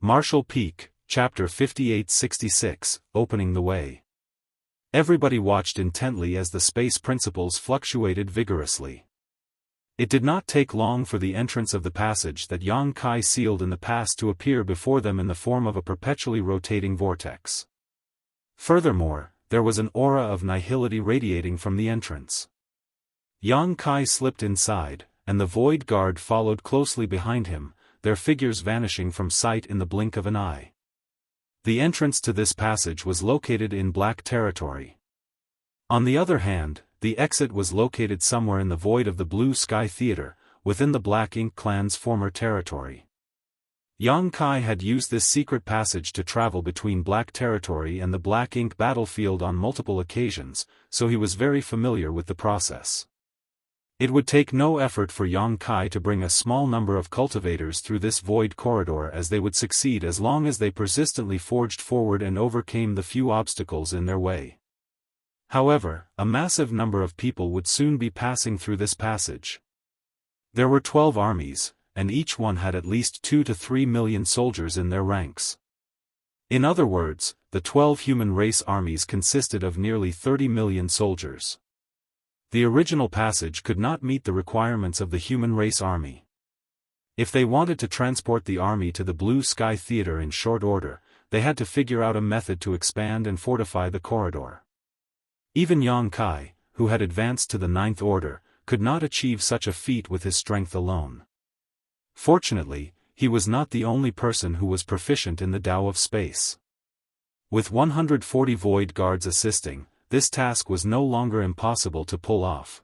Marshall Peak, Chapter 5866, Opening the Way. Everybody watched intently as the space principles fluctuated vigorously. It did not take long for the entrance of the passage that Yang Kai sealed in the past to appear before them in the form of a perpetually rotating vortex. Furthermore, there was an aura of nihility radiating from the entrance. Yang Kai slipped inside, and the Void Guard followed closely behind him, their figures vanishing from sight in the blink of an eye. The entrance to this passage was located in Black Territory. On the other hand, the exit was located somewhere in the void of the Blue Sky Theater, within the Black Ink clan's former territory. Yang Kai had used this secret passage to travel between Black Territory and the Black Ink battlefield on multiple occasions, so he was very familiar with the process. It would take no effort for Yang Kai to bring a small number of cultivators through this void corridor, as they would succeed as long as they persistently forged forward and overcame the few obstacles in their way. However, a massive number of people would soon be passing through this passage. There were 12 armies, and each one had at least 2 to 3 million soldiers in their ranks. In other words, the 12 human race armies consisted of nearly 30 million soldiers. The original passage could not meet the requirements of the human race army. If they wanted to transport the army to the Blue Sky Theater in short order, they had to figure out a method to expand and fortify the corridor. Even Yang Kai, who had advanced to the Ninth Order, could not achieve such a feat with his strength alone. Fortunately, he was not the only person who was proficient in the Tao of Space. With 140 Void Guards assisting, this task was no longer impossible to pull off.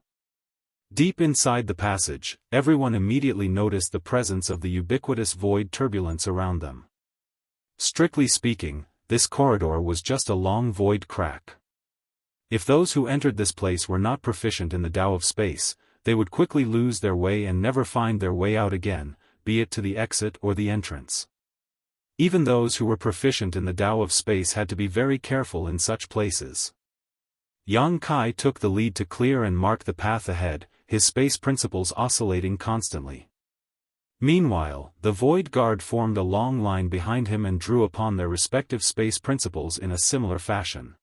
Deep inside the passage, everyone immediately noticed the presence of the ubiquitous void turbulence around them. Strictly speaking, this corridor was just a long void crack. If those who entered this place were not proficient in the Tao of Space, they would quickly lose their way and never find their way out again, be it to the exit or the entrance. Even those who were proficient in the Tao of Space had to be very careful in such places. Yang Kai took the lead to clear and mark the path ahead, his space principles oscillating constantly. Meanwhile, the Void Guard formed a long line behind him and drew upon their respective space principles in a similar fashion.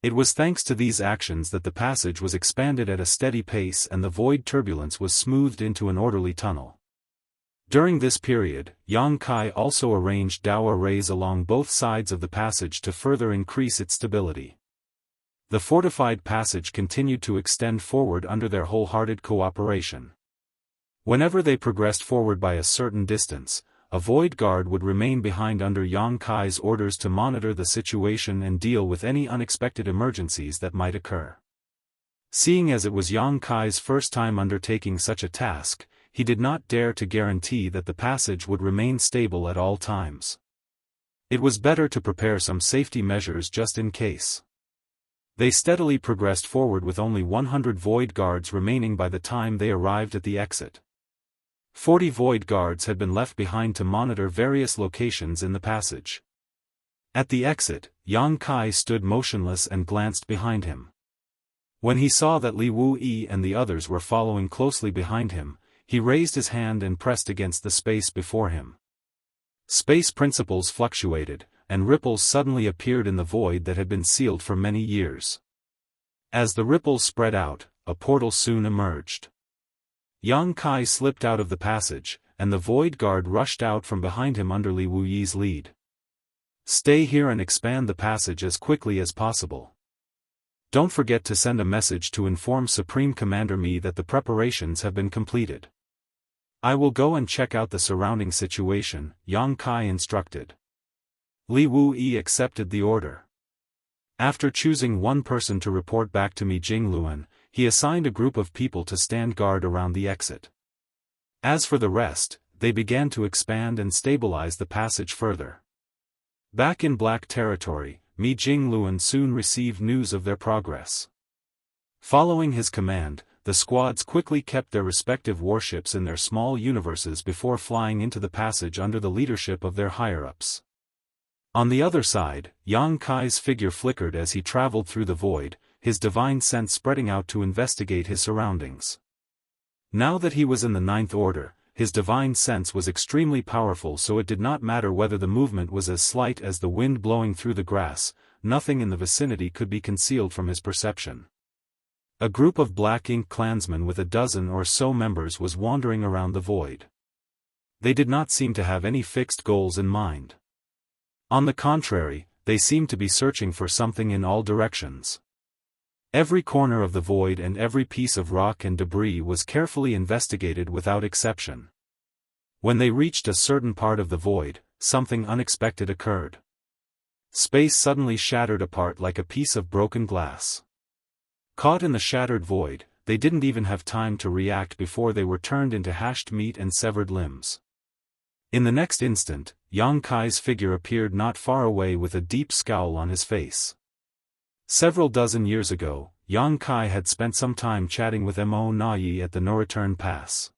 It was thanks to these actions that the passage was expanded at a steady pace and the void turbulence was smoothed into an orderly tunnel. During this period, Yang Kai also arranged Tao arrays along both sides of the passage to further increase its stability. The fortified passage continued to extend forward under their wholehearted cooperation. Whenever they progressed forward by a certain distance, a Void Guard would remain behind under Yang Kai's orders to monitor the situation and deal with any unexpected emergencies that might occur. Seeing as it was Yang Kai's first time undertaking such a task, he did not dare to guarantee that the passage would remain stable at all times. It was better to prepare some safety measures just in case. They steadily progressed forward with only 100 Void Guards remaining by the time they arrived at the exit. 40 Void Guards had been left behind to monitor various locations in the passage. At the exit, Yang Kai stood motionless and glanced behind him. When he saw that Li Wuyi and the others were following closely behind him, he raised his hand and pressed against the space before him. Space principles fluctuated, and ripples suddenly appeared in the void that had been sealed for many years. As the ripples spread out, a portal soon emerged. Yang Kai slipped out of the passage, and the Void Guard rushed out from behind him under Li Wuyi's lead. Stay here and expand the passage as quickly as possible. Don't forget to send a message to inform Supreme Commander Mi that the preparations have been completed. I will go and check out the surrounding situation, Yang Kai instructed. Li Wuyi accepted the order. After choosing one person to report back to Mi Jingluan, he assigned a group of people to stand guard around the exit. As for the rest, they began to expand and stabilize the passage further. Back in Black Territory, Mi Jingluan soon received news of their progress. Following his command, the squads quickly kept their respective warships in their small universes before flying into the passage under the leadership of their higher-ups. On the other side, Yang Kai's figure flickered as he traveled through the void, his divine sense spreading out to investigate his surroundings. Now that he was in the Ninth Order, his divine sense was extremely powerful, so it did not matter whether the movement was as slight as the wind blowing through the grass, nothing in the vicinity could be concealed from his perception. A group of Black Ink clansmen with a dozen or so members was wandering around the void. They did not seem to have any fixed goals in mind. On the contrary, they seemed to be searching for something in all directions. Every corner of the void and every piece of rock and debris was carefully investigated without exception. When they reached a certain part of the void, something unexpected occurred. Space suddenly shattered apart like a piece of broken glass. Caught in the shattered void, they didn't even have time to react before they were turned into hashed meat and severed limbs. In the next instant, Yang Kai's figure appeared not far away with a deep scowl on his face. Several dozen years ago, Yang Kai had spent some time chatting with Mo Nayi at the No-Return Pass.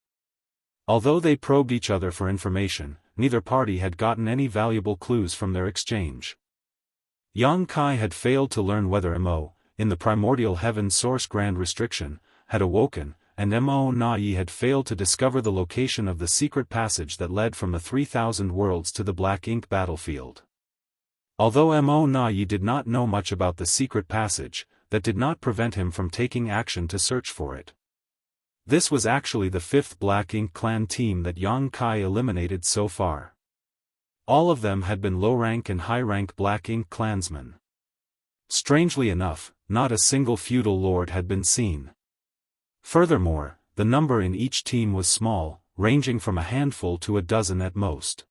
Although they probed each other for information, neither party had gotten any valuable clues from their exchange. Yang Kai had failed to learn whether Mo, in the primordial heaven source grand restriction, had awoken, and Mo Nayi had failed to discover the location of the secret passage that led from the 3,000 worlds to the Black Ink battlefield. Although Mo Nayi did not know much about the secret passage, that did not prevent him from taking action to search for it. This was actually the 5th Black Ink clan team that Yang Kai eliminated so far. All of them had been low-rank and high-rank Black Ink clansmen. Strangely enough, not a single feudal lord had been seen. Furthermore, the number in each team was small, ranging from a handful to a dozen at most.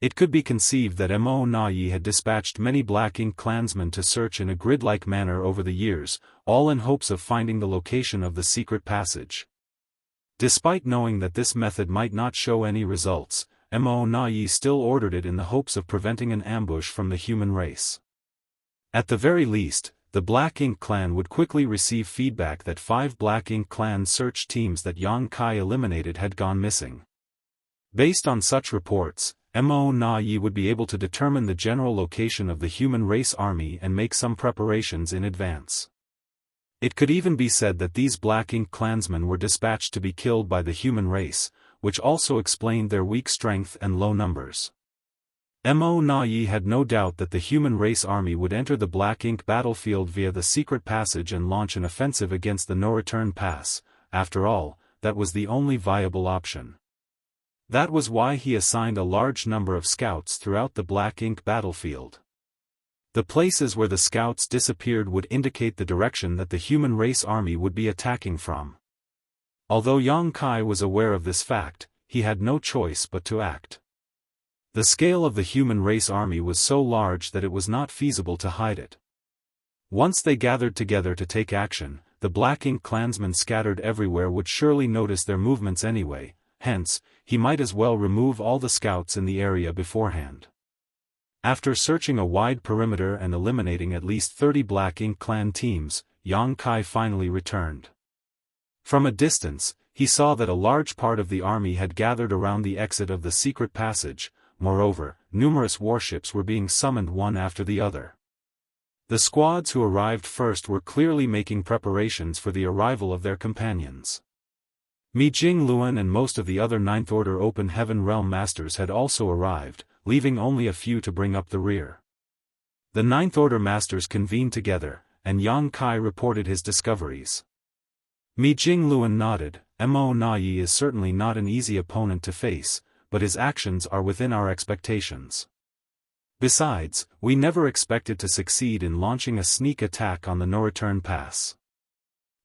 It could be conceived that Mo Nayi had dispatched many Black Ink clansmen to search in a grid-like manner over the years, all in hopes of finding the location of the secret passage. Despite knowing that this method might not show any results, Mo Nayi still ordered it in the hopes of preventing an ambush from the human race. At the very least, the Black Ink clan would quickly receive feedback that 5 Black Ink clan search teams that Yang Kai eliminated had gone missing. Based on such reports, Mo Nayi would be able to determine the general location of the human race army and make some preparations in advance. It could even be said that these Black Ink clansmen were dispatched to be killed by the human race, which also explained their weak strength and low numbers. Mo Nayi had no doubt that the human race army would enter the Black Ink battlefield via the secret passage and launch an offensive against the No-Return Pass. After all, that was the only viable option. That was why he assigned a large number of scouts throughout the Black Ink battlefield. The places where the scouts disappeared would indicate the direction that the human race army would be attacking from. Although Yang Kai was aware of this fact, he had no choice but to act. The scale of the human race army was so large that it was not feasible to hide it. Once they gathered together to take action, the Black Ink clansmen scattered everywhere would surely notice their movements anyway, hence, he might as well remove all the scouts in the area beforehand. After searching a wide perimeter and eliminating at least 30 Black Ink clan teams, Yang Kai finally returned. From a distance, he saw that a large part of the army had gathered around the exit of the secret passage. Moreover, numerous warships were being summoned one after the other. The squads who arrived first were clearly making preparations for the arrival of their companions. Mi Jing Luan and most of the other Ninth Order Open Heaven Realm Masters had also arrived, leaving only a few to bring up the rear. The Ninth Order Masters convened together, and Yang Kai reported his discoveries. Mi Jing Luan nodded. Mo Nayi is certainly not an easy opponent to face, but his actions are within our expectations. Besides, we never expected to succeed in launching a sneak attack on the No-Return Pass.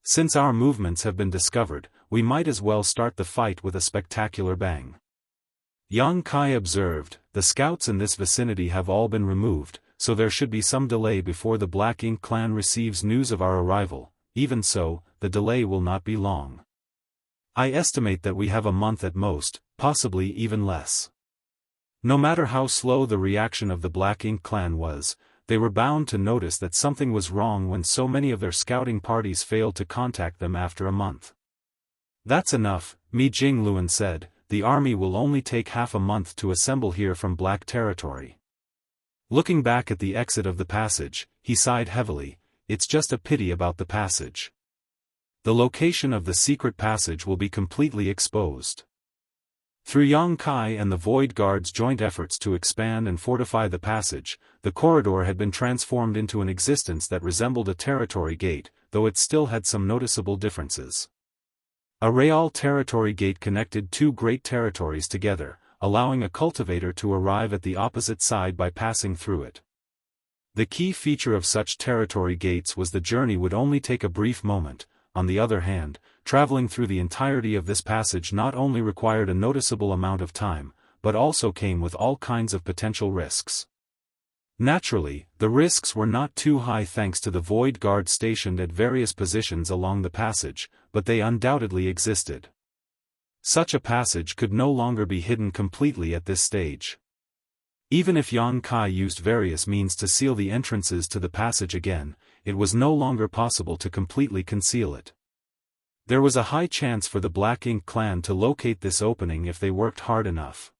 Since our movements have been discovered, we might as well start the fight with a spectacular bang. Yang Kai observed, the scouts in this vicinity have all been removed, so there should be some delay before the Black Ink clan receives news of our arrival. Even so, the delay will not be long. I estimate that we have a month at most, possibly even less. No matter how slow the reaction of the Black Ink clan was, they were bound to notice that something was wrong when so many of their scouting parties failed to contact them after a month. That's enough, Mi Jing Luan said, the army will only take half a month to assemble here from Black territory. Looking back at the exit of the passage, he sighed heavily. It's just a pity about the passage. The location of the secret passage will be completely exposed. Through Yang Kai and the Void Guard's joint efforts to expand and fortify the passage, the corridor had been transformed into an existence that resembled a territory gate, though it still had some noticeable differences. A real territory gate connected two great territories together, allowing a cultivator to arrive at the opposite side by passing through it. The key feature of such territory gates was the journey would only take a brief moment. On the other hand, traveling through the entirety of this passage not only required a noticeable amount of time, but also came with all kinds of potential risks. Naturally, the risks were not too high thanks to the Void Guard stationed at various positions along the passage, but they undoubtedly existed. Such a passage could no longer be hidden completely at this stage. Even if Yang Kai used various means to seal the entrances to the passage again, it was no longer possible to completely conceal it. There was a high chance for the Black Ink clan to locate this opening if they worked hard enough.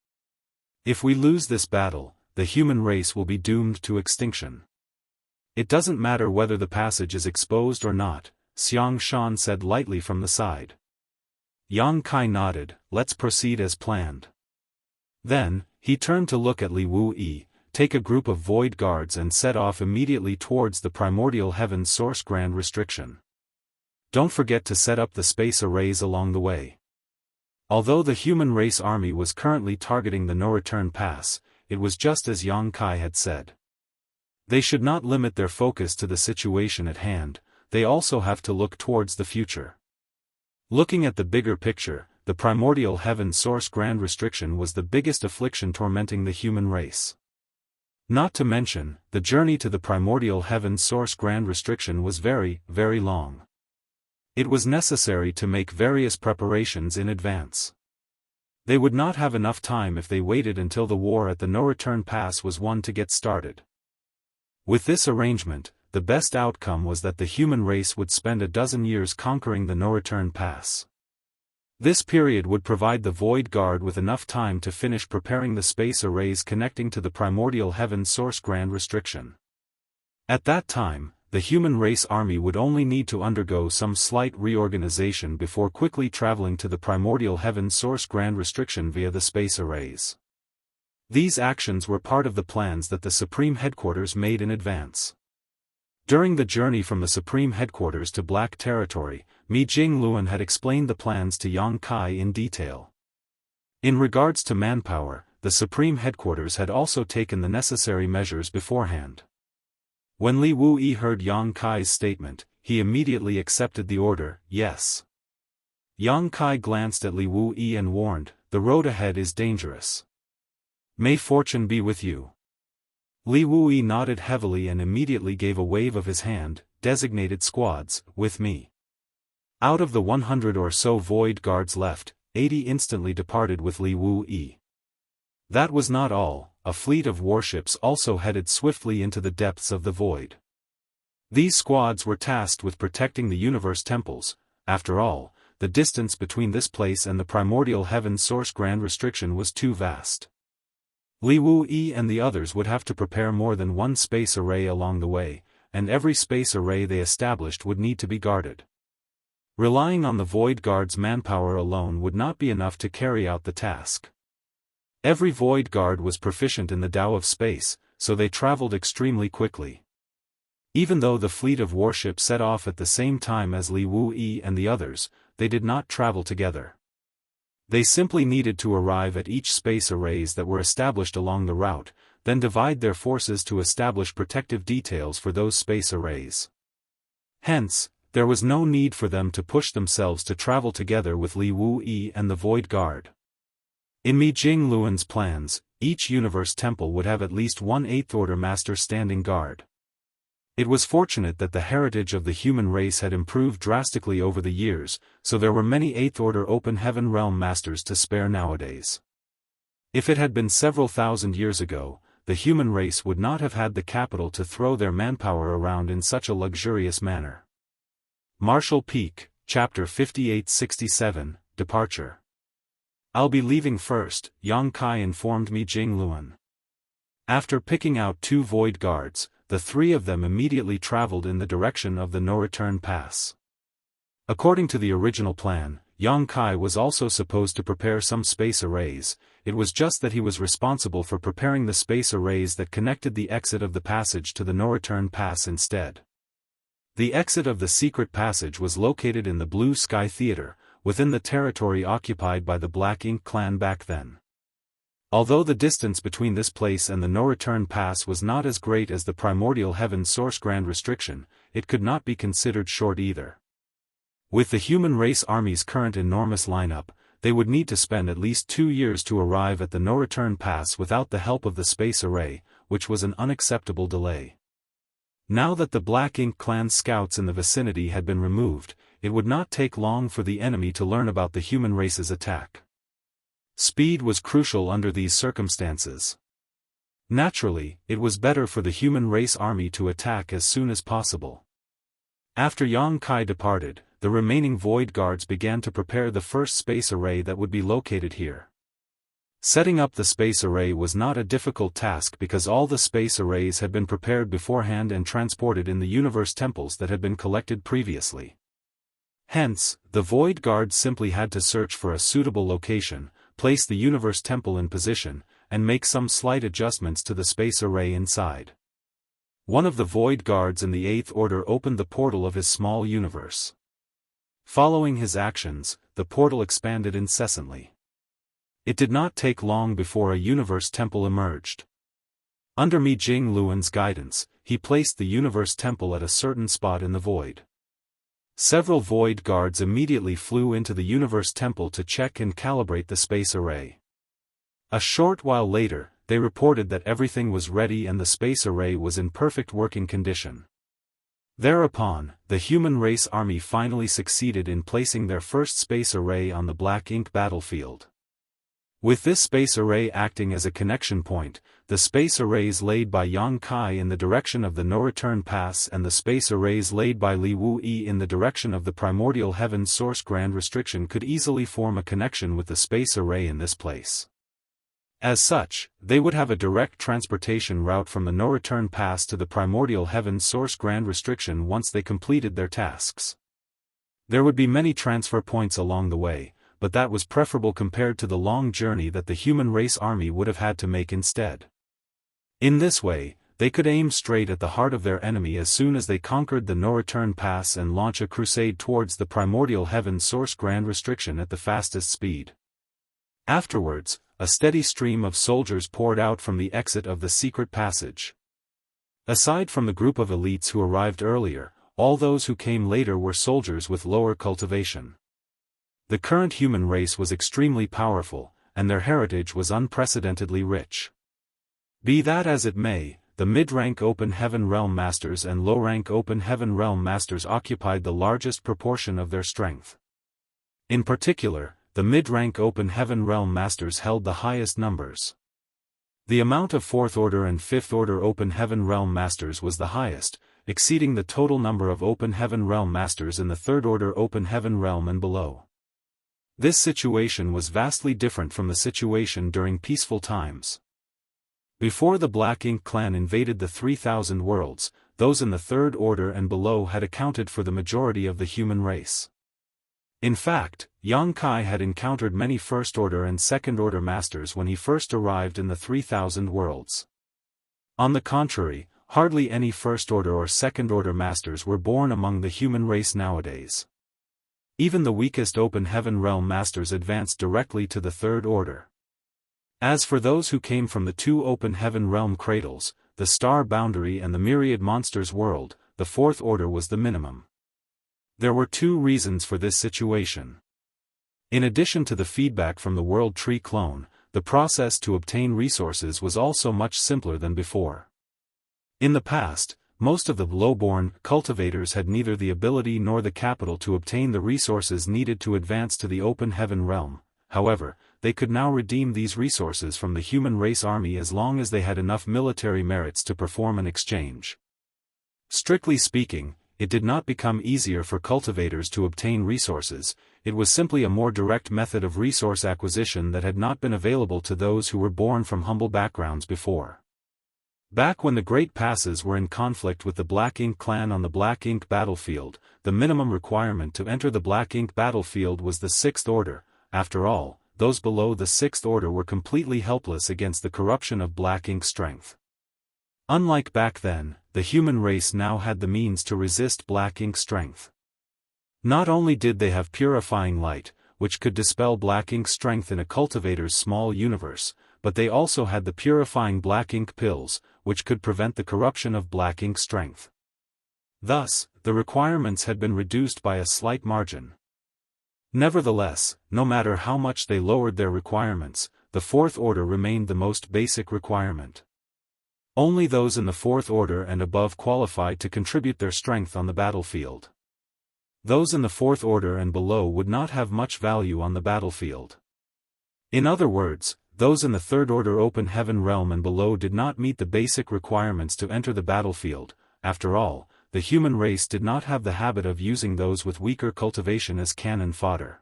If we lose this battle, the human race will be doomed to extinction. It doesn't matter whether the passage is exposed or not, Xianxia said lightly from the side. Yang Kai nodded, let's proceed as planned. Then, he turned to look at Li Wuyi, take a group of Void Guards and set off immediately towards the Primordial Heaven's Source Grand Restriction. Don't forget to set up the space arrays along the way. Although the human race army was currently targeting the no-return pass, it was just as Yang Kai had said. They should not limit their focus to the situation at hand, they also have to look towards the future. Looking at the bigger picture, the Primordial Heaven's Source Grand Restriction was the biggest affliction tormenting the human race. Not to mention, the journey to the Primordial Heaven's Source Grand Restriction was very, very long. It was necessary to make various preparations in advance. They would not have enough time if they waited until the war at the no-return pass was won to get started. With this arrangement, the best outcome was that the human race would spend a dozen years conquering the no-return pass. This period would provide the Void Guard with enough time to finish preparing the space arrays connecting to the Primordial Heaven's Source Grand Restriction. At that time, the human race army would only need to undergo some slight reorganization before quickly traveling to the Primordial Heaven's Source Grand Restriction via the space arrays. These actions were part of the plans that the Supreme Headquarters made in advance. During the journey from the Supreme Headquarters to Black Territory, Mi Jingluan had explained the plans to Yang Kai in detail. In regards to manpower, the Supreme Headquarters had also taken the necessary measures beforehand. When Li Wuyi heard Yang Kai's statement, he immediately accepted the order, yes. Yang Kai glanced at Li Wuyi and warned, the road ahead is dangerous. May fortune be with you. Li Wuyi nodded heavily and immediately gave a wave of his hand, designated squads, with me. Out of the 100 or so Void Guards left, 80 instantly departed with Li Wuyi. That was not all, a fleet of warships also headed swiftly into the depths of the void. These squads were tasked with protecting the universe temples. After all, the distance between this place and the Primordial Heaven's Source Grand Restriction was too vast. Li Wuyi and the others would have to prepare more than one space array along the way, and every space array they established would need to be guarded. Relying on the Void Guard's manpower alone would not be enough to carry out the task. Every Void Guard was proficient in the Tao of space, so they traveled extremely quickly. Even though the fleet of warships set off at the same time as Li Wuyi and the others, they did not travel together. They simply needed to arrive at each space arrays that were established along the route, then divide their forces to establish protective details for those space arrays. Hence, there was no need for them to push themselves to travel together with Li Wuyi and the Void Guard. In Mi Jingluan's plans, each universe temple would have at least one 8th Order Master standing guard. It was fortunate that the heritage of the human race had improved drastically over the years, so there were many 8th Order Open Heaven Realm Masters to spare nowadays. If it had been several thousand years ago, the human race would not have had the capital to throw their manpower around in such a luxurious manner. Marshall Peak, Chapter 5867, Departure. I'll be leaving first, Yang Kai informed Mi Jingluan. After picking out 2 Void Guards, the 3 of them immediately traveled in the direction of the no-return pass. According to the original plan, Yang Kai was also supposed to prepare some space arrays. It was just that he was responsible for preparing the space arrays that connected the exit of the passage to the no-return pass instead. The exit of the secret passage was located in the Blue Sky Theater, within the territory occupied by the Black Ink clan back then. Although the distance between this place and the no-return pass was not as great as the Primordial Heaven Source Grand Restriction, it could not be considered short either. With the human race army's current enormous lineup, they would need to spend at least 2 years to arrive at the no-return pass without the help of the space array, which was an unacceptable delay. Now that the Black Ink clan scouts in the vicinity had been removed, it would not take long for the enemy to learn about the human race's attack. Speed was crucial under these circumstances. Naturally, it was better for the human race army to attack as soon as possible. After Yang Kai departed, the remaining Void Guards began to prepare the first space array that would be located here. Setting up the space array was not a difficult task because all the space arrays had been prepared beforehand and transported in the universe temples that had been collected previously. Hence, the Void Guards simply had to search for a suitable location, place the universe temple in position, and make some slight adjustments to the space array inside. One of the Void Guards in the Eighth Order opened the portal of his small universe. Following his actions, the portal expanded incessantly. It did not take long before a universe temple emerged. Under Mi Jing Luan's guidance, he placed the universe temple at a certain spot in the void. Several Void Guards immediately flew into the universe temple to check and calibrate the space array. A short while later, they reported that everything was ready and the space array was in perfect working condition. Thereupon, the human race army finally succeeded in placing their first space array on the Black Ink battlefield. With this space array acting as a connection point, the space arrays laid by Yang Kai in the direction of the no-return pass and the space arrays laid by Li Wu-Yi in the direction of the Primordial Heaven Source Grand Restriction could easily form a connection with the space array in this place. As such, they would have a direct transportation route from the no-return pass to the Primordial Heaven Source Grand Restriction once they completed their tasks. There would be many transfer points along the way, but that was preferable compared to the long journey that the human race army would have had to make instead. In this way, they could aim straight at the heart of their enemy as soon as they conquered the no-return pass and launch a crusade towards the Primordial Heaven Source Grand Restriction at the fastest speed. Afterwards, a steady stream of soldiers poured out from the exit of the secret passage. Aside from the group of elites who arrived earlier, all those who came later were soldiers with lower cultivation. The current human race was extremely powerful, and their heritage was unprecedentedly rich. Be that as it may, the mid-rank Open Heaven Realm Masters and low-rank Open Heaven Realm Masters occupied the largest proportion of their strength. In particular, the mid-rank Open Heaven Realm Masters held the highest numbers. The amount of 4th Order and 5th Order Open Heaven Realm Masters was the highest, exceeding the total number of Open Heaven Realm Masters in the 3rd Order Open Heaven Realm and below. This situation was vastly different from the situation during peaceful times. Before the Black Ink clan invaded the 3,000 worlds, those in the 3rd Order and below had accounted for the majority of the human race. In fact, Yang Kai had encountered many 1st Order and 2nd Order Masters when he first arrived in the 3,000 worlds. On the contrary, hardly any 1st Order or 2nd Order Masters were born among the human race nowadays. Even the weakest Open Heaven Realm Masters advanced directly to the 3rd Order. As for those who came from the 2 Open Heaven Realm Cradles, the Star Boundary and the Myriad Monsters World, the 4th Order was the minimum. There were 2 reasons for this situation. In addition to the feedback from the World Tree clone, the process to obtain resources was also much simpler than before. In the past, most of the lowborn cultivators had neither the ability nor the capital to obtain the resources needed to advance to the Open Heaven Realm. However, they could now redeem these resources from the human race army as long as they had enough military merits to perform an exchange. Strictly speaking, it did not become easier for cultivators to obtain resources, it was simply a more direct method of resource acquisition that had not been available to those who were born from humble backgrounds before. Back when the Great Passes were in conflict with the Black Ink clan on the Black Ink battlefield, the minimum requirement to enter the Black Ink battlefield was the Sixth Order. After all, those below the Sixth Order were completely helpless against the corruption of Black Ink's strength. Unlike back then, the human race now had the means to resist Black Ink's strength. Not only did they have purifying light, which could dispel Black Ink's strength in a cultivator's small universe, but they also had the purifying Black Ink pills, which could prevent the corruption of Black Ink's strength. Thus, the requirements had been reduced by a slight margin. Nevertheless, no matter how much they lowered their requirements, the Fourth Order remained the most basic requirement. Only those in the Fourth Order and above qualified to contribute their strength on the battlefield. Those in the Fourth Order and below would not have much value on the battlefield. In other words, those in the Third Order Open Heaven realm and below did not meet the basic requirements to enter the battlefield. After all, the human race did not have the habit of using those with weaker cultivation as cannon fodder.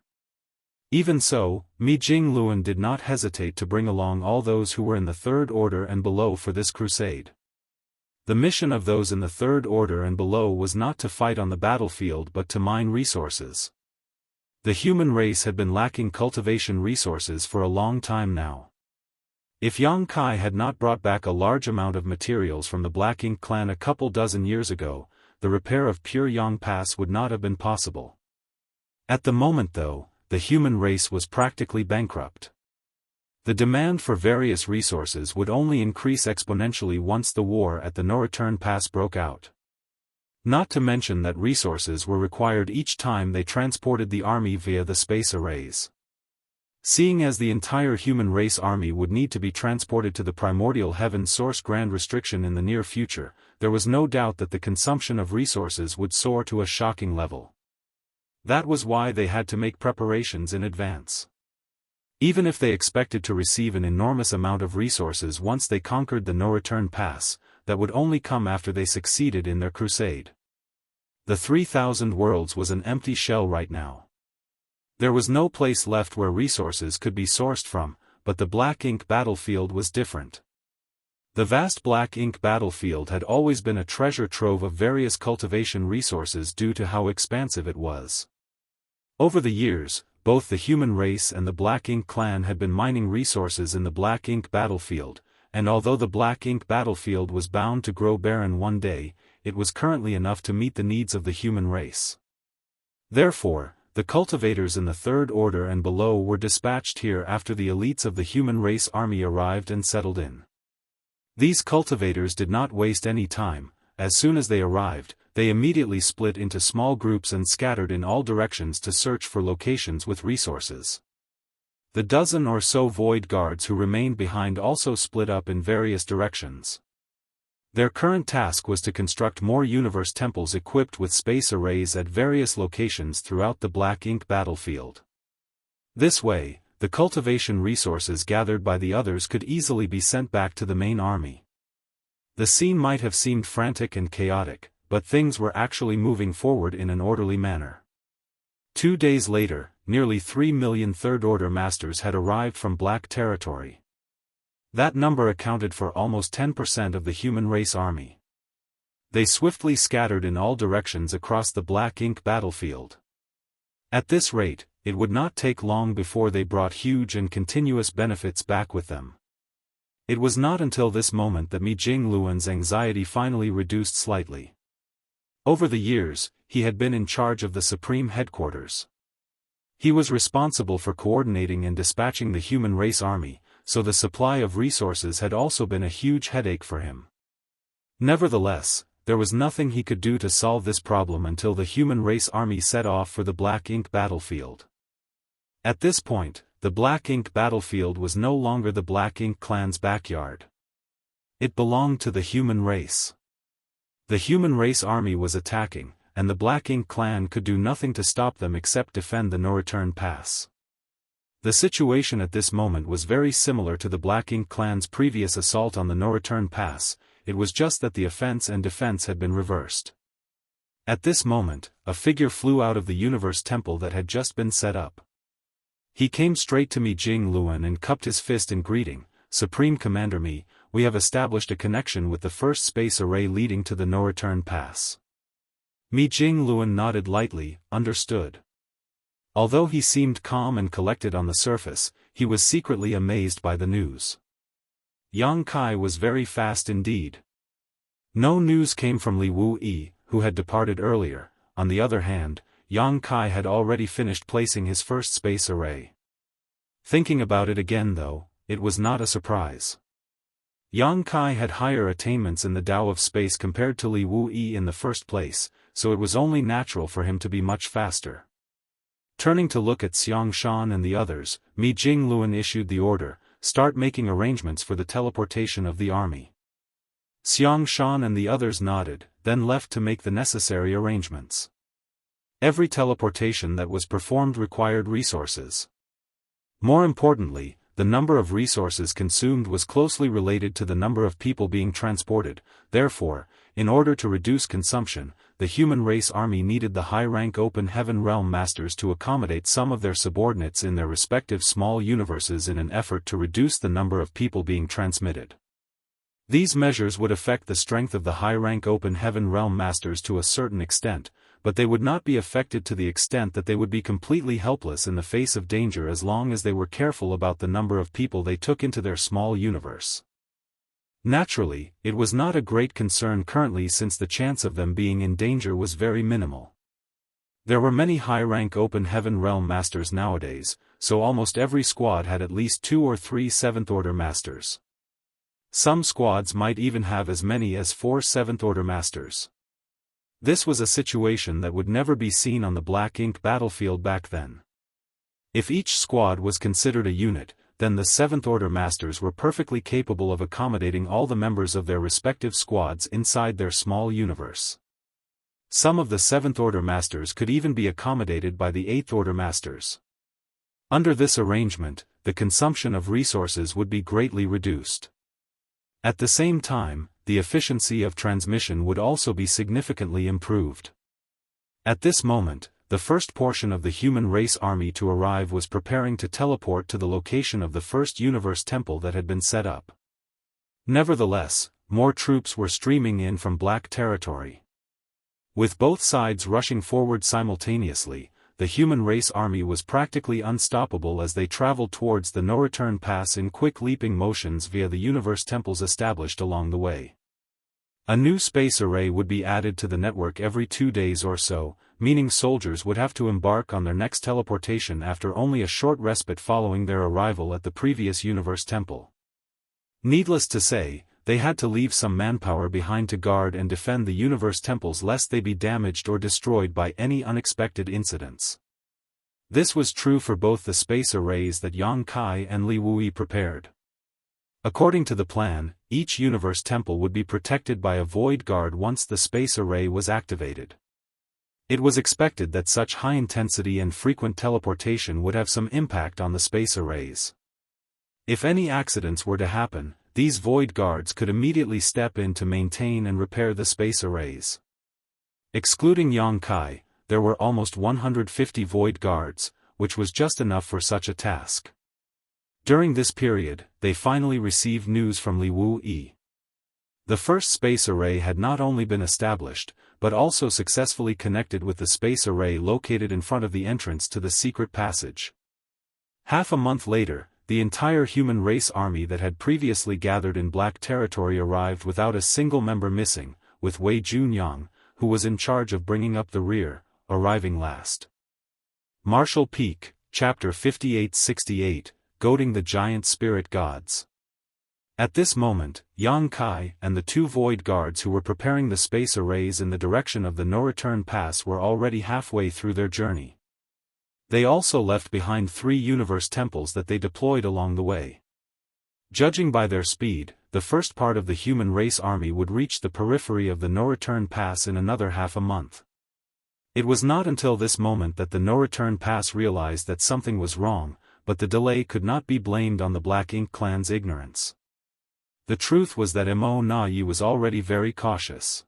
Even so, Mi Jingluan did not hesitate to bring along all those who were in the Third Order and below for this crusade. The mission of those in the Third Order and below was not to fight on the battlefield but to mine resources. The human race had been lacking cultivation resources for a long time now. If Yang Kai had not brought back a large amount of materials from the Black Ink clan a couple dozen years ago, the repair of Pure Yang Pass would not have been possible. At the moment though, the human race was practically bankrupt. The demand for various resources would only increase exponentially once the war at the No Return Pass broke out. Not to mention that resources were required each time they transported the army via the space arrays. Seeing as the entire human race army would need to be transported to the primordial heaven source grand restriction in the near future, there was no doubt that the consumption of resources would soar to a shocking level. That was why they had to make preparations in advance. Even if they expected to receive an enormous amount of resources once they conquered the No Return Pass, that would only come after they succeeded in their crusade. The 3,000 worlds was an empty shell right now. There was no place left where resources could be sourced from, but the Black Ink battlefield was different. The vast Black Ink battlefield had always been a treasure trove of various cultivation resources due to how expansive it was. Over the years, both the human race and the Black Ink clan had been mining resources in the Black Ink battlefield, and although the Black Ink battlefield was bound to grow barren one day, it was currently enough to meet the needs of the human race. Therefore, the cultivators in the Third Order and below were dispatched here after the elites of the human race army arrived and settled in. These cultivators did not waste any time. As soon as they arrived, they immediately split into small groups and scattered in all directions to search for locations with resources. The dozen or so void guards who remained behind also split up in various directions. Their current task was to construct more universe temples equipped with space arrays at various locations throughout the Black Ink battlefield. This way, the cultivation resources gathered by the others could easily be sent back to the main army. The scene might have seemed frantic and chaotic, but things were actually moving forward in an orderly manner. 2 days later, nearly 3 million Third Order Masters had arrived from Black Territory. That number accounted for almost 10% of the human race army. They swiftly scattered in all directions across the Black Ink battlefield. At this rate, it would not take long before they brought huge and continuous benefits back with them. It was not until this moment that Mi Jingluan's anxiety finally reduced slightly. Over the years, he had been in charge of the Supreme Headquarters. He was responsible for coordinating and dispatching the human race army, so the supply of resources had also been a huge headache for him. Nevertheless, there was nothing he could do to solve this problem until the human race army set off for the Black Ink battlefield. At this point, the Black Ink battlefield was no longer the Black Ink clan's backyard. It belonged to the human race. The human race army was attacking, and the Black Ink clan could do nothing to stop them except defend the No Return Pass. The situation at this moment was very similar to the Black Ink clan's previous assault on the No Return Pass. It was just that the offense and defense had been reversed. At this moment, a figure flew out of the universe temple that had just been set up. He came straight to Mi Jingluan and cupped his fist in greeting. "Supreme Commander Mi, we have established a connection with the first space array leading to the no-return pass. Mi Jingluan nodded lightly, understood. Although he seemed calm and collected on the surface, he was secretly amazed by the news. Yang Kai was very fast indeed. No news came from Li Wuyi, who had departed earlier. On the other hand, Yang Kai had already finished placing his first space array. Thinking about it again though, it was not a surprise. Yang Kai had higher attainments in the Tao of space compared to Li Wuyi in the first place, so it was only natural for him to be much faster. Turning to look at Xianxia and the others, Mi Jingluan issued the order, start making arrangements for the teleportation of the army. Xianxia and the others nodded, then left to make the necessary arrangements. Every teleportation that was performed required resources. More importantly, the number of resources consumed was closely related to the number of people being transported. Therefore, in order to reduce consumption, the human race army needed the high-rank open heaven realm masters to accommodate some of their subordinates in their respective small universes in an effort to reduce the number of people being transmitted. These measures would affect the strength of the high-rank open heaven realm masters to a certain extent, but they would not be affected to the extent that they would be completely helpless in the face of danger as long as they were careful about the number of people they took into their small universe. Naturally, it was not a great concern currently since the chance of them being in danger was very minimal. There were many high-rank open heaven realm masters nowadays, so almost every squad had at least 2 or 3 seventh-order masters. Some squads might even have as many as 4 seventh-order masters. This was a situation that would never be seen on the Black Ink battlefield back then. If each squad was considered a unit, then the seventh-order masters were perfectly capable of accommodating all the members of their respective squads inside their small universe. Some of the seventh-order masters could even be accommodated by the eighth-order masters. Under this arrangement, the consumption of resources would be greatly reduced. At the same time, the efficiency of transmission would also be significantly improved. At this moment, the first portion of the human race army to arrive was preparing to teleport to the location of the first universe temple that had been set up. Nevertheless, more troops were streaming in from Black Territory. With both sides rushing forward simultaneously, the human race army was practically unstoppable as they traveled towards the no-return pass in quick leaping motions via the universe temples established along the way. A new space array would be added to the network every 2 days or so, meaning soldiers would have to embark on their next teleportation after only a short respite following their arrival at the previous universe temple. Needless to say, they had to leave some manpower behind to guard and defend the universe temples lest they be damaged or destroyed by any unexpected incidents. This was true for both the space arrays that Yang Kai and Li Wuyi prepared. According to the plan, each universe temple would be protected by a void guard once the space array was activated. It was expected that such high intensity and frequent teleportation would have some impact on the space arrays. If any accidents were to happen, these void guards could immediately step in to maintain and repair the space arrays. Excluding Yang Kai, there were almost 150 void guards, which was just enough for such a task. During this period, they finally received news from Li Wuyi. The first space array had not only been established, but also successfully connected with the space array located in front of the entrance to the secret passage. Half a month later, the entire human race army that had previously gathered in Black Territory arrived without a single member missing, with Wei Junyang, who was in charge of bringing up the rear, arriving last. Martial Peak, Chapter 5868, Goading the Giant Spirit Gods. At this moment, Yang Kai and the 2 void guards who were preparing the space arrays in the direction of the no-return pass were already halfway through their journey. They also left behind 3 universe temples that they deployed along the way. Judging by their speed, the first part of the human race army would reach the periphery of the no-return pass in another half a month. It was not until this moment that the no-return pass realized that something was wrong, but the delay could not be blamed on the Black Ink clan's ignorance. The truth was that Mo Na Yi was already very cautious.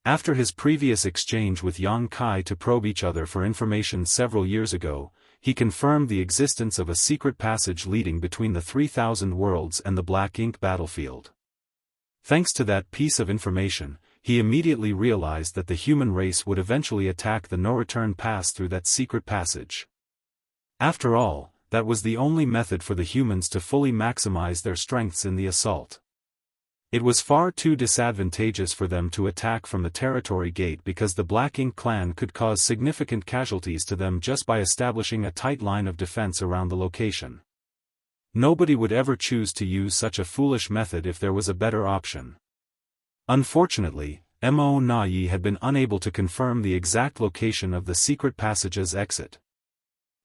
After his previous exchange with Yang Kai to probe each other for information several years ago, he confirmed the existence of a secret passage leading between the 3,000 worlds and the black ink battlefield. Thanks to that piece of information, he immediately realized that the human race would eventually attack the no-return pass through that secret passage. After all, that was the only method for the humans to fully maximize their strengths in the assault. It was far too disadvantageous for them to attack from the territory gate because the Black Ink clan could cause significant casualties to them just by establishing a tight line of defense around the location. Nobody would ever choose to use such a foolish method if there was a better option. Unfortunately, Mo Na-Yi had been unable to confirm the exact location of the secret passage's exit.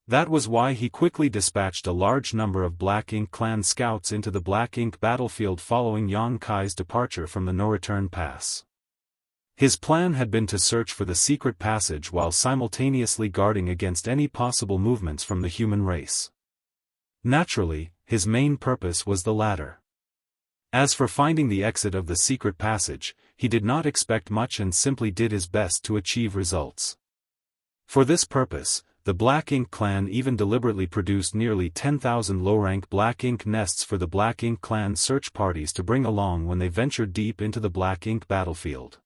That was why he quickly dispatched a large number of Black Ink clan scouts into the Black Ink battlefield following Yang Kai's departure from the no-return pass. His plan had been to search for the secret passage while simultaneously guarding against any possible movements from the human race. Naturally, his main purpose was the latter. As for finding the exit of the secret passage, he did not expect much and simply did his best to achieve results. For this purpose, the Black Ink clan even deliberately produced nearly 10,000 low-rank Black Ink nests for the Black Ink clan search parties to bring along when they ventured deep into the Black Ink battlefield.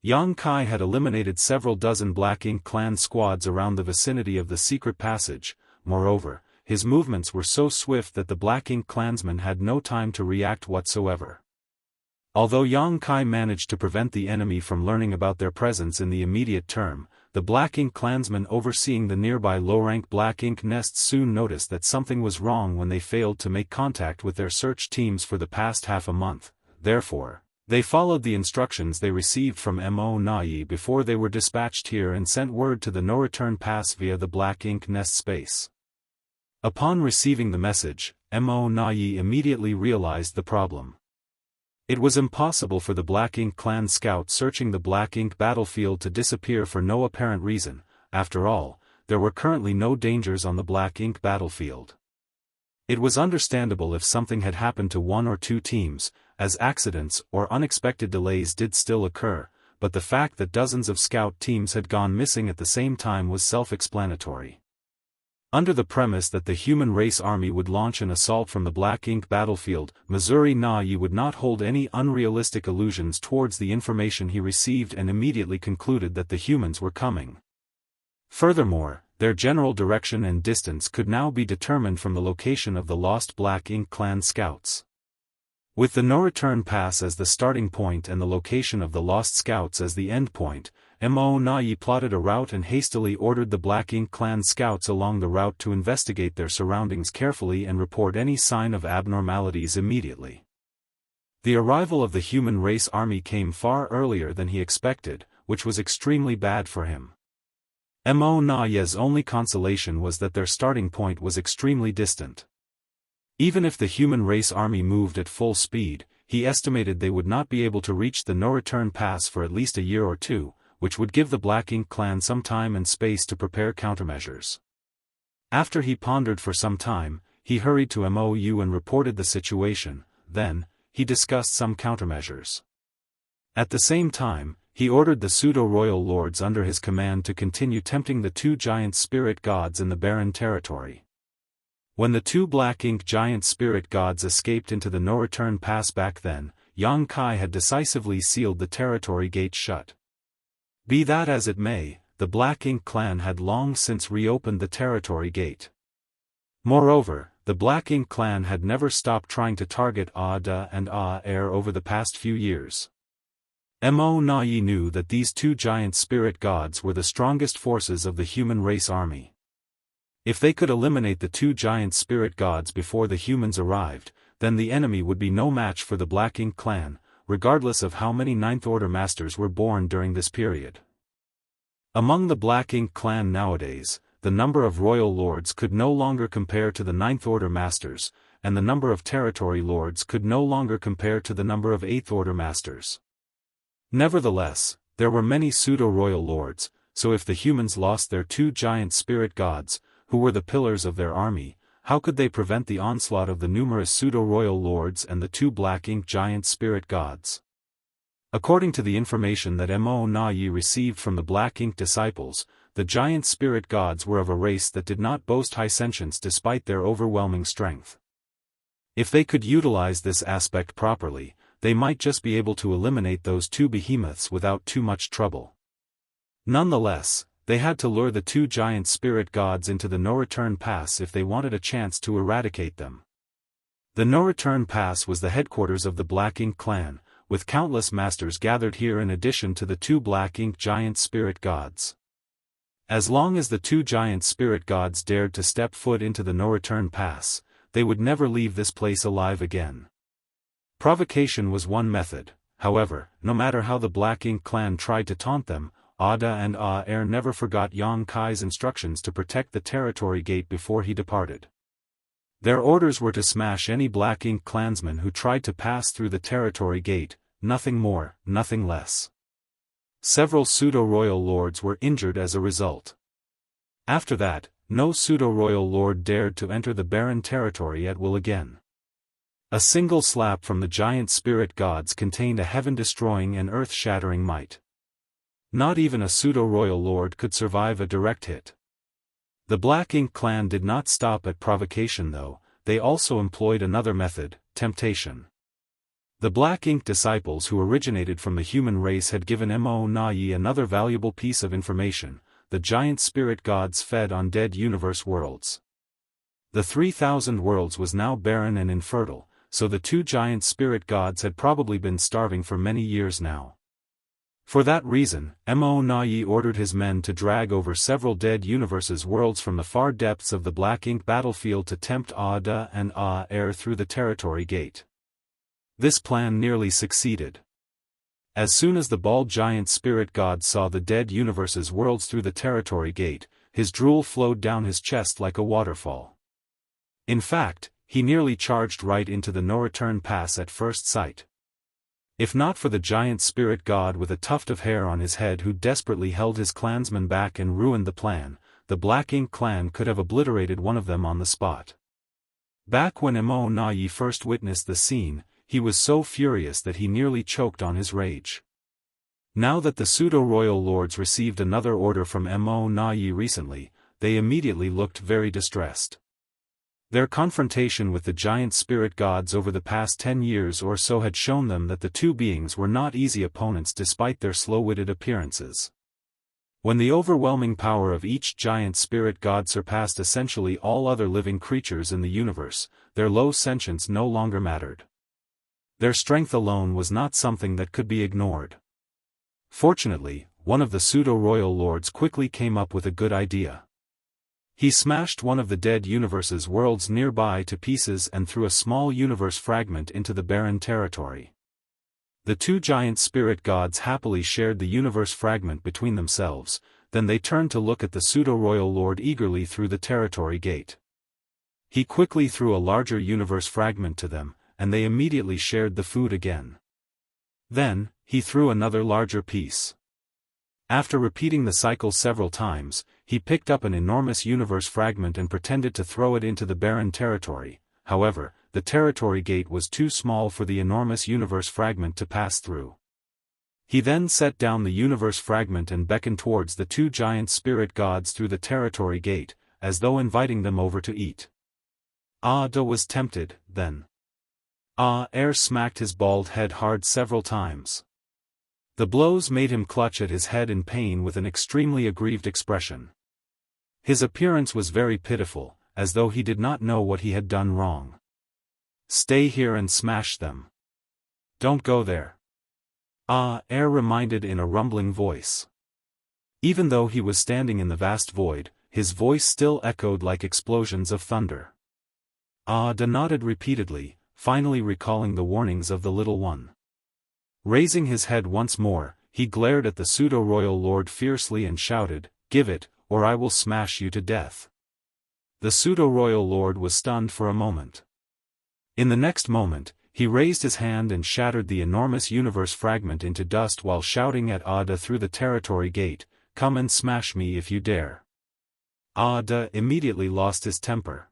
Yang Kai had eliminated several dozen Black Ink clan squads around the vicinity of the secret passage. Moreover, his movements were so swift that the Black Ink clansmen had no time to react whatsoever. Although Yang Kai managed to prevent the enemy from learning about their presence in the immediate term, the Black Ink clansmen overseeing the nearby low-rank Black Ink nests soon noticed that something was wrong when they failed to make contact with their search teams for the past half a month. Therefore, they followed the instructions they received from Mo Na-Yi before they were dispatched here and sent word to the no-return pass via the Black Ink nest space. Upon receiving the message, Mo Na-Yi immediately realized the problem. It was impossible for the Black Ink clan scout searching the Black Ink battlefield to disappear for no apparent reason. After all, there were currently no dangers on the Black Ink battlefield. It was understandable if something had happened to one or two teams, as accidents or unexpected delays did still occur, but the fact that dozens of scout teams had gone missing at the same time was self-explanatory. Under the premise that the human race army would launch an assault from the Black Ink battlefield, Missouri Na-Yi would not hold any unrealistic illusions towards the information he received and immediately concluded that the humans were coming. Furthermore, their general direction and distance could now be determined from the location of the lost Black Ink clan scouts. With the no-return pass as the starting point and the location of the lost scouts as the end point, Mo Na-Yi plotted a route and hastily ordered the Black Ink clan scouts along the route to investigate their surroundings carefully and report any sign of abnormalities immediately. The arrival of the human race army came far earlier than he expected, which was extremely bad for him. Mo Na-Yi's only consolation was that their starting point was extremely distant. Even if the human race army moved at full speed, he estimated they would not be able to reach the no-return pass for at least a year or two, which would give the Black Ink clan some time and space to prepare countermeasures. After he pondered for some time, he hurried to MOU and reported the situation. Then, he discussed some countermeasures. At the same time, he ordered the pseudo-royal lords under his command to continue tempting the two giant spirit gods in the barren territory. When the two Black Ink giant spirit gods escaped into the no-return pass back then, Yang Kai had decisively sealed the territory gate shut. Be that as it may, the Black Ink clan had long since reopened the territory gate. Moreover, the Black Ink clan had never stopped trying to target Ada and Air over the past few years. Mo Na-Yi knew that these two giant spirit gods were the strongest forces of the human race army. If they could eliminate the two giant spirit gods before the humans arrived, then the enemy would be no match for the Black Ink clan, regardless of how many Ninth Order Masters were born during this period. Among the Black Ink clan nowadays, the number of Royal Lords could no longer compare to the Ninth Order Masters, and the number of Territory Lords could no longer compare to the number of Eighth Order Masters. Nevertheless, there were many pseudo-Royal Lords, so if the humans lost their two giant spirit gods, who were the pillars of their army, how could they prevent the onslaught of the numerous pseudo-royal lords and the two Black Ink giant spirit gods? According to the information that Mo Na-Yi received from the Black Ink disciples, the giant spirit gods were of a race that did not boast high sentience despite their overwhelming strength. If they could utilize this aspect properly, they might just be able to eliminate those two behemoths without too much trouble. Nonetheless, they had to lure the two giant spirit gods into the no-return pass if they wanted a chance to eradicate them. The no-return pass was the headquarters of the Black Ink clan, with countless masters gathered here in addition to the two Black Ink giant spirit gods. As long as the two giant spirit gods dared to step foot into the no-return pass, they would never leave this place alive again. Provocation was one method, however, no matter how the Black Ink clan tried to taunt them, Ada and Ah-Er never forgot Yang Kai's instructions to protect the territory gate before he departed. Their orders were to smash any Black Ink clansman who tried to pass through the territory gate, nothing more, nothing less. Several pseudo-royal lords were injured as a result. After that, no pseudo-royal lord dared to enter the barren territory at will again. A single slap from the giant spirit gods contained a heaven-destroying and earth-shattering might. Not even a pseudo-royal lord could survive a direct hit. The Black Ink clan did not stop at provocation though, they also employed another method, temptation. The Black Ink disciples who originated from the human race had given Mo Na-Yi another valuable piece of information: the giant spirit gods fed on dead universe worlds. The 3,000 worlds was now barren and infertile, so the two giant spirit gods had probably been starving for many years now. For that reason, Mo Na-Yi ordered his men to drag over several dead universes worlds from the far depths of the Black Ink battlefield to tempt Ada and Ah-Er through the territory gate. This plan nearly succeeded. As soon as the bald giant spirit god saw the dead universes worlds through the territory gate, his drool flowed down his chest like a waterfall. In fact, he nearly charged right into the no-return pass at first sight. If not for the giant spirit god with a tuft of hair on his head who desperately held his clansmen back and ruined the plan, the Black Ink clan could have obliterated one of them on the spot. Back when Mo Na-Yi first witnessed the scene, he was so furious that he nearly choked on his rage. Now that the pseudo-royal lords received another order from Mo Na-Yi recently, they immediately looked very distressed. Their confrontation with the giant spirit gods over the past 10 years or so had shown them that the two beings were not easy opponents despite their slow-witted appearances. When the overwhelming power of each giant spirit god surpassed essentially all other living creatures in the universe, their low sentience no longer mattered. Their strength alone was not something that could be ignored. Fortunately, one of the pseudo-royal lords quickly came up with a good idea. He smashed one of the dead universe's worlds nearby to pieces and threw a small universe fragment into the barren territory. The two giant spirit gods happily shared the universe fragment between themselves, then they turned to look at the pseudo-royal lord eagerly through the territory gate. He quickly threw a larger universe fragment to them, and they immediately shared the food again. Then, he threw another larger piece. After repeating the cycle several times, he picked up an enormous universe fragment and pretended to throw it into the barren territory. However, the territory gate was too small for the enormous universe fragment to pass through. He then set down the universe fragment and beckoned towards the two giant spirit gods through the territory gate, as though inviting them over to eat. Ada was tempted, then. Ah-Er smacked his bald head hard several times. The blows made him clutch at his head in pain with an extremely aggrieved expression. His appearance was very pitiful, as though he did not know what he had done wrong. "Stay here and smash them. Don't go there," Ah-Er reminded in a rumbling voice. Even though he was standing in the vast void, his voice still echoed like explosions of thunder. Ada nodded repeatedly, finally recalling the warnings of the little one. Raising his head once more, he glared at the pseudo-royal lord fiercely and shouted, "Give it, or I will smash you to death." The pseudo-royal lord was stunned for a moment. In the next moment, he raised his hand and shattered the enormous universe fragment into dust while shouting at Ada through the territory gate, "Come and smash me if you dare." Ada immediately lost his temper.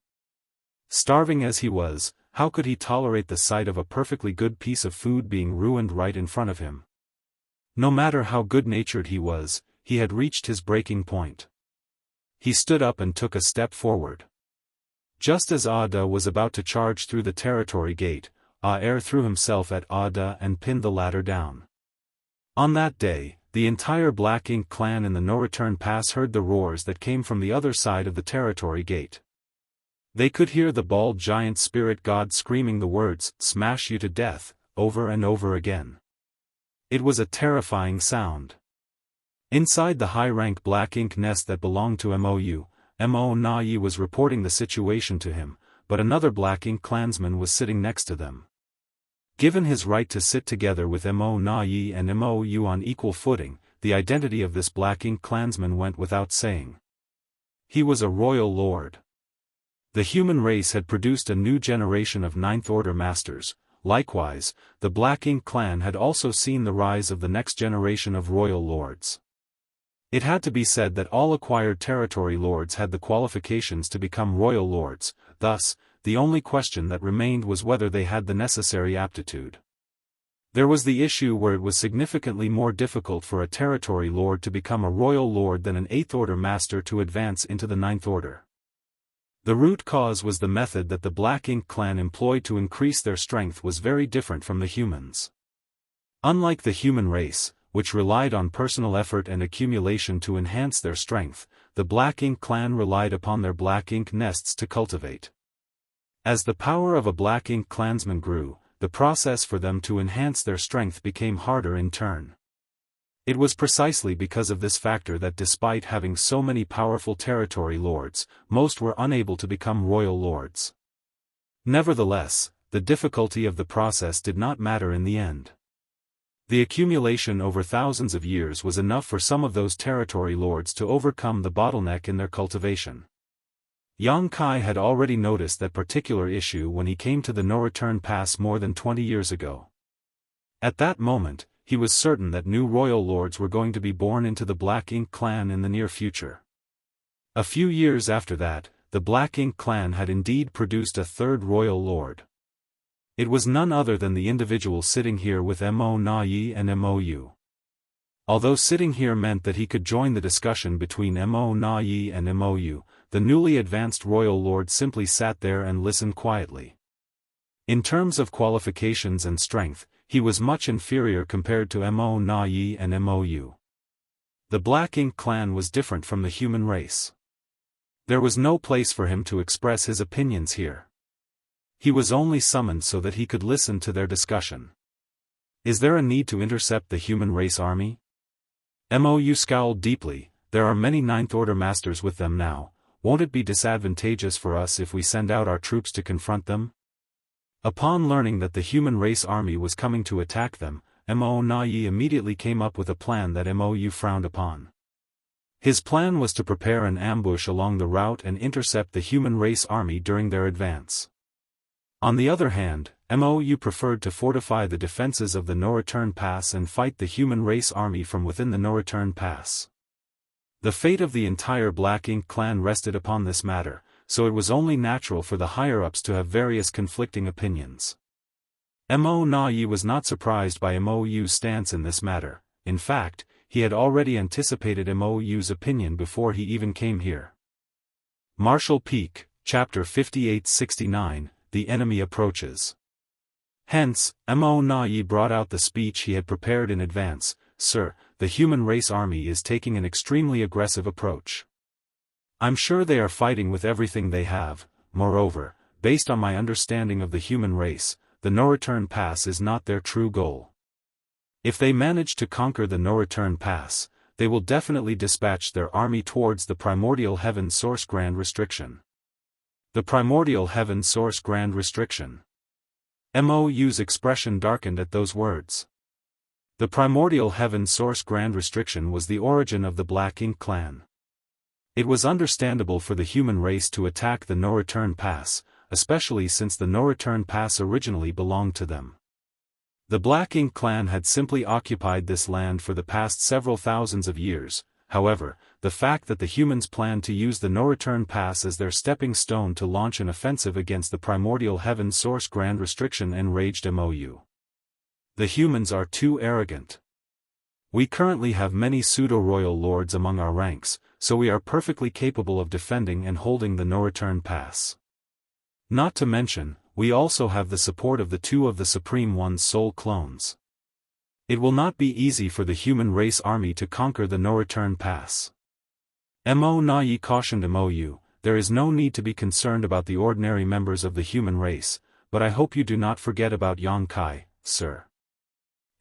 Starving as he was, how could he tolerate the sight of a perfectly good piece of food being ruined right in front of him? No matter how good-natured he was, he had reached his breaking point. He stood up and took a step forward. Just as Ada was about to charge through the territory gate, Aer threw himself at Ada and pinned the latter down. On that day, the entire Black Ink clan in the No-Return Pass heard the roars that came from the other side of the territory gate. They could hear the bald giant spirit god screaming the words, "Smash you to death," over and over again. It was a terrifying sound. Inside the high-rank Black Ink nest that belonged to Mou, Mo Na-Yi was reporting the situation to him, but another Black Ink clansman was sitting next to them. Given his right to sit together with Mo Na-Yi and Mou on equal footing, the identity of this Black Ink clansman went without saying. He was a royal lord. The human race had produced a new generation of Ninth Order masters. Likewise, the Black Ink clan had also seen the rise of the next generation of royal lords. It had to be said that all acquired territory lords had the qualifications to become royal lords, thus, the only question that remained was whether they had the necessary aptitude. There was the issue where it was significantly more difficult for a territory lord to become a royal lord than an Eighth Order master to advance into the Ninth Order. The root cause was the method that the Black Ink clan employed to increase their strength was very different from the humans. Unlike the human race, which relied on personal effort and accumulation to enhance their strength, the Black Ink clan relied upon their Black Ink nests to cultivate. As the power of a Black Ink clansman grew, the process for them to enhance their strength became harder in turn. It was precisely because of this factor that despite having so many powerful territory lords, most were unable to become royal lords. Nevertheless, the difficulty of the process did not matter in the end. The accumulation over thousands of years was enough for some of those territory lords to overcome the bottleneck in their cultivation. Yang Kai had already noticed that particular issue when he came to the No-Return Pass more than 20 years ago. At that moment, he was certain that new royal lords were going to be born into the Black Ink clan in the near future. A few years after that, the Black Ink clan had indeed produced a third royal lord. It was none other than the individual sitting here with Mo Na-Yi and Mou. Although sitting here meant that he could join the discussion between Mo Na-Yi and Mou, the newly advanced royal lord simply sat there and listened quietly. In terms of qualifications and strength, he was much inferior compared to Mo Na-Yi and Mou. The Black Ink clan was different from the human race. There was no place for him to express his opinions here. He was only summoned so that he could listen to their discussion. Is there a need to intercept the human race army? Mou scowled deeply. There are many Ninth Order masters with them now. Won't it be disadvantageous for us if we send out our troops to confront them? Upon learning that the human race army was coming to attack them, Mo Na-Yi immediately came up with a plan that Mou frowned upon. His plan was to prepare an ambush along the route and intercept the human race army during their advance. On the other hand, Mou preferred to fortify the defenses of the No-Return Pass and fight the human race army from within the No-Return Pass. The fate of the entire Black Ink clan rested upon this matter, so it was only natural for the higher-ups to have various conflicting opinions. Mo Na-Yi was not surprised by Mou's stance in this matter. In fact, he had already anticipated Mou's opinion before he even came here. Martial Peak, Chapter 5869, The Enemy Approaches. Hence, Mo Na-Yi brought out the speech he had prepared in advance. Sir, the human race army is taking an extremely aggressive approach. I'm sure they are fighting with everything they have. Moreover, based on my understanding of the human race, the No-Return Pass is not their true goal. If they manage to conquer the No-Return Pass, they will definitely dispatch their army towards the Primordial Heaven Source Grand Restriction. The Primordial Heaven Source Grand Restriction. Mou's expression darkened at those words. The Primordial Heaven Source Grand Restriction was the origin of the Black Ink clan. It was understandable for the human race to attack the No-Return Pass, especially since the No-Return Pass originally belonged to them. The Black Ink clan had simply occupied this land for the past several thousands of years. However, the fact that the humans planned to use the No-Return Pass as their stepping stone to launch an offensive against the Primordial Heaven Source Grand Restriction enraged Mou. The humans are too arrogant. We currently have many pseudo-royal lords among our ranks, so we are perfectly capable of defending and holding the no-return pass. Not to mention, we also have the support of the two of the Supreme One's soul clones. It will not be easy for the human race army to conquer the no-return pass. Mo Na-Yi cautioned Mo, there is no need to be concerned about the ordinary members of the human race, but I hope you do not forget about Yang Kai, sir.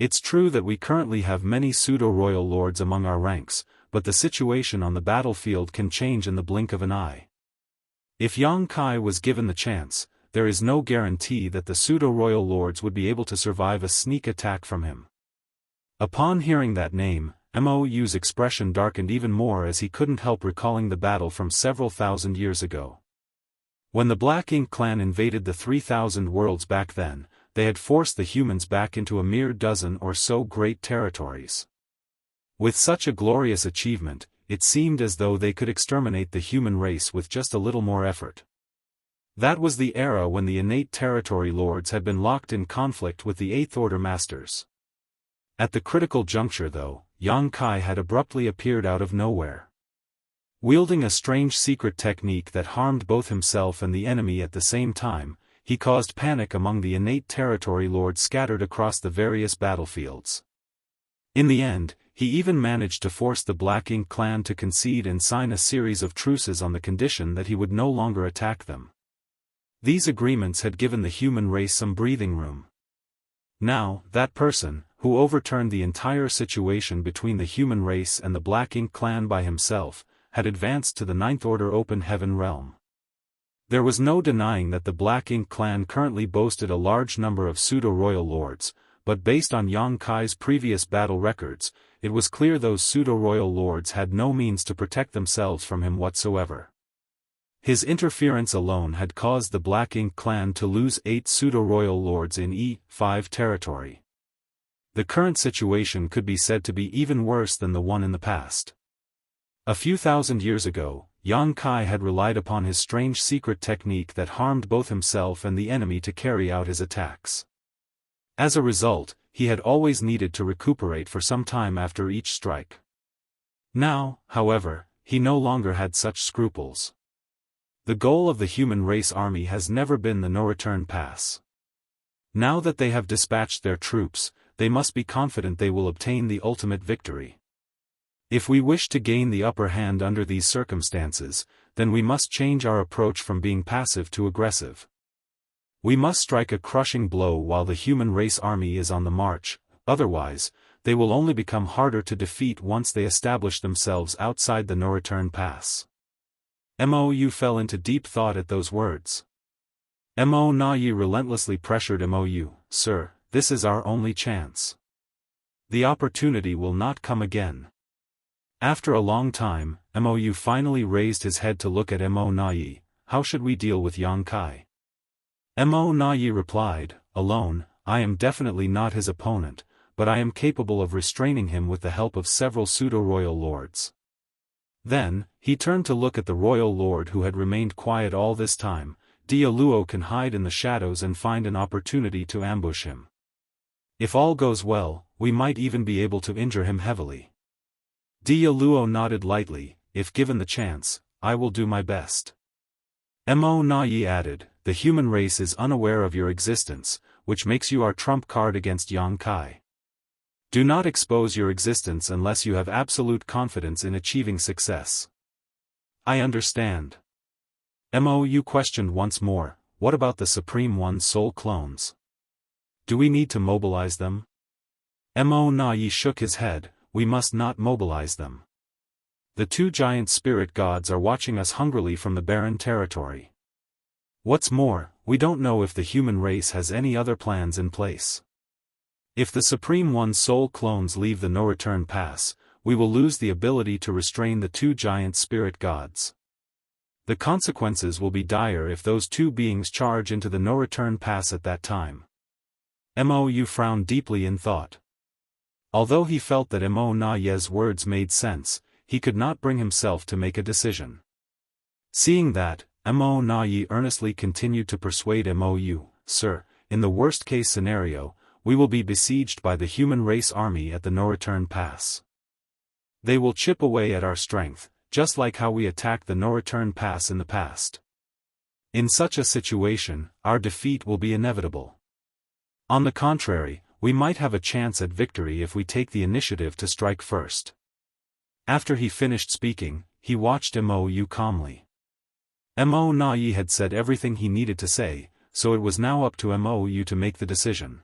It's true that we currently have many pseudo-royal lords among our ranks, but the situation on the battlefield can change in the blink of an eye. If Yang Kai was given the chance, there is no guarantee that the pseudo-royal lords would be able to survive a sneak attack from him. Upon hearing that name, Mou's expression darkened even more as he couldn't help recalling the battle from several thousand years ago. When the Black Ink clan invaded the 3,000 worlds back then, they had forced the humans back into a mere dozen or so great territories. With such a glorious achievement, it seemed as though they could exterminate the human race with just a little more effort. That was the era when the innate territory lords had been locked in conflict with the Eighth Order masters. At the critical juncture though, Yang Kai had abruptly appeared out of nowhere. Wielding a strange secret technique that harmed both himself and the enemy at the same time, he caused panic among the innate territory lords scattered across the various battlefields. In the end, he even managed to force the Black Ink clan to concede and sign a series of truces on the condition that he would no longer attack them. These agreements had given the human race some breathing room. Now, that person, who overturned the entire situation between the human race and the Black Ink clan by himself, had advanced to the Ninth Order Open Heaven realm. There was no denying that the Black Ink clan currently boasted a large number of pseudo-royal lords, but based on Yang Kai's previous battle records, it was clear those pseudo-royal lords had no means to protect themselves from him whatsoever. His interference alone had caused the Black Ink clan to lose 8 pseudo-royal lords in E5 territory. The current situation could be said to be even worse than the one in the past. A few thousand years ago, Yang Kai had relied upon his strange secret technique that harmed both himself and the enemy to carry out his attacks. As a result, he had always needed to recuperate for some time after each strike. Now, however, he no longer had such scruples. The goal of the human race army has never been the no-return pass. Now that they have dispatched their troops, they must be confident they will obtain the ultimate victory. If we wish to gain the upper hand under these circumstances, then we must change our approach from being passive to aggressive. We must strike a crushing blow while the human race army is on the march, otherwise, they will only become harder to defeat once they establish themselves outside the no-return pass. Mou fell into deep thought at those words. Mo Na-Yi relentlessly pressured Mou, "Sir, this is our only chance. The opportunity will not come again." After a long time, Mou finally raised his head to look at Mo Na-Yi. "How should we deal with Yang Kai?" Mo Na-Yi replied, "Alone, I am definitely not his opponent, but I am capable of restraining him with the help of several pseudo-royal lords." Then, he turned to look at the royal lord who had remained quiet all this time. Dia Luo can hide in the shadows and find an opportunity to ambush him. If all goes well, we might even be able to injure him heavily. Dia Luo nodded lightly. "If given the chance, I will do my best." Mo Na-Yi added, "The human race is unaware of your existence, which makes you our trump card against Yang Kai. Do not expose your existence unless you have absolute confidence in achieving success." "I understand." Mou questioned once more, "What about the Supreme One's soul clones? Do we need to mobilize them?" Mo Na-Yi shook his head, "We must not mobilize them. The 2 giant spirit gods are watching us hungrily from the barren territory. What's more, we don't know if the human race has any other plans in place. If the Supreme One's soul clones leave the no-return pass, we will lose the ability to restrain the 2 giant spirit gods. The consequences will be dire if those 2 beings charge into the no-return pass at that time." Mou frowned deeply in thought. Although he felt that Mo Na-Yi's words made sense, he could not bring himself to make a decision. Seeing that, Mo Na-Yi earnestly continued to persuade Mou, "Sir, in the worst-case scenario, we will be besieged by the human race army at the no-return pass. They will chip away at our strength, just like how we attacked the no-return pass in the past. In such a situation, our defeat will be inevitable. On the contrary, we might have a chance at victory if we take the initiative to strike first. After he finished speaking, he watched Mo calmly. Mo had said everything he needed to say, so it was now up to Mo to make the decision.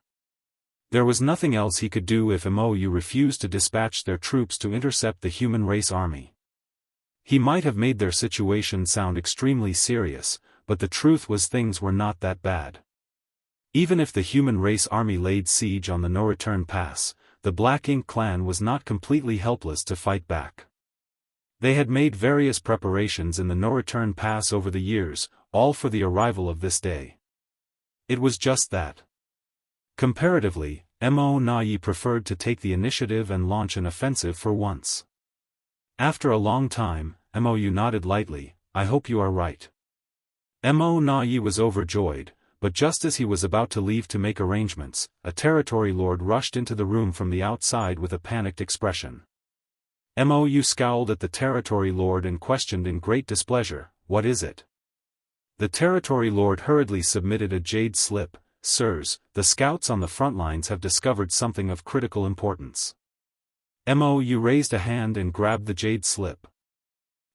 There was nothing else he could do if Mo refused to dispatch their troops to intercept the human race army. He might have made their situation sound extremely serious, but the truth was things were not that bad. Even if the human race army laid siege on the no-return pass, the Black Ink clan was not completely helpless to fight back. They had made various preparations in the no-return pass over the years, all for the arrival of this day. It was just that. Comparatively, Mo preferred to take the initiative and launch an offensive for once. After a long time, Mo nodded lightly, "I hope you are right." Mo was overjoyed, but just as he was about to leave to make arrangements, a territory lord rushed into the room from the outside with a panicked expression. Mo scowled at the territory lord and questioned in great displeasure, "What is it?" The territory lord hurriedly submitted a jade slip. "Sirs, the scouts on the front lines have discovered something of critical importance." Mo raised a hand and grabbed the jade slip.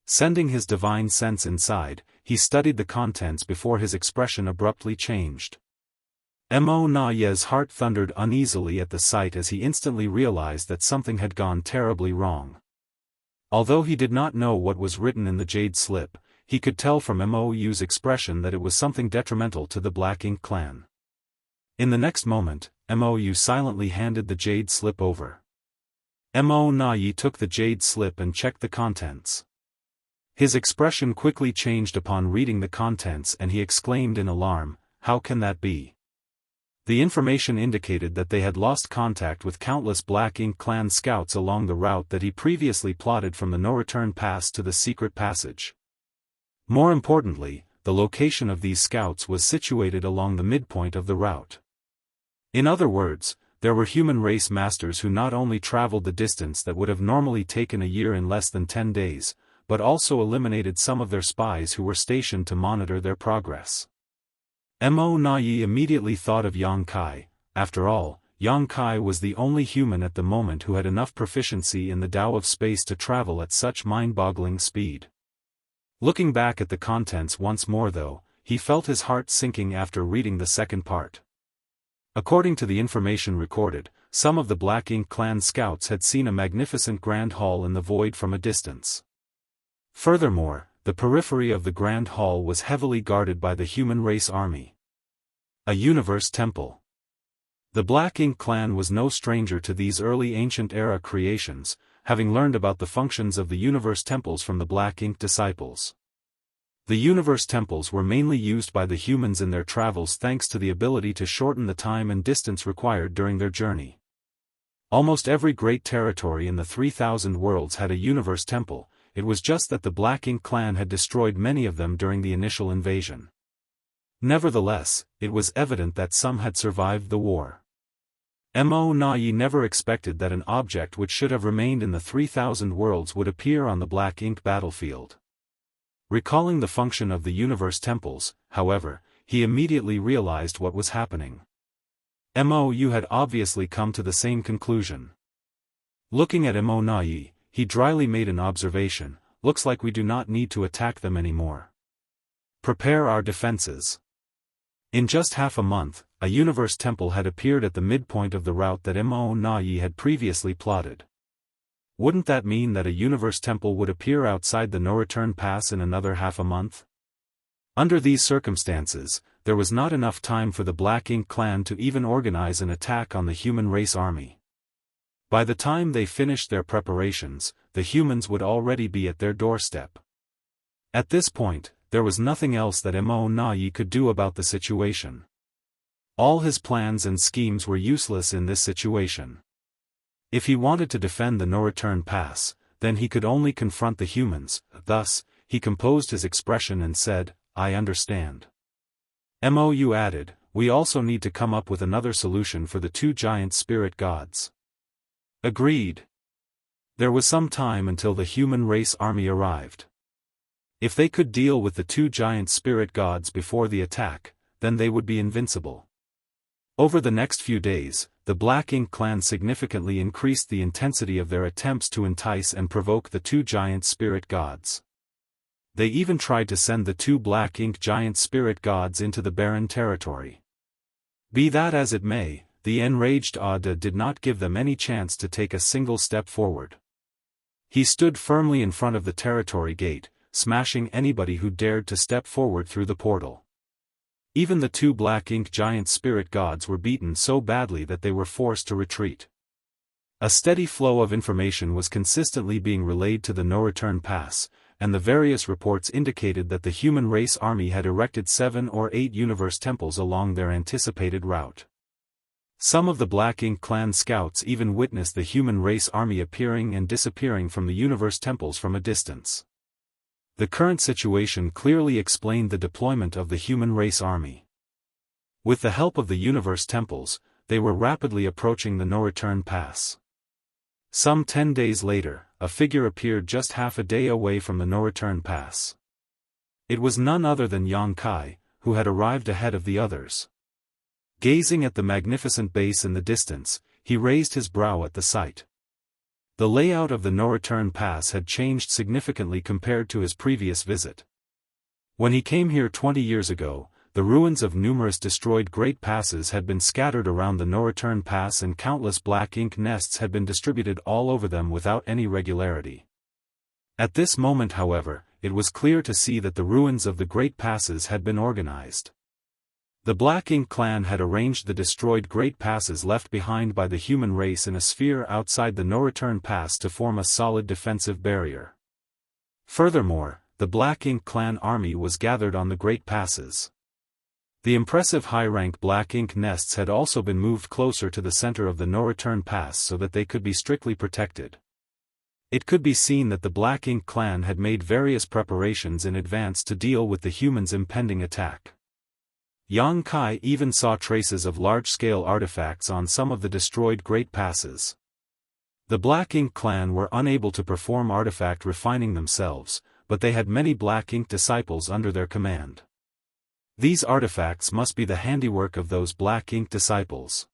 Sending his divine sense inside, he studied the contents before his expression abruptly changed. Mo's heart thundered uneasily at the sight as he instantly realized that something had gone terribly wrong. Although he did not know what was written in the jade slip, he could tell from Mo's expression that it was something detrimental to the Black Ink clan. In the next moment, Mo silently handed the jade slip over. Mo took the jade slip and checked the contents. His expression quickly changed upon reading the contents and he exclaimed in alarm, "How can that be?" The information indicated that they had lost contact with countless Black Ink clan scouts along the route that he previously plotted from the no-return pass to the secret passage. More importantly, the location of these scouts was situated along the midpoint of the route. In other words, there were human race masters who not only traveled the distance that would have normally taken a year in less than 10 days, but also eliminated some of their spies who were stationed to monitor their progress. Mo immediately thought of Yang Kai. After all, Yang Kai was the only human at the moment who had enough proficiency in the Tao of space to travel at such mind-boggling speed. Looking back at the contents once more though, he felt his heart sinking after reading the second part. According to the information recorded, some of the Black Ink clan scouts had seen a magnificent grand hall in the void from a distance. Furthermore, the periphery of the grand hall was heavily guarded by the human race army. A universe temple. The Black Ink clan was no stranger to these early ancient era creations, having learned about the functions of the universe temples from the Black Ink disciples. The universe temples were mainly used by the humans in their travels thanks to the ability to shorten the time and distance required during their journey. Almost every great territory in the 3,000 worlds had a universe temple, it was just that the Black Ink clan had destroyed many of them during the initial invasion. Nevertheless, it was evident that some had survived the war. Mo never expected that an object which should have remained in the 3,000 worlds would appear on the Black Ink battlefield. Recalling the function of the universe temples, however, he immediately realized what was happening. Mo had obviously come to the same conclusion. Looking at Mo, he dryly made an observation, "Looks like we do not need to attack them anymore. Prepare our defenses." In just half a month, a universe temple had appeared at the midpoint of the route that Mo had previously plotted. Wouldn't that mean that a universe temple would appear outside the no-return pass in another half a month? Under these circumstances, there was not enough time for the Black Ink clan to even organize an attack on the human race army. By the time they finished their preparations, the humans would already be at their doorstep. At this point, there was nothing else that Mo could do about the situation. All his plans and schemes were useless in this situation. If he wanted to defend the no-return pass, then he could only confront the humans. Thus, he composed his expression and said, "I understand." Mo added, "We also need to come up with another solution for the two giant spirit gods." Agreed. There was some time until the human race army arrived. If they could deal with the two giant spirit gods before the attack, then they would be invincible. Over the next few days, the Black Ink clan significantly increased the intensity of their attempts to entice and provoke the two giant spirit gods. They even tried to send the two Black Ink giant spirit gods into the barren territory. Be that as it may, the enraged Ada did not give them any chance to take a single step forward. He stood firmly in front of the territory gate, smashing anybody who dared to step forward through the portal. Even the two Black Ink giant spirit gods were beaten so badly that they were forced to retreat. A steady flow of information was consistently being relayed to the no-return pass, and the various reports indicated that the human race army had erected 7 or 8 universe temples along their anticipated route. Some of the Black Ink clan scouts even witnessed the human race army appearing and disappearing from the universe temples from a distance. The current situation clearly explained the deployment of the human race army. With the help of the universe temples, they were rapidly approaching the no-return pass. Some 10 days later, a figure appeared just half a day away from the no-return pass. It was none other than Yang Kai, who had arrived ahead of the others. Gazing at the magnificent base in the distance, he raised his brow at the sight. The layout of the no-return pass had changed significantly compared to his previous visit. When he came here 20 years ago, the ruins of numerous destroyed great passes had been scattered around the no-return pass and countless Black Ink nests had been distributed all over them without any regularity. At this moment, however, it was clear to see that the ruins of the great passes had been organized. The Black Ink clan had arranged the destroyed great passes left behind by the human race in a sphere outside the no-return pass to form a solid defensive barrier. Furthermore, the Black Ink clan army was gathered on the great passes. The impressive high-rank Black Ink nests had also been moved closer to the center of the no-return pass so that they could be strictly protected. It could be seen that the Black Ink clan had made various preparations in advance to deal with the humans' impending attack. Yang Kai even saw traces of large-scale artifacts on some of the destroyed great passes. The Black Ink clan were unable to perform artifact refining themselves, but they had many Black Ink disciples under their command. These artifacts must be the handiwork of those Black Ink disciples.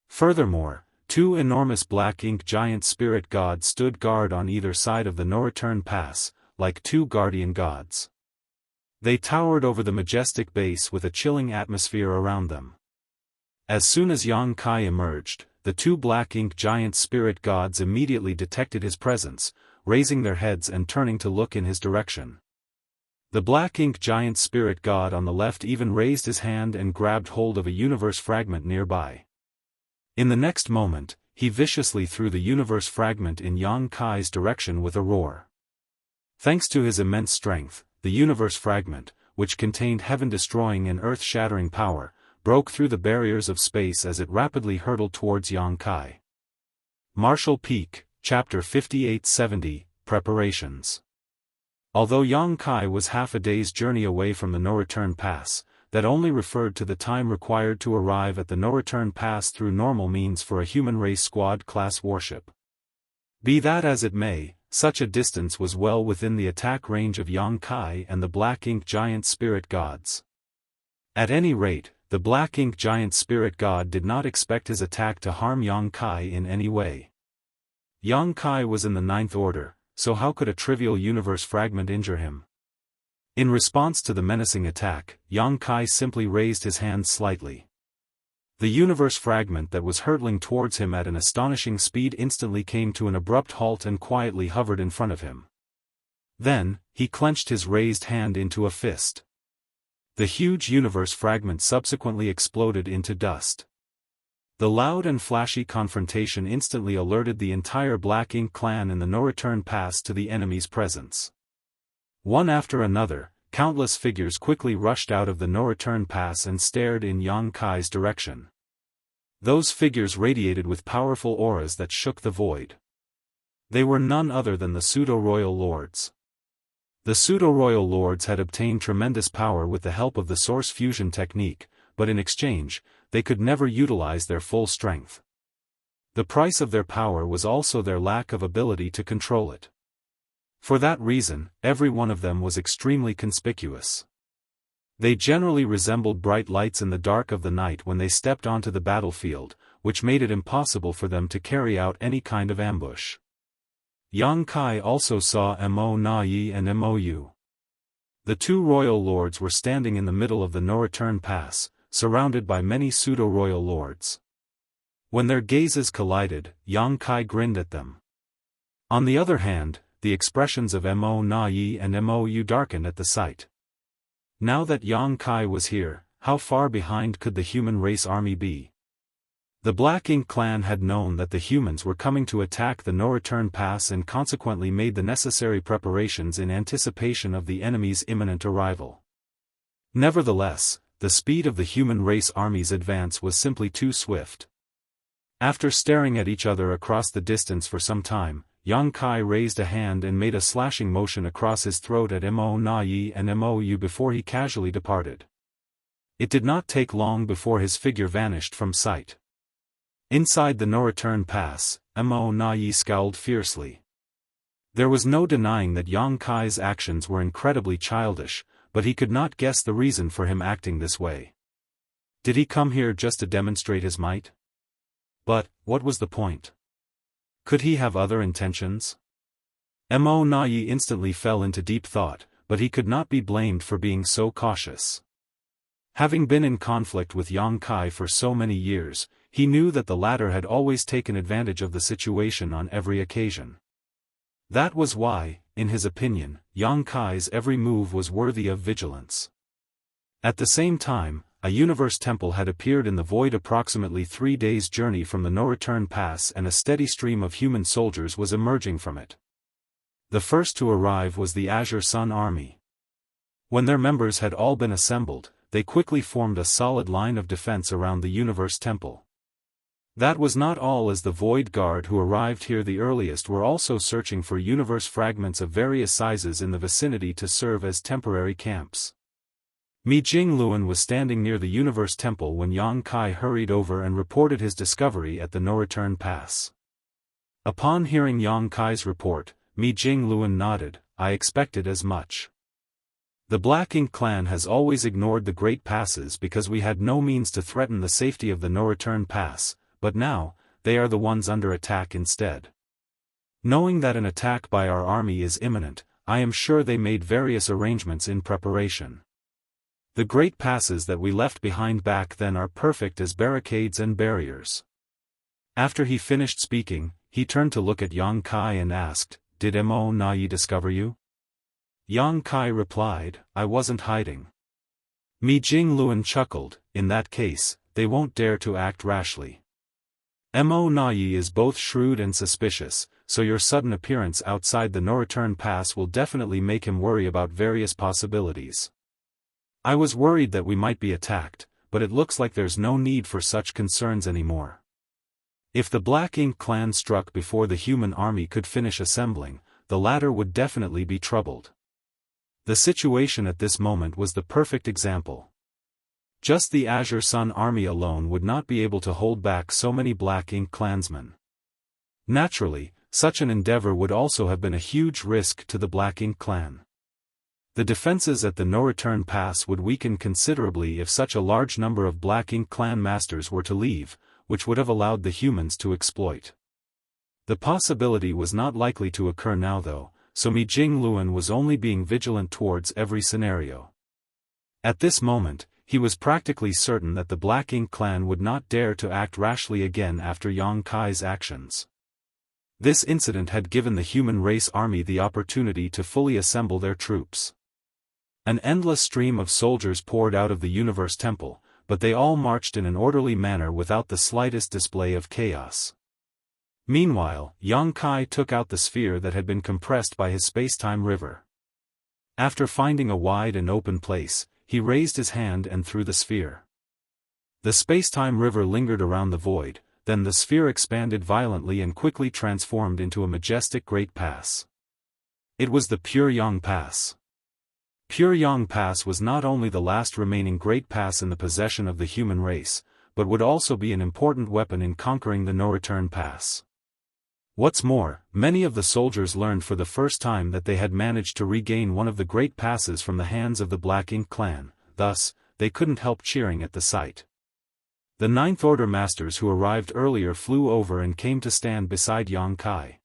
Furthermore, 2 enormous Black Ink giant spirit gods stood guard on either side of the no-return pass, like 2 guardian gods. They towered over the majestic base with a chilling atmosphere around them. As soon as Yang Kai emerged, the 2 Black Ink giant spirit gods immediately detected his presence, raising their heads and turning to look in his direction. The Black Ink giant spirit god on the left even raised his hand and grabbed hold of a universe fragment nearby. In the next moment, he viciously threw the universe fragment in Yang Kai's direction with a roar. Thanks to his immense strength, the universe fragment, which contained heaven-destroying and earth-shattering power, broke through the barriers of space as it rapidly hurtled towards Yang Kai. Martial Peak, Chapter 5870, Preparations. Although Yang Kai was half a day's journey away from the no-return pass, that only referred to the time required to arrive at the no-return pass through normal means for a human race squad-class warship. Be that as it may, such a distance was well within the attack range of Yang Kai and the Black Ink giant spirit gods. At any rate, the Black Ink giant spirit god did not expect his attack to harm Yang Kai in any way. Yang Kai was in the 9th order, so how could a trivial universe fragment injure him? In response to the menacing attack, Yang Kai simply raised his hand slightly. The universe fragment that was hurtling towards him at an astonishing speed instantly came to an abrupt halt and quietly hovered in front of him. Then, he clenched his raised hand into a fist. The huge universe fragment subsequently exploded into dust. The loud and flashy confrontation instantly alerted the entire Black Ink clan in the no-return pass to the enemy's presence. One after another, countless figures quickly rushed out of the no-return pass and stared in Yang Kai's direction. Those figures radiated with powerful auras that shook the void. They were none other than the pseudo-royal lords. The pseudo-royal lords had obtained tremendous power with the help of the source fusion technique, but in exchange, they could never utilize their full strength. The price of their power was also their lack of ability to control it. For that reason, every one of them was extremely conspicuous. They generally resembled bright lights in the dark of the night when they stepped onto the battlefield, which made it impossible for them to carry out any kind of ambush. Yang Kai also saw Mo Na Yi and Mou. The two royal lords were standing in the middle of the no-return pass, surrounded by many pseudo-royal lords. When their gazes collided, Yang Kai grinned at them. On the other hand, the expressions of Mo Na Yi and Mou darkened at the sight. Now that Yang Kai was here, how far behind could the human race army be? The Black Ink clan had known that the humans were coming to attack the no-return pass and consequently made the necessary preparations in anticipation of the enemy's imminent arrival. Nevertheless, the speed of the human race army's advance was simply too swift. After staring at each other across the distance for some time, Yang Kai raised a hand and made a slashing motion across his throat at Mo Na Yi and Mou before he casually departed. It did not take long before his figure vanished from sight. Inside the no-return pass, Mo Na Yi scowled fiercely. There was no denying that Yang Kai's actions were incredibly childish, but he could not guess the reason for him acting this way. Did he come here just to demonstrate his might? But, what was the point? Could he have other intentions? Mo Na Yi instantly fell into deep thought, but he could not be blamed for being so cautious. Having been in conflict with Yang Kai for so many years, he knew that the latter had always taken advantage of the situation on every occasion. That was why, in his opinion, Yang Kai's every move was worthy of vigilance. At the same time, a universe temple had appeared in the void approximately 3 days' journey from the no-return pass, and a steady stream of human soldiers was emerging from it. The first to arrive was the Azure Sun army. When their members had all been assembled, they quickly formed a solid line of defense around the universe temple. That was not all, as the Void Guard who arrived here the earliest were also searching for universe fragments of various sizes in the vicinity to serve as temporary camps. Mi Jingluan was standing near the universe temple when Yang Kai hurried over and reported his discovery at the no-return pass. Upon hearing Yang Kai's report, Mi Jingluan nodded. I expected as much. The Black Ink clan has always ignored the Great Passes because we had no means to threaten the safety of the no-return pass, but now, they are the ones under attack instead. Knowing that an attack by our army is imminent, I am sure they made various arrangements in preparation. The Great Passes that we left behind back then are perfect as barricades and barriers. After he finished speaking, he turned to look at Yang Kai and asked, Did Mo Na Yi discover you? Yang Kai replied, I wasn't hiding. Mi Jingluan chuckled, in that case, they won't dare to act rashly. Mo Na Yi is both shrewd and suspicious, so your sudden appearance outside the no-return pass will definitely make him worry about various possibilities. I was worried that we might be attacked, but it looks like there's no need for such concerns anymore. If the Black Ink clan struck before the human army could finish assembling, the latter would definitely be troubled. The situation at this moment was the perfect example. Just the Azure Sun army alone would not be able to hold back so many Black Ink clansmen. Naturally, such an endeavor would also have been a huge risk to the Black Ink clan. The defenses at the no-return pass would weaken considerably if such a large number of Black Ink clan masters were to leave, which would have allowed the humans to exploit. The possibility was not likely to occur now though, so Mi Jingluan was only being vigilant towards every scenario. At this moment, he was practically certain that the Black Ink clan would not dare to act rashly again after Yang Kai's actions. This incident had given the human race army the opportunity to fully assemble their troops. An endless stream of soldiers poured out of the universe temple, but they all marched in an orderly manner without the slightest display of chaos. Meanwhile, Yang Kai took out the sphere that had been compressed by his space-time river. After finding a wide and open place, he raised his hand and threw the sphere. The space-time river lingered around the void, then the sphere expanded violently and quickly transformed into a majestic Great Pass. It was the Pure Yang Pass. Pure Yang Pass was not only the last remaining Great Pass in the possession of the human race, but would also be an important weapon in conquering the no-return pass. What's more, many of the soldiers learned for the first time that they had managed to regain one of the great passes from the hands of the Black Ink clan, thus, they couldn't help cheering at the sight. The Ninth Order masters who arrived earlier flew over and came to stand beside Yang Kai.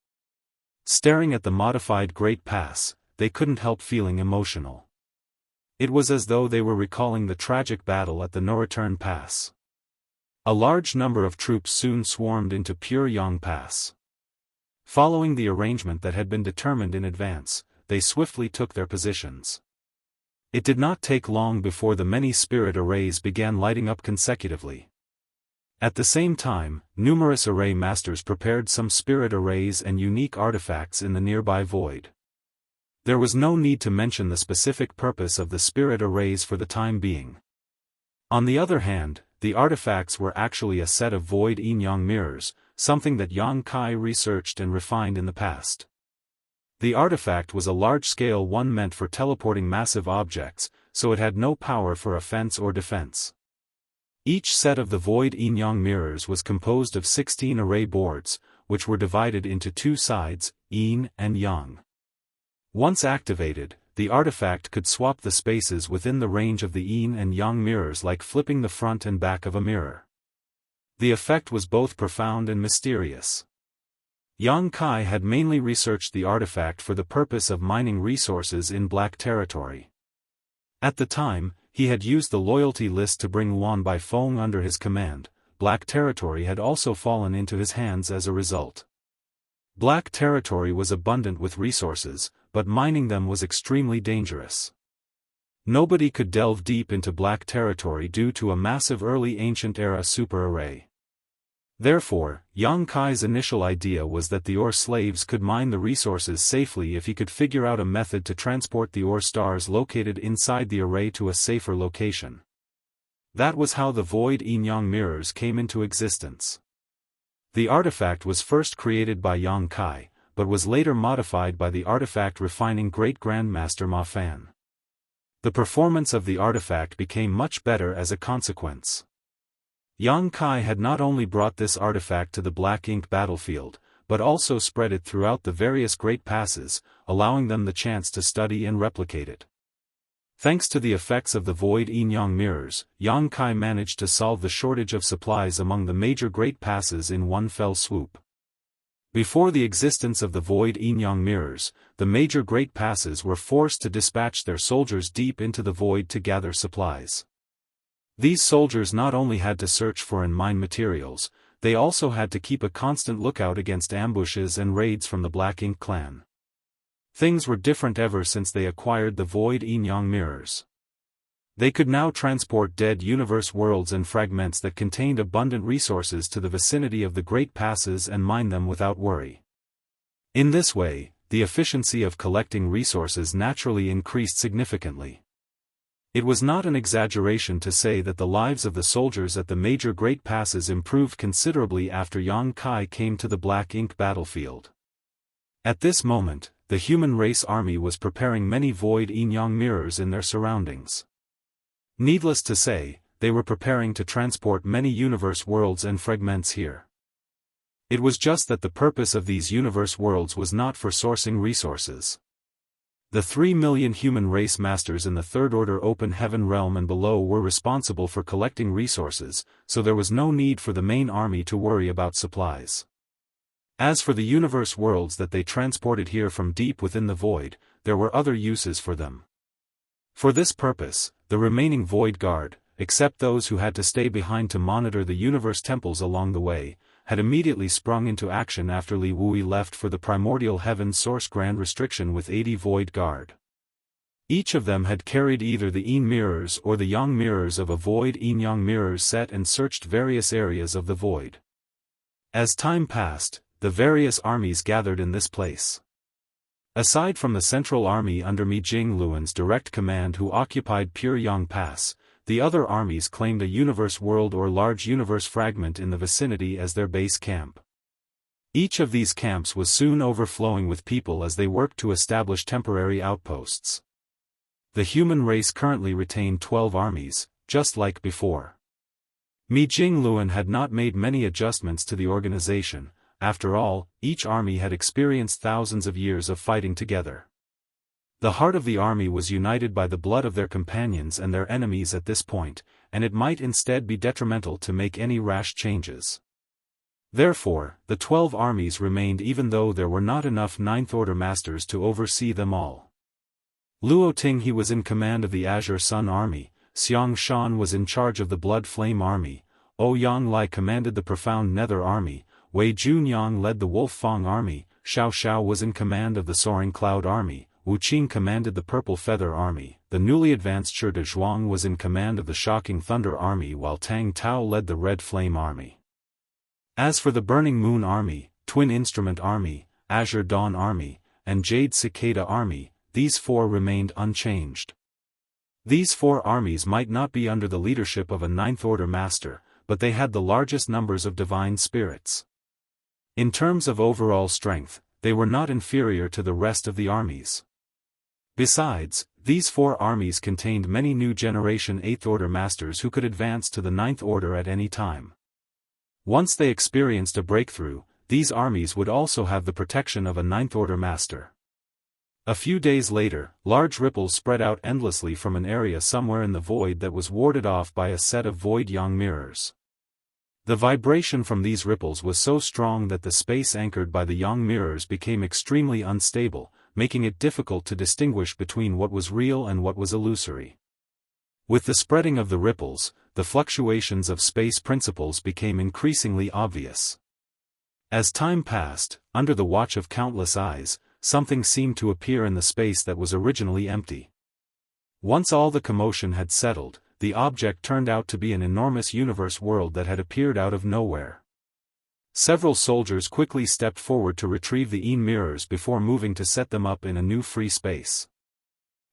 Staring at the modified Great Pass, they couldn't help feeling emotional. It was as though they were recalling the tragic battle at the no-return pass. A large number of troops soon swarmed into Pure Yang Pass. Following the arrangement that had been determined in advance, they swiftly took their positions. It did not take long before the many spirit arrays began lighting up consecutively. At the same time, numerous array masters prepared some spirit arrays and unique artifacts in the nearby void. There was no need to mention the specific purpose of the spirit arrays for the time being. On the other hand, the artifacts were actually a set of void Yin-Yang mirrors, something that Yang Kai researched and refined in the past. The artifact was a large-scale one meant for teleporting massive objects, so it had no power for offense or defense. Each set of the void Yin-Yang mirrors was composed of 16 array boards, which were divided into two sides, Yin and Yang. Once activated, the artifact could swap the spaces within the range of the Yin and Yang mirrors like flipping the front and back of a mirror. The effect was both profound and mysterious. Yang Kai had mainly researched the artifact for the purpose of mining resources in Black Territory. At the time, he had used the loyalty list to bring Wan Bai Feng under his command. Black Territory had also fallen into his hands as a result. Black Territory was abundant with resources, but mining them was extremely dangerous. Nobody could delve deep into Black Territory due to a massive early ancient era super array. Therefore, Yang Kai's initial idea was that the ore slaves could mine the resources safely if he could figure out a method to transport the ore stars located inside the array to a safer location. That was how the void Yin-Yang mirrors came into existence. The artifact was first created by Yang Kai, but was later modified by the artifact refining Great Grandmaster Ma Fan. The performance of the artifact became much better as a consequence. Yang Kai had not only brought this artifact to the Black Ink battlefield, but also spread it throughout the various Great Passes, allowing them the chance to study and replicate it. Thanks to the effects of the void Yin-Yang mirrors, Yang Kai managed to solve the shortage of supplies among the major Great Passes in one fell swoop. Before the existence of the void Yin-Yang mirrors, the major Great Passes were forced to dispatch their soldiers deep into the void to gather supplies. These soldiers not only had to search for and mine materials, they also had to keep a constant lookout against ambushes and raids from the Black Ink clan. Things were different ever since they acquired the void Yin-Yang mirrors. They could now transport dead universe worlds and fragments that contained abundant resources to the vicinity of the Great Passes and mine them without worry. In this way, the efficiency of collecting resources naturally increased significantly. It was not an exaggeration to say that the lives of the soldiers at the major Great Passes improved considerably after Yang Kai came to the Black Ink battlefield. At this moment, the human race army was preparing many void Yin-Yang mirrors in their surroundings. Needless to say, they were preparing to transport many universe worlds and fragments here. It was just that the purpose of these universe worlds was not for sourcing resources. The 3 million human race masters in the Third Order Open Heaven realm and below were responsible for collecting resources, so there was no need for the main army to worry about supplies. As for the universe worlds that they transported here from deep within the void, there were other uses for them. For this purpose, the remaining Void Guard, except those who had to stay behind to monitor the universe temples along the way, had immediately sprung into action after Li Wui left for the Primordial Heaven Source Grand Restriction with 80 Void Guard. Each of them had carried either the Yin mirrors or the Yang mirrors of a void Yin-Yang mirrors set and searched various areas of the void. As time passed, the various armies gathered in this place. Aside from the Central Army under Mi Jingluan's direct command who occupied Pure Yang Pass, the other armies claimed a universe world or large universe fragment in the vicinity as their base camp. Each of these camps was soon overflowing with people as they worked to establish temporary outposts. The human race currently retained 12 armies, just like before. Mi Jingluan had not made many adjustments to the organization. After all, each army had experienced thousands of years of fighting together. The heart of the army was united by the blood of their companions and their enemies at this point, and it might instead be detrimental to make any rash changes. Therefore, the 12 armies remained even though there were not enough Ninth Order Masters to oversee them all. Luo Tinghe was in command of the Azure Sun Army, Xianxia was in charge of the Blood Flame Army, Ouyang Lai commanded the Profound Nether Army, Wei Junyang led the Wolf Fang Army, Xiao Xiao was in command of the Soaring Cloud Army, Wu Qing commanded the Purple Feather Army, the newly advanced Shi De Zhuang was in command of the Shocking Thunder Army while Tang Tao led the Red Flame Army. As for the Burning Moon Army, Twin Instrument Army, Azure Dawn Army, and Jade Cicada Army, these four remained unchanged. These four armies might not be under the leadership of a Ninth Order Master, but they had the largest numbers of divine spirits. In terms of overall strength, they were not inferior to the rest of the armies. Besides, these four armies contained many new generation 8th Order Masters who could advance to the 9th Order at any time. Once they experienced a breakthrough, these armies would also have the protection of a 9th Order Master. A few days later, large ripples spread out endlessly from an area somewhere in the void that was warded off by a set of void yang mirrors. The vibration from these ripples was so strong that the space anchored by the yang mirrors became extremely unstable, making it difficult to distinguish between what was real and what was illusory. With the spreading of the ripples, the fluctuations of space principles became increasingly obvious. As time passed, under the watch of countless eyes, something seemed to appear in the space that was originally empty. Once all the commotion had settled, the object turned out to be an enormous universe world that had appeared out of nowhere. Several soldiers quickly stepped forward to retrieve the Yin mirrors before moving to set them up in a new free space.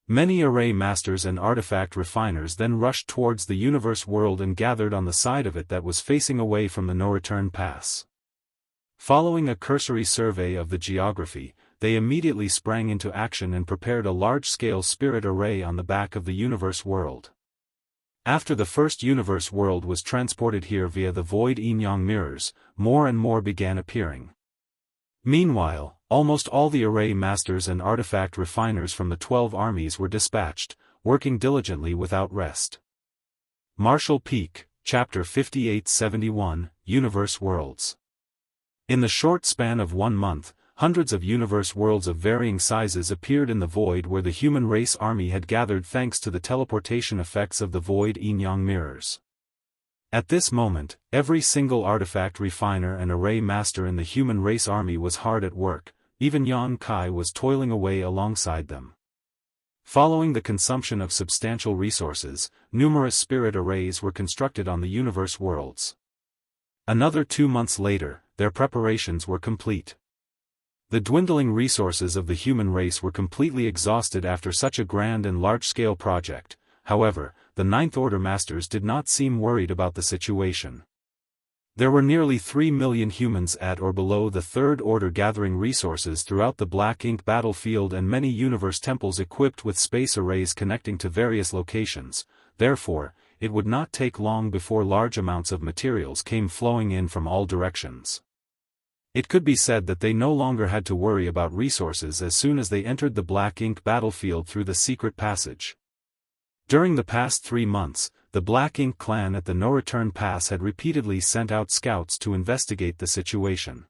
Many array masters and artifact refiners then rushed towards the universe world and gathered on the side of it that was facing away from the no-return pass. Following a cursory survey of the geography, they immediately sprang into action and prepared a large-scale spirit array on the back of the universe world. After the first universe world was transported here via the void Yin-Yang mirrors, more and more began appearing. Meanwhile, almost all the array masters and artifact refiners from the 12 armies were dispatched, working diligently without rest. Martial Peak, Chapter 5871, Universe Worlds. In the short span of 1 month, hundreds of universe worlds of varying sizes appeared in the void where the human race army had gathered thanks to the teleportation effects of the void Yin-Yang mirrors. At this moment, every single artifact refiner and array master in the human race army was hard at work, even Yan Kai was toiling away alongside them. Following the consumption of substantial resources, numerous spirit arrays were constructed on the universe worlds. Another 2 months later, their preparations were complete. The dwindling resources of the human race were completely exhausted after such a grand and large-scale project. However, the Ninth Order Masters did not seem worried about the situation. There were nearly 3 million humans at or below the Third Order gathering resources throughout the Black Ink battlefield and many universe temples equipped with space arrays connecting to various locations. Therefore, it would not take long before large amounts of materials came flowing in from all directions. It could be said that they no longer had to worry about resources as soon as they entered the Black Ink battlefield through the secret passage. During the past 3 months, the Black Ink clan at the No-Return Pass had repeatedly sent out scouts to investigate the situation.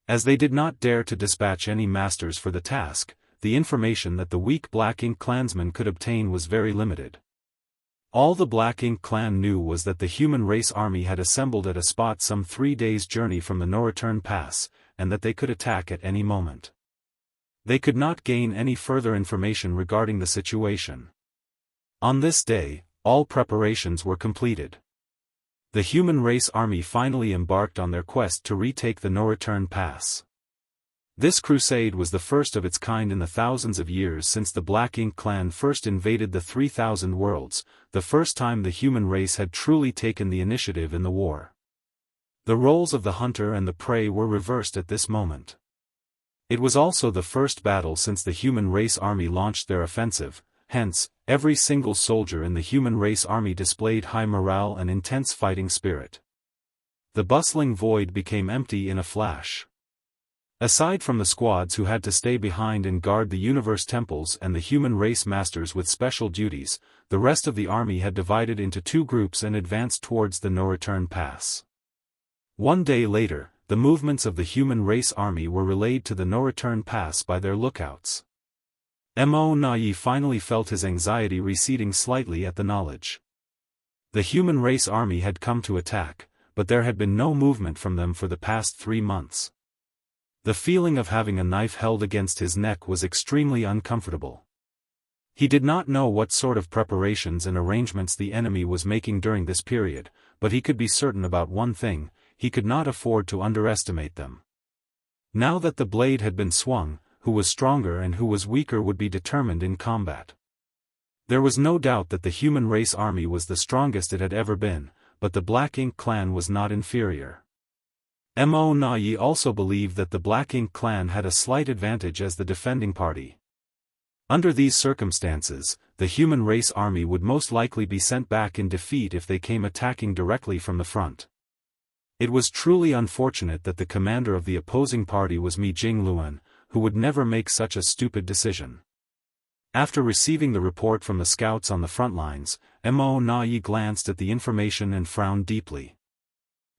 As they did not dare to dispatch any masters for the task, the information that the weak Black Ink clansmen could obtain was very limited. All the Black Ink clan knew was that the human race army had assembled at a spot some 3 days' journey from the No-Return Pass, and that they could attack at any moment. They could not gain any further information regarding the situation. On this day, all preparations were completed. The human race army finally embarked on their quest to retake the No-Return Pass. This crusade was the first of its kind in the thousands of years since the Black Ink clan first invaded the 3,000 worlds, the first time the human race had truly taken the initiative in the war. The roles of the hunter and the prey were reversed at this moment. It was also the first battle since the human race army launched their offensive, hence, every single soldier in the human race army displayed high morale and intense fighting spirit. The bustling void became empty in a flash. Aside from the squads who had to stay behind and guard the universe temples and the human race masters with special duties, the rest of the army had divided into two groups and advanced towards the no-return pass. One day later, the movements of the human race army were relayed to the no-return pass by their lookouts. Mo Nai finally felt his anxiety receding slightly at the knowledge. The human race army had come to attack, but there had been no movement from them for the past 3 months. The feeling of having a knife held against his neck was extremely uncomfortable. He did not know what sort of preparations and arrangements the enemy was making during this period, but he could be certain about one thing: he could not afford to underestimate them. Now that the blade had been swung, who was stronger and who was weaker would be determined in combat. There was no doubt that the human race army was the strongest it had ever been, but the Black Ink clan was not inferior. Mo Nai also believed that the Black Ink clan had a slight advantage as the defending party. Under these circumstances, the human race army would most likely be sent back in defeat if they came attacking directly from the front. It was truly unfortunate that the commander of the opposing party was Mi Jingluan, who would never make such a stupid decision. After receiving the report from the scouts on the front lines, Mo Nai glanced at the information and frowned deeply.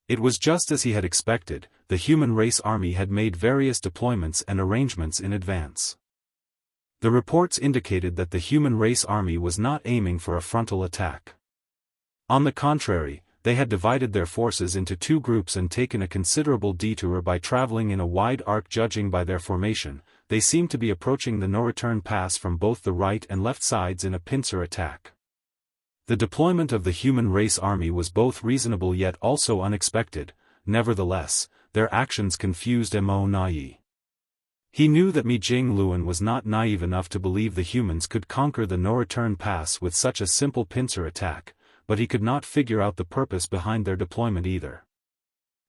It was just as he had expected: the human race army had made various deployments and arrangements in advance. The reports indicated that the human race army was not aiming for a frontal attack. On the contrary, they had divided their forces into two groups and taken a considerable detour by traveling in a wide arc. Judging by their formation, they seemed to be approaching the no-return pass from both the right and left sides in a pincer attack. The deployment of the human race army was both reasonable yet also unexpected. Nevertheless, their actions confused Mo Nai. He knew that Mi Jingluan was not naive enough to believe the humans could conquer the no-return pass with such a simple pincer attack, but he could not figure out the purpose behind their deployment either.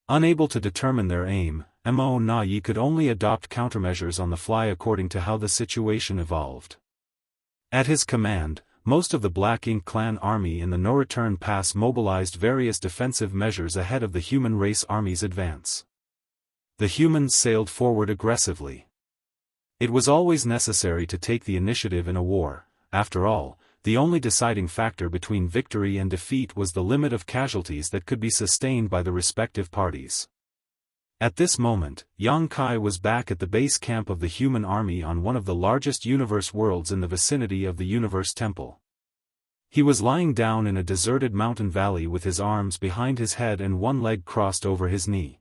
Unable to determine their aim, Mo Nai could only adopt countermeasures on the fly according to how the situation evolved. At his command, most of the Black Ink clan army in the no-return pass mobilized various defensive measures ahead of the human race army's advance. The humans sailed forward aggressively. It was always necessary to take the initiative in a war. After all, the only deciding factor between victory and defeat was the limit of casualties that could be sustained by the respective parties. At this moment, Yang Kai was back at the base camp of the human army on one of the largest universe worlds in the vicinity of the universe temple. He was lying down in a deserted mountain valley with his arms behind his head and one leg crossed over his knee.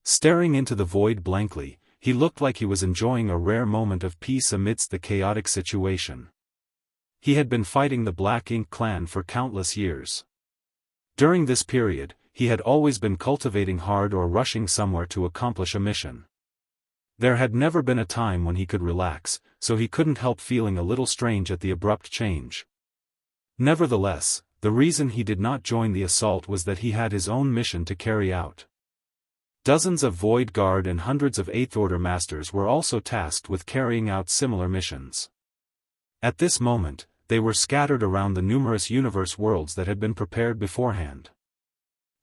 Staring into the void blankly, he looked like he was enjoying a rare moment of peace amidst the chaotic situation. He had been fighting the Black Ink clan for countless years. During this period, he had always been cultivating hard or rushing somewhere to accomplish a mission. There had never been a time when he could relax, so he couldn't help feeling a little strange at the abrupt change. Nevertheless, the reason he did not join the assault was that he had his own mission to carry out. Dozens of Void Guard and hundreds of Eighth Order Masters were also tasked with carrying out similar missions. At this moment, they were scattered around the numerous universe worlds that had been prepared beforehand.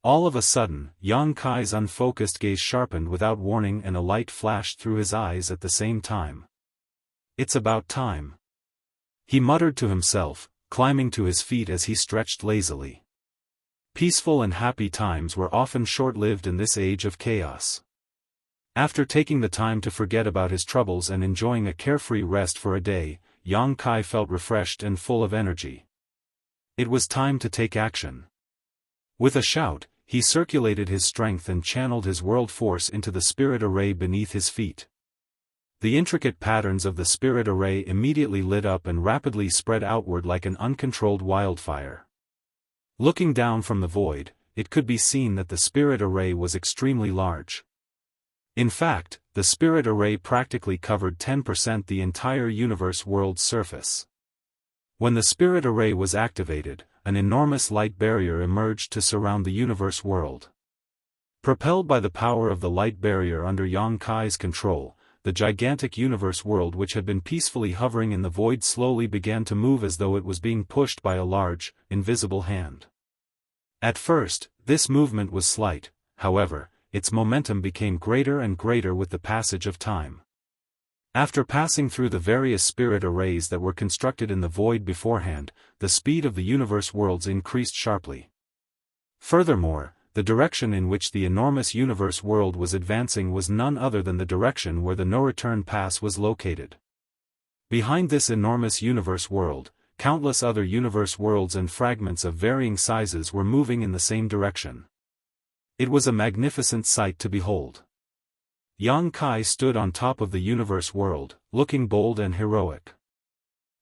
All of a sudden, Yang Kai's unfocused gaze sharpened without warning and a light flashed through his eyes at the same time. "It's about time," he muttered to himself, climbing to his feet as he stretched lazily. Peaceful and happy times were often short-lived in this age of chaos. After taking the time to forget about his troubles and enjoying a carefree rest for a day, Yang Kai felt refreshed and full of energy. It was time to take action. With a shout, he circulated his strength and channeled his world force into the spirit array beneath his feet. The intricate patterns of the spirit array immediately lit up and rapidly spread outward like an uncontrolled wildfire. Looking down from the void, it could be seen that the spirit array was extremely large. In fact, the spirit array practically covered 10% the entire universe world's surface. When the spirit array was activated, an enormous light barrier emerged to surround the universe world. Propelled by the power of the light barrier under Yang Kai's control, the gigantic universe world which had been peacefully hovering in the void slowly began to move as though it was being pushed by a large, invisible hand. At first, this movement was slight, however, its momentum became greater and greater with the passage of time. After passing through the various spirit arrays that were constructed in the void beforehand, the speed of the universe worlds increased sharply. Furthermore, the direction in which the enormous universe world was advancing was none other than the direction where the no-return pass was located. Behind this enormous universe world, countless other universe worlds and fragments of varying sizes were moving in the same direction. It was a magnificent sight to behold. Yang Kai stood on top of the universe world, looking bold and heroic.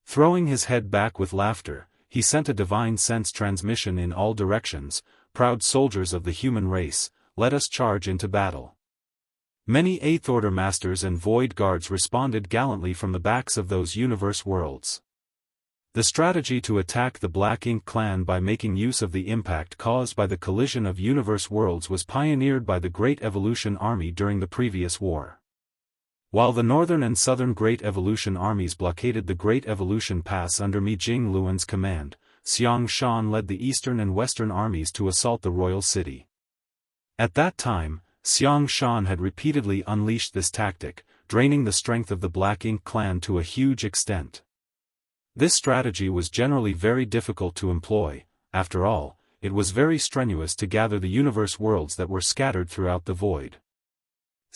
Throwing his head back with laughter, he sent a divine sense transmission in all directions. Proud soldiers of the human race, let us charge into battle. Many Eighth Order Masters and Void Guards responded gallantly from the backs of those universe worlds. The strategy to attack the Black Ink clan by making use of the impact caused by the collision of universe worlds was pioneered by the Great Evolution Army during the previous war. While the Northern and Southern Great Evolution armies blockaded the Great Evolution Pass under Mi Jingluan's command, Xianxia led the Eastern and Western armies to assault the royal city. At that time, Xianxia had repeatedly unleashed this tactic, draining the strength of the Black Ink clan to a huge extent. This strategy was generally very difficult to employ. After all, it was very strenuous to gather the universe worlds that were scattered throughout the void.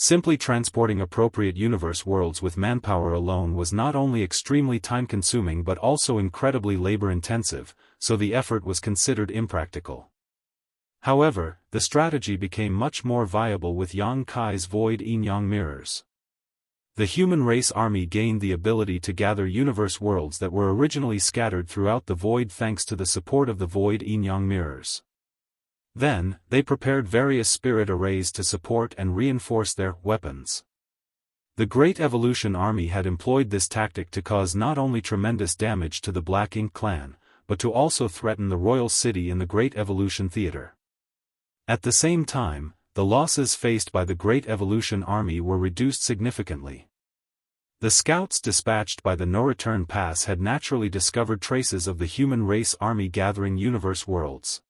Simply transporting appropriate universe worlds with manpower alone was not only extremely time-consuming but also incredibly labor-intensive, so the effort was considered impractical. However, the strategy became much more viable with Yang Kai's void Yin-Yang mirrors. The human race army gained the ability to gather universe worlds that were originally scattered throughout the void thanks to the support of the void Yin-Yang mirrors. Then, they prepared various spirit arrays to support and reinforce their weapons. The Great Evolution Army had employed this tactic to cause not only tremendous damage to the Black Ink clan, but to also threaten the royal city in the Great Evolution Theater. At the same time, the losses faced by the Great Evolution Army were reduced significantly. The scouts dispatched by the No-Return Pass had naturally discovered traces of the human race army gathering universe worlds.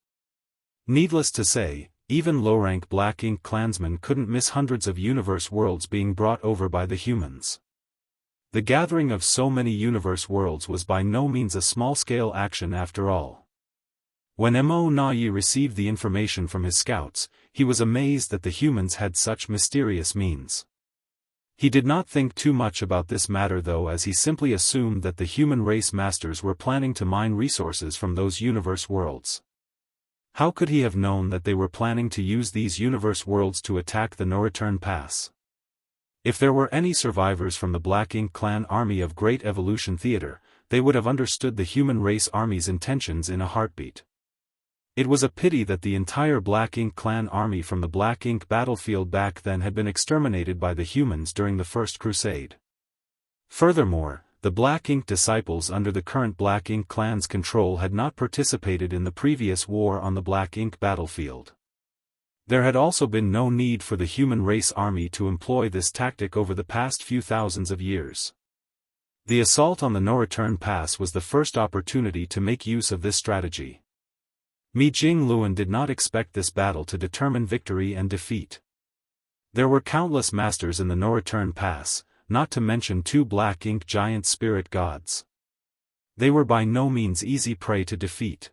Needless to say, even low-rank Black Ink clansmen couldn't miss hundreds of universe worlds being brought over by the humans. The gathering of so many universe worlds was by no means a small-scale action after all. When Mo Nayi received the information from his scouts, he was amazed that the humans had such mysterious means. He did not think too much about this matter though, as he simply assumed that the human race masters were planning to mine resources from those universe worlds. How could he have known that they were planning to use these universe worlds to attack the No-Return Pass? If there were any survivors from the Black Ink clan army of Great Evolution Theater, they would have understood the human race army's intentions in a heartbeat. It was a pity that the entire Black Ink clan army from the Black Ink battlefield back then had been exterminated by the humans during the First Crusade. Furthermore, the Black Ink disciples under the current Black Ink clan's control had not participated in the previous war on the Black Ink battlefield. There had also been no need for the human race army to employ this tactic over the past few thousands of years. The assault on the No-Return Pass was the first opportunity to make use of this strategy. Mi Jingluan did not expect this battle to determine victory and defeat. There were countless masters in the No-Return Pass, not to mention 2 Black Ink giant spirit gods. They were by no means easy prey to defeat.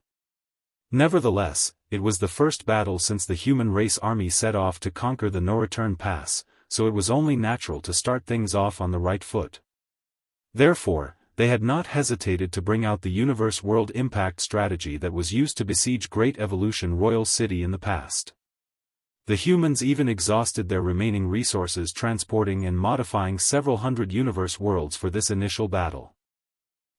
Nevertheless, it was the first battle since the human race army set off to conquer the No-Return Pass, so it was only natural to start things off on the right foot. Therefore, they had not hesitated to bring out the universe world impact strategy that was used to besiege Great Evolution Royal City in the past. The humans even exhausted their remaining resources transporting and modifying several hundred universe worlds for this initial battle.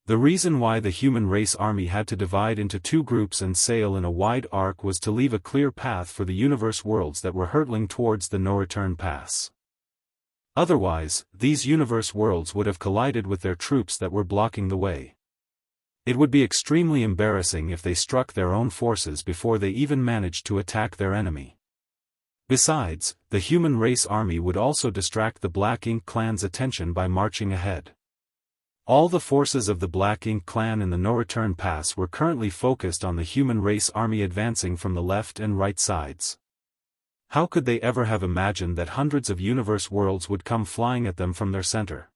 The reason why the human race army had to divide into 2 groups and sail in a wide arc was to leave a clear path for the universe worlds that were hurtling towards the No-Return Pass. Otherwise, these universe worlds would have collided with their troops that were blocking the way. It would be extremely embarrassing if they struck their own forces before they even managed to attack their enemy. Besides, the human race army would also distract the Black Ink clan's attention by marching ahead. All the forces of the Black Ink clan in the No-Return Pass were currently focused on the human race army advancing from the left and right sides. How could they ever have imagined that hundreds of universe worlds would come flying at them from their center?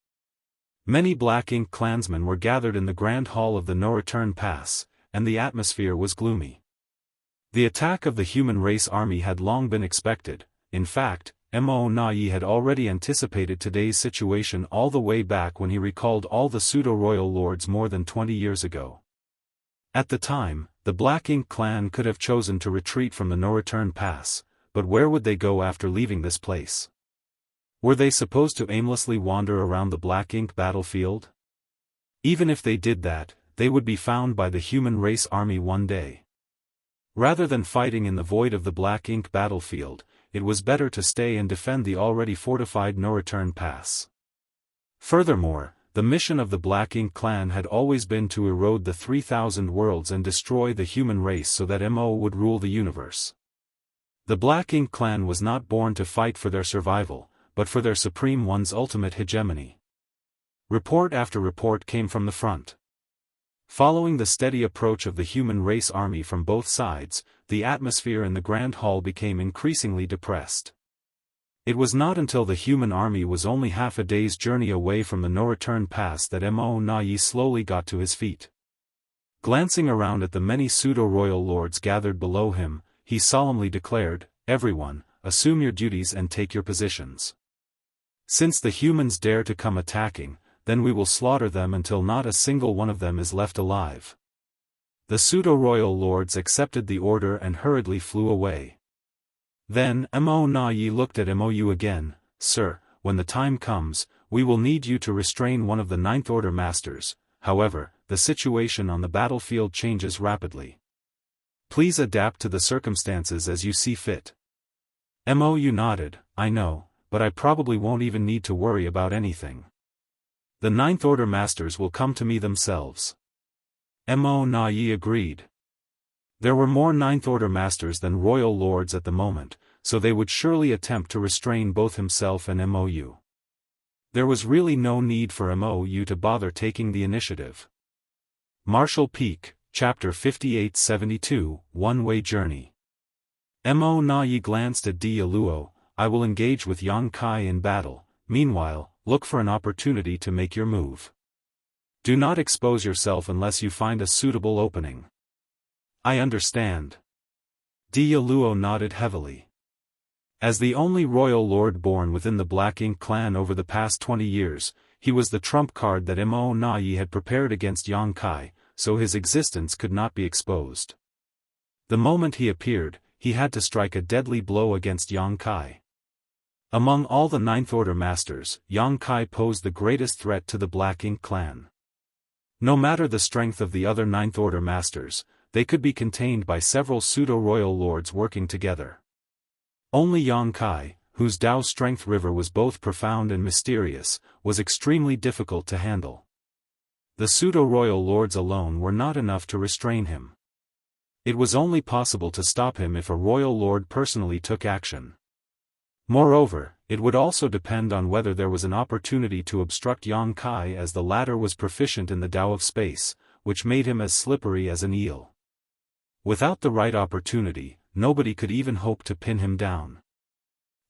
Many Black Ink clansmen were gathered in the Grand Hall of the No-Return Pass, and the atmosphere was gloomy. The attack of the human race army had long been expected. In fact, Mo Na-Yi had already anticipated today's situation all the way back when he recalled all the pseudo-royal lords more than 20 years ago. At the time, the Black Ink clan could have chosen to retreat from the No-Return Pass, but where would they go after leaving this place? Were they supposed to aimlessly wander around the Black Ink battlefield? Even if they did that, they would be found by the human race army one day. Rather than fighting in the void of the Black Ink battlefield, it was better to stay and defend the already fortified No-Return Pass. Furthermore, the mission of the Black Ink clan had always been to erode the 3,000 worlds and destroy the human race so that Mo would rule the universe. The Black Ink clan was not born to fight for their survival, but for their Supreme One's ultimate hegemony. Report after report came from the front. Following the steady approach of the human race army from both sides, the atmosphere in the Grand Hall became increasingly depressed. It was not until the human army was only half a day's journey away from the No-Return Pass that Mo Na-Yi slowly got to his feet. Glancing around at the many pseudo-royal lords gathered below him, he solemnly declared, "Everyone, assume your duties and take your positions. Since the humans dare to come attacking, then we will slaughter them until not a single one of them is left alive." The pseudo-royal lords accepted the order and hurriedly flew away. Then Mo Na-Yi looked at Mou again. "Sir, when the time comes, we will need you to restrain one of the Ninth Order Masters. However, the situation on the battlefield changes rapidly. Please adapt to the circumstances as you see fit." Mou nodded. "I know, but I probably won't even need to worry about anything. The Ninth Order Masters will come to me themselves." Mo Na-Yi agreed. There were more Ninth Order Masters than Royal Lords at the moment, so they would surely attempt to restrain both himself and Mou. There was really no need for Mou to bother taking the initiative. Martial Peak, Chapter 5872, One-Way Journey. Mo Na-Yi glanced at Di Luo. "I will engage with Yang Kai in battle. Meanwhile, look for an opportunity to make your move. Do not expose yourself unless you find a suitable opening." "I understand." Di Luo nodded heavily. As the only royal lord born within the Black Ink clan over the past 20 years, he was the trump card that Mo Na-Yi had prepared against Yang Kai, so his existence could not be exposed. The moment he appeared, he had to strike a deadly blow against Yang Kai. Among all the Ninth Order Masters, Yang Kai posed the greatest threat to the Black Ink clan. No matter the strength of the other Ninth Order Masters, they could be contained by several pseudo-royal lords working together. Only Yang Kai, whose Dao strength river was both profound and mysterious, was extremely difficult to handle. The pseudo-royal lords alone were not enough to restrain him. It was only possible to stop him if a royal lord personally took action. Moreover, it would also depend on whether there was an opportunity to obstruct Yang Kai, as the latter was proficient in the Dao of space, which made him as slippery as an eel. Without the right opportunity, nobody could even hope to pin him down.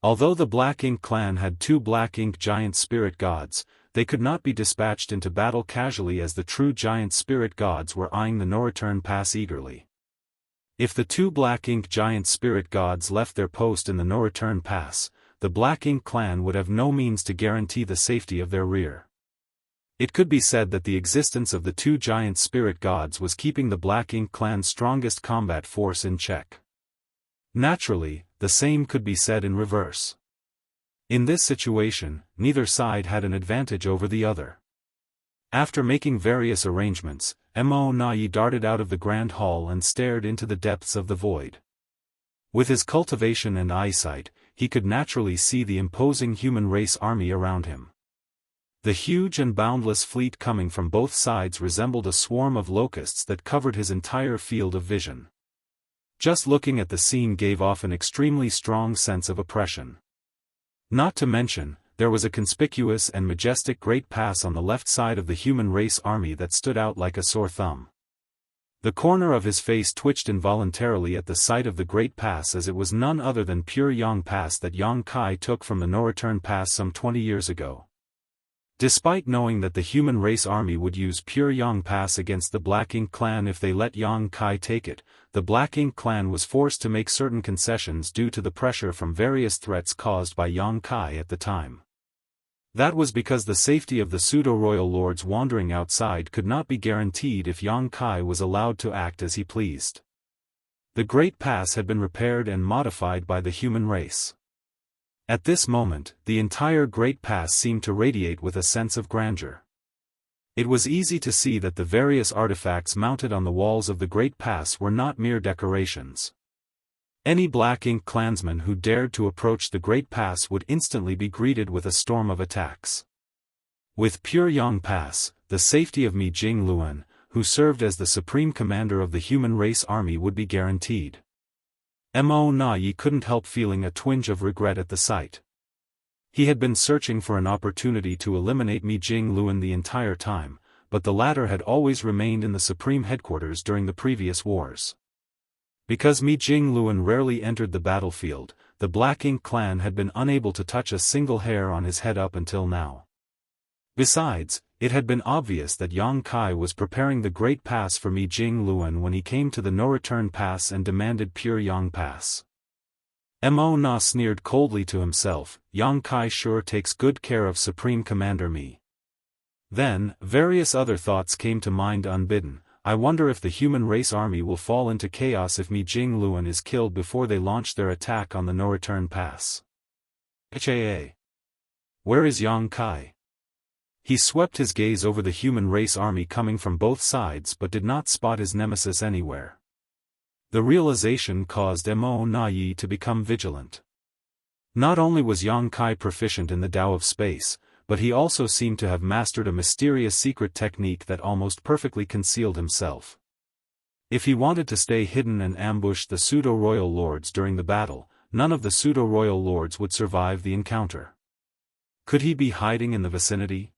Although the Black Ink clan had 2 Black Ink giant spirit gods, they could not be dispatched into battle casually, as the true giant spirit gods were eyeing the No-Return Pass eagerly. If the 2 Black Ink giant spirit gods left their post in the No-Return Pass, the Black Ink clan would have no means to guarantee the safety of their rear. It could be said that the existence of the 2 giant spirit gods was keeping the Black Ink clan's strongest combat force in check. Naturally, the same could be said in reverse. In this situation, neither side had an advantage over the other. After making various arrangements, Mo Na-Yi darted out of the Grand Hall and stared into the depths of the void. With his cultivation and eyesight, he could naturally see the imposing human race army around him. The huge and boundless fleet coming from both sides resembled a swarm of locusts that covered his entire field of vision. Just looking at the scene gave off an extremely strong sense of oppression. Not to mention, there was a conspicuous and majestic great pass on the left side of the human race army that stood out like a sore thumb. The corner of his face twitched involuntarily at the sight of the Great Pass, as it was none other than pure Yang Pass that Yang Kai took from the no-return pass some 20 years ago. Despite knowing that the human race army would use pure Yang Pass against the Black Ink clan if they let Yang Kai take it, the Black Ink clan was forced to make certain concessions due to the pressure from various threats caused by Yang Kai at the time. That was because the safety of the pseudo-royal lords wandering outside could not be guaranteed if Yang Kai was allowed to act as he pleased. The Great Pass had been repaired and modified by the human race. At this moment, the entire Great Pass seemed to radiate with a sense of grandeur. It was easy to see that the various artifacts mounted on the walls of the Great Pass were not mere decorations. Any Black Ink clansman who dared to approach the Great Pass would instantly be greeted with a storm of attacks. With pure Yang Pass, the safety of Mi Jing Luan, who served as the supreme commander of the human race army, would be guaranteed. Mo Na Yi couldn't help feeling a twinge of regret at the sight. He had been searching for an opportunity to eliminate Mi Jing Luan the entire time, but the latter had always remained in the supreme headquarters during the previous wars. Because Mi Jing Luan rarely entered the battlefield, the Black Ink clan had been unable to touch a single hair on his head up until now. Besides, it had been obvious that Yang Kai was preparing the Great Pass for Mi Jing Luan when he came to the no-return pass and demanded pure Yang Pass. Mo Na sneered coldly to himself, Yang Kai sure takes good care of Supreme Commander Mi. Then, various other thoughts came to mind unbidden. I wonder if the human race army will fall into chaos if Mi Jing Luan is killed before they launch their attack on the no-return pass. HAA. Where is Yang Kai? He swept his gaze over the human race army coming from both sides but did not spot his nemesis anywhere. The realization caused Mo Na Yi to become vigilant. Not only was Yang Kai proficient in the Tao of space, but he also seemed to have mastered a mysterious secret technique that almost perfectly concealed himself. If he wanted to stay hidden and ambush the pseudo-royal lords during the battle, none of the pseudo-royal lords would survive the encounter. Could he be hiding in the vicinity?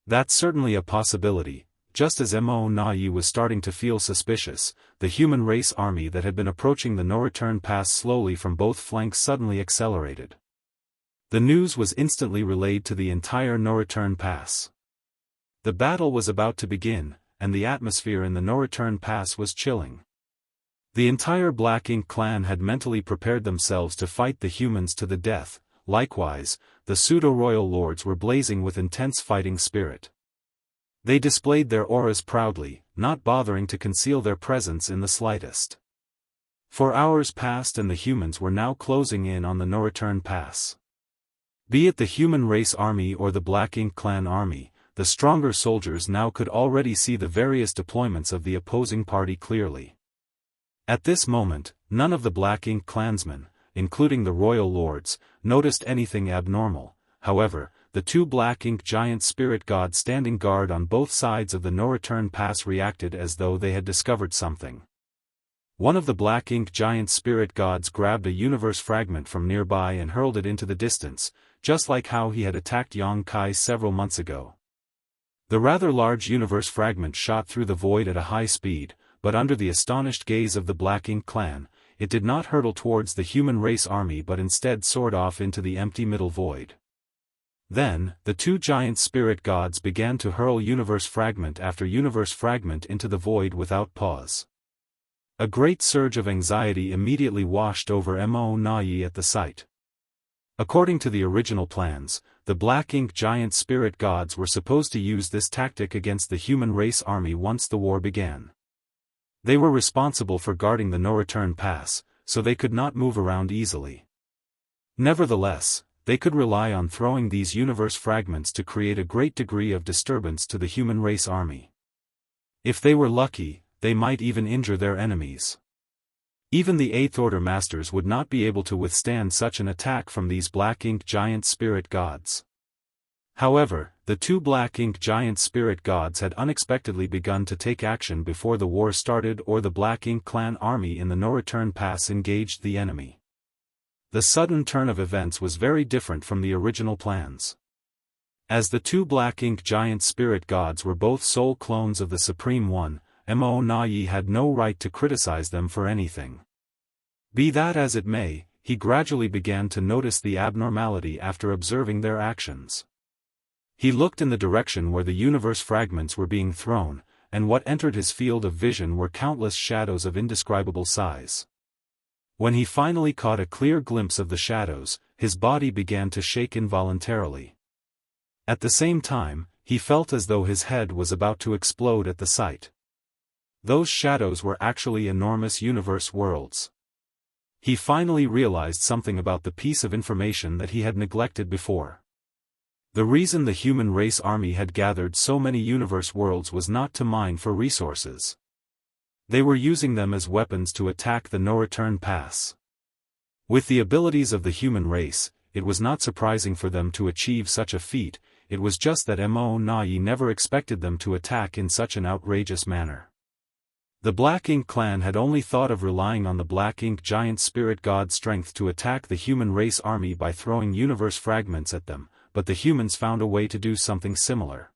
That's certainly a possibility. Just as Mo Na Yi was starting to feel suspicious, the human race army that had been approaching the no-return pass slowly from both flanks suddenly accelerated. The news was instantly relayed to the entire no-return pass. The battle was about to begin, and the atmosphere in the no-return pass was chilling. The entire Black Ink clan had mentally prepared themselves to fight the humans to the death. Likewise, the pseudo-royal lords were blazing with intense fighting spirit. They displayed their auras proudly, not bothering to conceal their presence in the slightest. For hours passed and the humans were now closing in on the no-return pass. Be it the human race army or the Black Ink clan army, the stronger soldiers now could already see the various deployments of the opposing party clearly. At this moment, none of the Black Ink clansmen, including the royal lords, noticed anything abnormal. However, the two Black Ink giant spirit gods standing guard on both sides of the no-return pass reacted as though they had discovered something. One of the Black Ink giant spirit gods grabbed a universe fragment from nearby and hurled it into the distance, just like how he had attacked Yang Kai several months ago. The rather large universe fragment shot through the void at a high speed, but under the astonished gaze of the Black Ink clan, it did not hurtle towards the human race army but instead soared off into the empty middle void. Then, the two giant spirit gods began to hurl universe fragment after universe fragment into the void without pause. A great surge of anxiety immediately washed over Mo Na Yi at the sight. According to the original plans, the Black Ink giant spirit gods were supposed to use this tactic against the human race army once the war began. They were responsible for guarding the no-return pass, so they could not move around easily. Nevertheless, they could rely on throwing these universe fragments to create a great degree of disturbance to the human race army. If they were lucky, they might even injure their enemies. Even the Eighth Order Masters would not be able to withstand such an attack from these Black Ink giant spirit gods. However, the two black ink giant spirit gods had unexpectedly begun to take action before the war started or the Black Ink clan army in the No-Return Pass engaged the enemy. The sudden turn of events was very different from the original plans. As the two black ink giant spirit gods were both soul clones of the Supreme One, Mo Na-Yi had no right to criticize them for anything. Be that as it may, he gradually began to notice the abnormality after observing their actions. He looked in the direction where the universe fragments were being thrown, and what entered his field of vision were countless shadows of indescribable size. When he finally caught a clear glimpse of the shadows, his body began to shake involuntarily. At the same time, he felt as though his head was about to explode at the sight. Those shadows were actually enormous universe worlds. He finally realized something about the piece of information that he had neglected before. The reason the human race army had gathered so many universe worlds was not to mine for resources. They were using them as weapons to attack the No-Return Pass. With the abilities of the human race, it was not surprising for them to achieve such a feat, it was just that Mo Na-Yi never expected them to attack in such an outrageous manner. The Black Ink clan had only thought of relying on the Black Ink giant spirit god's strength to attack the human race army by throwing universe fragments at them, but the humans found a way to do something similar.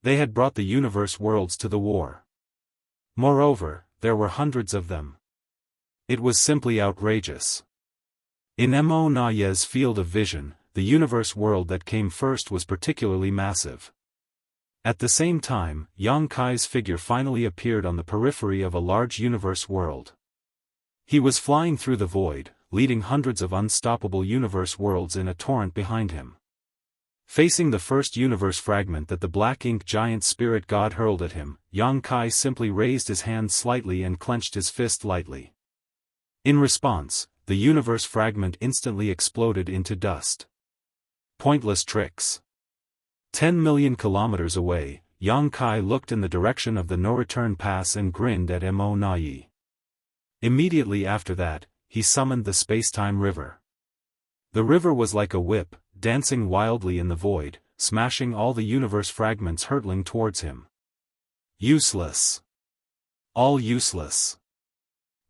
They had brought the universe worlds to the war. Moreover, there were hundreds of them. It was simply outrageous. In Mo Na-Yi's field of vision, the universe world that came first was particularly massive. At the same time, Yang Kai's figure finally appeared on the periphery of a large universe world. He was flying through the void, leading hundreds of unstoppable universe worlds in a torrent behind him. Facing the first universe fragment that the Black Ink giant spirit god hurled at him, Yang Kai simply raised his hand slightly and clenched his fist lightly. In response, the universe fragment instantly exploded into dust. Pointless tricks. 10 million kilometers away, Yang Kai looked in the direction of the No-Return Pass and grinned at Mo Na-Yi. Immediately after that, he summoned the Spacetime River. The river was like a whip, dancing wildly in the void, smashing all the universe fragments hurtling towards him. Useless. All useless.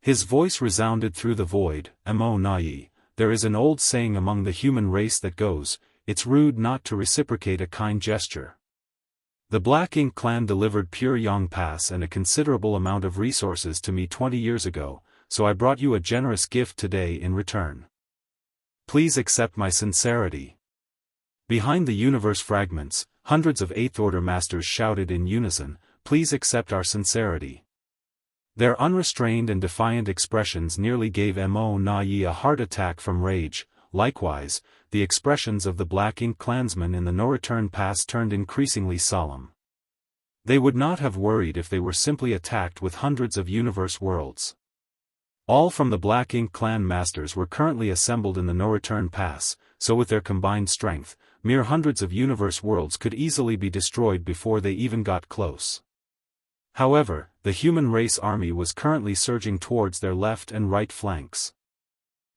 His voice resounded through the void. Mo Na-Yi, there is an old saying among the human race that goes, it's rude not to reciprocate a kind gesture. The Black Ink clan delivered pure Yang Pass and a considerable amount of resources to me 20 years ago, so I brought you a generous gift today in return. Please accept my sincerity. Behind the universe fragments, hundreds of Eighth Order masters shouted in unison, please accept our sincerity. Their unrestrained and defiant expressions nearly gave Mo Na-Yi a heart attack from rage. Likewise, the expressions of the Black Ink clansmen in the No-Return Pass turned increasingly solemn. They would not have worried if they were simply attacked with hundreds of universe worlds. All from the Black Ink clan masters were currently assembled in the No-Return Pass, so with their combined strength, mere hundreds of universe worlds could easily be destroyed before they even got close. However, the human race army was currently surging towards their left and right flanks.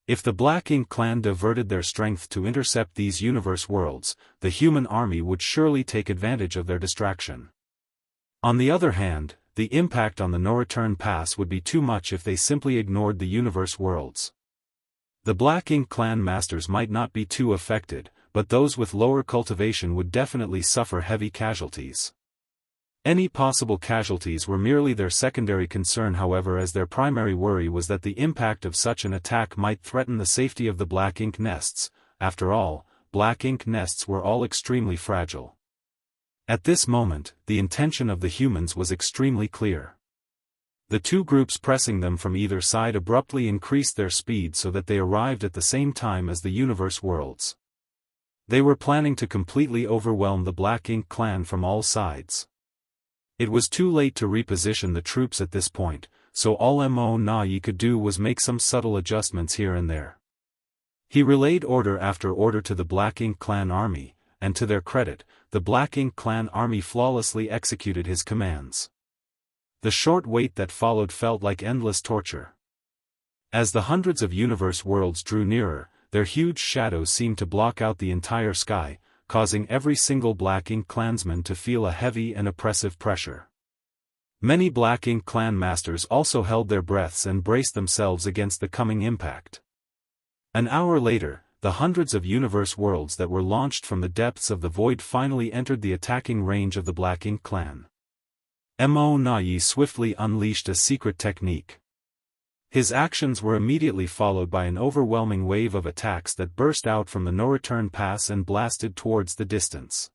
If the Black Ink clan diverted their strength to intercept these universe worlds, the human army would surely take advantage of their distraction. On the other hand, the impact on the No-Return Pass would be too much if they simply ignored the universe worlds. The Black Ink clan masters might not be too affected, but those with lower cultivation would definitely suffer heavy casualties. Any possible casualties were merely their secondary concern, however, as their primary worry was that the impact of such an attack might threaten the safety of the Black Ink nests. After all, Black Ink nests were all extremely fragile. At this moment, the intention of the humans was extremely clear. The two groups pressing them from either side abruptly increased their speed so that they arrived at the same time as the universe worlds. They were planning to completely overwhelm the Black Ink clan from all sides. It was too late to reposition the troops at this point, so all Mo Na-Yi could do was make some subtle adjustments here and there. He relayed order after order to the Black Ink clan army, and to their credit, the Black Ink clan army flawlessly executed his commands. The short wait that followed felt like endless torture. As the hundreds of universe worlds drew nearer, their huge shadows seemed to block out the entire sky, causing every single Black Ink clansman to feel a heavy and oppressive pressure. Many Black Ink clan masters also held their breaths and braced themselves against the coming impact. An hour later, the hundreds of universe worlds that were launched from the depths of the void finally entered the attacking range of the Black Ink clan. Mo Nai swiftly unleashed a secret technique. His actions were immediately followed by an overwhelming wave of attacks that burst out from the no-return pass and blasted towards the distance.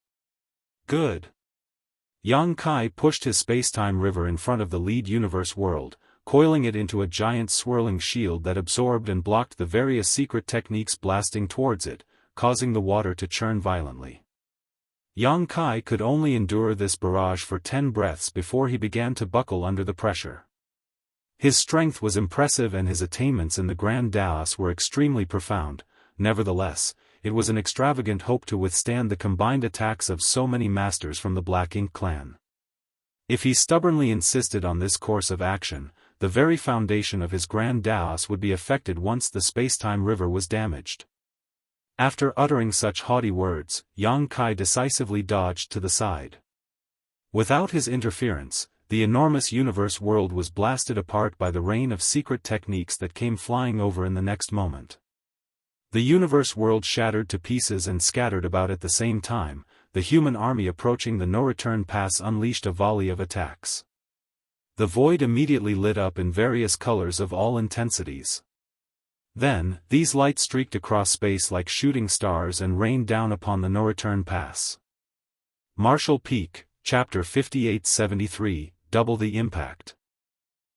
Good. Yang Kai pushed his space-time river in front of the lead universe world, coiling it into a giant swirling shield that absorbed and blocked the various secret techniques blasting towards it, causing the water to churn violently. Yang Kai could only endure this barrage for 10 breaths before he began to buckle under the pressure. His strength was impressive and his attainments in the Grand Daoist were extremely profound. Nevertheless, it was an extravagant hope to withstand the combined attacks of so many masters from the Black Ink clan. If he stubbornly insisted on this course of action, the very foundation of his Grand Daoist would be affected once the space-time river was damaged. After uttering such haughty words, Yang Kai decisively dodged to the side. Without his interference, the enormous universe world was blasted apart by the rain of secret techniques that came flying over in the next moment. The universe world shattered to pieces and scattered about at the same time. The human army approaching the no-return pass unleashed a volley of attacks. The void immediately lit up in various colors of all intensities. Then, these lights streaked across space like shooting stars and rained down upon the no-return pass. Martial Peak, Chapter 5873, Double the Impact.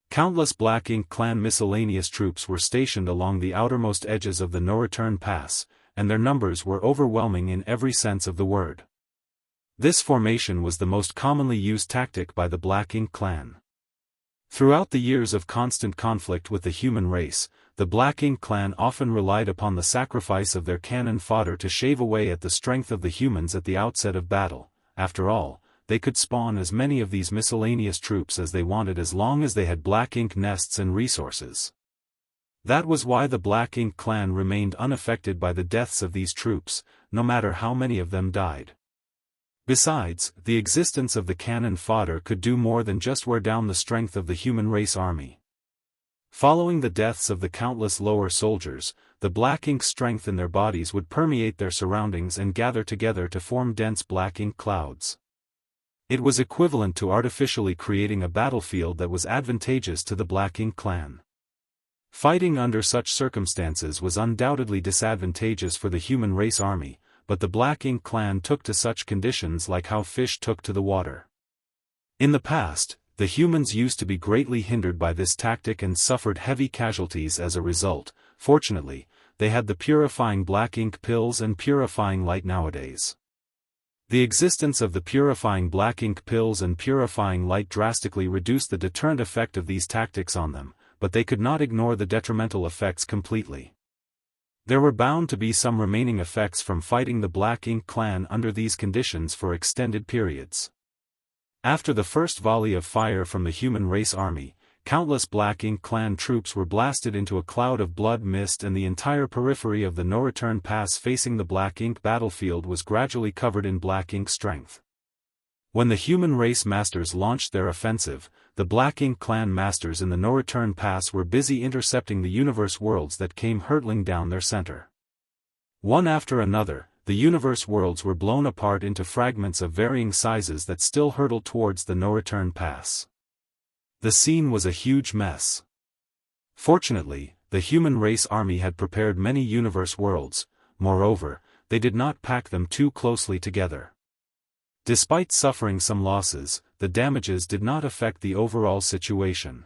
Countless Black Ink clan miscellaneous troops were stationed along the outermost edges of the no-return pass, and their numbers were overwhelming in every sense of the word. This formation was the most commonly used tactic by the Black Ink clan. Throughout the years of constant conflict with the human race, the Black Ink clan often relied upon the sacrifice of their cannon fodder to shave away at the strength of the humans at the outset of battle. After all, they could spawn as many of these miscellaneous troops as they wanted as long as they had Black Ink nests and resources. That was why the Black Ink clan remained unaffected by the deaths of these troops, no matter how many of them died. Besides, the existence of the cannon fodder could do more than just wear down the strength of the human race army. Following the deaths of the countless lower soldiers, the Black Ink's strength in their bodies would permeate their surroundings and gather together to form dense Black Ink clouds. It was equivalent to artificially creating a battlefield that was advantageous to the Black Ink clan. Fighting under such circumstances was undoubtedly disadvantageous for the human race army, but the Black Ink clan took to such conditions like how fish took to the water. In the past, the humans used to be greatly hindered by this tactic and suffered heavy casualties as a result. Fortunately, they had the purifying Black Ink pills and purifying light nowadays. The existence of the purifying Black Ink pills and purifying light drastically reduced the deterrent effect of these tactics on them, but they could not ignore the detrimental effects completely. There were bound to be some remaining effects from fighting the Black Ink clan under these conditions for extended periods. After the first volley of fire from the human race army, countless Black Ink clan troops were blasted into a cloud of blood mist and the entire periphery of the no-return pass facing the Black Ink battlefield was gradually covered in Black Ink strength. When the human race masters launched their offensive, the Black Ink clan masters in the no-return pass were busy intercepting the universe worlds that came hurtling down their center. One after another, the universe worlds were blown apart into fragments of varying sizes that still hurtled towards the no-return pass. The scene was a huge mess. Fortunately, the human race army had prepared many universe worlds. Moreover, they did not pack them too closely together. Despite suffering some losses, the damages did not affect the overall situation.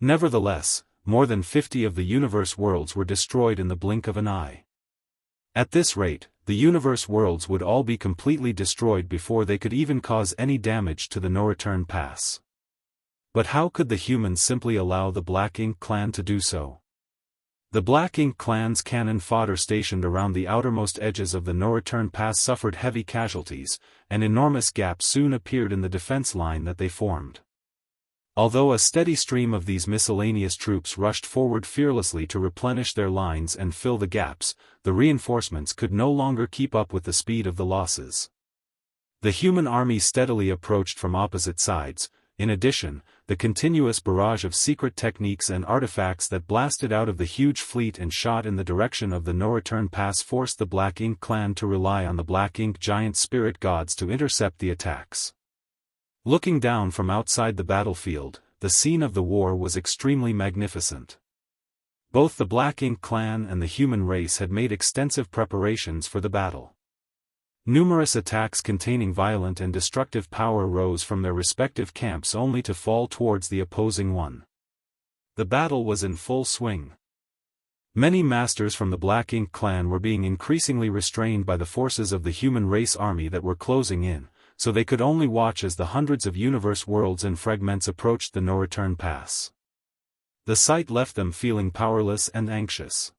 Nevertheless, more than 50 of the universe worlds were destroyed in the blink of an eye. At this rate, the universe worlds would all be completely destroyed before they could even cause any damage to the no-return pass. But how could the humans simply allow the Black Ink clan to do so? The Black Ink clan's cannon fodder stationed around the outermost edges of the no-return pass suffered heavy casualties. An enormous gap soon appeared in the defense line that they formed. Although a steady stream of these miscellaneous troops rushed forward fearlessly to replenish their lines and fill the gaps, the reinforcements could no longer keep up with the speed of the losses. The human army steadily approached from opposite sides. In addition, the continuous barrage of secret techniques and artifacts that blasted out of the huge fleet and shot in the direction of the no-return pass forced the Black Ink clan to rely on the Black Ink giant spirit gods to intercept the attacks. Looking down from outside the battlefield, the scene of the war was extremely magnificent. Both the Black Ink clan and the human race had made extensive preparations for the battle. Numerous attacks containing violent and destructive power rose from their respective camps only to fall towards the opposing one. The battle was in full swing. Many masters from the Black Ink clan were being increasingly restrained by the forces of the human race army that were closing in, so they could only watch as the hundreds of universe worlds and fragments approached the no-return pass. The sight left them feeling powerless and anxious.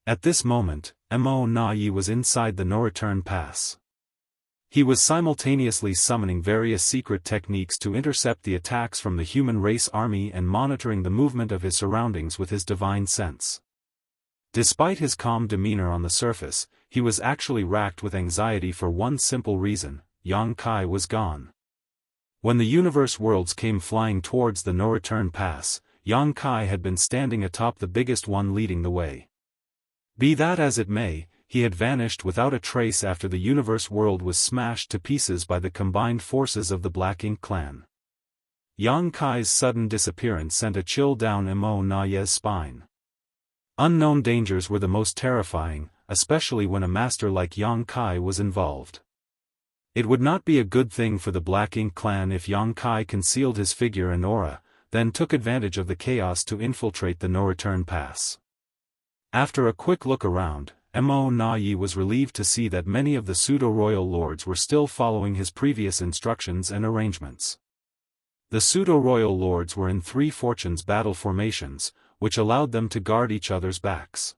At this moment, Mo Na-Yi was inside the no-return pass. He was simultaneously summoning various secret techniques to intercept the attacks from the human race army and monitoring the movement of his surroundings with his divine sense. Despite his calm demeanor on the surface, he was actually racked with anxiety for one simple reason: Yang Kai was gone. When the universe worlds came flying towards the no-return pass, Yang Kai had been standing atop the biggest one leading the way. Be that as it may, he had vanished without a trace after the universe world was smashed to pieces by the combined forces of the Black Ink clan. Yang Kai's sudden disappearance sent a chill down Mo Na-Yi's spine. Unknown dangers were the most terrifying, especially when a master like Yang Kai was involved. It would not be a good thing for the Black Ink clan if Yang Kai concealed his figure and aura, then took advantage of the chaos to infiltrate the no-return pass. After a quick look around, Mo Na-Yi was relieved to see that many of the pseudo-royal lords were still following his previous instructions and arrangements. The pseudo-royal lords were in 3 fortunes battle formations, which allowed them to guard each other's backs.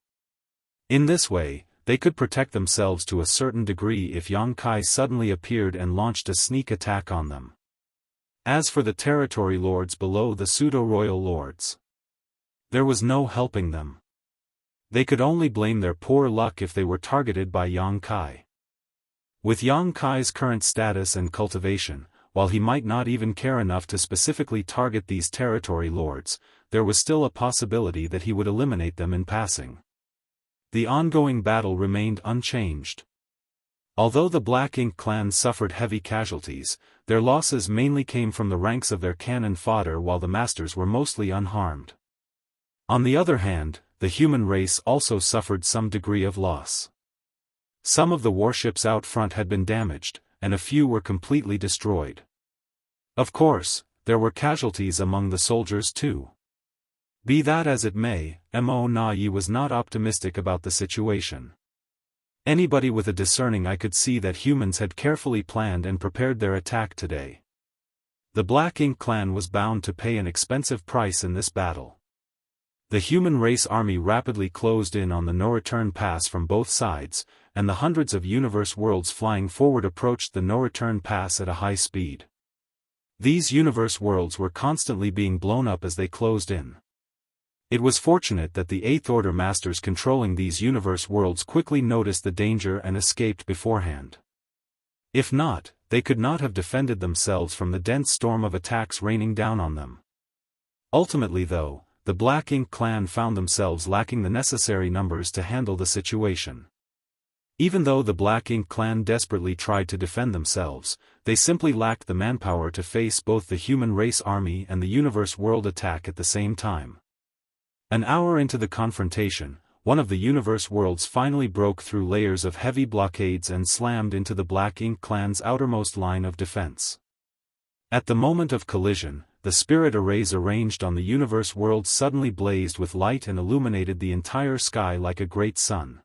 In this way, they could protect themselves to a certain degree if Yang Kai suddenly appeared and launched a sneak attack on them. As for the territory lords below the pseudo-royal lords, there was no helping them. They could only blame their poor luck if they were targeted by Yang Kai. With Yang Kai's current status and cultivation, while he might not even care enough to specifically target these territory lords, there was still a possibility that he would eliminate them in passing. The ongoing battle remained unchanged. Although the Black Ink clan suffered heavy casualties, their losses mainly came from the ranks of their cannon fodder, while the masters were mostly unharmed. On the other hand, the human race also suffered some degree of loss. Some of the warships out front had been damaged, and a few were completely destroyed. Of course, there were casualties among the soldiers too. Be that as it may, Mo Na-Yi was not optimistic about the situation. Anybody with a discerning eye could see that humans had carefully planned and prepared their attack today. The Black Ink clan was bound to pay an expensive price in this battle. The human race army rapidly closed in on the no-return pass from both sides, and the hundreds of universe worlds flying forward approached the no-return pass at a high speed. These universe worlds were constantly being blown up as they closed in. It was fortunate that the Eighth Order masters controlling these universe worlds quickly noticed the danger and escaped beforehand. If not, they could not have defended themselves from the dense storm of attacks raining down on them. Ultimately though, the Black Ink clan found themselves lacking the necessary numbers to handle the situation. Even though the Black Ink clan desperately tried to defend themselves, they simply lacked the manpower to face both the human race army and the universe world attack at the same time. An hour into the confrontation, one of the universe worlds finally broke through layers of heavy blockades and slammed into the Black Ink clan's outermost line of defense. At the moment of collision, the spirit arrays arranged on the universe world suddenly blazed with light and illuminated the entire sky like a great sun.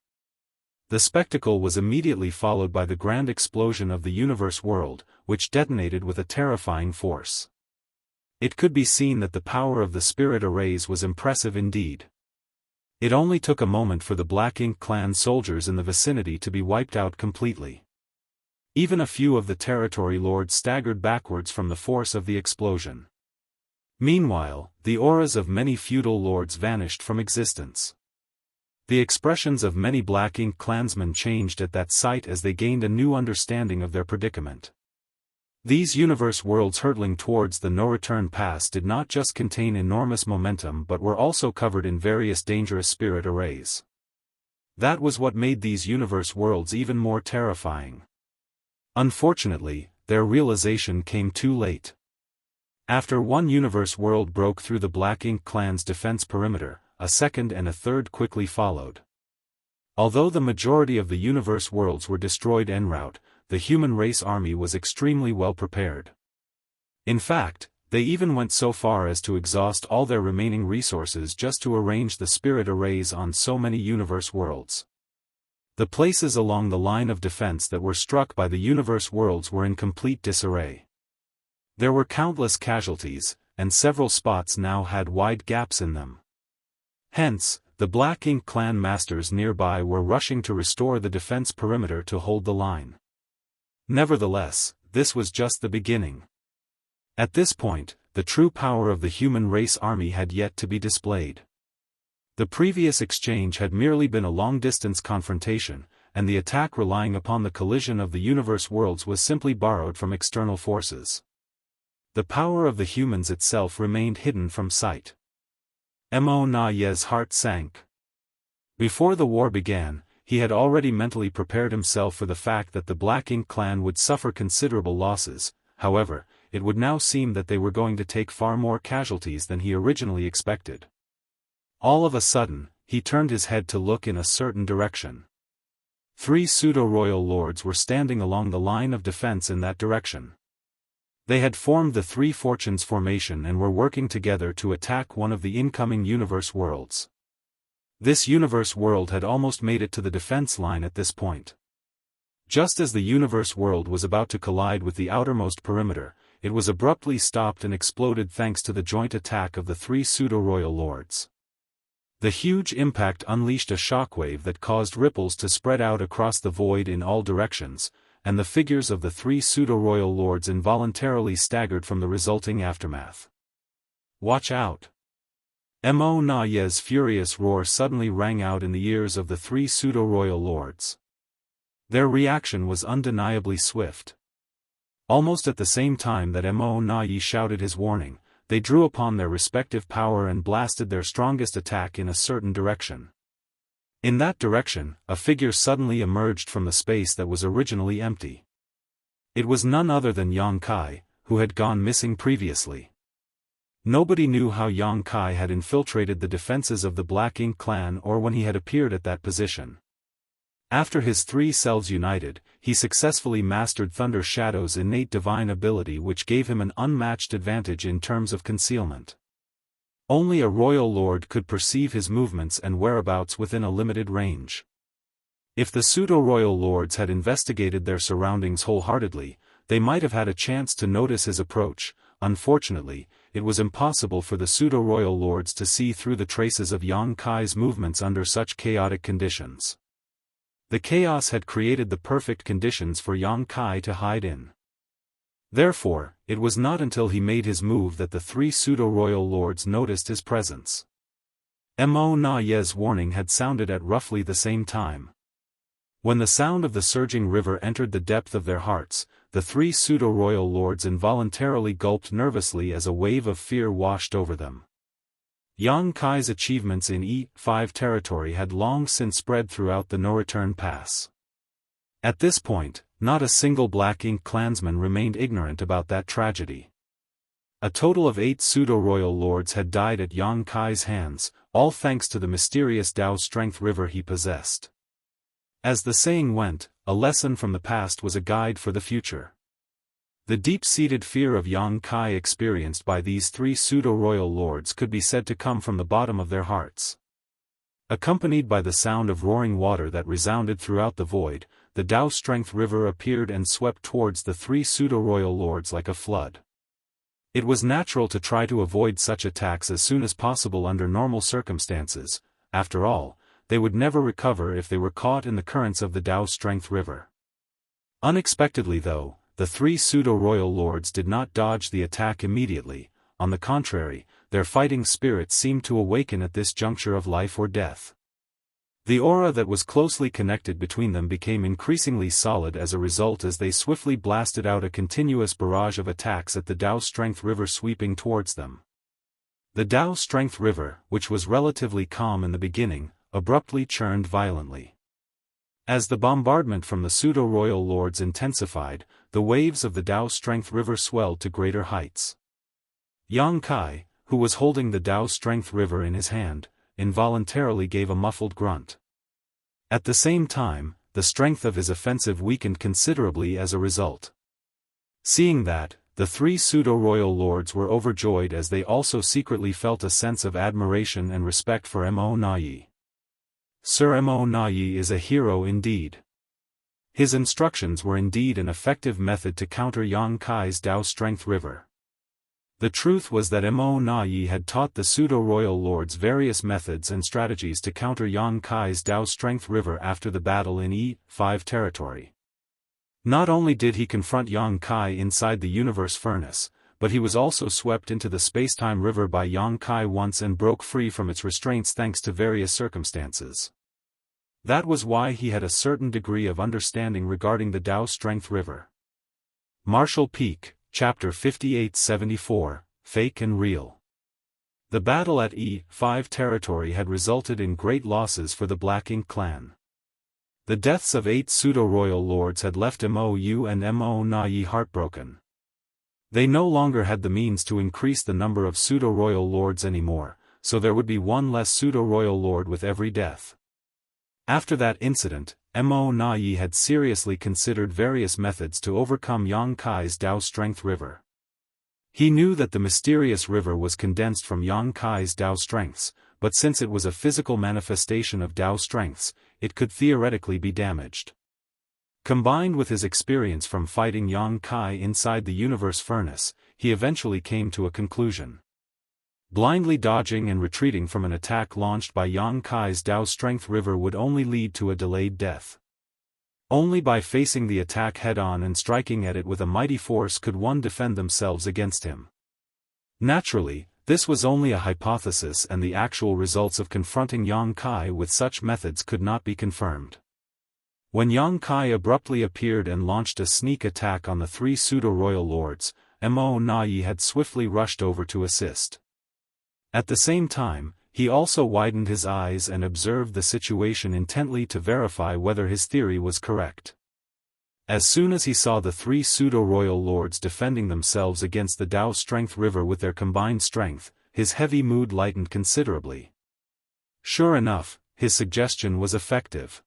The spectacle was immediately followed by the grand explosion of the universe world, which detonated with a terrifying force. It could be seen that the power of the spirit arrays was impressive indeed. It only took a moment for the Black Ink clan soldiers in the vicinity to be wiped out completely. Even a few of the territory lords staggered backwards from the force of the explosion. Meanwhile, the auras of many feudal lords vanished from existence. The expressions of many Black Ink clansmen changed at that sight as they gained a new understanding of their predicament. These universe worlds hurtling towards the no-return pass did not just contain enormous momentum but were also covered in various dangerous spirit arrays. That was what made these universe worlds even more terrifying. Unfortunately, their realization came too late. After one universe world broke through the Black Ink clan's defense perimeter, a second and a third quickly followed. Although the majority of the universe worlds were destroyed en route, the human race army was extremely well prepared. In fact, they even went so far as to exhaust all their remaining resources just to arrange the spirit arrays on so many universe worlds. The places along the line of defense that were struck by the universe worlds were in complete disarray. There were countless casualties, and several spots now had wide gaps in them. Hence, the Black Ink clan masters nearby were rushing to restore the defense perimeter to hold the line. Nevertheless, this was just the beginning. At this point, the true power of the human race army had yet to be displayed. The previous exchange had merely been a long-distance confrontation, and the attack relying upon the collision of the universe worlds was simply borrowed from external forces. The power of the humans itself remained hidden from sight. Mo Na Ye's heart sank. Before the war began, he had already mentally prepared himself for the fact that the Black Ink clan would suffer considerable losses. However, it would now seem that they were going to take far more casualties than he originally expected. All of a sudden, he turned his head to look in a certain direction. 3 pseudo-royal lords were standing along the line of defense in that direction. They had formed the Three Fortunes formation and were working together to attack one of the incoming universe worlds. This universe world had almost made it to the defense line at this point. Just as the universe world was about to collide with the outermost perimeter, it was abruptly stopped and exploded thanks to the joint attack of the 3 pseudo-royal lords. The huge impact unleashed a shockwave that caused ripples to spread out across the void in all directions, and the figures of the 3 pseudo-royal lords involuntarily staggered from the resulting aftermath. "Watch out!" Mo Na Ye's furious roar suddenly rang out in the ears of the 3 pseudo-royal lords. Their reaction was undeniably swift. Almost at the same time that Mo Na Ye shouted his warning, they drew upon their respective power and blasted their strongest attack in a certain direction. In that direction, a figure suddenly emerged from the space that was originally empty. It was none other than Yang Kai, who had gone missing previously. Nobody knew how Yang Kai had infiltrated the defenses of the Black Ink clan or when he had appeared at that position. After his 3 selves united, he successfully mastered Thunder Shadow's innate divine ability, which gave him an unmatched advantage in terms of concealment. Only a royal lord could perceive his movements and whereabouts within a limited range. If the pseudo-royal lords had investigated their surroundings wholeheartedly, they might have had a chance to notice his approach. Unfortunately, it was impossible for the pseudo-royal lords to see through the traces of Yang Kai's movements under such chaotic conditions. The chaos had created the perfect conditions for Yang Kai to hide in. Therefore, it was not until he made his move that the 3 pseudo-royal lords noticed his presence. Mo Na Ye's warning had sounded at roughly the same time. When the sound of the surging river entered the depth of their hearts, the 3 pseudo-royal lords involuntarily gulped nervously as a wave of fear washed over them. Yang Kai's achievements in E5 territory had long since spread throughout the no-return pass. At this point, not a single Black Ink clansman remained ignorant about that tragedy. A total of 8 pseudo-royal lords had died at Yang Kai's hands, all thanks to the mysterious Dao strength river he possessed. As the saying went, a lesson from the past was a guide for the future. The deep-seated fear of Yang Kai experienced by these 3 pseudo-royal lords could be said to come from the bottom of their hearts. Accompanied by the sound of roaring water that resounded throughout the void, the Dao Strength River appeared and swept towards the 3 pseudo-royal lords like a flood. It was natural to try to avoid such attacks as soon as possible under normal circumstances. After all, they would never recover if they were caught in the currents of the Dao Strength River. Unexpectedly though, the 3 pseudo-royal lords did not dodge the attack immediately. on the contrary, their fighting spirit seemed to awaken at this juncture of life or death. The aura that was closely connected between them became increasingly solid as a result as they swiftly blasted out a continuous barrage of attacks at the Dao Strength River sweeping towards them. The Dao Strength River, which was relatively calm in the beginning, abruptly churned violently. As the bombardment from the pseudo-royal lords intensified, the waves of the Dao Strength River swelled to greater heights. Yang Kai, who was holding the Dao Strength River in his hand, involuntarily gave a muffled grunt. At the same time, the strength of his offensive weakened considerably as a result. Seeing that, the three pseudo-royal lords were overjoyed as they also secretly felt a sense of admiration and respect for Mo Nayi. Sir Mo Nayi is a hero indeed. His instructions were indeed an effective method to counter Yang Kai's Dao Strength River. The truth was that Mo Nayi had taught the pseudo-royal lords various methods and strategies to counter Yang Kai's Dao Strength River after the battle in E5 territory. Not only did he confront Yang Kai inside the universe furnace, but he was also swept into the space-time river by Yang Kai once and broke free from its restraints thanks to various circumstances. That was why he had a certain degree of understanding regarding the Dao Strength River. Martial Peak, Chapter 5874, Fake and Real. The battle at E5 territory had resulted in great losses for the Black Ink clan. The deaths of 8 pseudo-royal lords had left Mo Yu and Mo Nayi heartbroken. They no longer had the means to increase the number of pseudo-royal lords anymore, so there would be one less pseudo-royal lord with every death. After that incident, Mo Nayi had seriously considered various methods to overcome Yang Kai's Dao Strength River. He knew that the mysterious river was condensed from Yang Kai's Dao strengths, but since it was a physical manifestation of Dao strengths, it could theoretically be damaged. Combined with his experience from fighting Yang Kai inside the universe furnace, he eventually came to a conclusion. Blindly dodging and retreating from an attack launched by Yang Kai's Dao Strength River would only lead to a delayed death. Only by facing the attack head-on and striking at it with a mighty force could one defend themselves against him. Naturally, this was only a hypothesis and the actual results of confronting Yang Kai with such methods could not be confirmed. When Yang Kai abruptly appeared and launched a sneak attack on the 3 pseudo-royal lords, Mo Nayi had swiftly rushed over to assist. At the same time, he also widened his eyes and observed the situation intently to verify whether his theory was correct. As soon as he saw the 3 pseudo-royal lords defending themselves against the Dao Strength River with their combined strength, his heavy mood lightened considerably. Sure enough, his suggestion was effective.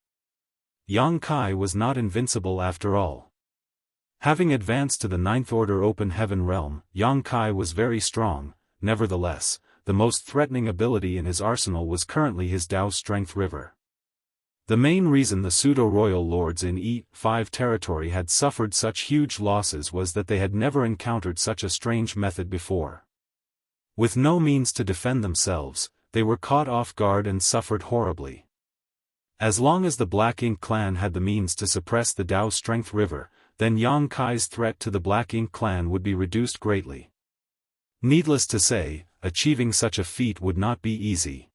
Yang Kai was not invincible after all. Having advanced to the 9th Order Open Heaven realm, Yang Kai was very strong. Nevertheless, the most threatening ability in his arsenal was currently his Dao Strength River. The main reason the pseudo-royal lords in E5 territory had suffered such huge losses was that they had never encountered such a strange method before. With no means to defend themselves, they were caught off guard and suffered horribly. As long as the Black Ink clan had the means to suppress the Dao Strength River, then Yang Kai's threat to the Black Ink clan would be reduced greatly. Needless to say, achieving such a feat would not be easy.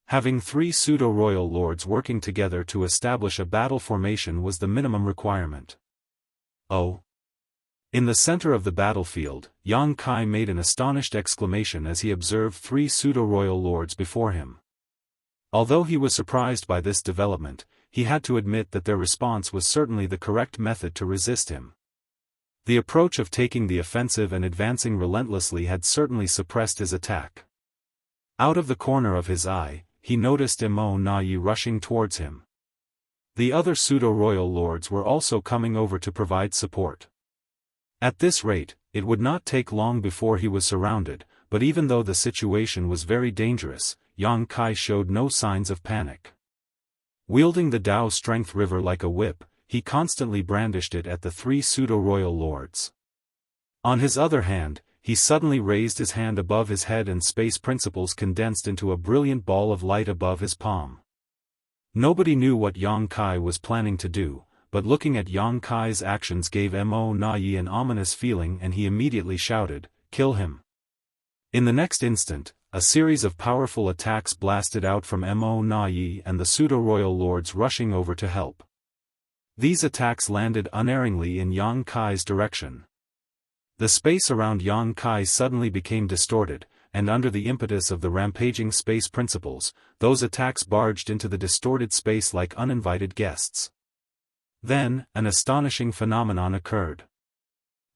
Having 3 pseudo-royal lords working together to establish a battle formation was the minimum requirement. Oh! In the center of the battlefield, Yang Kai made an astonished exclamation as he observed 3 pseudo-royal lords before him. Although he was surprised by this development, he had to admit that their response was certainly the correct method to resist him. The approach of taking the offensive and advancing relentlessly had certainly suppressed his attack. Out of the corner of his eye, he noticed Mo Nayi rushing towards him. The other pseudo-royal lords were also coming over to provide support. At this rate, it would not take long before he was surrounded, but even though the situation was very dangerous, Yang Kai showed no signs of panic. Wielding the Dao Strength River like a whip, he constantly brandished it at the 3 pseudo-royal lords. On his other hand, he suddenly raised his hand above his head and space principles condensed into a brilliant ball of light above his palm. Nobody knew what Yang Kai was planning to do, but looking at Yang Kai's actions gave Mo Nayi an ominous feeling and he immediately shouted, "Kill him!" In the next instant, a series of powerful attacks blasted out from Mo Na Yi and the pseudo-royal lords rushing over to help. These attacks landed unerringly in Yang Kai's direction. The space around Yang Kai suddenly became distorted, and under the impetus of the rampaging space principles, those attacks barged into the distorted space like uninvited guests. Then, an astonishing phenomenon occurred.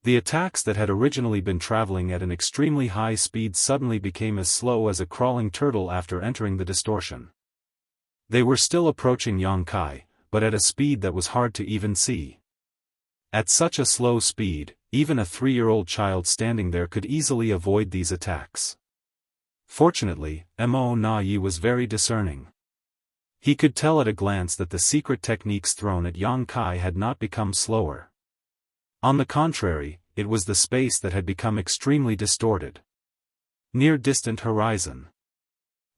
The attacks that had originally been traveling at an extremely high speed suddenly became as slow as a crawling turtle after entering the distortion. They were still approaching Yang Kai, but at a speed that was hard to even see. At such a slow speed, even a 3-year-old child standing there could easily avoid these attacks. Fortunately, Mo Na Yi was very discerning. He could tell at a glance that the secret techniques thrown at Yang Kai had not become slower. On the contrary, it was the space that had become extremely distorted. Near distant horizon.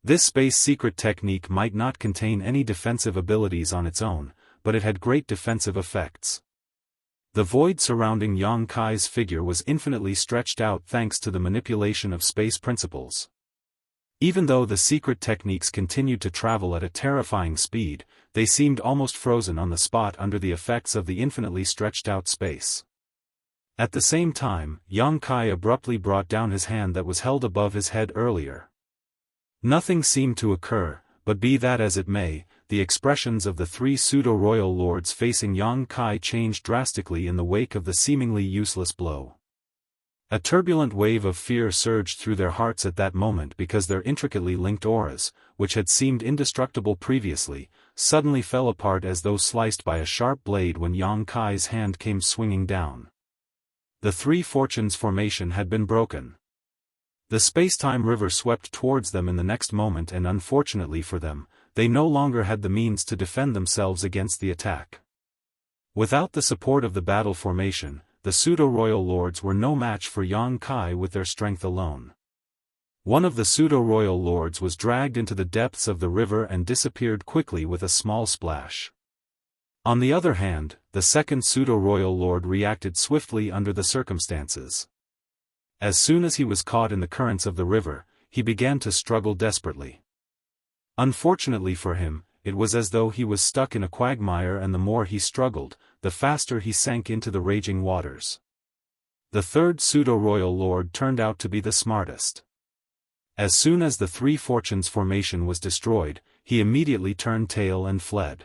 This space secret technique might not contain any defensive abilities on its own, but it had great defensive effects. The void surrounding Yang Kai's figure was infinitely stretched out thanks to the manipulation of space principles. Even though the secret techniques continued to travel at a terrifying speed, they seemed almost frozen on the spot under the effects of the infinitely stretched out space. At the same time, Yang Kai abruptly brought down his hand that was held above his head earlier. Nothing seemed to occur, but be that as it may, the expressions of the 3 pseudo-royal lords facing Yang Kai changed drastically in the wake of the seemingly useless blow. A turbulent wave of fear surged through their hearts at that moment because their intricately linked auras, which had seemed indestructible previously, suddenly fell apart as though sliced by a sharp blade when Yang Kai's hand came swinging down. The 3 fortunes formation had been broken. The space-time river swept towards them in the next moment, and unfortunately for them, they no longer had the means to defend themselves against the attack. Without the support of the battle formation, the pseudo-royal lords were no match for Yang Kai with their strength alone. One of the pseudo-royal lords was dragged into the depths of the river and disappeared quickly with a small splash. On the other hand, the second pseudo-royal lord reacted swiftly under the circumstances. As soon as he was caught in the currents of the river, he began to struggle desperately. Unfortunately for him, it was as though he was stuck in a quagmire, and the more he struggled, the faster he sank into the raging waters. The third pseudo-royal lord turned out to be the smartest. As soon as the 3 fortunes formation was destroyed, he immediately turned tail and fled.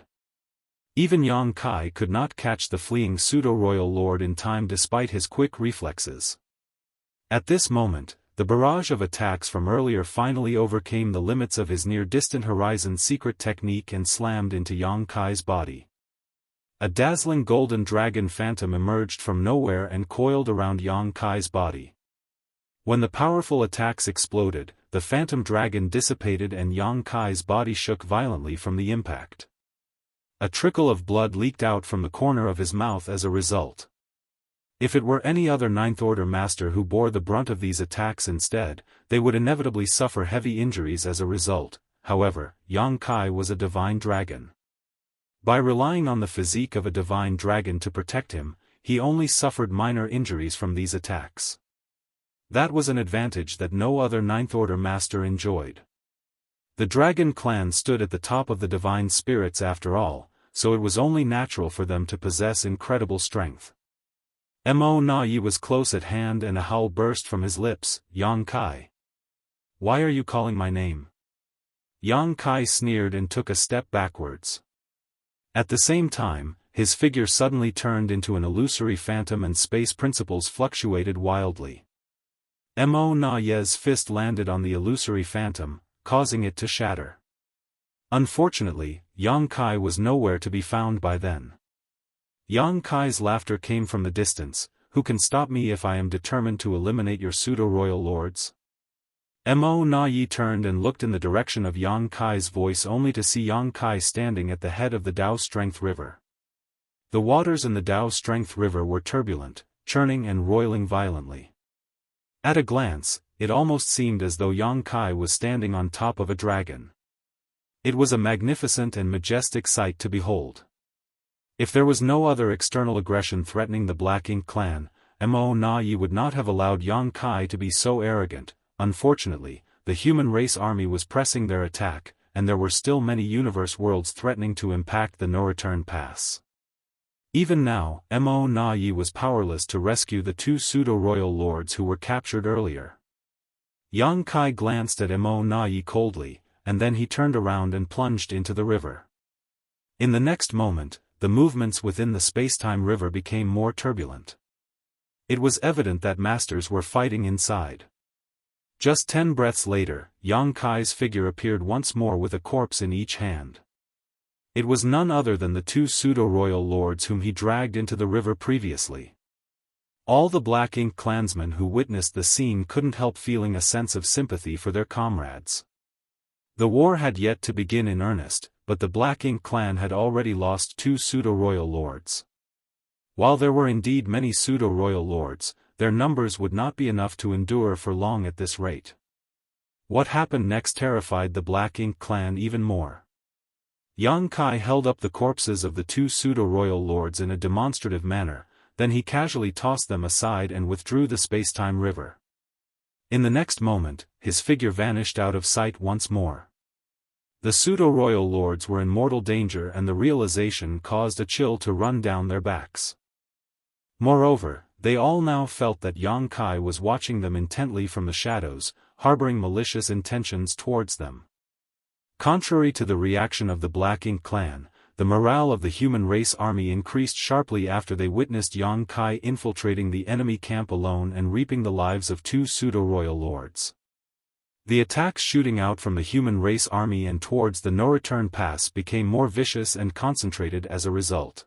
Even Yang Kai could not catch the fleeing pseudo-royal lord in time despite his quick reflexes. At this moment, the barrage of attacks from earlier finally overcame the limits of his near-distant horizon secret technique and slammed into Yang Kai's body. A dazzling golden dragon phantom emerged from nowhere and coiled around Yang Kai's body. When the powerful attacks exploded, the phantom dragon dissipated and Yang Kai's body shook violently from the impact. A trickle of blood leaked out from the corner of his mouth as a result. If it were any other Ninth Order master who bore the brunt of these attacks instead, they would inevitably suffer heavy injuries as a result. However, Yang Kai was a divine dragon. By relying on the physique of a divine dragon to protect him, he only suffered minor injuries from these attacks. That was an advantage that no other Ninth Order master enjoyed. The Dragon Clan stood at the top of the divine spirits after all, so it was only natural for them to possess incredible strength. Mo Na Yi was close at hand and a howl burst from his lips. Yang Kai. Why are you calling my name? Yang Kai sneered and took a step backwards. At the same time, his figure suddenly turned into an illusory phantom and space principles fluctuated wildly. Mo Na Yi's fist landed on the illusory phantom, causing it to shatter. Unfortunately, Yang Kai was nowhere to be found by then. Yang Kai's laughter came from the distance. Who can stop me if I am determined to eliminate your pseudo-royal lords? Mo Na Yi turned and looked in the direction of Yang Kai's voice only to see Yang Kai standing at the head of the Dao Strength River. The waters in the Dao Strength River were turbulent, churning and roiling violently. At a glance, it almost seemed as though Yang Kai was standing on top of a dragon. It was a magnificent and majestic sight to behold. If there was no other external aggression threatening the Black Ink clan, Mo Na Yi would not have allowed Yang Kai to be so arrogant, unfortunately, the human race army was pressing their attack, and there were still many universe worlds threatening to impact the no-return pass. Even now, Mo Na Yi was powerless to rescue the two pseudo-royal lords who were captured earlier. Yang Kai glanced at Mo Na Yi coldly, and then he turned around and plunged into the river. In the next moment, the movements within the space-time river became more turbulent. It was evident that masters were fighting inside. Just 10 breaths later, Yang Kai's figure appeared once more with a corpse in each hand. It was none other than the two pseudo-royal lords whom he dragged into the river previously. All the Black Ink clansmen who witnessed the scene couldn't help feeling a sense of sympathy for their comrades. The war had yet to begin in earnest, but the Black Ink clan had already lost two pseudo-royal lords. While there were indeed many pseudo-royal lords, their numbers would not be enough to endure for long at this rate. What happened next terrified the Black Ink clan even more. Yang Kai held up the corpses of the two pseudo-royal lords in a demonstrative manner, then he casually tossed them aside and withdrew the space-time river. In the next moment, his figure vanished out of sight once more. The pseudo-royal lords were in mortal danger, and the realization caused a chill to run down their backs. Moreover, they all now felt that Yang Kai was watching them intently from the shadows, harboring malicious intentions towards them. Contrary to the reaction of the Black Ink clan, the morale of the human race army increased sharply after they witnessed Yang Kai infiltrating the enemy camp alone and reaping the lives of two pseudo-royal lords. The attacks shooting out from the human race army and towards the no-return pass became more vicious and concentrated as a result.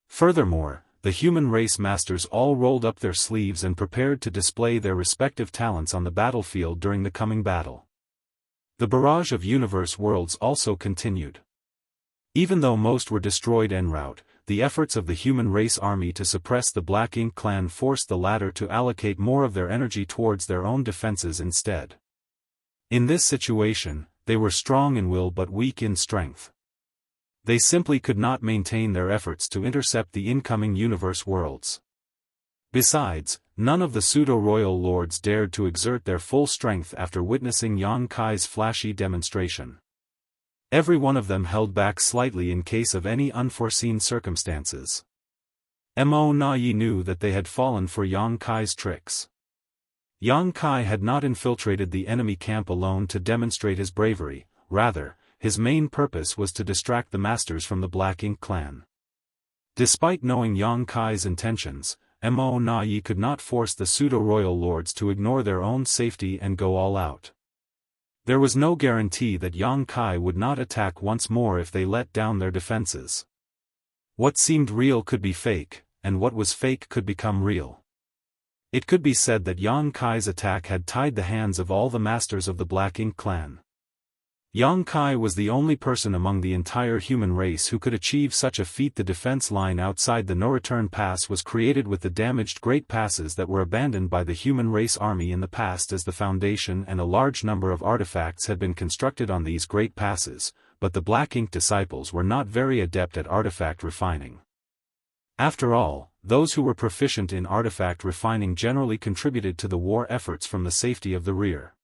Furthermore, the human race masters all rolled up their sleeves and prepared to display their respective talents on the battlefield during the coming battle. The barrage of universe worlds also continued. Even though most were destroyed en route, the efforts of the human race army to suppress the Black Ink clan forced the latter to allocate more of their energy towards their own defenses instead. In this situation, they were strong in will but weak in strength. They simply could not maintain their efforts to intercept the incoming universe worlds. Besides, none of the pseudo-royal lords dared to exert their full strength after witnessing Yang Kai's flashy demonstration. Every one of them held back slightly in case of any unforeseen circumstances. Mo Na Yi knew that they had fallen for Yang Kai's tricks. Yang Kai had not infiltrated the enemy camp alone to demonstrate his bravery, rather, his main purpose was to distract the masters from the Black Ink clan. Despite knowing Yang Kai's intentions, Mo Na Yi could not force the pseudo-royal lords to ignore their own safety and go all out. There was no guarantee that Yang Kai would not attack once more if they let down their defenses. What seemed real could be fake, and what was fake could become real. It could be said that Yang Kai's attack had tied the hands of all the masters of the Black Ink clan. Yang Kai was the only person among the entire human race who could achieve such a feat. The defense line outside the no-return pass was created with the damaged great passes that were abandoned by the human race army in the past as the foundation, and a large number of artifacts had been constructed on these great passes, but the Black Ink disciples were not very adept at artifact refining. After all, those who were proficient in artifact refining generally contributed to the war efforts from the safety of the rear.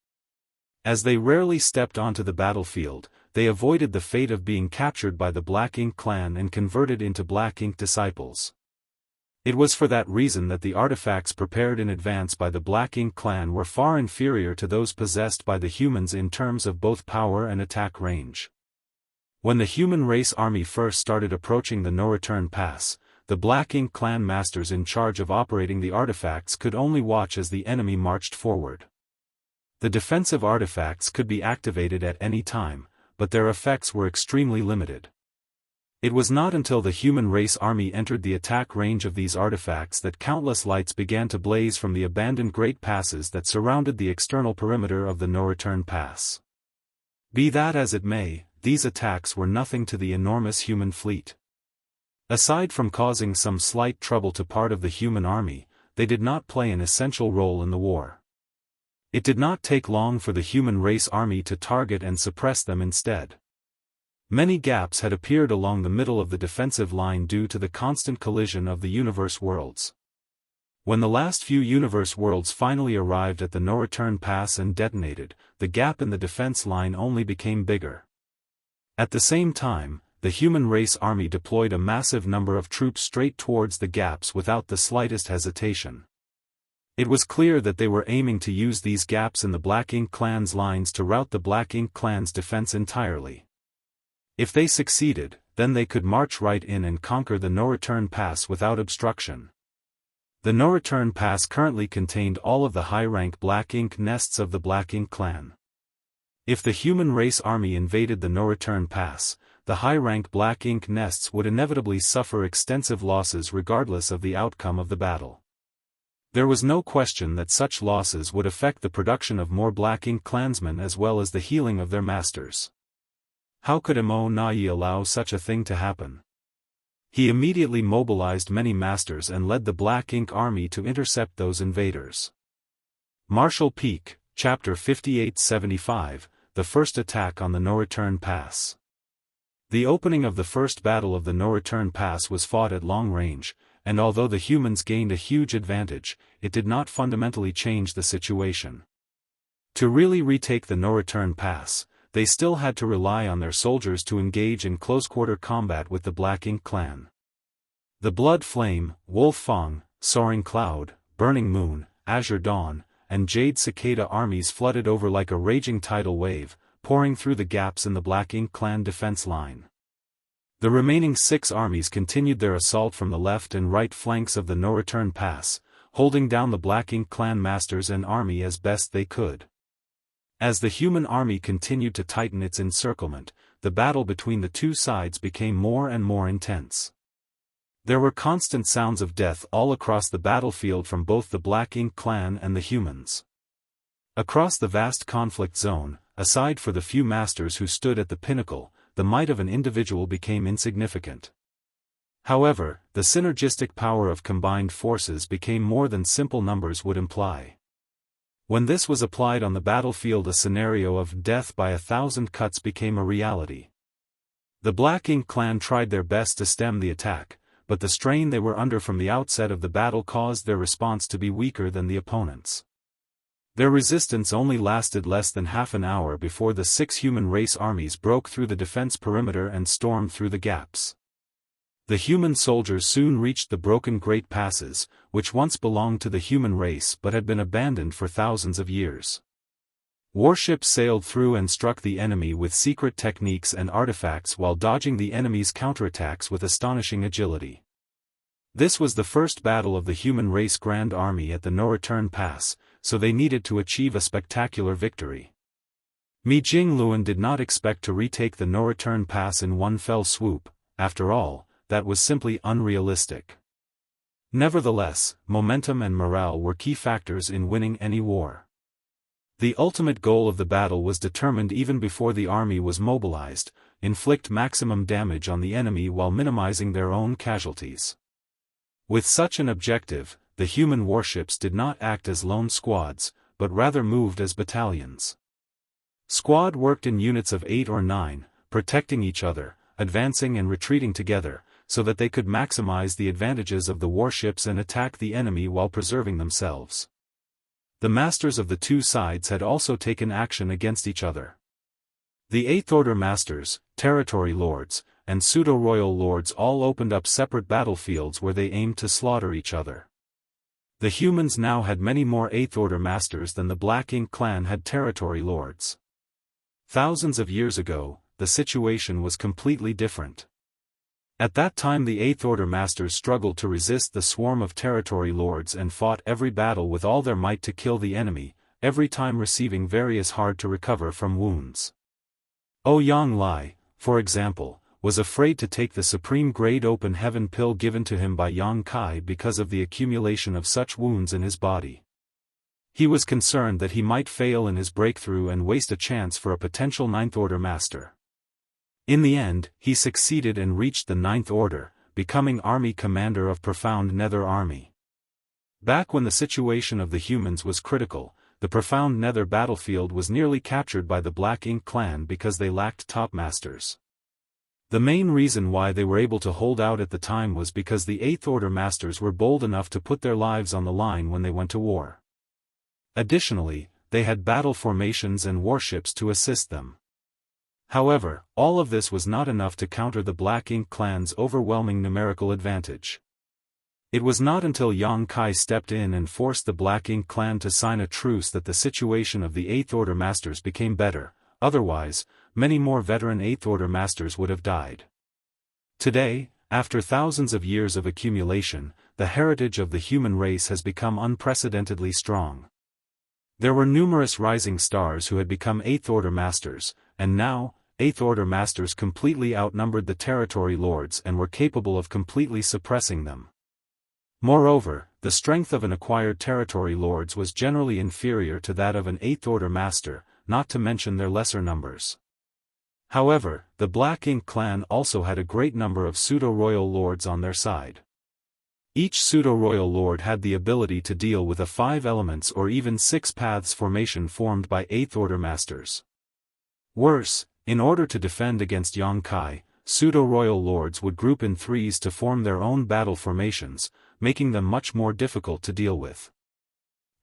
As they rarely stepped onto the battlefield, they avoided the fate of being captured by the Black Ink clan and converted into Black Ink disciples. It was for that reason that the artifacts prepared in advance by the Black Ink clan were far inferior to those possessed by the humans in terms of both power and attack range. When the human race army first started approaching the no-return pass, the Black Ink clan masters in charge of operating the artifacts could only watch as the enemy marched forward. The defensive artifacts could be activated at any time, but their effects were extremely limited. It was not until the human race army entered the attack range of these artifacts that countless lights began to blaze from the abandoned great passes that surrounded the external perimeter of the no-return pass. Be that as it may, these attacks were nothing to the enormous human fleet. Aside from causing some slight trouble to part of the human army, they did not play an essential role in the war. It did not take long for the human race army to target and suppress them instead. Many gaps had appeared along the middle of the defensive line due to the constant collision of the universe worlds. When the last few universe worlds finally arrived at the no-return pass and detonated, the gap in the defense line only became bigger. At the same time, the human race army deployed a massive number of troops straight towards the gaps without the slightest hesitation. It was clear that they were aiming to use these gaps in the Black Ink Clan's lines to rout the Black Ink Clan's defense entirely. If they succeeded, then they could march right in and conquer the no-return pass without obstruction. The no-return pass currently contained all of the high-rank Black Ink nests of the Black Ink Clan. If the human race army invaded the no-return pass, the high-rank Black Ink nests would inevitably suffer extensive losses regardless of the outcome of the battle. There was no question that such losses would affect the production of more Black Ink clansmen as well as the healing of their masters. How could Mo Nai allow such a thing to happen? He immediately mobilized many masters and led the Black Ink army to intercept those invaders. Martial Peak, Chapter 5875, The First Attack on the No-Return Pass. The opening of the first battle of the No-Return Pass was fought at long range, and although the humans gained a huge advantage, it did not fundamentally change the situation. To really retake the no-return pass, they still had to rely on their soldiers to engage in close-quarter combat with the Black Ink Clan. The Blood Flame, Wolf Fang, Soaring Cloud, Burning Moon, Azure Dawn, and Jade Cicada armies flooded over like a raging tidal wave, pouring through the gaps in the Black Ink Clan defense line. The remaining 6 armies continued their assault from the left and right flanks of the no-return pass, holding down the Black Ink Clan masters and army as best they could. As the human army continued to tighten its encirclement, the battle between the two sides became more and more intense. There were constant sounds of death all across the battlefield from both the Black Ink Clan and the humans. Across the vast conflict zone, aside for the few masters who stood at the pinnacle, the might of an individual became insignificant. However, the synergistic power of combined forces became more than simple numbers would imply. When this was applied on the battlefield, a scenario of death by 1,000 cuts became a reality. The Black Ink Clan tried their best to stem the attack, but the strain they were under from the outset of the battle caused their response to be weaker than the opponents'. Their resistance only lasted less than half an hour before the 6 human race armies broke through the defense perimeter and stormed through the gaps. The human soldiers soon reached the broken Great Passes, which once belonged to the human race but had been abandoned for thousands of years. Warships sailed through and struck the enemy with secret techniques and artifacts while dodging the enemy's counterattacks with astonishing agility. This was the first battle of the human race Grand Army at the No-Return Pass, so they needed to achieve a spectacular victory. Mi Jingluan did not expect to retake the No-Return Pass in one fell swoop. After all, that was simply unrealistic. Nevertheless, momentum and morale were key factors in winning any war. The ultimate goal of the battle was determined even before the army was mobilized: inflict maximum damage on the enemy while minimizing their own casualties. With such an objective, the human warships did not act as lone squads, but rather moved as battalions. Squad worked in units of 8 or 9, protecting each other, advancing and retreating together, so that they could maximize the advantages of the warships and attack the enemy while preserving themselves. The masters of the two sides had also taken action against each other. The Eighth Order masters, territory lords, and pseudo-royal lords all opened up separate battlefields where they aimed to slaughter each other. The humans now had many more Eighth Order masters than the Black Ink Clan had territory lords. Thousands of years ago, the situation was completely different. At that time the Eighth Order masters struggled to resist the swarm of territory lords and fought every battle with all their might to kill the enemy, every time receiving various hard-to-recover from wounds. Ouyang Lai, for example, was afraid to take the supreme grade open heaven pill given to him by Yang Kai because of the accumulation of such wounds in his body. He was concerned that he might fail in his breakthrough and waste a chance for a potential Ninth Order master. In the end, he succeeded and reached the Ninth Order, becoming Army Commander of Profound Nether Army. Back when the situation of the humans was critical, the Profound Nether battlefield was nearly captured by the Black Ink Clan because they lacked top masters. The main reason why they were able to hold out at the time was because the Eighth Order Masters were bold enough to put their lives on the line when they went to war. Additionally, they had battle formations and warships to assist them. However, all of this was not enough to counter the Black Ink clan's overwhelming numerical advantage. It was not until Yang Kai stepped in and forced the Black Ink clan to sign a truce that the situation of the Eighth Order Masters became better. Otherwise, many more veteran Eighth Order Masters would have died. Today, after thousands of years of accumulation, the heritage of the human race has become unprecedentedly strong. There were numerous rising stars who had become Eighth Order Masters, and now, Eighth Order Masters completely outnumbered the territory lords and were capable of completely suppressing them. Moreover, the strength of an acquired territory lords was generally inferior to that of an Eighth Order Master, not to mention their lesser numbers. However, the Black Ink clan also had a great number of pseudo-royal lords on their side. Each pseudo-royal lord had the ability to deal with a 5 elements or even 6 paths formation formed by Eighth Order Masters. Worse, in order to defend against Yang Kai, pseudo-royal lords would group in threes to form their own battle formations, making them much more difficult to deal with.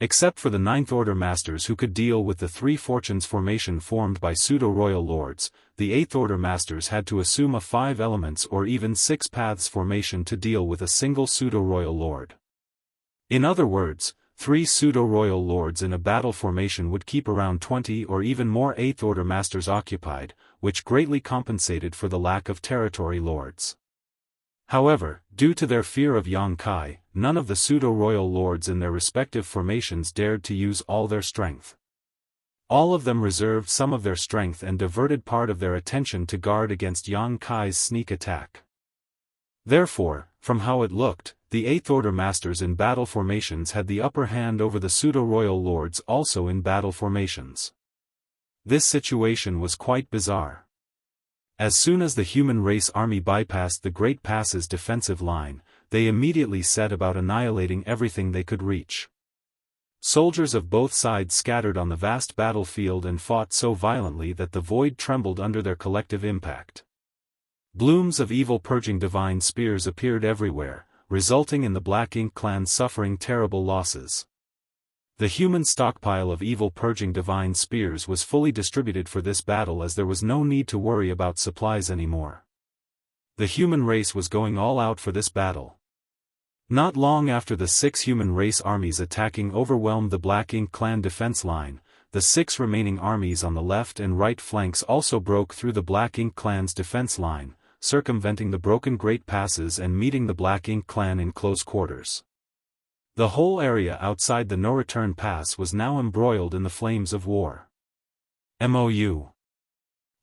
Except for the Ninth Order Masters who could deal with the 3 fortunes formation formed by pseudo-royal lords, the Eighth Order Masters had to assume a 5 elements or even 6 paths formation to deal with a single pseudo-royal lord. In other words, 3 pseudo-royal lords in a battle formation would keep around 20 or even more Eighth Order Masters occupied, which greatly compensated for the lack of territory lords. However, due to their fear of Yang Kai, none of the pseudo-royal lords in their respective formations dared to use all their strength. All of them reserved some of their strength and diverted part of their attention to guard against Yang Kai's sneak attack. Therefore, from how it looked, the Eighth Order Masters in battle formations had the upper hand over the pseudo-royal lords also in battle formations. This situation was quite bizarre. As soon as the human race army bypassed the Great Pass's defensive line, they immediately set about annihilating everything they could reach. Soldiers of both sides scattered on the vast battlefield and fought so violently that the void trembled under their collective impact. Blooms of evil purging divine spears appeared everywhere, resulting in the Black Ink clan suffering terrible losses. The human stockpile of evil purging divine spears was fully distributed for this battle as there was no need to worry about supplies anymore. The human race was going all out for this battle. Not long after the 6 human race armies attacking overwhelmed the Black Ink clan defense line, the 6 remaining armies on the left and right flanks also broke through the Black Ink clan's defense line, circumventing the broken Great Passes and meeting the Black Ink clan in close quarters. The whole area outside the no-return pass was now embroiled in the flames of war. MOU.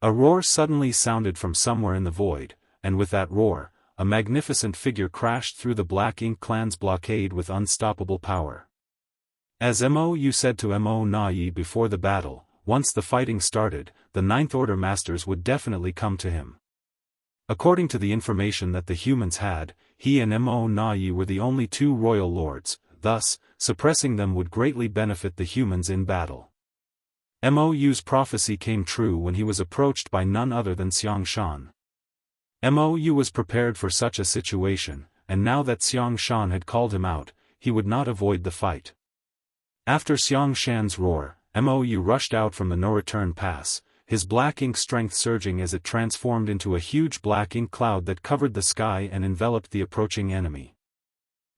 A roar suddenly sounded from somewhere in the void, and with that roar, a magnificent figure crashed through the Black Ink clan's blockade with unstoppable power. As MOU said to Mo Nai before the battle, once the fighting started, the Ninth Order Masters would definitely come to him. According to the information that the humans had, he and Mo Nai were the only 2 royal lords, thus, suppressing them would greatly benefit the humans in battle. Mou's prophecy came true when he was approached by none other than Xianxia. Mou was prepared for such a situation, and now that Xianxia had called him out, he would not avoid the fight. After Xianxia's roar, Mou rushed out from the no-return pass, his black ink strength surging as it transformed into a huge black ink cloud that covered the sky and enveloped the approaching enemy.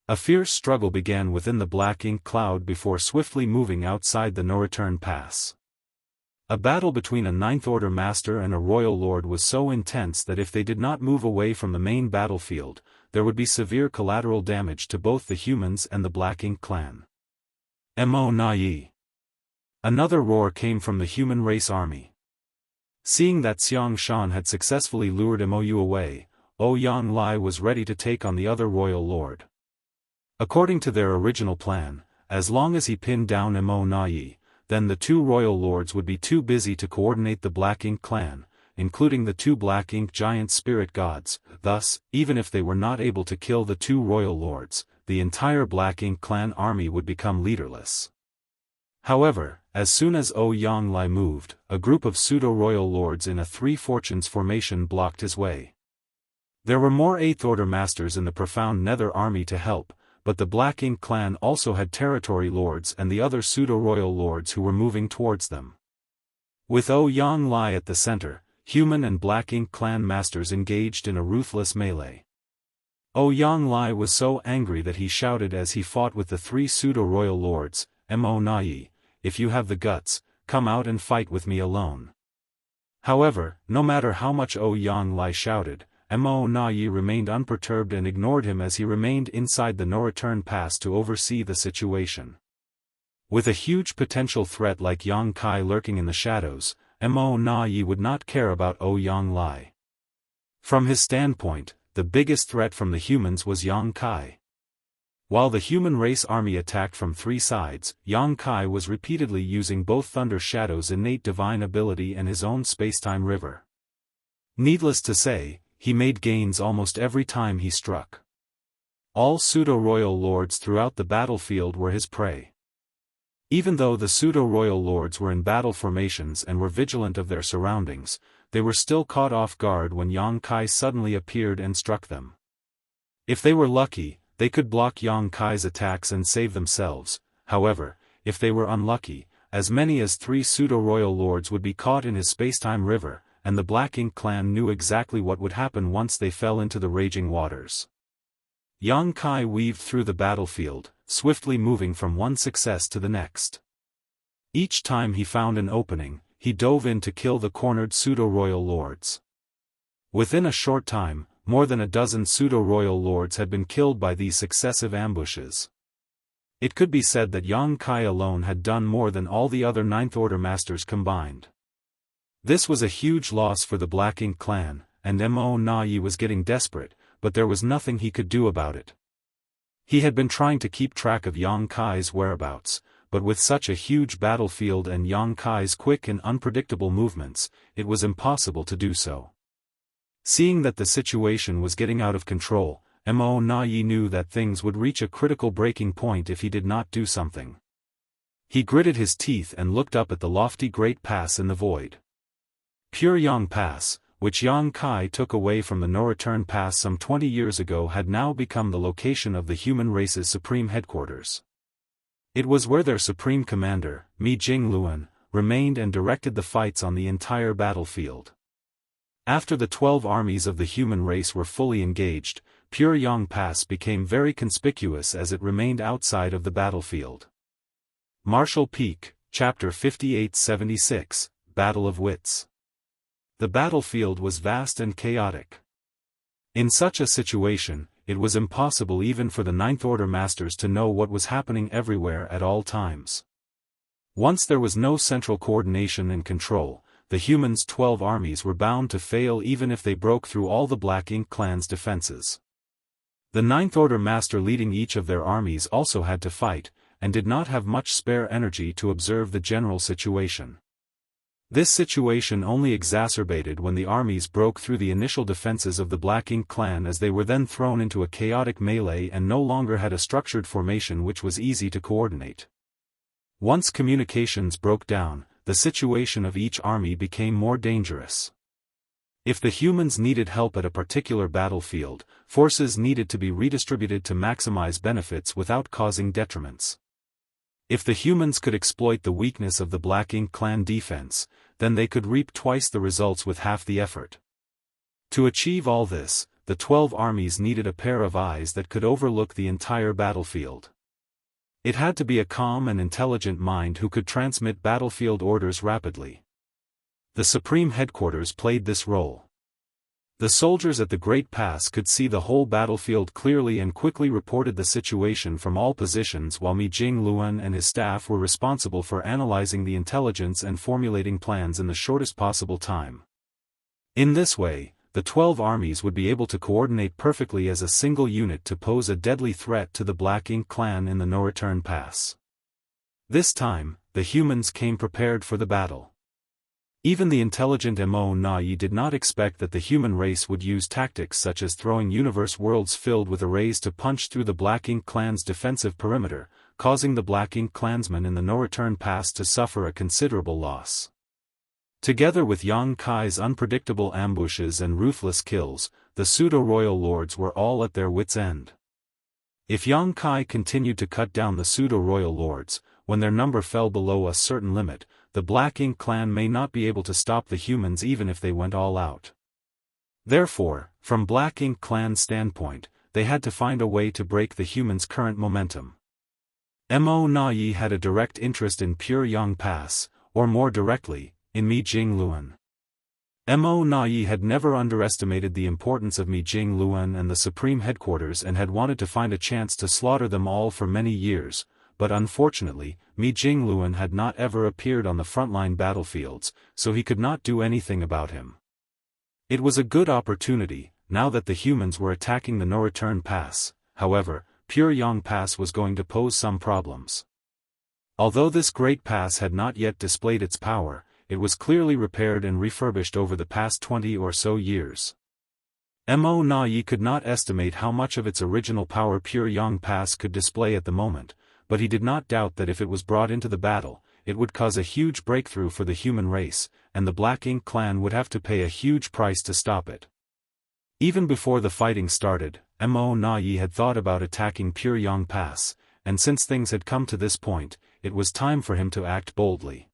A fierce struggle began within the black ink cloud before swiftly moving outside the no-return pass. A battle between a Ninth Order Master and a Royal Lord was so intense that if they did not move away from the main battlefield, there would be severe collateral damage to both the humans and the Black Ink clan. Mo Nai. Another roar came from the human race army. Seeing that Xianxia had successfully lured Mou away, Ouyang Lai was ready to take on the other Royal Lord. According to their original plan, as long as he pinned down Mo Nai, then the 2 royal lords would be too busy to coordinate the Black Ink clan, including the 2 Black Ink giant spirit gods. Thus, even if they were not able to kill the 2 royal lords, the entire Black Ink clan army would become leaderless. However, as soon as Ouyang Lai moved, a group of pseudo-royal lords in a Three Fortunes formation blocked his way. There were more Eighth Order masters in the profound Nether army to help, but the Black Ink clan also had territory lords and the other pseudo-royal lords who were moving towards them. With Ouyang Lai at the center, human and Black Ink clan masters engaged in a ruthless melee. Ouyang Lai was so angry that he shouted as he fought with the three pseudo-royal lords, "Mo Nai, if you have the guts, come out and fight with me alone." However, no matter how much Ouyang Lai shouted, Mo Nai remained unperturbed and ignored him as he remained inside the no-return pass to oversee the situation. With a huge potential threat like Yang Kai lurking in the shadows, Mo Nai would not care about Ouyang Lai. From his standpoint, the biggest threat from the humans was Yang Kai. While the human race army attacked from three sides, Yang Kai was repeatedly using both Thunder Shadow's innate divine ability and his own spacetime river. Needless to say, he made gains almost every time he struck. All pseudo-royal lords throughout the battlefield were his prey. Even though the pseudo-royal lords were in battle formations and were vigilant of their surroundings, they were still caught off guard when Yang Kai suddenly appeared and struck them. If they were lucky, they could block Yang Kai's attacks and save themselves. However, if they were unlucky, as many as three pseudo-royal lords would be caught in his spacetime river, and the Black Ink clan knew exactly what would happen once they fell into the raging waters. Yang Kai weaved through the battlefield, swiftly moving from one success to the next. Each time he found an opening, he dove in to kill the cornered pseudo-royal lords. Within a short time, more than a dozen pseudo-royal lords had been killed by these successive ambushes. It could be said that Yang Kai alone had done more than all the other Ninth Order masters combined. This was a huge loss for the Black Ink clan, and Mo Nai was getting desperate, but there was nothing he could do about it. He had been trying to keep track of Yang Kai's whereabouts, but with such a huge battlefield and Yang Kai's quick and unpredictable movements, it was impossible to do so. Seeing that the situation was getting out of control, Mo Nai knew that things would reach a critical breaking point if he did not do something. He gritted his teeth and looked up at the lofty Great Pass in the void. Pure Yang Pass, which Yang Kai took away from the no-return pass some 20 years ago, had now become the location of the human race's supreme headquarters. It was where their supreme commander, Mi Jingluan, remained and directed the fights on the entire battlefield. After the 12 armies of the human race were fully engaged, Pure Yang Pass became very conspicuous as it remained outside of the battlefield. Martial Peak, Chapter 5876, Battle of Wits. The battlefield was vast and chaotic. In such a situation, it was impossible even for the Ninth Order masters to know what was happening everywhere at all times. Once there was no central coordination and control, the humans' 12 armies were bound to fail even if they broke through all the Black Ink clan's defenses. The Ninth Order master leading each of their armies also had to fight, and did not have much spare energy to observe the general situation. This situation only exacerbated when the armies broke through the initial defenses of the Black Ink clan, as they were then thrown into a chaotic melee and no longer had a structured formation which was easy to coordinate. Once communications broke down, the situation of each army became more dangerous. If the humans needed help at a particular battlefield, forces needed to be redistributed to maximize benefits without causing detriments. If the humans could exploit the weakness of the Black Ink clan defense, then they could reap twice the results with half the effort. To achieve all this, the 12 armies needed a pair of eyes that could overlook the entire battlefield. It had to be a calm and intelligent mind who could transmit battlefield orders rapidly. The Supreme Headquarters played this role. The soldiers at the Great Pass could see the whole battlefield clearly and quickly reported the situation from all positions, while Mi Jingluan and his staff were responsible for analyzing the intelligence and formulating plans in the shortest possible time. In this way, the 12 armies would be able to coordinate perfectly as a single unit to pose a deadly threat to the Black Ink clan in the no-return pass. This time, the humans came prepared for the battle. Even the intelligent Mo Nai did not expect that the human race would use tactics such as throwing universe worlds filled with arrays to punch through the Black Ink clan's defensive perimeter, causing the Black Ink clansmen in the no-return pass to suffer a considerable loss. Together with Yang Kai's unpredictable ambushes and ruthless kills, the pseudo-royal lords were all at their wits' end. If Yang Kai continued to cut down the pseudo-royal lords, when their number fell below a certain limit, the Black Ink clan may not be able to stop the humans even if they went all out. Therefore, from Black Ink clan's standpoint, they had to find a way to break the humans' current momentum. Mo Na Yi had a direct interest in Pure Yang Pass, or more directly, in Mijing Luan. Mo Na Yi had never underestimated the importance of Mijing Luan and the Supreme Headquarters and had wanted to find a chance to slaughter them all for many years, but unfortunately, Mijing Luan had not ever appeared on the frontline battlefields, so he could not do anything about him. It was a good opportunity, now that the humans were attacking the no-return pass. However, Pure Yang Pass was going to pose some problems. Although this great pass had not yet displayed its power, it was clearly repaired and refurbished over the past 20 or so years. Mo Na Yi could not estimate how much of its original power Pure Yang Pass could display at the moment, but he did not doubt that if it was brought into the battle, it would cause a huge breakthrough for the human race, and the Black Ink clan would have to pay a huge price to stop it. Even before the fighting started, Mo Na Yi had thought about attacking Pure Yang Pass, and since things had come to this point, it was time for him to act boldly.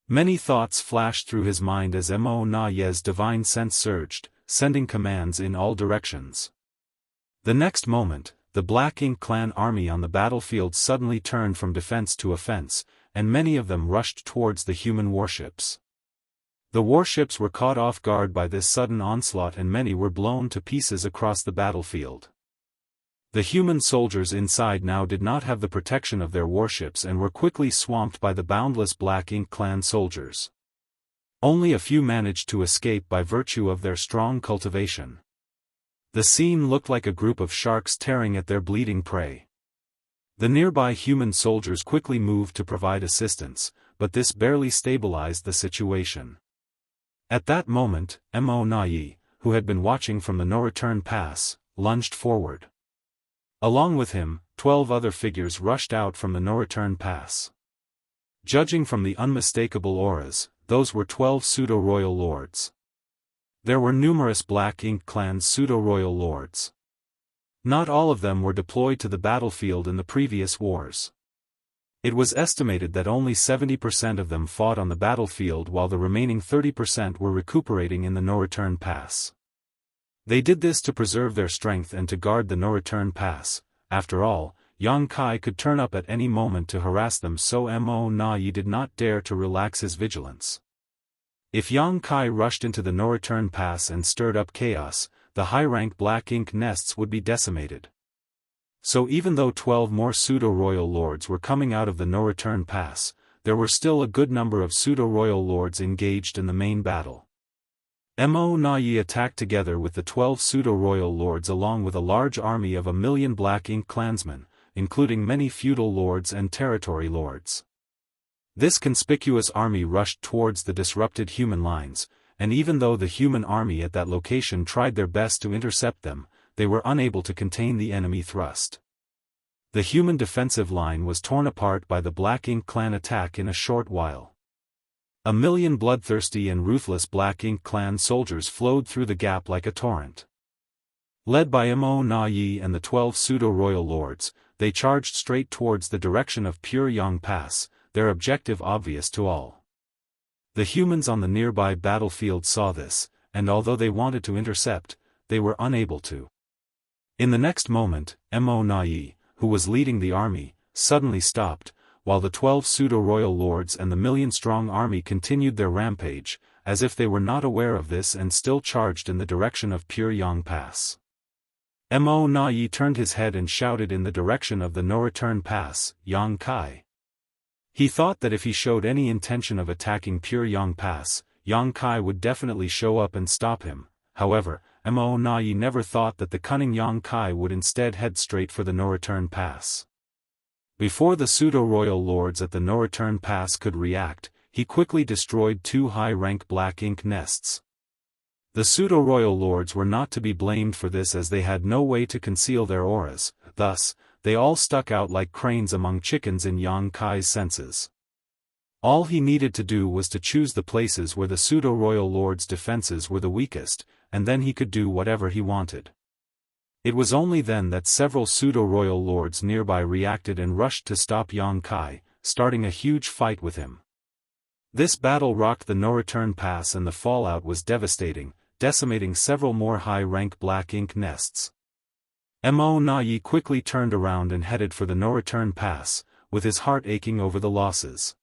Many thoughts flashed through his mind as Mo Na Yi's divine sense surged, sending commands in all directions. The next moment, the Black Ink clan army on the battlefield suddenly turned from defense to offense, and many of them rushed towards the human warships. The warships were caught off guard by this sudden onslaught and many were blown to pieces across the battlefield. The human soldiers inside now did not have the protection of their warships and were quickly swamped by the boundless Black Ink clan soldiers. Only a few managed to escape by virtue of their strong cultivation. The scene looked like a group of sharks tearing at their bleeding prey. The nearby human soldiers quickly moved to provide assistance, but this barely stabilized the situation. At that moment, Mo Na Yi, who had been watching from the no-return pass, lunged forward. Along with him, 12 other figures rushed out from the no-return pass. Judging from the unmistakable auras, those were 12 pseudo-royal lords. There were numerous Black Ink clan's pseudo-royal lords. Not all of them were deployed to the battlefield in the previous wars. It was estimated that only 70% of them fought on the battlefield while the remaining 30% were recuperating in the no-return pass. They did this to preserve their strength and to guard the no-return pass. After all, Yang Kai could turn up at any moment to harass them, so Mo Na Yi did not dare to relax his vigilance. If Yang Kai rushed into the no-return pass and stirred up chaos, the high-rank Black Ink nests would be decimated. So even though 12 more pseudo-royal lords were coming out of the no-return pass, there were still a good number of pseudo-royal lords engaged in the main battle. Mo Na Yi attacked together with the 12 pseudo-royal lords along with a large army of 1,000,000 Black Ink clansmen, including many feudal lords and territory lords. This conspicuous army rushed towards the disrupted human lines, and even though the human army at that location tried their best to intercept them, they were unable to contain the enemy thrust. The human defensive line was torn apart by the Black Ink clan attack in a short while. 1,000,000 bloodthirsty and ruthless Black Ink clan soldiers flowed through the gap like a torrent. Led by Mo Na Yi and the 12 pseudo-royal lords, they charged straight towards the direction of Pure Yang Pass, their objective obvious to all. The humans on the nearby battlefield saw this, and although they wanted to intercept, they were unable to. In the next moment, Mo Na Yi, who was leading the army, suddenly stopped, while the 12 pseudo-royal lords and the 1,000,000-strong army continued their rampage, as if they were not aware of this and still charged in the direction of Pure Yang Pass. Mo Na Yi turned his head and shouted in the direction of the no-return pass, "Yang Kai." He thought that if he showed any intention of attacking Pure Yang Pass, Yang Kai would definitely show up and stop him. However, Mo Na Yi never thought that the cunning Yang Kai would instead head straight for the no-return pass. Before the pseudo-royal lords at the no-return pass could react, he quickly destroyed 2 high-rank Black Ink nests. The pseudo-royal lords were not to be blamed for this as they had no way to conceal their auras, thus, they all stuck out like cranes among chickens in Yang Kai's senses. All he needed to do was to choose the places where the pseudo-royal lord's defenses were the weakest, and then he could do whatever he wanted. It was only then that several pseudo-royal lords nearby reacted and rushed to stop Yang Kai, starting a huge fight with him. This battle rocked the no-return pass and the fallout was devastating, decimating several more high-rank black ink nests. Mo Na Yi quickly turned around and headed for the no-return pass, with his heart aching over the losses.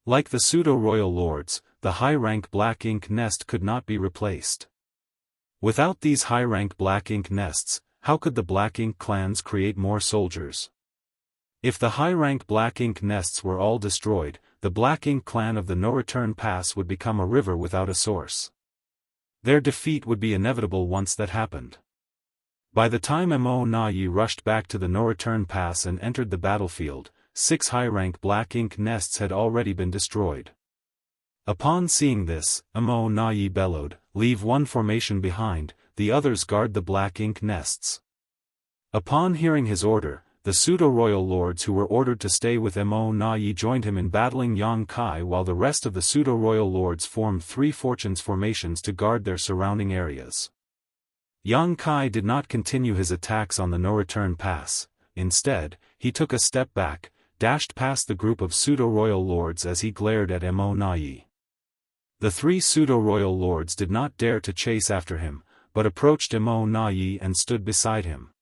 Like the pseudo-royal lords, the high-rank black ink nest could not be replaced. Without these high-rank black ink nests, how could the black ink clans create more soldiers? If the high-rank black ink nests were all destroyed, the black ink clan of the no-return pass would become a river without a source. Their defeat would be inevitable once that happened. By the time Mo Na Yi rushed back to the no-return pass and entered the battlefield, 6 high-rank black ink nests had already been destroyed. Upon seeing this, Mo Na Yi bellowed, "Leave one formation behind, the others guard the black ink nests." Upon hearing his order, the pseudo-royal lords who were ordered to stay with Mo Na Yi joined him in battling Yang Kai, while the rest of the pseudo-royal lords formed 3 fortunes formations to guard their surrounding areas. Yang Kai did not continue his attacks on the no-return pass. Instead, he took a step back, dashed past the group of pseudo-royal lords as he glared at Mo Na Yi. The 3 pseudo-royal lords did not dare to chase after him, but approached Mo Na Yi and stood beside him.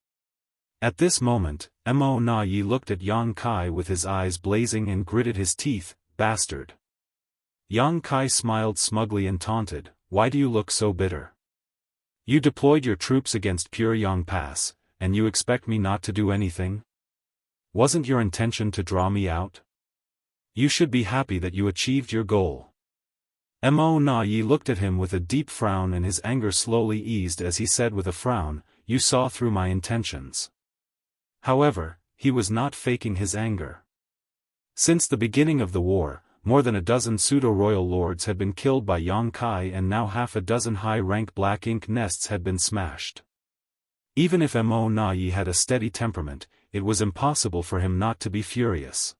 At this moment, Mo Na Yi looked at Yang Kai with his eyes blazing and gritted his teeth, "Bastard." Yang Kai smiled smugly and taunted, "Why do you look so bitter? You deployed your troops against Pyongyang Pass, and you expect me not to do anything? Wasn't your intention to draw me out? You should be happy that you achieved your goal." Mo Na Yi looked at him with a deep frown and his anger slowly eased as he said with a frown, "You saw through my intentions." However, he was not faking his anger. Since the beginning of the war, more than a dozen pseudo-royal lords had been killed by Yang Kai and now half a dozen high-rank black ink nests had been smashed. Even if Mo Na Yi had a steady temperament, it was impossible for him not to be furious.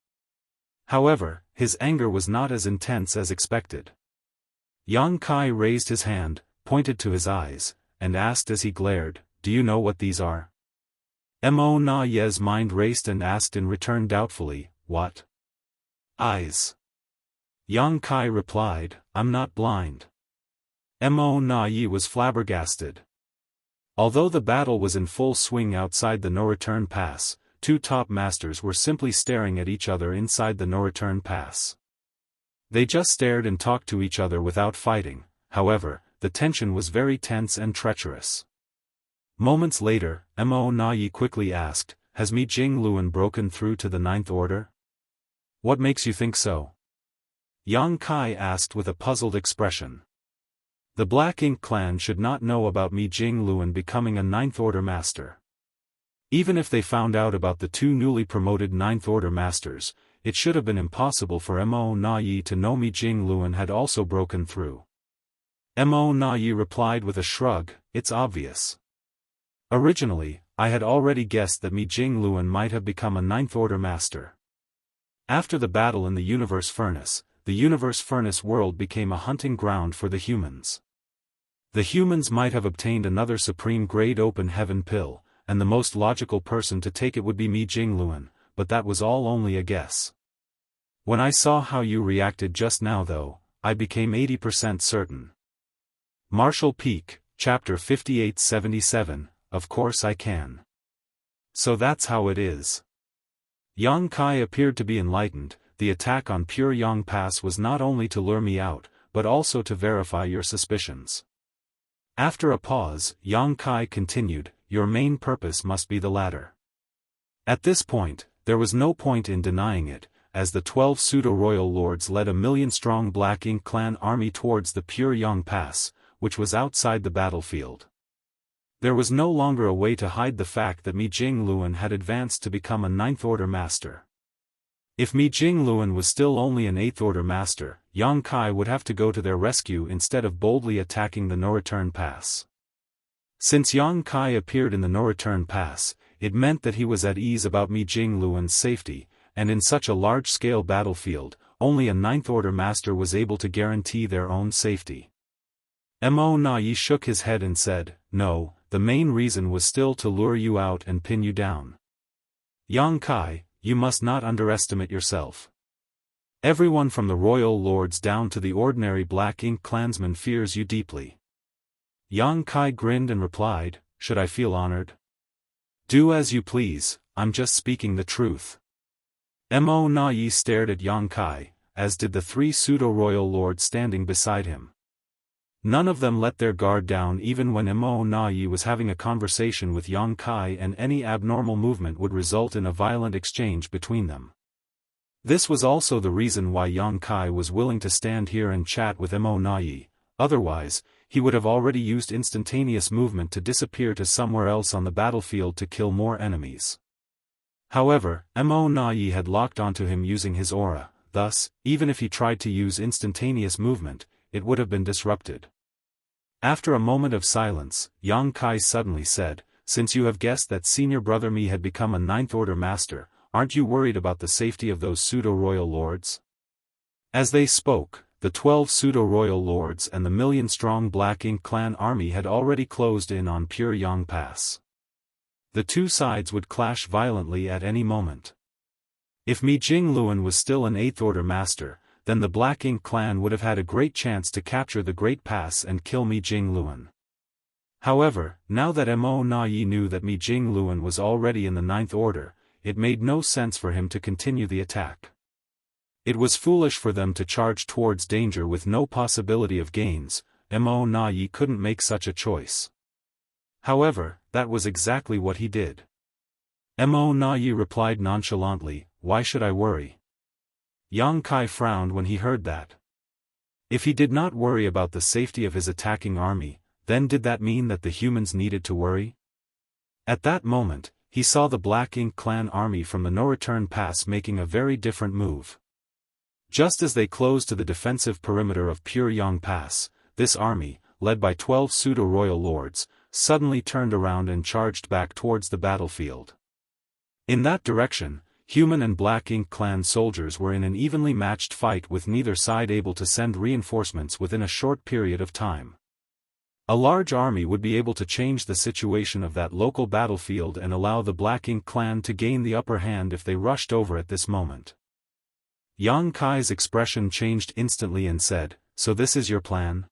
However, his anger was not as intense as expected. Yang Kai raised his hand, pointed to his eyes, and asked as he glared, "Do you know what these are?" Mo Na Yi's mind raced and asked in return doubtfully, "What?" "Eyes." Yang Kai replied, "I'm not blind." Mo Na Yi was flabbergasted. Although the battle was in full swing outside the no-return pass, 2 top masters were simply staring at each other inside the no-return pass. They just stared and talked to each other without fighting. However, the tension was very tense and treacherous. Moments later, Mo Na Yi quickly asked, "Has Mi Jingluan broken through to the 9th Order?" "What makes you think so?" Yang Kai asked with a puzzled expression. The Black Ink clan should not know about Mi Jingluan becoming a 9th Order master. Even if they found out about the 2 newly promoted 9th Order masters, it should have been impossible for Mo Na Yi to know Mi Jingluan had also broken through. Mo Na Yi replied with a shrug, "It's obvious. Originally, I had already guessed that Mi Jingluan might have become a 9th Order master. After the battle in the Universe Furnace, the Universe Furnace world became a hunting ground for the humans. The humans might have obtained another supreme grade open heaven pill, and the most logical person to take it would be Mi Jingluan, but that was all only a guess. When I saw how you reacted just now though, I became 80% certain." Marshall Peak, Chapter 5877, Of course I can. So that's how it is. Yang Kai appeared to be enlightened. The attack on Pyongyang Pass was not only to lure me out, but also to verify your suspicions. After a pause, Yang Kai continued, "Your main purpose must be the latter." At this point, there was no point in denying it, as the 12 pseudo-royal lords led a 1,000,000-strong Black Ink clan army towards the Pyongyang Pass, which was outside the battlefield. There was no longer a way to hide the fact that Mi Jingluan had advanced to become a 9th Order master. If Mi Jingluan was still only an 8th Order master, Yang Kai would have to go to their rescue instead of boldly attacking the no-return pass. Since Yang Kai appeared in the no-return pass, it meant that he was at ease about Mi Jingluan's safety, and in such a large-scale battlefield, only a Ninth Order master was able to guarantee their own safety. Mo Na Yi shook his head and said, "No, the main reason was still to lure you out and pin you down. Yang Kai, you must not underestimate yourself. Everyone from the royal lords down to the ordinary Black Ink clansman fears you deeply." Yang Kai grinned and replied, "Should I feel honored? Do as you please, I'm just speaking the truth." Mo Na Yi stared at Yang Kai, as did the three pseudo-royal lords standing beside him. None of them let their guard down even when Mo Na Yi was having a conversation with Yang Kai, and any abnormal movement would result in a violent exchange between them. This was also the reason why Yang Kai was willing to stand here and chat with Mo Na Yi. Otherwise, he would have already used instantaneous movement to disappear to somewhere else on the battlefield to kill more enemies. However, Mo Na Yi had locked onto him using his aura, thus, even if he tried to use instantaneous movement, it would have been disrupted. After a moment of silence, Yang Kai suddenly said, "Since you have guessed that senior brother Mi had become a Ninth Order master, aren't you worried about the safety of those pseudo-royal lords?" As they spoke, the 12 pseudo-royal lords and the million-strong Black Ink clan army had already closed in on Pyongyang Pass. The two sides would clash violently at any moment. If Mi Jingluan was still an Eighth Order master, then the Black Ink clan would have had a great chance to capture the Great Pass and kill Mi Jingluan. However, now that Mo Na Yi knew that Mi Jingluan was already in the Ninth Order, it made no sense for him to continue the attack. It was foolish for them to charge towards danger with no possibility of gains. Mo Na Yi couldn't make such a choice. However, that was exactly what he did. Mo Na Yi replied nonchalantly, "Why should I worry?" Yang Kai frowned when he heard that. If he did not worry about the safety of his attacking army, then did that mean that the humans needed to worry? At that moment, he saw the Black Ink clan army from the No-Return Pass making a very different move. Just as they closed to the defensive perimeter of Pyongyang Pass, this army, led by 12 pseudo-royal lords, suddenly turned around and charged back towards the battlefield. In that direction, human and Black Ink clan soldiers were in an evenly matched fight, with neither side able to send reinforcements within a short period of time. A large army would be able to change the situation of that local battlefield and allow the Black Ink clan to gain the upper hand if they rushed over at this moment. Yang Kai's expression changed instantly and said, "So this is your plan?"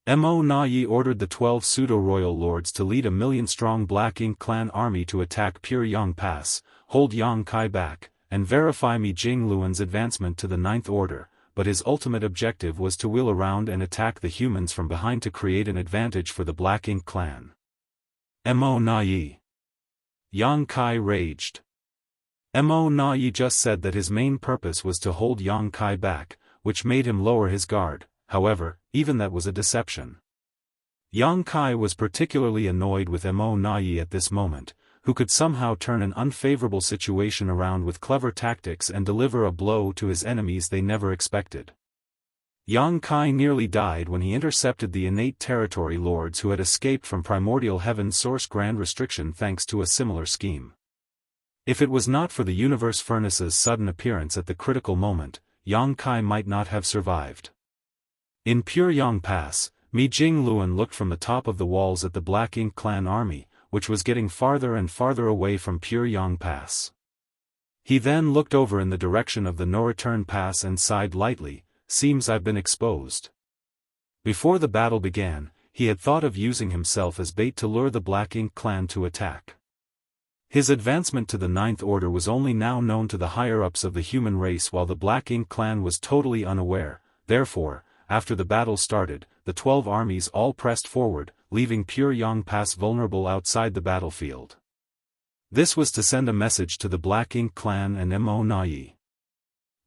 Mo Na Yi ordered the 12 pseudo-royal lords to lead a million-strong Black Ink clan army to attack Pyongyang Pass, hold Yang Kai back, and verify Mi Jingluan's advancement to the Ninth Order, but his ultimate objective was to wheel around and attack the humans from behind to create an advantage for the Black Ink clan. Mo Na Yi. Yang Kai raged. Mo Na Yi just said that his main purpose was to hold Yang Kai back, which made him lower his guard. However, even that was a deception. Yang Kai was particularly annoyed with Mo Na Yi at this moment, who could somehow turn an unfavorable situation around with clever tactics and deliver a blow to his enemies they never expected. Yang Kai nearly died when he intercepted the innate territory lords who had escaped from Primordial Heaven's Source Grand Restriction thanks to a similar scheme. If it was not for the Universe Furnace's sudden appearance at the critical moment, Yang Kai might not have survived. In Pyongyang Pass, Mi Jingluan looked from the top of the walls at the Black Ink clan army, which was getting farther and farther away from Pyongyang Pass. He then looked over in the direction of the No-Return Pass and sighed lightly, "Seems I've been exposed." Before the battle began, he had thought of using himself as bait to lure the Black Ink clan to attack. His advancement to the Ninth Order was only now known to the higher-ups of the human race, while the Black Ink clan was totally unaware. Therefore, after the battle started, the 12 armies all pressed forward, leaving Pyongyang Pass vulnerable outside the battlefield. This was to send a message to the Black Ink clan and Mo Na Yi.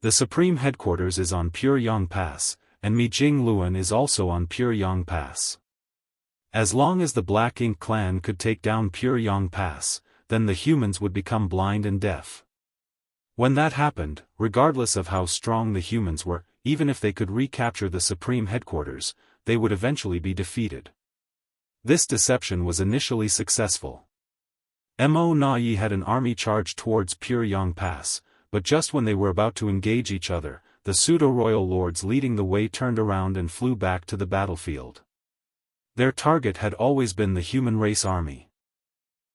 The supreme headquarters is on Pyongyang Pass, and Mi Jingluan is also on Pyongyang Pass. As long as the Black Ink clan could take down Pyongyang Pass, then the humans would become blind and deaf. When that happened, regardless of how strong the humans were, even if they could recapture the supreme headquarters, they would eventually be defeated. This deception was initially successful. Mo Na Yi had an army charge towards Pure-Yang Pass, but just when they were about to engage each other, the pseudo-royal lords leading the way turned around and flew back to the battlefield. Their target had always been the human race army.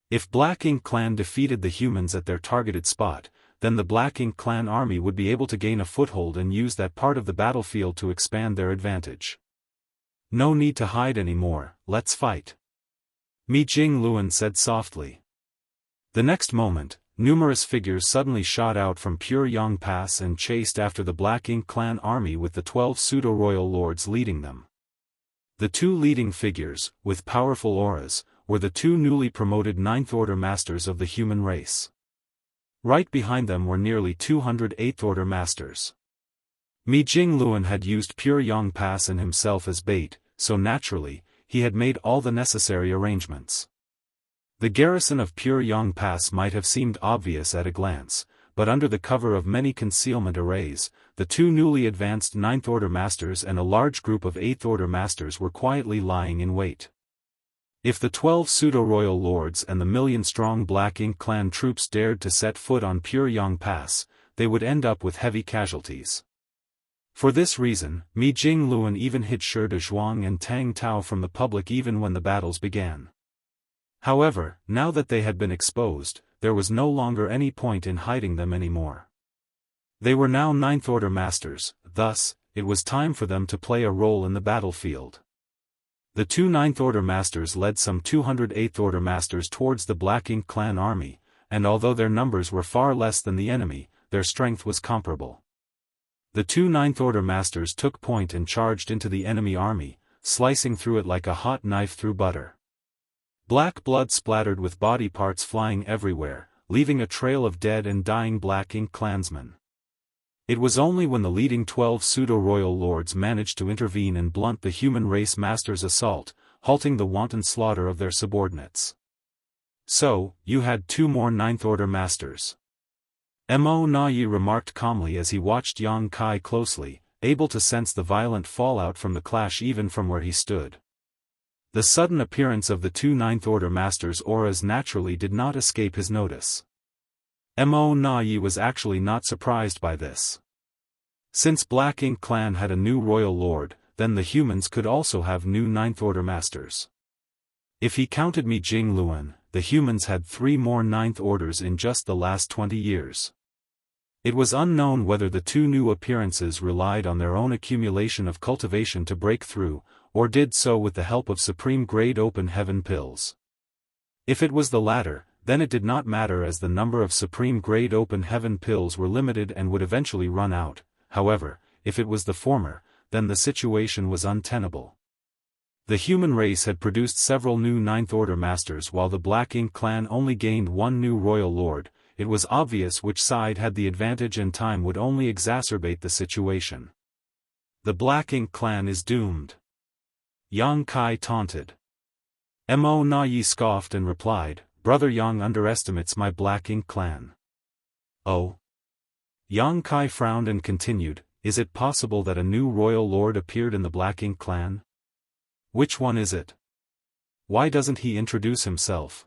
If Black Ink clan defeated the humans at their targeted spot, then the Black Ink clan army would be able to gain a foothold and use that part of the battlefield to expand their advantage. No need to hide anymore, let's fight. Mi Jing Luan said softly. The next moment, numerous figures suddenly shot out from Pure-Yang Pass and chased after the Black Ink clan army with the 12 pseudo-royal lords leading them. The two leading figures, with powerful auras, were the two newly promoted Ninth Order Masters of the human race. Right behind them were nearly 200 Eighth Order Masters. Mi Jing Luan had used Pure-Yang Pass and himself as bait, so naturally, he had made all the necessary arrangements. The garrison of Pure-Yang Pass might have seemed obvious at a glance, but under the cover of many concealment arrays, the two newly advanced Ninth Order Masters and a large group of Eighth Order Masters were quietly lying in wait. If the 12 pseudo-royal lords and the million-strong Black Ink clan troops dared to set foot on Pure-Yang Pass, they would end up with heavy casualties. For this reason, Mi Jing Luan even hid Shi De Zhuang and Tang Tao from the public even when the battles began. However, now that they had been exposed, there was no longer any point in hiding them anymore. They were now Ninth Order Masters, thus, it was time for them to play a role in the battlefield. The two Ninth Order Masters led some 200 Eighth Order Masters towards the Black Ink clan army, and although their numbers were far less than the enemy, their strength was comparable. The two Ninth Order Masters took point and charged into the enemy army, slicing through it like a hot knife through butter. Black blood splattered with body parts flying everywhere, leaving a trail of dead and dying Black Ink clansmen. It was only when the leading 12 pseudo-royal lords managed to intervene and blunt the human race masters' assault, halting the wanton slaughter of their subordinates. So, you had two more Ninth Order Masters. Mo Na Yi remarked calmly as he watched Yang Kai closely, able to sense the violent fallout from the clash even from where he stood. The sudden appearance of the two Ninth Order Masters' auras naturally did not escape his notice. Mo Na Yi was actually not surprised by this. Since Black Ink clan had a new royal lord, then the humans could also have new Ninth Order Masters. If he counted Mi Jing Luan, the humans had 3 more Ninth Orders in just the last 20 years. It was unknown whether the two new appearances relied on their own accumulation of cultivation to break through, or did so with the help of supreme-grade open heaven pills. If it was the latter, then it did not matter as the number of supreme-grade open heaven pills were limited and would eventually run out. However, if it was the former, then the situation was untenable. The human race had produced several new Ninth Order Masters while the Black Ink clan only gained one new royal lord. It was obvious which side had the advantage and time would only exacerbate the situation. The Black Ink clan is doomed. Yang Kai taunted. Mo Na Yi scoffed and replied, Brother Yang underestimates my Black Ink clan. Oh? Yang Kai frowned and continued, is it possible that a new royal lord appeared in the Black Ink clan? Which one is it? Why doesn't he introduce himself?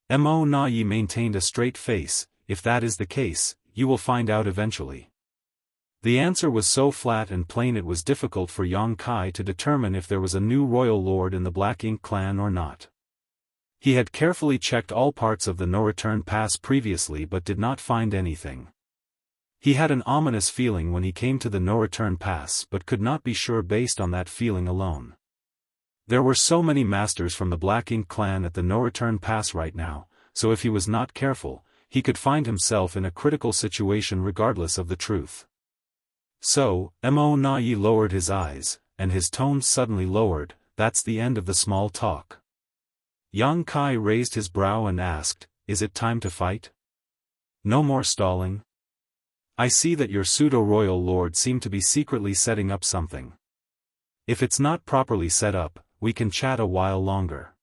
Mo Na Yi maintained a straight face, if that is the case, you will find out eventually. The answer was so flat and plain it was difficult for Yang Kai to determine if there was a new royal lord in the Black Ink clan or not. He had carefully checked all parts of the no-return pass previously but did not find anything. He had an ominous feeling when he came to the no-return pass but could not be sure based on that feeling alone. There were so many masters from the Black Ink clan at the no-return pass right now, so if he was not careful, he could find himself in a critical situation regardless of the truth. So, Mo Na Yi lowered his eyes, and his tone suddenly lowered, that's the end of the small talk. Yang Kai raised his brow and asked, is it time to fight? No more stalling? I see that your pseudo-royal lord seem to be secretly setting up something. If it's not properly set up, we can chat a while longer.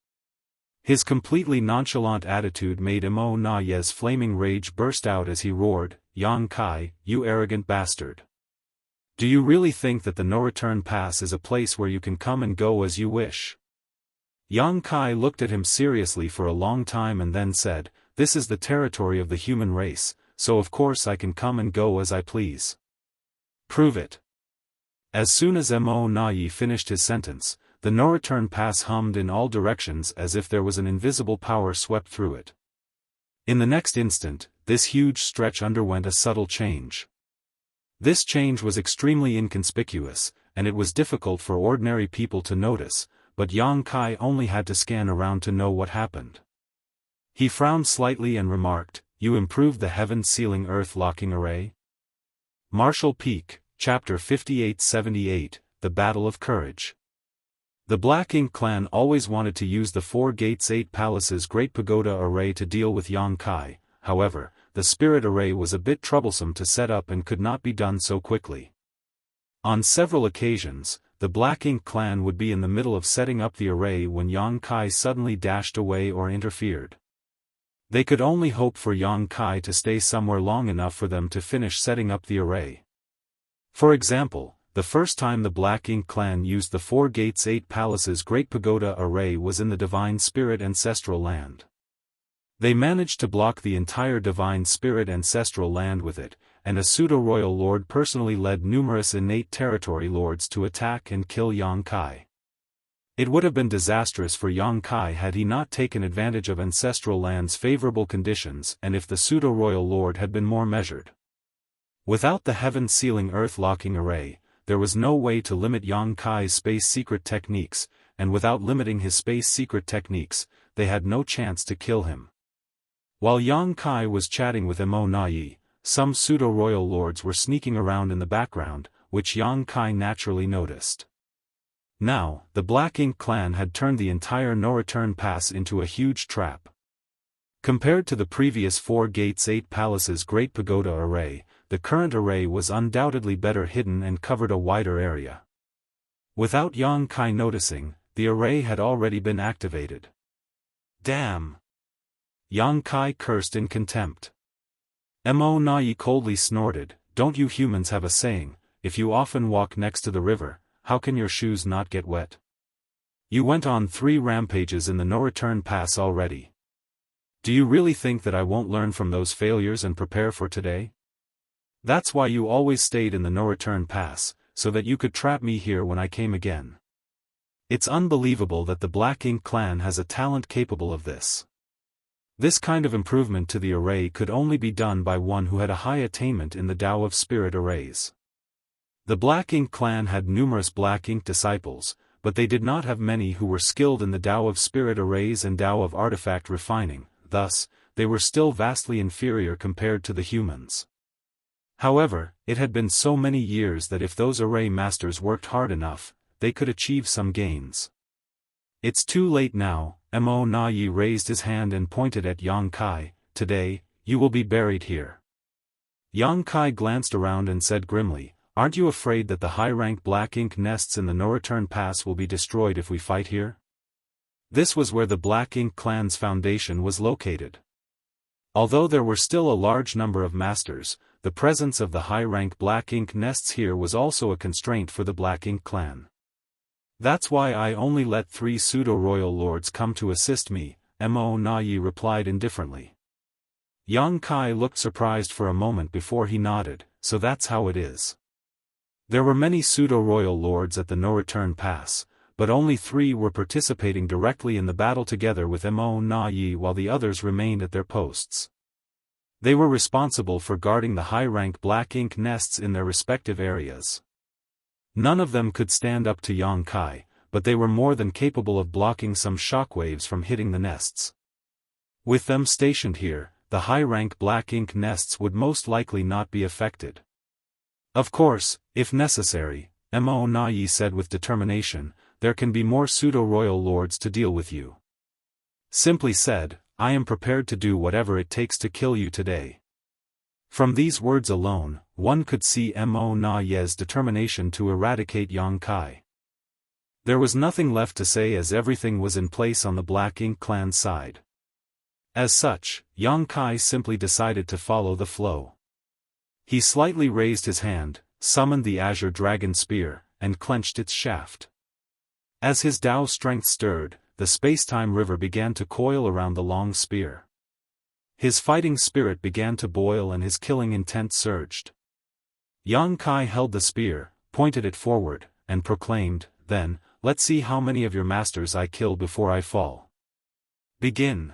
His completely nonchalant attitude made Mo Na Yi's flaming rage burst out as he roared, Yang Kai, you arrogant bastard. Do you really think that the no-return pass is a place where you can come and go as you wish? Yang Kai looked at him seriously for a long time and then said, "This is the territory of the human race, so of course I can come and go as I please." "Prove it." As soon as Mo Na finished his sentence, the no-return pass hummed in all directions as if there was an invisible power swept through it. In the next instant, this huge stretch underwent a subtle change. This change was extremely inconspicuous, and it was difficult for ordinary people to notice, but Yang Kai only had to scan around to know what happened. He frowned slightly and remarked, "You improved the heaven-sealing earth-locking array?" Martial Peak, Chapter 5878, The Battle of Courage. The Black Ink clan always wanted to use the 4 Gates 8 Palaces Great Pagoda array to deal with Yang Kai, however, the spirit array was a bit troublesome to set up and could not be done so quickly. On several occasions, the Black Ink clan would be in the middle of setting up the array when Yang Kai suddenly dashed away or interfered. They could only hope for Yang Kai to stay somewhere long enough for them to finish setting up the array. For example, the first time the Black Ink clan used the 4 Gates 8 Palaces Great Pagoda array was in the Divine Spirit Ancestral Land. They managed to block the entire Divine Spirit Ancestral Land with it, and a pseudo-royal lord personally led numerous innate territory lords to attack and kill Yang Kai. It would have been disastrous for Yang Kai had he not taken advantage of Ancestral Land's favorable conditions and if the pseudo-royal lord had been more measured. Without the heaven-sealing earth-locking array, there was no way to limit Yang Kai's space secret techniques, and without limiting his space secret techniques, they had no chance to kill him. While Yang Kai was chatting with Mo Na, some pseudo-royal lords were sneaking around in the background, which Yang Kai naturally noticed. Now, the Black Ink clan had turned the entire no-return pass into a huge trap. Compared to the previous 4 Gates 8 Palaces Great Pagoda array, the current array was undoubtedly better hidden and covered a wider area. Without Yang Kai noticing, the array had already been activated. "Damn!" Yang Kai cursed in contempt. Mo Na coldly snorted, "Don't you humans have a saying, if you often walk next to the river, how can your shoes not get wet? You went on 3 rampages in the no-return pass already. Do you really think that I won't learn from those failures and prepare for today? That's why you always stayed in the no-return pass, so that you could trap me here when I came again. It's unbelievable that the Black Ink clan has a talent capable of this. This kind of improvement to the array could only be done by one who had a high attainment in the Tao of Spirit arrays. The Black Ink clan had numerous Black Ink disciples, but they did not have many who were skilled in the Tao of Spirit arrays and Tao of Artifact refining, thus, they were still vastly inferior compared to the humans. However, it had been so many years that if those array masters worked hard enough, they could achieve some gains. "It's too late now," Mo Na raised his hand and pointed at Yang Kai, "Today, you will be buried here." Yang Kai glanced around and said grimly, "Aren't you afraid that the high-rank Black Ink nests in the no-return pass will be destroyed if we fight here?" This was where the Black Ink clan's foundation was located. Although there were still a large number of masters, the presence of the high-rank Black Ink nests here was also a constraint for the Black Ink clan. "That's why I only let 3 pseudo-royal lords come to assist me," Mo Na replied indifferently. Yang Kai looked surprised for a moment before he nodded, "So that's how it is." There were many pseudo-royal lords at the no-return pass, but only 3 were participating directly in the battle together with Mo Na while the others remained at their posts. They were responsible for guarding the high-rank Black Ink nests in their respective areas. None of them could stand up to Yang Kai, but they were more than capable of blocking some shockwaves from hitting the nests. With them stationed here, the high-rank Black Ink nests would most likely not be affected. "Of course, if necessary," Mo Na said with determination, "there can be more pseudo-royal lords to deal with you. Simply said, I am prepared to do whatever it takes to kill you today." From these words alone, one could see Mo Na's determination to eradicate Yang Kai. There was nothing left to say as everything was in place on the Black Ink clan side. As such, Yang Kai simply decided to follow the flow. He slightly raised his hand, summoned the Azure Dragon Spear, and clenched its shaft. As his Tao strength stirred, the space-time river began to coil around the long spear. His fighting spirit began to boil and his killing intent surged. Yang Kai held the spear, pointed it forward, and proclaimed, "Then, let's see how many of your masters I kill before I fall. Begin."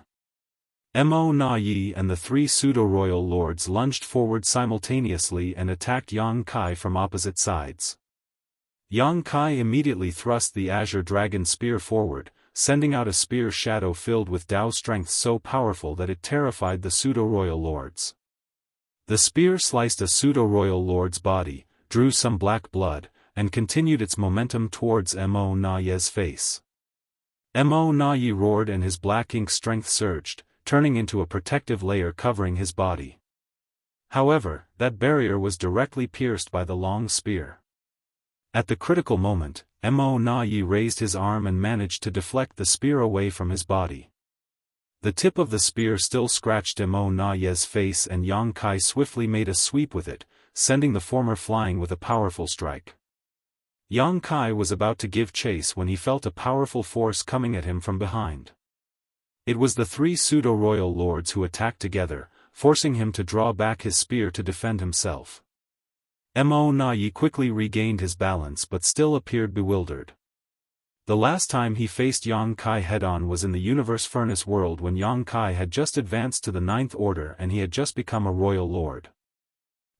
Mo Na Yi and the three pseudo-royal lords lunged forward simultaneously and attacked Yang Kai from opposite sides. Yang Kai immediately thrust the azure dragon spear forward, sending out a spear shadow filled with Dao strength so powerful that it terrified the pseudo-royal lords. The spear sliced a pseudo-royal lord's body, drew some black blood, and continued its momentum towards Mo Na Yi's face. Mo Na Yi roared and his black ink strength surged, turning into a protective layer covering his body. However, that barrier was directly pierced by the long spear. At the critical moment, Mo Na Yi raised his arm and managed to deflect the spear away from his body. The tip of the spear still scratched Mo Na Yi's face and Yang Kai swiftly made a sweep with it, sending the former flying with a powerful strike. Yang Kai was about to give chase when he felt a powerful force coming at him from behind. It was the three pseudo-royal lords who attacked together, forcing him to draw back his spear to defend himself. Mo Na Yi quickly regained his balance but still appeared bewildered. The last time he faced Yang Kai head-on was in the Universe Furnace world when Yang Kai had just advanced to the Ninth Order and he had just become a royal lord.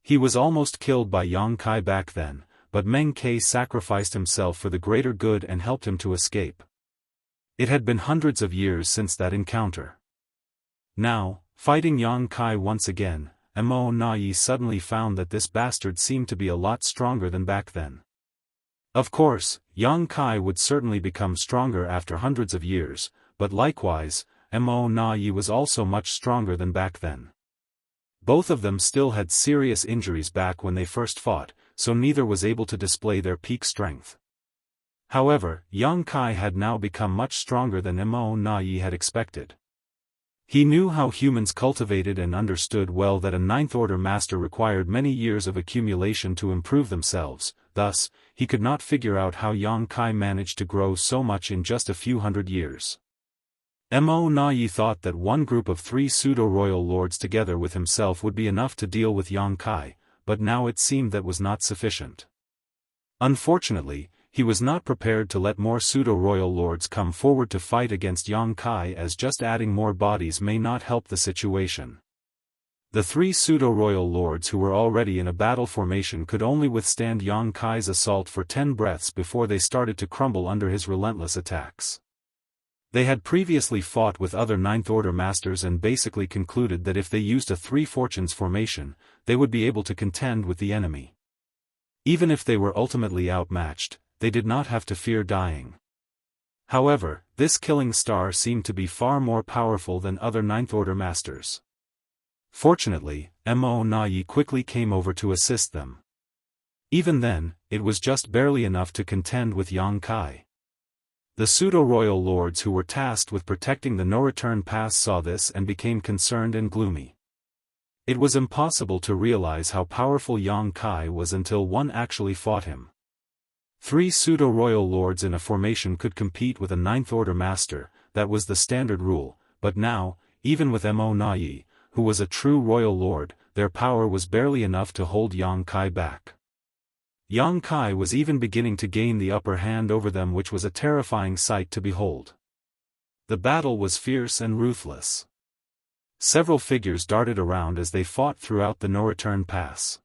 He was almost killed by Yang Kai back then, but Meng Ke sacrificed himself for the greater good and helped him to escape. It had been hundreds of years since that encounter. Now, fighting Yang Kai once again, Mo Na Yi suddenly found that this bastard seemed to be a lot stronger than back then. Of course, Yang Kai would certainly become stronger after hundreds of years, but likewise, Mo Na Yi was also much stronger than back then. Both of them still had serious injuries back when they first fought, so neither was able to display their peak strength. However, Yang Kai had now become much stronger than Mo Na Yi had expected. He knew how humans cultivated and understood well that a Ninth Order master required many years of accumulation to improve themselves, thus, he could not figure out how Yang Kai managed to grow so much in just a few hundred years. Mo Na Yi thought that one group of three pseudo-royal lords together with himself would be enough to deal with Yang Kai, but now it seemed that was not sufficient. Unfortunately, he was not prepared to let more pseudo-royal lords come forward to fight against Yang Kai, as just adding more bodies may not help the situation. The three pseudo-royal lords who were already in a battle formation could only withstand Yang Kai's assault for 10 breaths before they started to crumble under his relentless attacks. They had previously fought with other Ninth Order masters and basically concluded that if they used a Three Fortunes formation, they would be able to contend with the enemy. Even if they were ultimately outmatched, they did not have to fear dying. However, this killing star seemed to be far more powerful than other Ninth Order masters. Fortunately, Mo Na Yi quickly came over to assist them. Even then, it was just barely enough to contend with Yang Kai. The pseudo-royal lords who were tasked with protecting the no-return pass saw this and became concerned and gloomy. It was impossible to realize how powerful Yang Kai was until one actually fought him. Three pseudo-royal lords in a formation could compete with a Ninth Order master, that was the standard rule, but now, even with Mo Na Yi, who was a true royal lord, their power was barely enough to hold Yang Kai back. Yang Kai was even beginning to gain the upper hand over them, which was a terrifying sight to behold. The battle was fierce and ruthless. Several figures darted around as they fought throughout the no-return pass.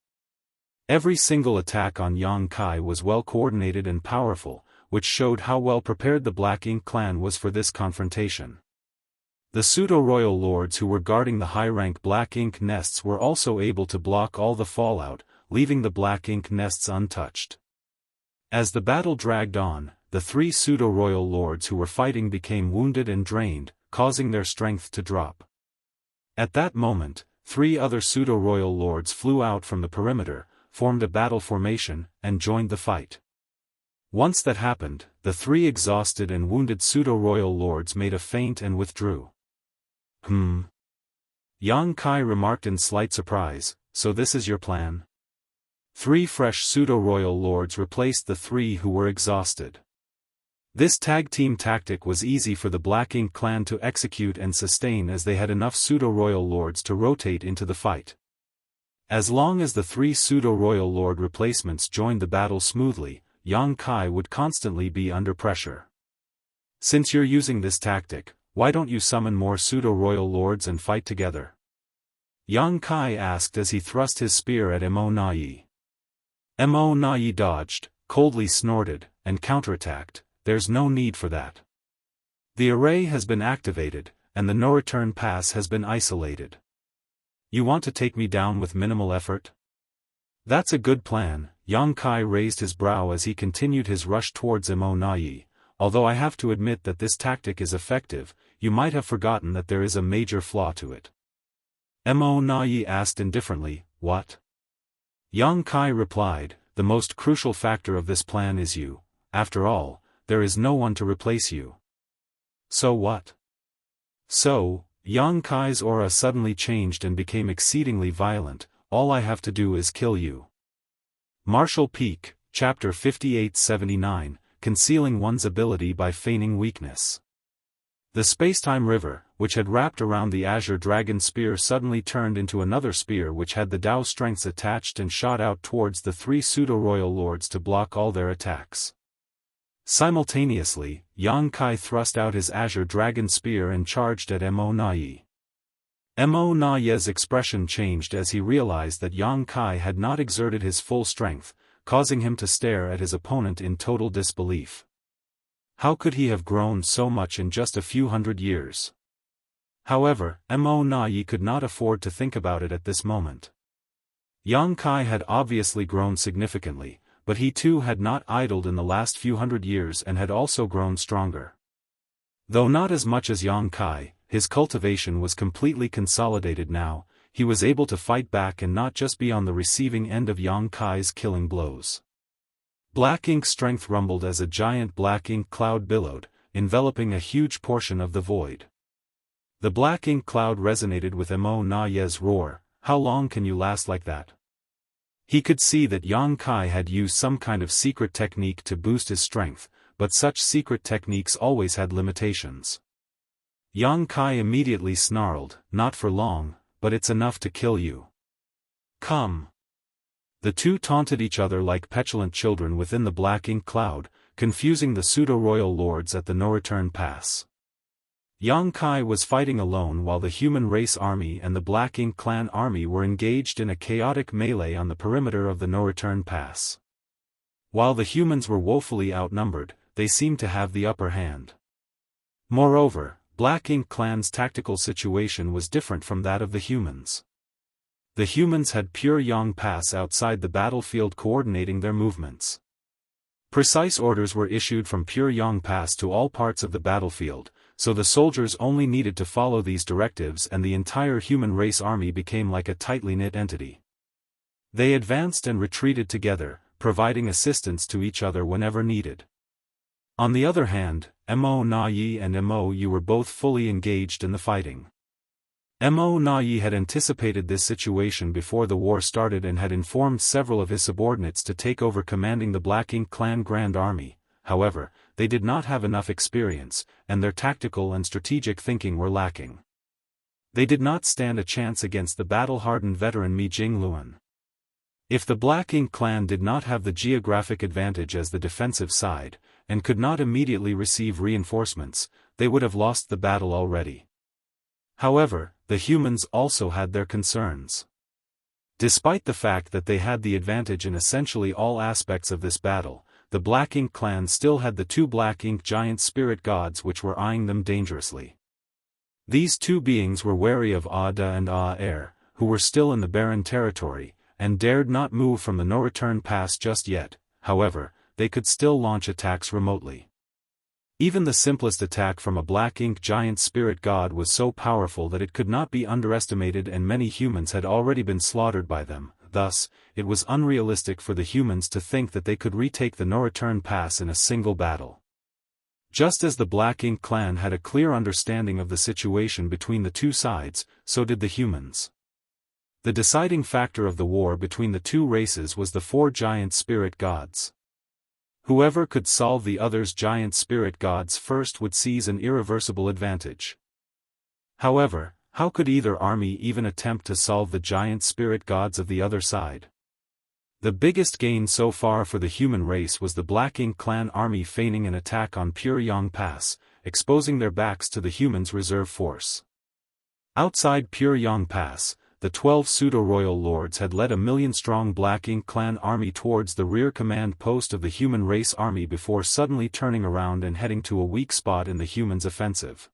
Every single attack on Yang Kai was well coordinated and powerful, which showed how well prepared the Black Ink clan was for this confrontation. The pseudo-royal lords who were guarding the high-rank Black Ink nests were also able to block all the fallout, leaving the Black Ink nests untouched. As the battle dragged on, the three pseudo-royal lords who were fighting became wounded and drained, causing their strength to drop. At that moment, three other pseudo-royal lords flew out from the perimeter, formed a battle formation, and joined the fight. Once that happened, the three exhausted and wounded pseudo-royal lords made a feint and withdrew. Yang Kai remarked in slight surprise, "So this is your plan?" Three fresh pseudo-royal lords replaced the three who were exhausted. This tag-team tactic was easy for the Black Ink clan to execute and sustain as they had enough pseudo-royal lords to rotate into the fight. As long as the 3 pseudo-royal lord replacements joined the battle smoothly, Yang Kai would constantly be under pressure. Since you're using this tactic, why don't you summon more pseudo-royal lords and fight together? Yang Kai asked as he thrust his spear at Mo Nai. Mo Nai dodged, coldly snorted, and counterattacked. There's no need for that. The array has been activated, and the no-return pass has been isolated. You want to take me down with minimal effort? That's a good plan. Yang Kai raised his brow as he continued his rush towards Mo Nai. Although I have to admit that this tactic is effective, you might have forgotten that there is a major flaw to it. Mo Nai asked indifferently, what? Yang Kai replied, the most crucial factor of this plan is you. After all, there is no one to replace you. So what? So, Yang Kai's aura suddenly changed and became exceedingly violent. All I have to do is kill you. Martial Peak, Chapter 5879, Concealing One's Ability by Feigning Weakness. The spacetime river, which had wrapped around the Azure Dragon spear, suddenly turned into another spear which had the Dao strengths attached and shot out towards the 3 pseudo-royal lords to block all their attacks. Simultaneously, Yang Kai thrust out his Azure Dragon spear and charged at Mo Nai. Mo Nai's expression changed as he realized that Yang Kai had not exerted his full strength, causing him to stare at his opponent in total disbelief. How could he have grown so much in just a few hundred years? However, Mo Nai could not afford to think about it at this moment. Yang Kai had obviously grown significantly, but he too had not idled in the last few hundred years and had also grown stronger. Though not as much as Yang Kai, his cultivation was completely consolidated now. He was able to fight back and not just be on the receiving end of Yang Kai's killing blows. Black Ink strength rumbled as a giant black ink cloud billowed, enveloping a huge portion of the void. The black ink cloud resonated with Mo Nai's roar. How long can you last like that? He could see that Yang Kai had used some kind of secret technique to boost his strength, but such secret techniques always had limitations. Yang Kai immediately snarled, not for long, but it's enough to kill you. Come. The two taunted each other like petulant children within the black ink cloud, confusing the pseudo-royal lords at the no-return pass. Yang Kai was fighting alone while the human race army and the Black Ink clan army were engaged in a chaotic melee on the perimeter of the no-return pass. While the humans were woefully outnumbered, they seemed to have the upper hand. Moreover, Black Ink clan's tactical situation was different from that of the humans. The humans had pure Yang Pass outside the battlefield coordinating their movements. Precise orders were issued from pure Yang Pass to all parts of the battlefield, so the soldiers only needed to follow these directives and the entire human race army became like a tightly knit entity. They advanced and retreated together, providing assistance to each other whenever needed. On the other hand, Mo Nai and Mo Yu were both fully engaged in the fighting. Mo Nai had anticipated this situation before the war started and had informed several of his subordinates to take over commanding the Black Ink clan Grand Army. However, they did not have enough experience, and their tactical and strategic thinking were lacking. They did not stand a chance against the battle-hardened veteran Mi Jingluan. If the Black Ink clan did not have the geographic advantage as the defensive side, and could not immediately receive reinforcements, they would have lost the battle already. However, the humans also had their concerns. Despite the fact that they had the advantage in essentially all aspects of this battle, the Black Ink clan still had the two Black Ink giant spirit gods which were eyeing them dangerously. These two beings were wary of Da and Air, who were still in the barren territory, and dared not move from the no-return pass just yet. However, they could still launch attacks remotely. Even the simplest attack from a Black Ink giant spirit god was so powerful that it could not be underestimated, and many humans had already been slaughtered by them. Thus, it was unrealistic for the humans to think that they could retake the no-return pass in a single battle. Just as the Black Ink clan had a clear understanding of the situation between the two sides, so did the humans. The deciding factor of the war between the two races was the four giant spirit gods. Whoever could solve the other's giant spirit gods first would seize an irreversible advantage. However, how could either army even attempt to solve the giant spirit gods of the other side? The biggest gain so far for the human race was the Black Ink clan army feigning an attack on Pure-Yang Pass, exposing their backs to the humans' reserve force. Outside Pure-Yang Pass, the 12 pseudo-royal lords had led a million-strong Black Ink clan army towards the rear command post of the human race army before suddenly turning around and heading to a weak spot in the humans' offensive.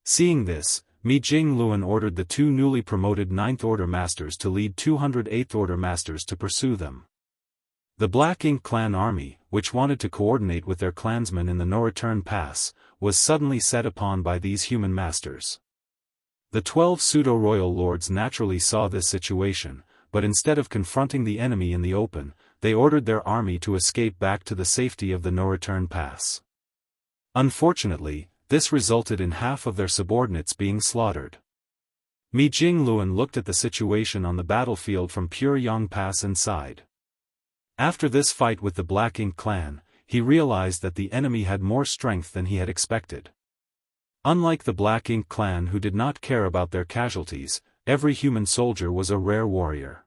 Seeing this, Mi Jingluan ordered the two newly promoted 9th Order Masters to lead 200 8th Order Masters to pursue them. The Black Ink clan army, which wanted to coordinate with their clansmen in the no-return pass, was suddenly set upon by these human masters. The 12 pseudo-royal lords naturally saw this situation, but instead of confronting the enemy in the open, they ordered their army to escape back to the safety of the no-return pass. Unfortunately, this resulted in half of their subordinates being slaughtered. Mi Jingluan looked at the situation on the battlefield from Pure-Yang Pass inside. After this fight with the Black Ink clan, he realized that the enemy had more strength than he had expected. Unlike the Black Ink clan who did not care about their casualties, every human soldier was a rare warrior.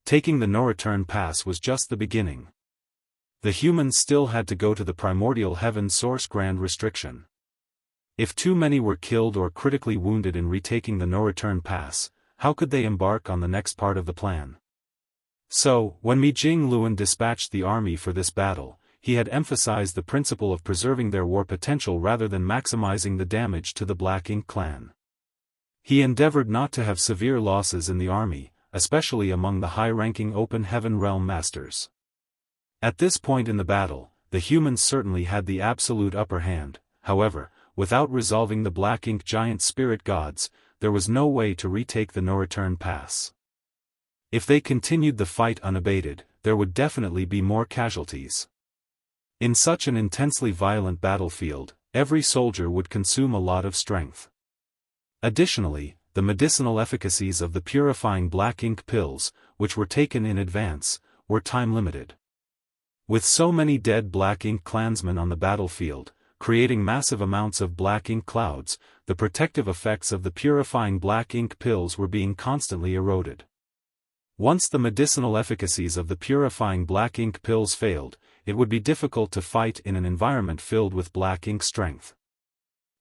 Taking the no-return pass was just the beginning. The humans still had to go to the primordial heaven source grand restriction. If too many were killed or critically wounded in retaking the no-return pass, how could they embark on the next part of the plan? So, when Mi Jingluan dispatched the army for this battle, he had emphasized the principle of preserving their war potential rather than maximizing the damage to the Black Ink clan. He endeavored not to have severe losses in the army, especially among the high-ranking Open Heaven Realm Masters. At this point in the battle, the humans certainly had the absolute upper hand. However, without resolving the Black Ink giant spirit gods, there was no way to retake the no-return pass. If they continued the fight unabated, there would definitely be more casualties. In such an intensely violent battlefield, every soldier would consume a lot of strength. Additionally, the medicinal efficacies of the purifying Black Ink pills, which were taken in advance, were time-limited. With so many dead Black Ink clansmen on the battlefield, creating massive amounts of Black Ink clouds, the protective effects of the purifying Black Ink pills were being constantly eroded. Once the medicinal efficacies of the purifying Black Ink pills failed, it would be difficult to fight in an environment filled with Black Ink strength.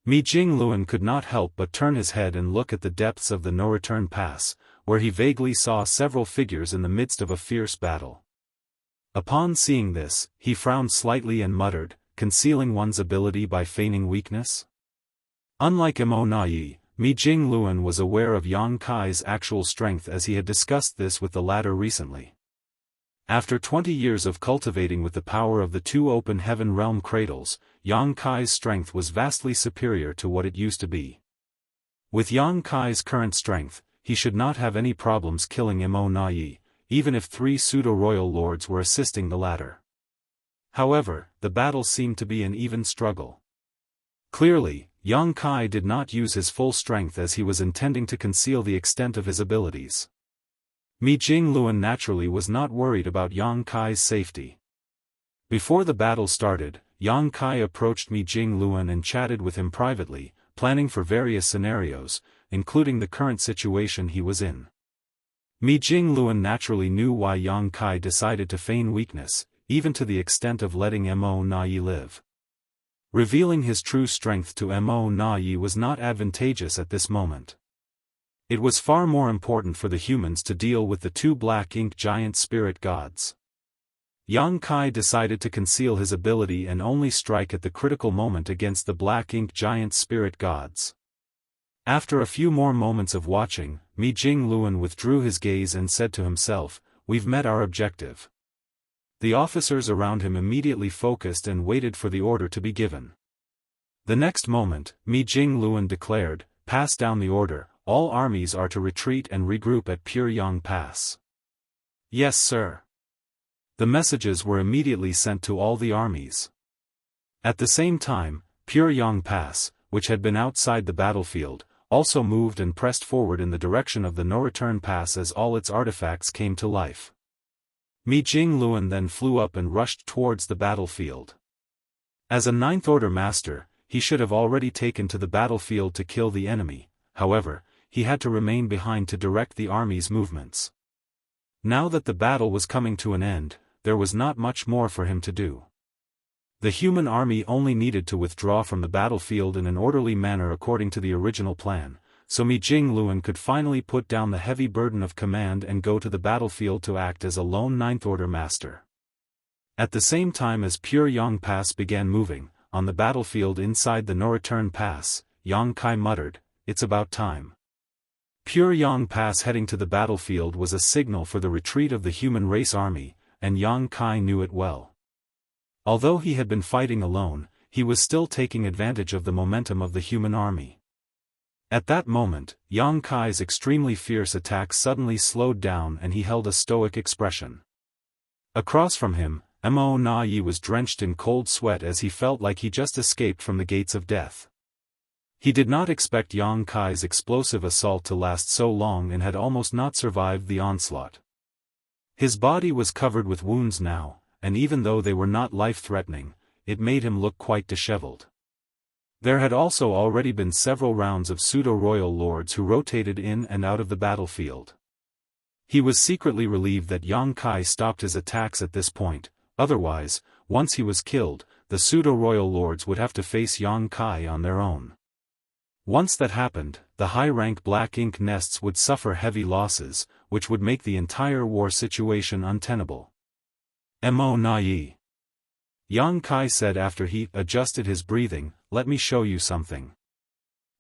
Mi Jingluan could not help but turn his head and look at the depths of the no-return pass, where he vaguely saw several figures in the midst of a fierce battle. Upon seeing this, he frowned slightly and muttered, "Concealing one's ability by feigning weakness?" Unlike Mo Nai, Mi Jingluan was aware of Yang Kai's actual strength as he had discussed this with the latter recently. After 20 years of cultivating with the power of the two Open Heaven Realm cradles, Yang Kai's strength was vastly superior to what it used to be. With Yang Kai's current strength, he should not have any problems killing Mo Nai, even if 3 pseudo-royal lords were assisting the latter. However, the battle seemed to be an even struggle. Clearly, Yang Kai did not use his full strength as he was intending to conceal the extent of his abilities. Mi Jingluan naturally was not worried about Yang Kai's safety. Before the battle started, Yang Kai approached Mi Jingluan and chatted with him privately, planning for various scenarios, including the current situation he was in. Mi Jingluan naturally knew why Yang Kai decided to feign weakness, even to the extent of letting Mo Nai live. Revealing his true strength to Mo Nai was not advantageous at this moment. It was far more important for the humans to deal with the 2 Black Ink giant spirit gods. Yang Kai decided to conceal his ability and only strike at the critical moment against the Black Ink giant spirit gods. After a few more moments of watching, Mi Jingluan withdrew his gaze and said to himself, "We've met our objective." The officers around him immediately focused and waited for the order to be given. The next moment, Mi Jingluan declared, "Pass down the order, all armies are to retreat and regroup at Pure-Yang Pass." "Yes, sir." The messages were immediately sent to all the armies. At the same time, Pure-Yang Pass, which had been outside the battlefield, also moved and pressed forward in the direction of the no-return pass as all its artifacts came to life. Mi Jingluan then flew up and rushed towards the battlefield. As a Ninth Order master, he should have already taken to the battlefield to kill the enemy, however, he had to remain behind to direct the army's movements. Now that the battle was coming to an end, there was not much more for him to do. The human army only needed to withdraw from the battlefield in an orderly manner according to the original plan, so Mi Jingluan could finally put down the heavy burden of command and go to the battlefield to act as a lone Ninth Order master. At the same time as Pure Yang Pass began moving, on the battlefield inside the No-Return Pass, Yang Kai muttered, "It's about time." Pure Yang Pass heading to the battlefield was a signal for the retreat of the human race army, and Yang Kai knew it well. Although he had been fighting alone, he was still taking advantage of the momentum of the human army. At that moment, Yang Kai's extremely fierce attack suddenly slowed down and he held a stoic expression. Across from him, Mo Na Yi was drenched in cold sweat as he felt like he just escaped from the gates of death. He did not expect Yang Kai's explosive assault to last so long and had almost not survived the onslaught. His body was covered with wounds now, and even though they were not life-threatening, it made him look quite disheveled. There had also already been several rounds of pseudo-royal lords who rotated in and out of the battlefield. He was secretly relieved that Yang Kai stopped his attacks at this point, otherwise, once he was killed, the pseudo-royal lords would have to face Yang Kai on their own. Once that happened, the high-rank black ink nests would suffer heavy losses, which would make the entire war situation untenable. Mo Na Yi. Yang Kai said after he adjusted his breathing, "Let me show you something."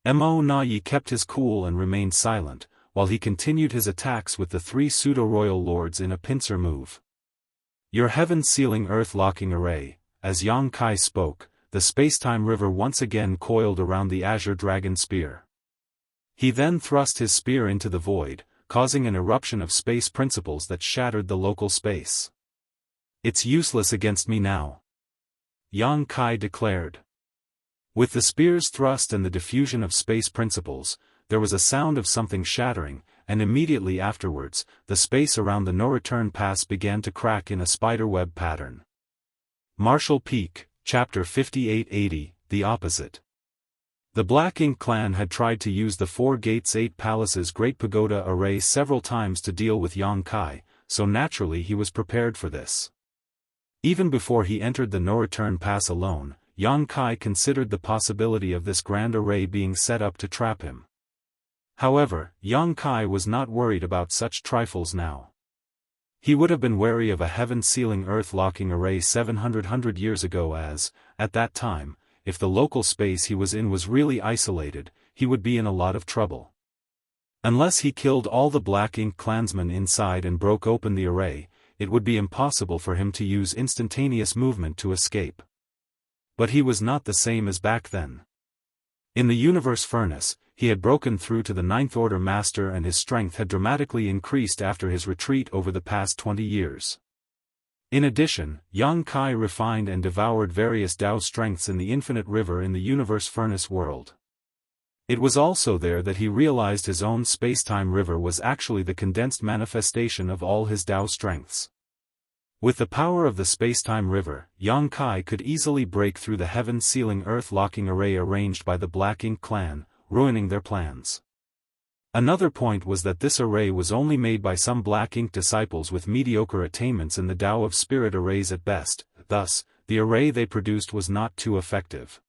Mo Na Yi kept his cool and remained silent, while he continued his attacks with the three pseudo-royal lords in a pincer move. Your heaven-sealing earth-locking array. As Yang Kai spoke, the space-time river once again coiled around the azure dragon spear. He then thrust his spear into the void, causing an eruption of space principles that shattered the local space. "It's useless against me now," Yang Kai declared. With the spear's thrust and the diffusion of space principles, there was a sound of something shattering, and immediately afterwards, the space around the No-Return Pass began to crack in a spiderweb pattern. Martial Peak, Chapter 5880, The Opposite. The Black Ink clan had tried to use the Four Gates Eight Palaces Great Pagoda array several times to deal with Yang Kai, so naturally he was prepared for this. Even before he entered the No-Return Pass alone, Yang Kai considered the possibility of this grand array being set up to trap him. However, Yang Kai was not worried about such trifles now. He would have been wary of a heaven-sealing earth-locking array 700 years ago as, at that time, if the local space he was in was really isolated, he would be in a lot of trouble. Unless he killed all the Black Ink clansmen inside and broke open the array, it would be impossible for him to use instantaneous movement to escape. But he was not the same as back then. In the universe furnace, he had broken through to the Ninth Order Master and his strength had dramatically increased after his retreat over the past 20 years. In addition, Yang Kai refined and devoured various Dao strengths in the infinite river in the universe furnace world. It was also there that he realized his own space-time river was actually the condensed manifestation of all his Dao strengths. With the power of the space-time river, Yang Kai could easily break through the heaven-sealing earth-locking array arranged by the Black Ink clan, ruining their plans. Another point was that this array was only made by some Black Ink disciples with mediocre attainments in the Tao of Spirit arrays at best, thus, the array they produced was not too effective.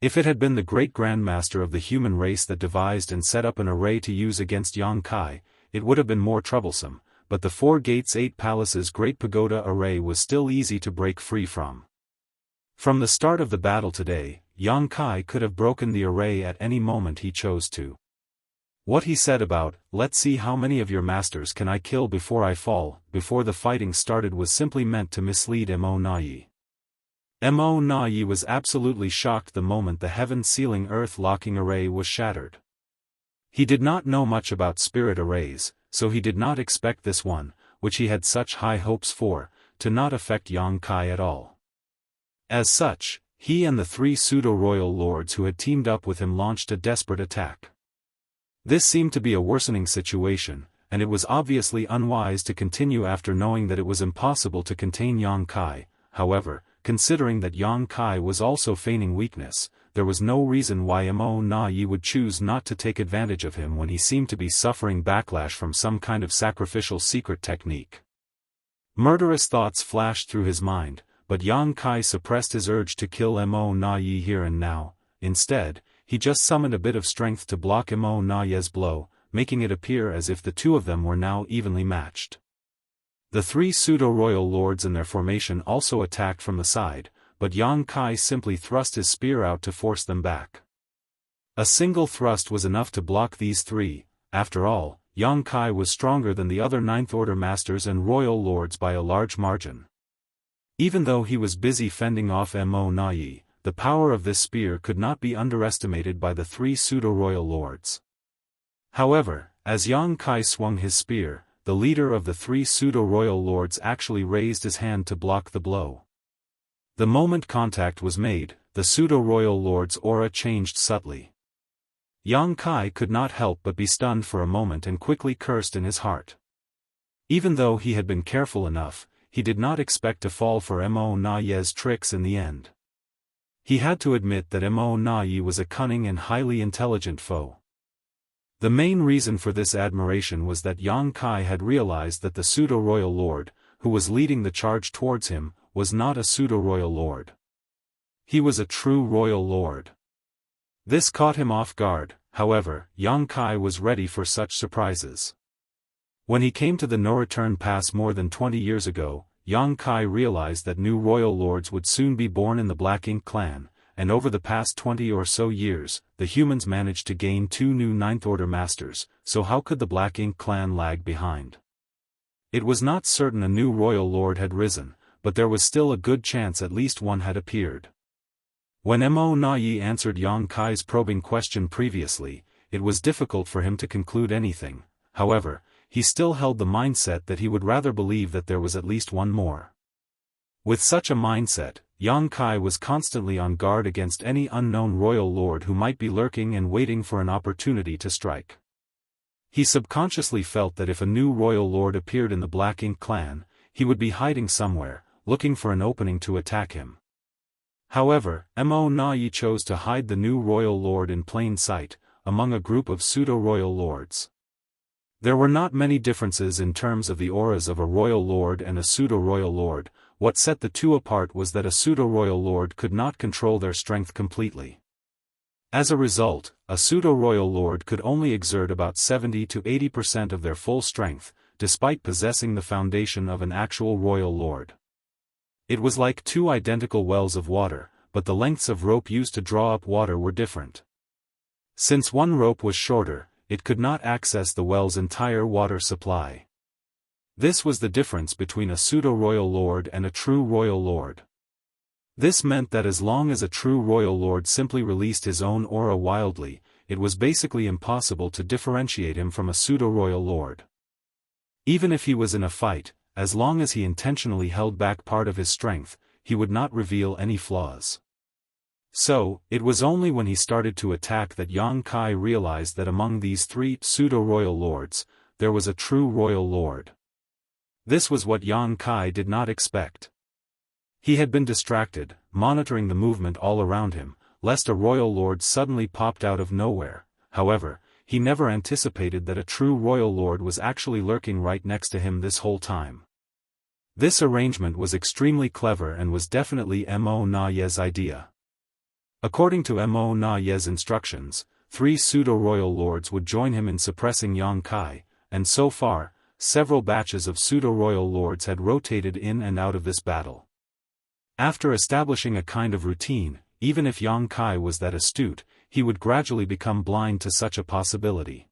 If it had been the great grandmaster of the human race that devised and set up an array to use against Yang Kai, it would have been more troublesome, but the Four Gates Eight Palaces Great Pagoda array was still easy to break free from. From the start of the battle today, Yang Kai could have broken the array at any moment he chose to. What he said about, "Let's see how many of your masters can I kill before I fall," before the fighting started was simply meant to mislead Mo Na Yi. Mo Na Yi was absolutely shocked the moment the heaven-sealing earth-locking array was shattered. He did not know much about spirit arrays, so he did not expect this one, which he had such high hopes for, to not affect Yang Kai at all. As such, he and the three pseudo-royal lords who had teamed up with him launched a desperate attack. This seemed to be a worsening situation, and it was obviously unwise to continue after knowing that it was impossible to contain Yang Kai. However, considering that Yang Kai was also feigning weakness, there was no reason why Mo Na Yi would choose not to take advantage of him when he seemed to be suffering backlash from some kind of sacrificial secret technique. Murderous thoughts flashed through his mind, but Yang Kai suppressed his urge to kill Mo Na Yi here and now. Instead, he just summoned a bit of strength to block Mo Na Yi's blow, making it appear as if the two of them were now evenly matched. The three pseudo-royal lords in their formation also attacked from the side, but Yang Kai simply thrust his spear out to force them back. A single thrust was enough to block these three. After all, Yang Kai was stronger than the other Ninth Order masters and royal lords by a large margin. Even though he was busy fending off Mo Na Yi, the power of this spear could not be underestimated by the three pseudo-royal lords. However, as Yang Kai swung his spear, the leader of the three pseudo-royal lords actually raised his hand to block the blow. The moment contact was made, the pseudo-royal lord's aura changed subtly. Yang Kai could not help but be stunned for a moment and quickly cursed in his heart. Even though he had been careful enough, he did not expect to fall for Mo Na Yi's tricks in the end. He had to admit that Mo Na Yi was a cunning and highly intelligent foe. The main reason for this admiration was that Yang Kai had realized that the pseudo-royal lord, who was leading the charge towards him, was not a pseudo-royal lord. He was a true royal lord. This caught him off guard. However, Yang Kai was ready for such surprises. When he came to the no-return pass more than 20 years ago, Yang Kai realized that new royal lords would soon be born in the Black Ink clan, and over the past 20 or so years, the humans managed to gain 2 new Ninth Order masters, so how could the Black Ink clan lag behind? It was not certain a new royal lord had risen, but there was still a good chance at least one had appeared. When Mo Na Yi answered Yang Kai's probing question previously, it was difficult for him to conclude anything. However, he still held the mindset that he would rather believe that there was at least one more. With such a mindset, Yang Kai was constantly on guard against any unknown royal lord who might be lurking and waiting for an opportunity to strike. He subconsciously felt that if a new royal lord appeared in the Black Ink clan, he would be hiding somewhere, looking for an opening to attack him. However, Mo Na Yi chose to hide the new royal lord in plain sight, among a group of pseudo-royal lords. There were not many differences in terms of the auras of a royal lord and a pseudo-royal lord. What set the two apart was that a pseudo-royal lord could not control their strength completely. As a result, a pseudo-royal lord could only exert about 70 to 80% of their full strength, despite possessing the foundation of an actual royal lord. It was like two identical wells of water, but the lengths of rope used to draw up water were different. Since one rope was shorter, it could not access the well's entire water supply. This was the difference between a pseudo-royal lord and a true royal lord. This meant that as long as a true royal lord simply released his own aura wildly, it was basically impossible to differentiate him from a pseudo-royal lord. Even if he was in a fight, as long as he intentionally held back part of his strength, he would not reveal any flaws. So, it was only when he started to attack that Yang Kai realized that among these three pseudo-royal lords, there was a true royal lord. This was what Yang Kai did not expect. He had been distracted, monitoring the movement all around him, lest a royal lord suddenly popped out of nowhere. However, he never anticipated that a true royal lord was actually lurking right next to him this whole time. This arrangement was extremely clever and was definitely Mo Na Yi's idea. According to Mo Na Yi's instructions, 3 pseudo-royal lords would join him in suppressing Yang Kai, and so far, several batches of pseudo-royal lords had rotated in and out of this battle. After establishing a kind of routine, even if Yang Kai was that astute, he would gradually become blind to such a possibility.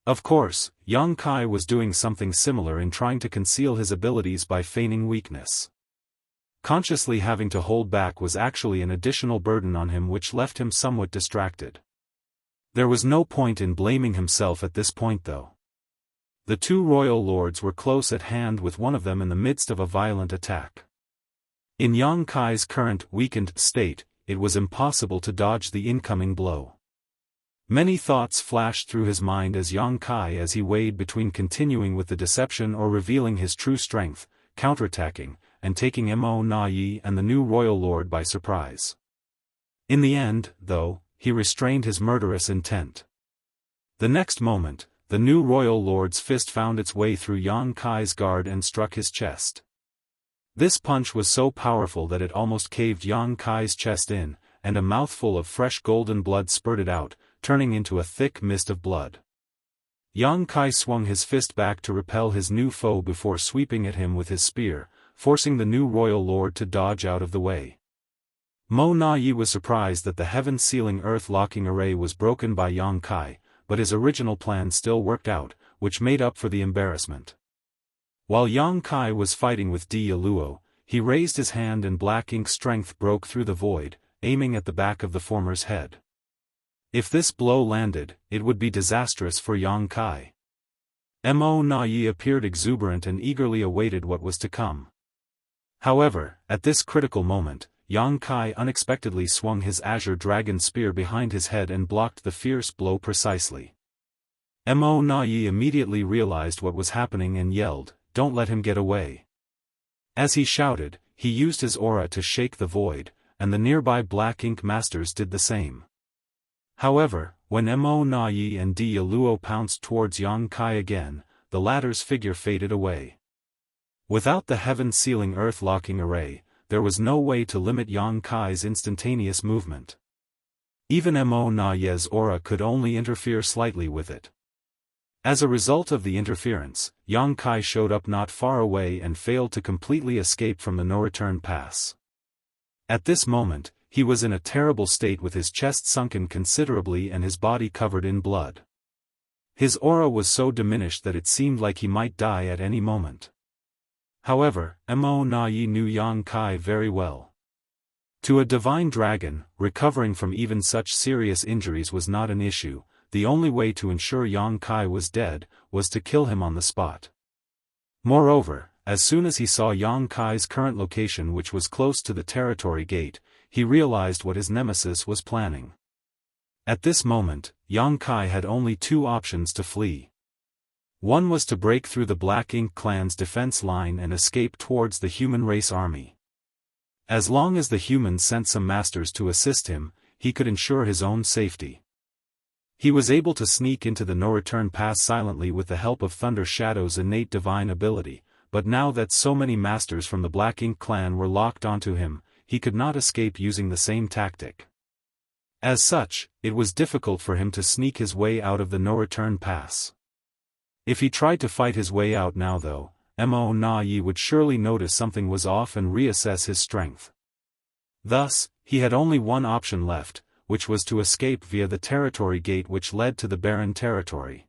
Of course, Yang Kai was doing something similar in trying to conceal his abilities by feigning weakness. Consciously having to hold back was actually an additional burden on him which left him somewhat distracted. There was no point in blaming himself at this point though. The 2 royal lords were close at hand with one of them in the midst of a violent attack. In Yang Kai's current, weakened state, it was impossible to dodge the incoming blow. Many thoughts flashed through his mind as he weighed between continuing with the deception or revealing his true strength, counterattacking, and taking Mo Na Yi and the new royal lord by surprise. In the end, though, he restrained his murderous intent. The next moment, the new royal lord's fist found its way through Yang Kai's guard and struck his chest. This punch was so powerful that it almost caved Yang Kai's chest in, and a mouthful of fresh golden blood spurted out, turning into a thick mist of blood. Yang Kai swung his fist back to repel his new foe before sweeping at him with his spear, forcing the new royal lord to dodge out of the way. Mo Na Yi was surprised that the heaven-sealing earth-locking array was broken by Yang Kai, but his original plan still worked out, which made up for the embarrassment. While Yang Kai was fighting with Di Luo, he raised his hand and black ink strength broke through the void, aiming at the back of the former's head. If this blow landed, it would be disastrous for Yang Kai. Mo Na Yi appeared exuberant and eagerly awaited what was to come. However, at this critical moment, Yang Kai unexpectedly swung his azure dragon spear behind his head and blocked the fierce blow precisely. Mo Na Yi immediately realized what was happening and yelled, "Don't let him get away." As he shouted, he used his aura to shake the void, and the nearby black ink masters did the same. However, when Mo Na Yi and Di Luo pounced towards Yang Kai again, the latter's figure faded away. Without the heaven-sealing earth-locking array, there was no way to limit Yang Kai's instantaneous movement. Even Mo Na Yi's aura could only interfere slightly with it. As a result of the interference, Yang Kai showed up not far away and failed to completely escape from the no-return pass. At this moment, he was in a terrible state with his chest sunken considerably and his body covered in blood. His aura was so diminished that it seemed like he might die at any moment. However, Mo Na Yi knew Yang Kai very well. To a divine dragon, recovering from even such serious injuries was not an issue. The only way to ensure Yang Kai was dead, was to kill him on the spot. Moreover, as soon as he saw Yang Kai's current location, which was close to the territory gate, he realized what his nemesis was planning. At this moment, Yang Kai had only two options to flee. One was to break through the Black Ink clan's defense line and escape towards the human race army. As long as the humans sent some masters to assist him, he could ensure his own safety. He was able to sneak into the no-return pass silently with the help of Thunder Shadow's innate divine ability, but now that so many masters from the Black Ink clan were locked onto him, he could not escape using the same tactic. As such, it was difficult for him to sneak his way out of the no-return pass. If he tried to fight his way out now though, Mo Na Yi would surely notice something was off and reassess his strength. Thus, he had only one option left, which was to escape via the territory gate which led to the barren territory.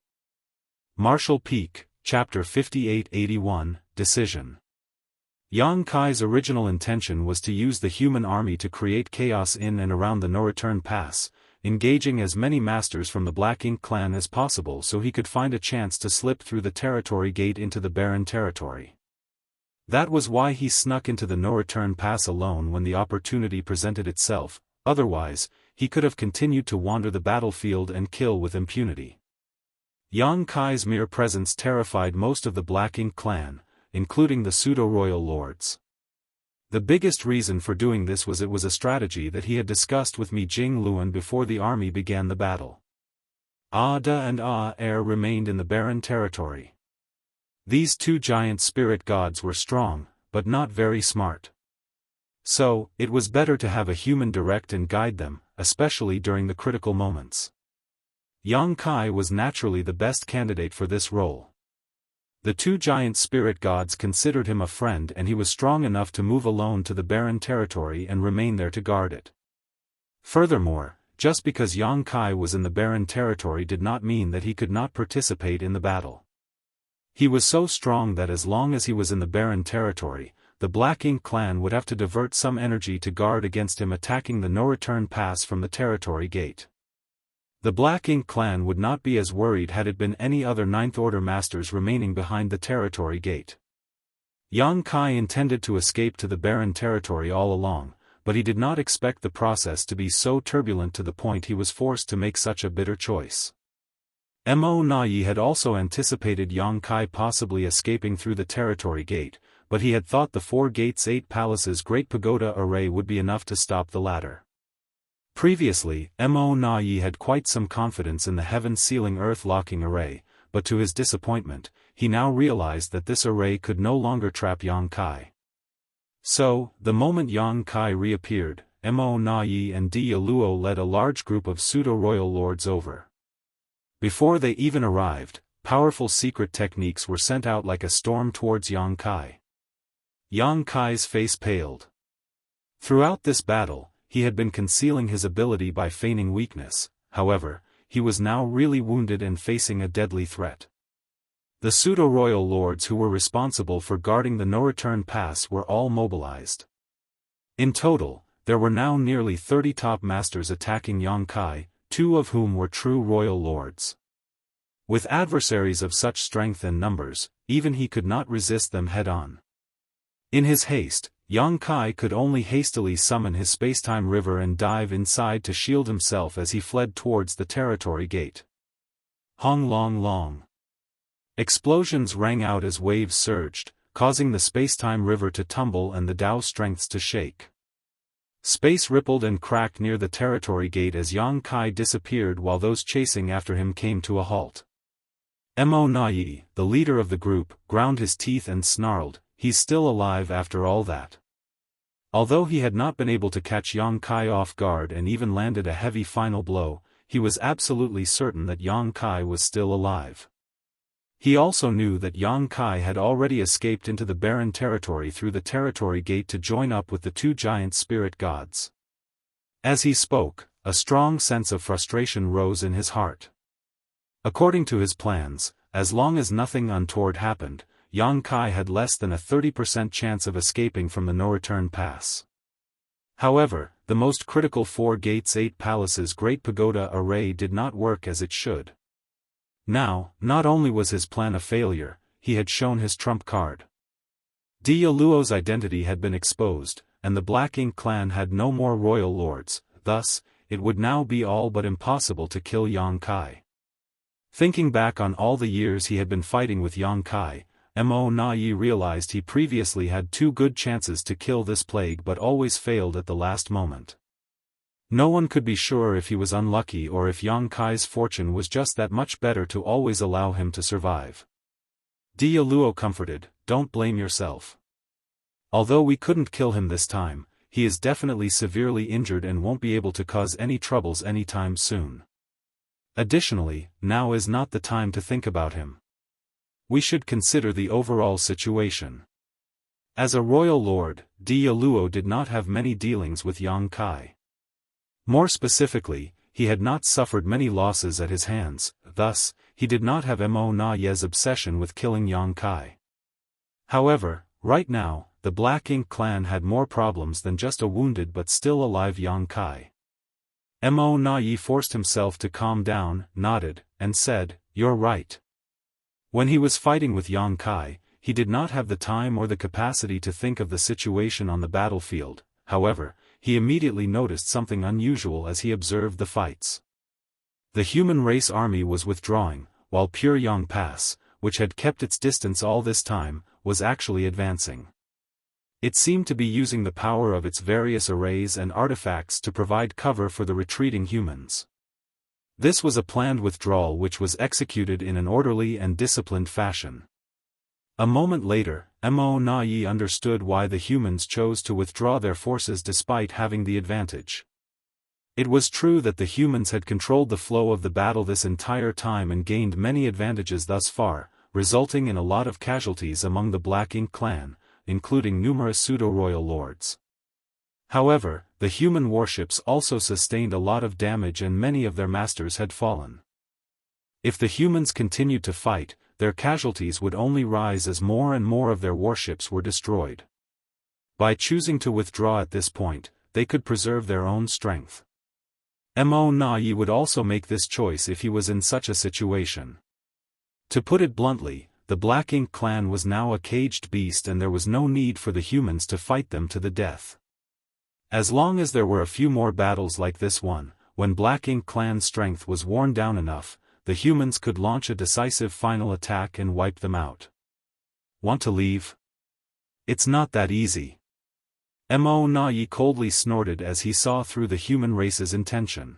Martial Peak, Chapter 5881, Decision. Yang Kai's original intention was to use the human army to create chaos in and around the no-return pass, engaging as many masters from the Black Ink clan as possible so he could find a chance to slip through the territory gate into the barren territory. That was why he snuck into the no-return pass alone when the opportunity presented itself. Otherwise, he could have continued to wander the battlefield and kill with impunity. Yang Kai's mere presence terrified most of the Black Ink clan, including the pseudo-royal lords. The biggest reason for doing this was it was a strategy that he had discussed with Mi Jingluan before the army began the battle. Da and Air remained in the barren territory. These two giant spirit gods were strong, but not very smart. So, it was better to have a human direct and guide them, especially during the critical moments. Yang Kai was naturally the best candidate for this role. The two giant spirit gods considered him a friend and he was strong enough to move alone to the barren territory and remain there to guard it. Furthermore, just because Yang Kai was in the barren territory did not mean that he could not participate in the battle. He was so strong that as long as he was in the barren territory, the Black Ink clan would have to divert some energy to guard against him attacking the no-return pass from the territory gate. The Black Ink clan would not be as worried had it been any other Ninth Order masters remaining behind the territory gate. Yang Kai intended to escape to the barren territory all along, but he did not expect the process to be so turbulent to the point he was forced to make such a bitter choice. Mo Nai had also anticipated Yang Kai possibly escaping through the territory gate, but he had thought the 4 gates 8 palaces Great Pagoda array would be enough to stop the latter. Previously, Mo Nai had quite some confidence in the heaven-sealing earth-locking array, but to his disappointment, he now realized that this array could no longer trap Yang Kai. So, the moment Yang Kai reappeared, Mo Nai and Dia Luo led a large group of pseudo-royal lords over. Before they even arrived, powerful secret techniques were sent out like a storm towards Yang Kai. Yang Kai's face paled. Throughout this battle, he had been concealing his ability by feigning weakness. However, he was now really wounded and facing a deadly threat. The pseudo-royal lords who were responsible for guarding the no-return pass were all mobilized. In total, there were now nearly 30 top masters attacking Yang Kai, 2 of whom were true royal lords. With adversaries of such strength and numbers, even he could not resist them head-on. In his haste, Yang Kai could only hastily summon his spacetime river and dive inside to shield himself as he fled towards the territory gate. Hong long long. Explosions rang out as waves surged, causing the spacetime river to tumble and the Dao strengths to shake. Space rippled and cracked near the territory gate as Yang Kai disappeared while those chasing after him came to a halt. Mo Nai, the leader of the group, ground his teeth and snarled, "He's still alive after all that." Although he had not been able to catch Yang Kai off guard and even landed a heavy final blow, he was absolutely certain that Yang Kai was still alive. He also knew that Yang Kai had already escaped into the barren territory through the territory gate to join up with the 2 giant spirit gods. As he spoke, a strong sense of frustration rose in his heart. According to his plans, as long as nothing untoward happened, Yang Kai had less than a 30% chance of escaping from the no-return pass. However, the most critical 4 gates 8 palaces Great Pagoda array did not work as it should. Now, not only was his plan a failure, he had shown his trump card. Dia Luo's identity had been exposed, and the Black Ink clan had no more royal lords, thus, it would now be all but impossible to kill Yang Kai. Thinking back on all the years he had been fighting with Yang Kai, Mo Nai realized he previously had 2 good chances to kill this plague but always failed at the last moment. No one could be sure if he was unlucky or if Yang Kai's fortune was just that much better to always allow him to survive. Dia Luo comforted, "Don't blame yourself. Although we couldn't kill him this time, he is definitely severely injured and won't be able to cause any troubles anytime soon. Additionally, now is not the time to think about him. We should consider the overall situation." As a royal lord, Dia Luo did not have many dealings with Yang Kai. More specifically, he had not suffered many losses at his hands, thus, he did not have Mo Nai's obsession with killing Yang Kai. However, right now, the Black Ink clan had more problems than just a wounded but still alive Yang Kai. Mo Nai forced himself to calm down, nodded, and said, "You're right." When he was fighting with Yang Kai, he did not have the time or the capacity to think of the situation on the battlefield. However, he immediately noticed something unusual as he observed the fights. The human race army was withdrawing, while Pure Yang Pass, which had kept its distance all this time, was actually advancing. It seemed to be using the power of its various arrays and artifacts to provide cover for the retreating humans. This was a planned withdrawal which was executed in an orderly and disciplined fashion. A moment later, Mo Nai understood why the humans chose to withdraw their forces despite having the advantage. It was true that the humans had controlled the flow of the battle this entire time and gained many advantages thus far, resulting in a lot of casualties among the Black Ink clan, including numerous pseudo-royal lords. However, the human warships also sustained a lot of damage and many of their masters had fallen. If the humans continued to fight, their casualties would only rise as more and more of their warships were destroyed. By choosing to withdraw at this point, they could preserve their own strength. Mo Nai would also make this choice if he was in such a situation. To put it bluntly, the Black Ink clan was now a caged beast and there was no need for the humans to fight them to the death. As long as there were a few more battles like this one, when Black Ink Clan's strength was worn down enough, the humans could launch a decisive final attack and wipe them out. Want to leave? It's not that easy. Mo Na-Yi coldly snorted as he saw through the human race's intention.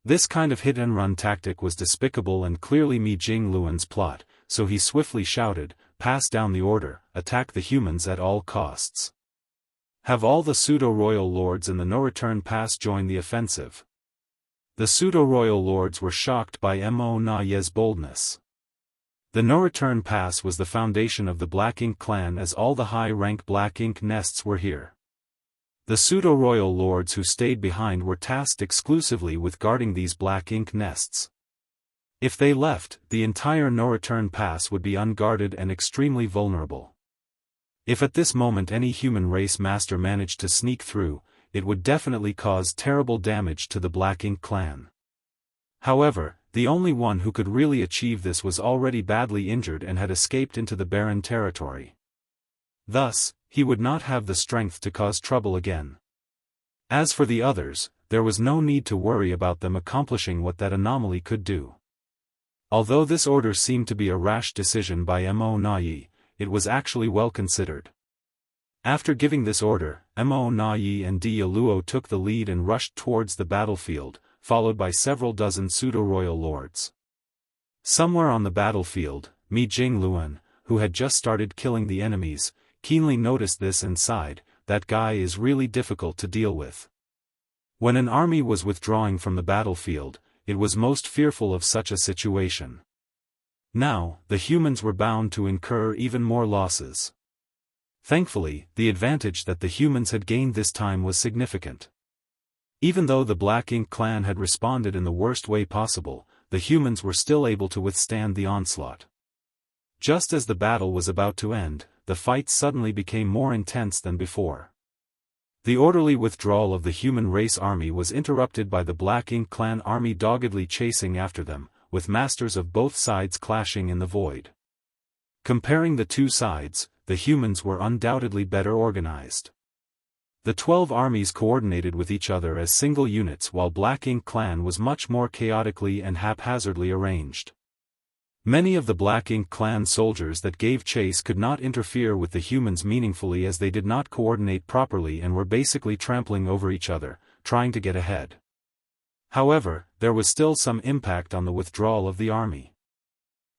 This kind of hit-and-run tactic was despicable and clearly Mi Jingluan's plot, so he swiftly shouted, "Pass down the order, attack the humans at all costs. Have all the pseudo-royal lords in the no-return pass join the offensive." The pseudo-royal lords were shocked by Mo Na-Yi's boldness. The no-return pass was the foundation of the Black Ink clan, as all the high-rank Black Ink nests were here. The pseudo-royal lords who stayed behind were tasked exclusively with guarding these Black Ink nests. If they left, the entire no-return pass would be unguarded and extremely vulnerable. If at this moment any human race master managed to sneak through, it would definitely cause terrible damage to the Black Ink clan. However, the only one who could really achieve this was already badly injured and had escaped into the barren territory. Thus, he would not have the strength to cause trouble again. As for the others, there was no need to worry about them accomplishing what that anomaly could do. Although this order seemed to be a rash decision by Mo Na-Yi, it was actually well considered. After giving this order, Mo Na-Yi and Dia Luo took the lead and rushed towards the battlefield, followed by several dozen pseudo-royal lords. Somewhere on the battlefield, Mi Jingluan, who had just started killing the enemies, keenly noticed this and sighed, "That guy is really difficult to deal with." When an army was withdrawing from the battlefield, it was most fearful of such a situation. Now, the humans were bound to incur even more losses. Thankfully, the advantage that the humans had gained this time was significant. Even though the Black Ink clan had responded in the worst way possible, the humans were still able to withstand the onslaught. Just as the battle was about to end, the fight suddenly became more intense than before. The orderly withdrawal of the human race army was interrupted by the Black Ink clan army doggedly chasing after them, with masters of both sides clashing in the void. Comparing the two sides, the humans were undoubtedly better organized. The 12 armies coordinated with each other as single units, while Black Ink clan was much more chaotically and haphazardly arranged. Many of the Black Ink clan soldiers that gave chase could not interfere with the humans meaningfully, as they did not coordinate properly and were basically trampling over each other, trying to get ahead. However, there was still some impact on the withdrawal of the army.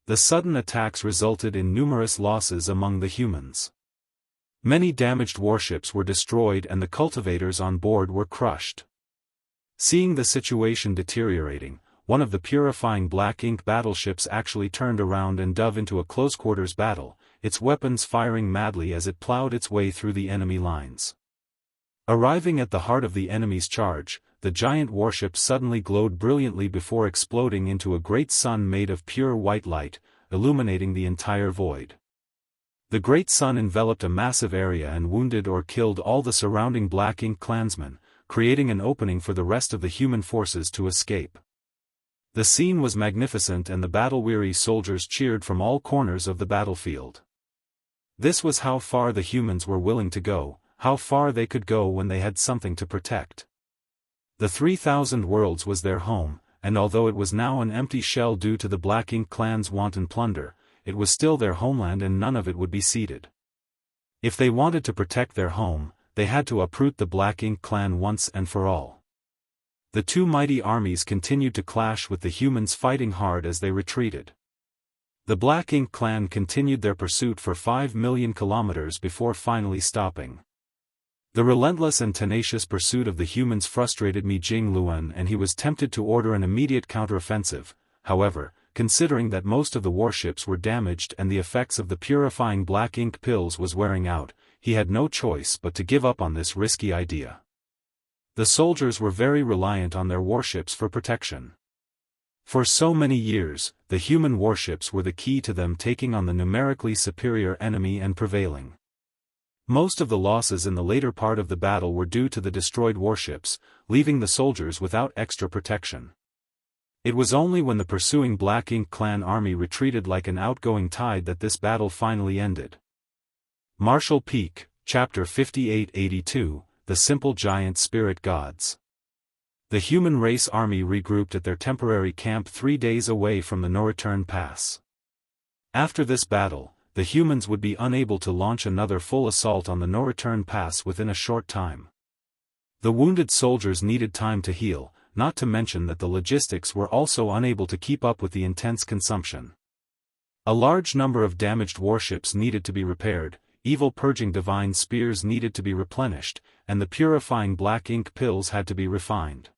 The sudden attacks resulted in numerous losses among the humans. Many damaged warships were destroyed and the cultivators on board were crushed. Seeing the situation deteriorating, one of the purifying Black Ink battleships actually turned around and dove into a close-quarters battle, its weapons firing madly as it plowed its way through the enemy lines. Arriving at the heart of the enemy's charge, the giant warship suddenly glowed brilliantly before exploding into a great sun made of pure white light, illuminating the entire void. The great sun enveloped a massive area and wounded or killed all the surrounding Black Ink clansmen, creating an opening for the rest of the human forces to escape. The scene was magnificent and the battle-weary soldiers cheered from all corners of the battlefield. This was how far the humans were willing to go, how far they could go when they had something to protect. The 3,000 worlds was their home, and although it was now an empty shell due to the Black Ink clan's wanton plunder, it was still their homeland and none of it would be ceded. If they wanted to protect their home, they had to uproot the Black Ink clan once and for all. The two mighty armies continued to clash, with the humans fighting hard as they retreated. The Black Ink clan continued their pursuit for 5 million kilometers before finally stopping. The relentless and tenacious pursuit of the humans frustrated Mi Jingluan and he was tempted to order an immediate counteroffensive. However, considering that most of the warships were damaged and the effects of the purifying Black Ink pills was wearing out, he had no choice but to give up on this risky idea. The soldiers were very reliant on their warships for protection. For so many years, the human warships were the key to them taking on the numerically superior enemy and prevailing. Most of the losses in the later part of the battle were due to the destroyed warships, leaving the soldiers without extra protection. It was only when the pursuing Black Ink clan army retreated like an outgoing tide that this battle finally ended. Marshall Peak, Chapter 5882, the simple giant spirit gods. The human race army regrouped at their temporary camp 3 days away from the no-return pass. After this battle, the humans would be unable to launch another full assault on the no-return pass within a short time. The wounded soldiers needed time to heal, not to mention that the logistics were also unable to keep up with the intense consumption. A large number of damaged warships needed to be repaired, evil purging divine spears needed to be replenished, and the purifying black ink pills had to be refined.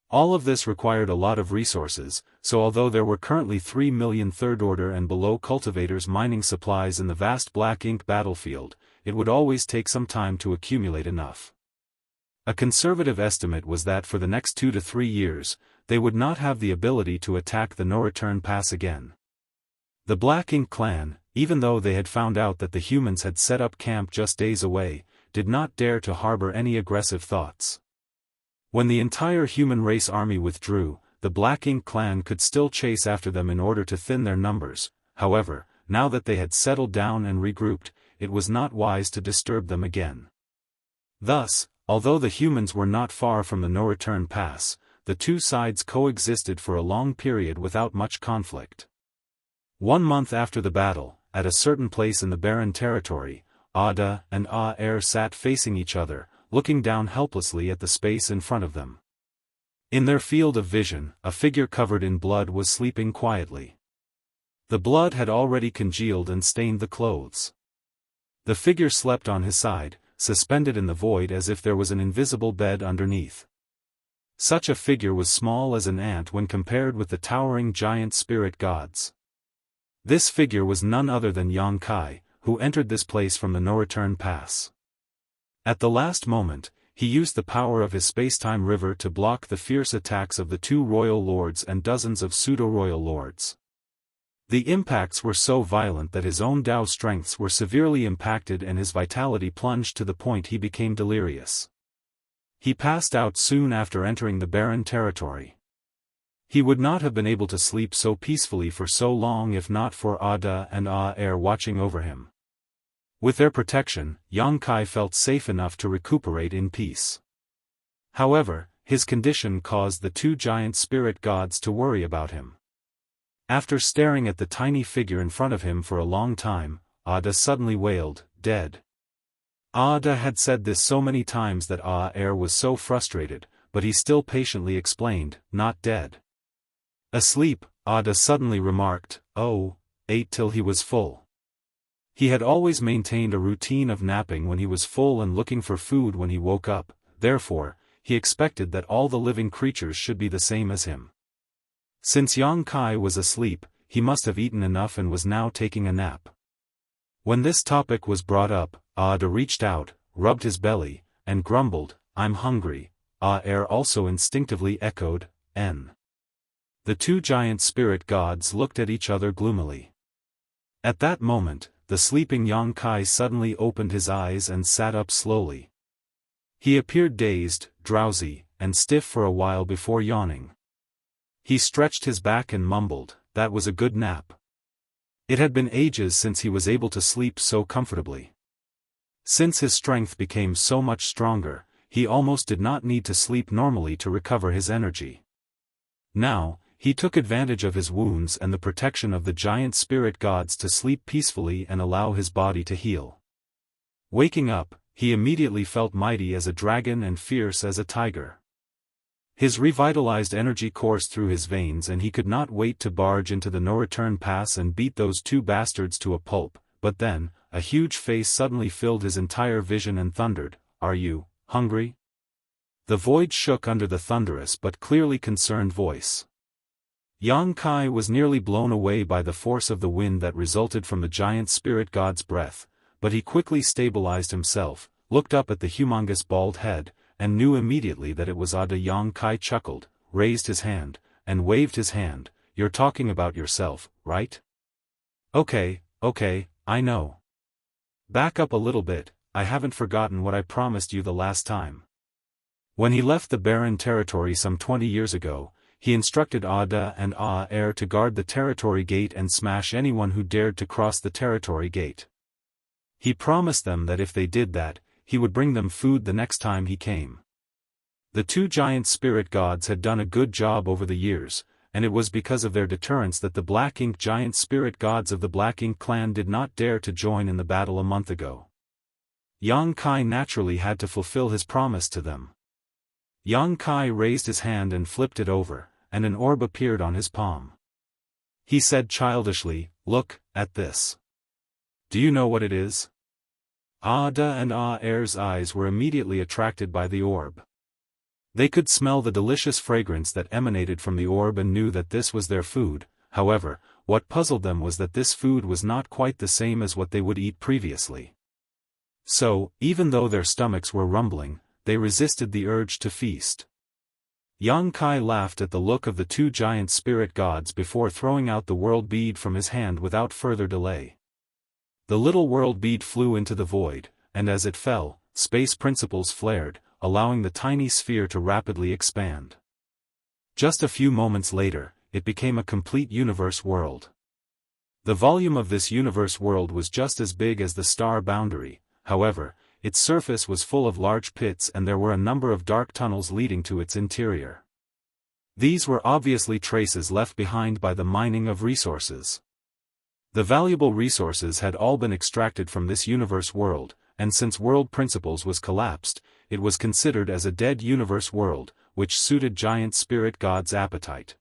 All of this required a lot of resources, so although there were currently 3 million third-order and below cultivators mining supplies in the vast black ink battlefield, it would always take some time to accumulate enough. A conservative estimate was that for the next 2 to 3 years, they would not have the ability to attack the no-return pass again. The Black Ink clan, even though they had found out that the humans had set up camp just days away, did not dare to harbor any aggressive thoughts. When the entire human race army withdrew, the Black Ink clan could still chase after them in order to thin their numbers. However, now that they had settled down and regrouped, it was not wise to disturb them again. Thus, although the humans were not far from the no-return pass, the two sides coexisted for a long period without much conflict. 1 month after the battle, at a certain place in the barren territory, Ada and Aer sat facing each other, looking down helplessly at the space in front of them. In their field of vision, a figure covered in blood was sleeping quietly. The blood had already congealed and stained the clothes. The figure slept on his side, suspended in the void as if there was an invisible bed underneath. Such a figure was small as an ant when compared with the towering giant spirit gods. This figure was none other than Xianxia, who entered this place from the no-return pass. At the last moment, he used the power of his space-time river to block the fierce attacks of the 2 royal lords and dozens of pseudo-royal lords. The impacts were so violent that his own Dao strengths were severely impacted and his vitality plunged to the point he became delirious. He passed out soon after entering the barren territory. He would not have been able to sleep so peacefully for so long if not for Ada and Aer watching over him. With their protection, Xianxia felt safe enough to recuperate in peace. However, his condition caused the 2 giant spirit gods to worry about him. After staring at the tiny figure in front of him for a long time, Ada suddenly wailed, "Dead." Ada had said this so many times that Aer was so frustrated, but he still patiently explained, "Not dead." Asleep, Ada suddenly remarked, "Oh, ate till he was full." He had always maintained a routine of napping when he was full and looking for food when he woke up, therefore, he expected that all the living creatures should be the same as him. Since Xianxia was asleep, he must have eaten enough and was now taking a nap. When this topic was brought up, Ada reached out, rubbed his belly, and grumbled, "I'm hungry." Aer also instinctively echoed, "N." The 2 giant spirit gods looked at each other gloomily. At that moment, the sleeping Xianxia suddenly opened his eyes and sat up slowly. He appeared dazed, drowsy, and stiff for a while before yawning. He stretched his back and mumbled, "That was a good nap." It had been ages since he was able to sleep so comfortably. Since his strength became so much stronger, he almost did not need to sleep normally to recover his energy. Now, he took advantage of his wounds and the protection of the giant spirit gods to sleep peacefully and allow his body to heal. Waking up, he immediately felt mighty as a dragon and fierce as a tiger. His revitalized energy coursed through his veins and he could not wait to barge into the no-return pass and beat those 2 bastards to a pulp, but then, a huge face suddenly filled his entire vision and thundered, "Are you hungry?" The void shook under the thunderous but clearly concerned voice. Xianxia was nearly blown away by the force of the wind that resulted from the giant spirit god's breath, but he quickly stabilized himself, looked up at the humongous bald head, and knew immediately that it was Ada. Xianxia chuckled, raised his hand, and waved his hand. "You're talking about yourself, right? Okay, I know. Back up a little bit, I haven't forgotten what I promised you the last time." When he left the barren territory some 20 years ago, he instructed Ada and Aer to guard the territory gate and smash anyone who dared to cross the territory gate. He promised them that if they did that, he would bring them food the next time he came. The two giant spirit gods had done a good job over the years, and it was because of their deterrence that the Black Ink giant spirit gods of the Black Ink clan did not dare to join in the battle a month ago. Yang Kai naturally had to fulfill his promise to them. Yang Kai raised his hand and flipped it over, and an orb appeared on his palm. He said childishly, "Look at this. Do you know what it is?" Ada and Air's eyes were immediately attracted by the orb. They could smell the delicious fragrance that emanated from the orb and knew that this was their food. However, what puzzled them was that this food was not quite the same as what they would eat previously. So, even though their stomachs were rumbling, they resisted the urge to feast. Yang Kai laughed at the look of the two giant spirit gods before throwing out the world bead from his hand without further delay. The little world bead flew into the void, and as it fell, space principles flared, allowing the tiny sphere to rapidly expand. Just a few moments later, it became a complete universe world. The volume of this universe world was just as big as the star boundary. However, its surface was full of large pits and there were a number of dark tunnels leading to its interior. These were obviously traces left behind by the mining of resources. The valuable resources had all been extracted from this universe world, and since world principles was collapsed, it was considered as a dead universe world, which suited giant spirit gods' appetite.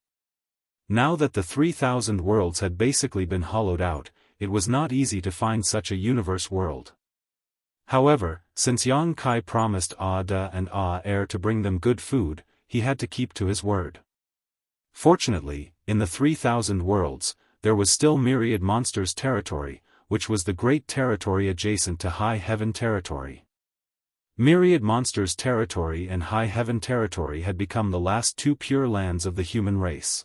Now that the 3,000 worlds had basically been hollowed out, it was not easy to find such a universe world. However, since Yang Kai promised Ada and Air to bring them good food, he had to keep to his word. Fortunately, in the 3,000 worlds, there was still Myriad Monsters territory, which was the great territory adjacent to High Heaven territory. Myriad Monsters territory and High Heaven territory had become the last two pure lands of the human race.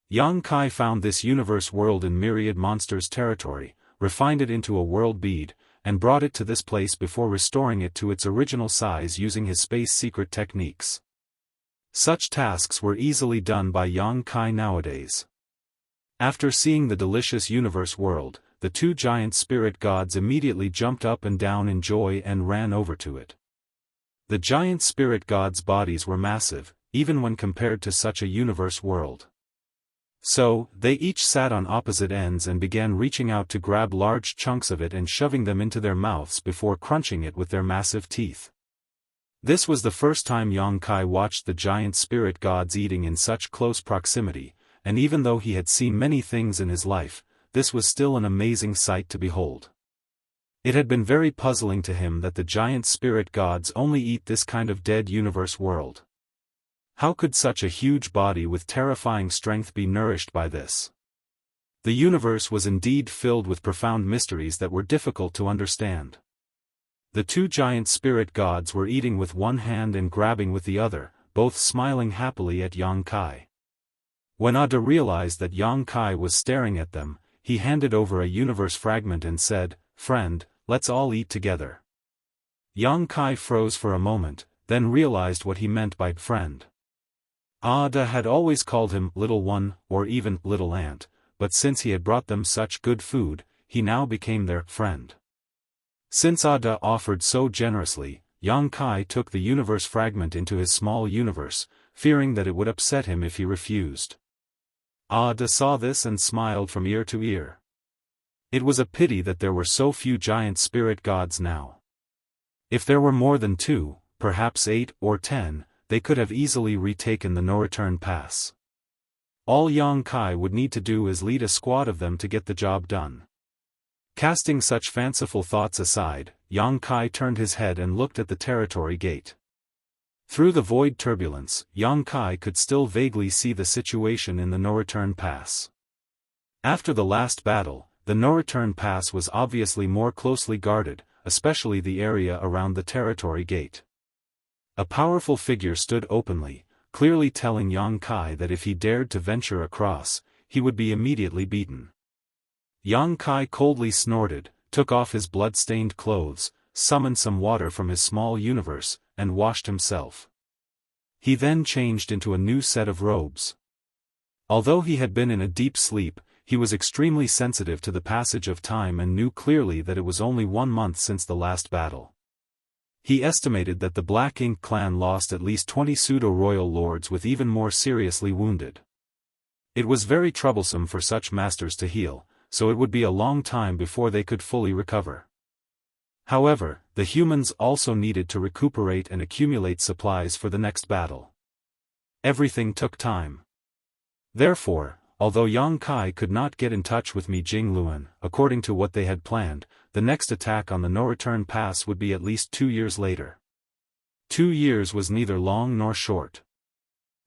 Yang Kai found this universe world in Myriad Monsters territory, refined it into a world bead, and brought it to this place before restoring it to its original size using his space secret techniques. Such tasks were easily done by Yang Kai nowadays. After seeing the delicious universe world, the two giant spirit gods immediately jumped up and down in joy and ran over to it. The giant spirit gods' bodies were massive, even when compared to such a universe world. So, they each sat on opposite ends and began reaching out to grab large chunks of it and shoving them into their mouths before crunching it with their massive teeth. This was the first time Yang Kai watched the giant spirit gods eating in such close proximity, and even though he had seen many things in his life, this was still an amazing sight to behold. It had been very puzzling to him that the giant spirit gods only eat this kind of dead universe world. How could such a huge body with terrifying strength be nourished by this? The universe was indeed filled with profound mysteries that were difficult to understand. The two giant spirit gods were eating with one hand and grabbing with the other, both smiling happily at Yang Kai. When Ada realized that Yang Kai was staring at them, he handed over a universe fragment and said, "Friend, let's all eat together." Yang Kai froze for a moment, then realized what he meant by friend. Ada had always called him Little One, or even Little Ant, but since he had brought them such good food, he now became their friend. Since Ada offered so generously, Yang Kai took the universe fragment into his small universe, fearing that it would upset him if he refused. Ada saw this and smiled from ear to ear. It was a pity that there were so few giant spirit gods now. If there were more than 2, perhaps 8 or 10, they could have easily retaken the no-return pass. All Yang Kai would need to do is lead a squad of them to get the job done. Casting such fanciful thoughts aside, Yang Kai turned his head and looked at the territory gate. Through the void turbulence, Yang Kai could still vaguely see the situation in the no-return pass. After the last battle, the no-return pass was obviously more closely guarded, especially the area around the territory gate. A powerful figure stood openly, clearly telling Yang Kai that if he dared to venture across, he would be immediately beaten. Yang Kai coldly snorted, took off his blood-stained clothes, summoned some water from his small universe, and washed himself. He then changed into a new set of robes. Although he had been in a deep sleep, he was extremely sensitive to the passage of time and knew clearly that it was only 1 month since the last battle. He estimated that the Black Ink clan lost at least 20 pseudo-royal lords with even more seriously wounded. It was very troublesome for such masters to heal, so it would be a long time before they could fully recover. However, the humans also needed to recuperate and accumulate supplies for the next battle. Everything took time. Therefore, although Yang Kai could not get in touch with Mi Jingluan, according to what they had planned, the next attack on the no-return pass would be at least 2 years later. 2 years was neither long nor short.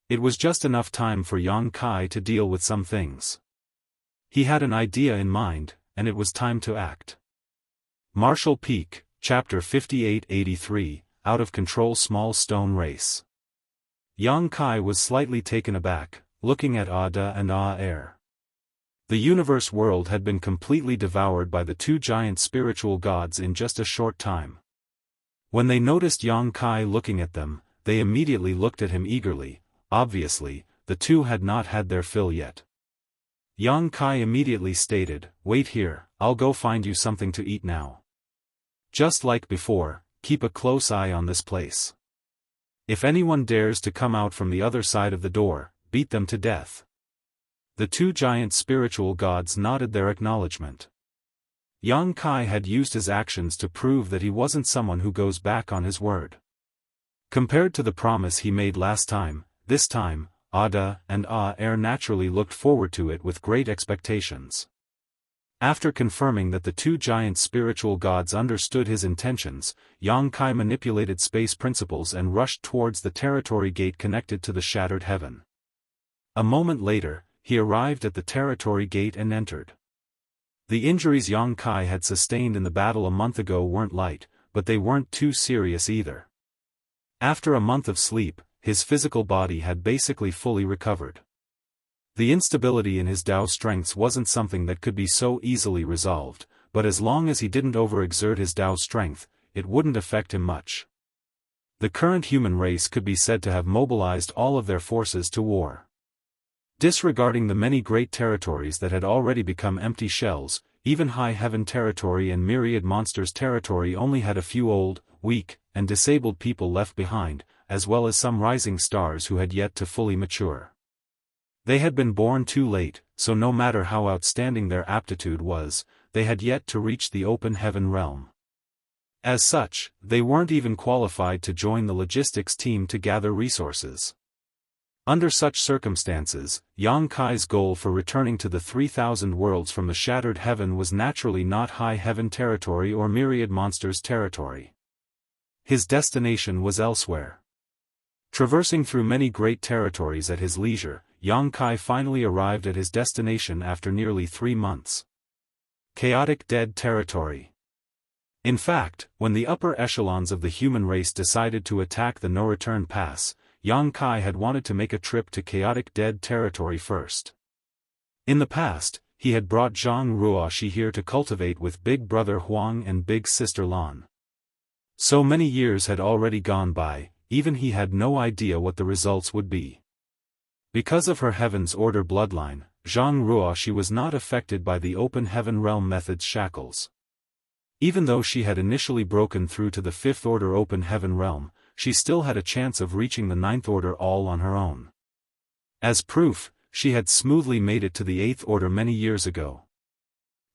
It was just enough time for Yang Kai to deal with some things. He had an idea in mind, and it was time to act. Martial Peak, Chapter 5883, Out of Control Small Stone Race. Yang Kai was slightly taken aback, looking at Ada and Air. The universe world had been completely devoured by the two giant spiritual gods in just a short time. When they noticed Yang Kai looking at them, they immediately looked at him eagerly. Obviously, the two had not had their fill yet. Yang Kai immediately stated, "Wait here, I'll go find you something to eat now. Just like before, keep a close eye on this place. If anyone dares to come out from the other side of the door, beat them to death." The two giant spiritual gods nodded their acknowledgement. Yang Kai had used his actions to prove that he wasn't someone who goes back on his word. Compared to the promise he made last time, this time, Ada and Air naturally looked forward to it with great expectations. After confirming that the two giant spiritual gods understood his intentions, Yang Kai manipulated space principles and rushed towards the territory gate connected to the shattered heaven. A moment later, he arrived at the territory gate and entered. The injuries Yang Kai had sustained in the battle a month ago weren't light, but they weren't too serious either. After a month of sleep, his physical body had basically fully recovered. The instability in his Dao strengths wasn't something that could be so easily resolved, but as long as he didn't overexert his Dao strength, it wouldn't affect him much. The current human race could be said to have mobilized all of their forces to war. Disregarding the many great territories that had already become empty shells, even High Heaven territory and Myriad Monsters territory only had a few old, weak, and disabled people left behind, as well as some rising stars who had yet to fully mature. They had been born too late, so no matter how outstanding their aptitude was, they had yet to reach the open heaven realm. As such, they weren't even qualified to join the logistics team to gather resources. Under such circumstances, Yang Kai's goal for returning to the 3,000 worlds from the shattered heaven was naturally not High Heaven territory or Myriad Monsters territory. His destination was elsewhere. Traversing through many great territories at his leisure, Yang Kai finally arrived at his destination after nearly 3 months. Chaotic Dead Territory. In fact, when the upper echelons of the human race decided to attack the no-return pass, Yang Kai had wanted to make a trip to Chaotic Dead Territory first. In the past, he had brought Zhang Ruoxi here to cultivate with Big Brother Huang and Big Sister Lan. So many years had already gone by, even he had no idea what the results would be. Because of her Heaven's Order bloodline, Zhang Ruoxi was not affected by the Open Heaven Realm method's shackles. Even though she had initially broken through to the 5th Order Open Heaven Realm, she still had a chance of reaching the 9th Order all on her own. As proof, she had smoothly made it to the 8th Order many years ago.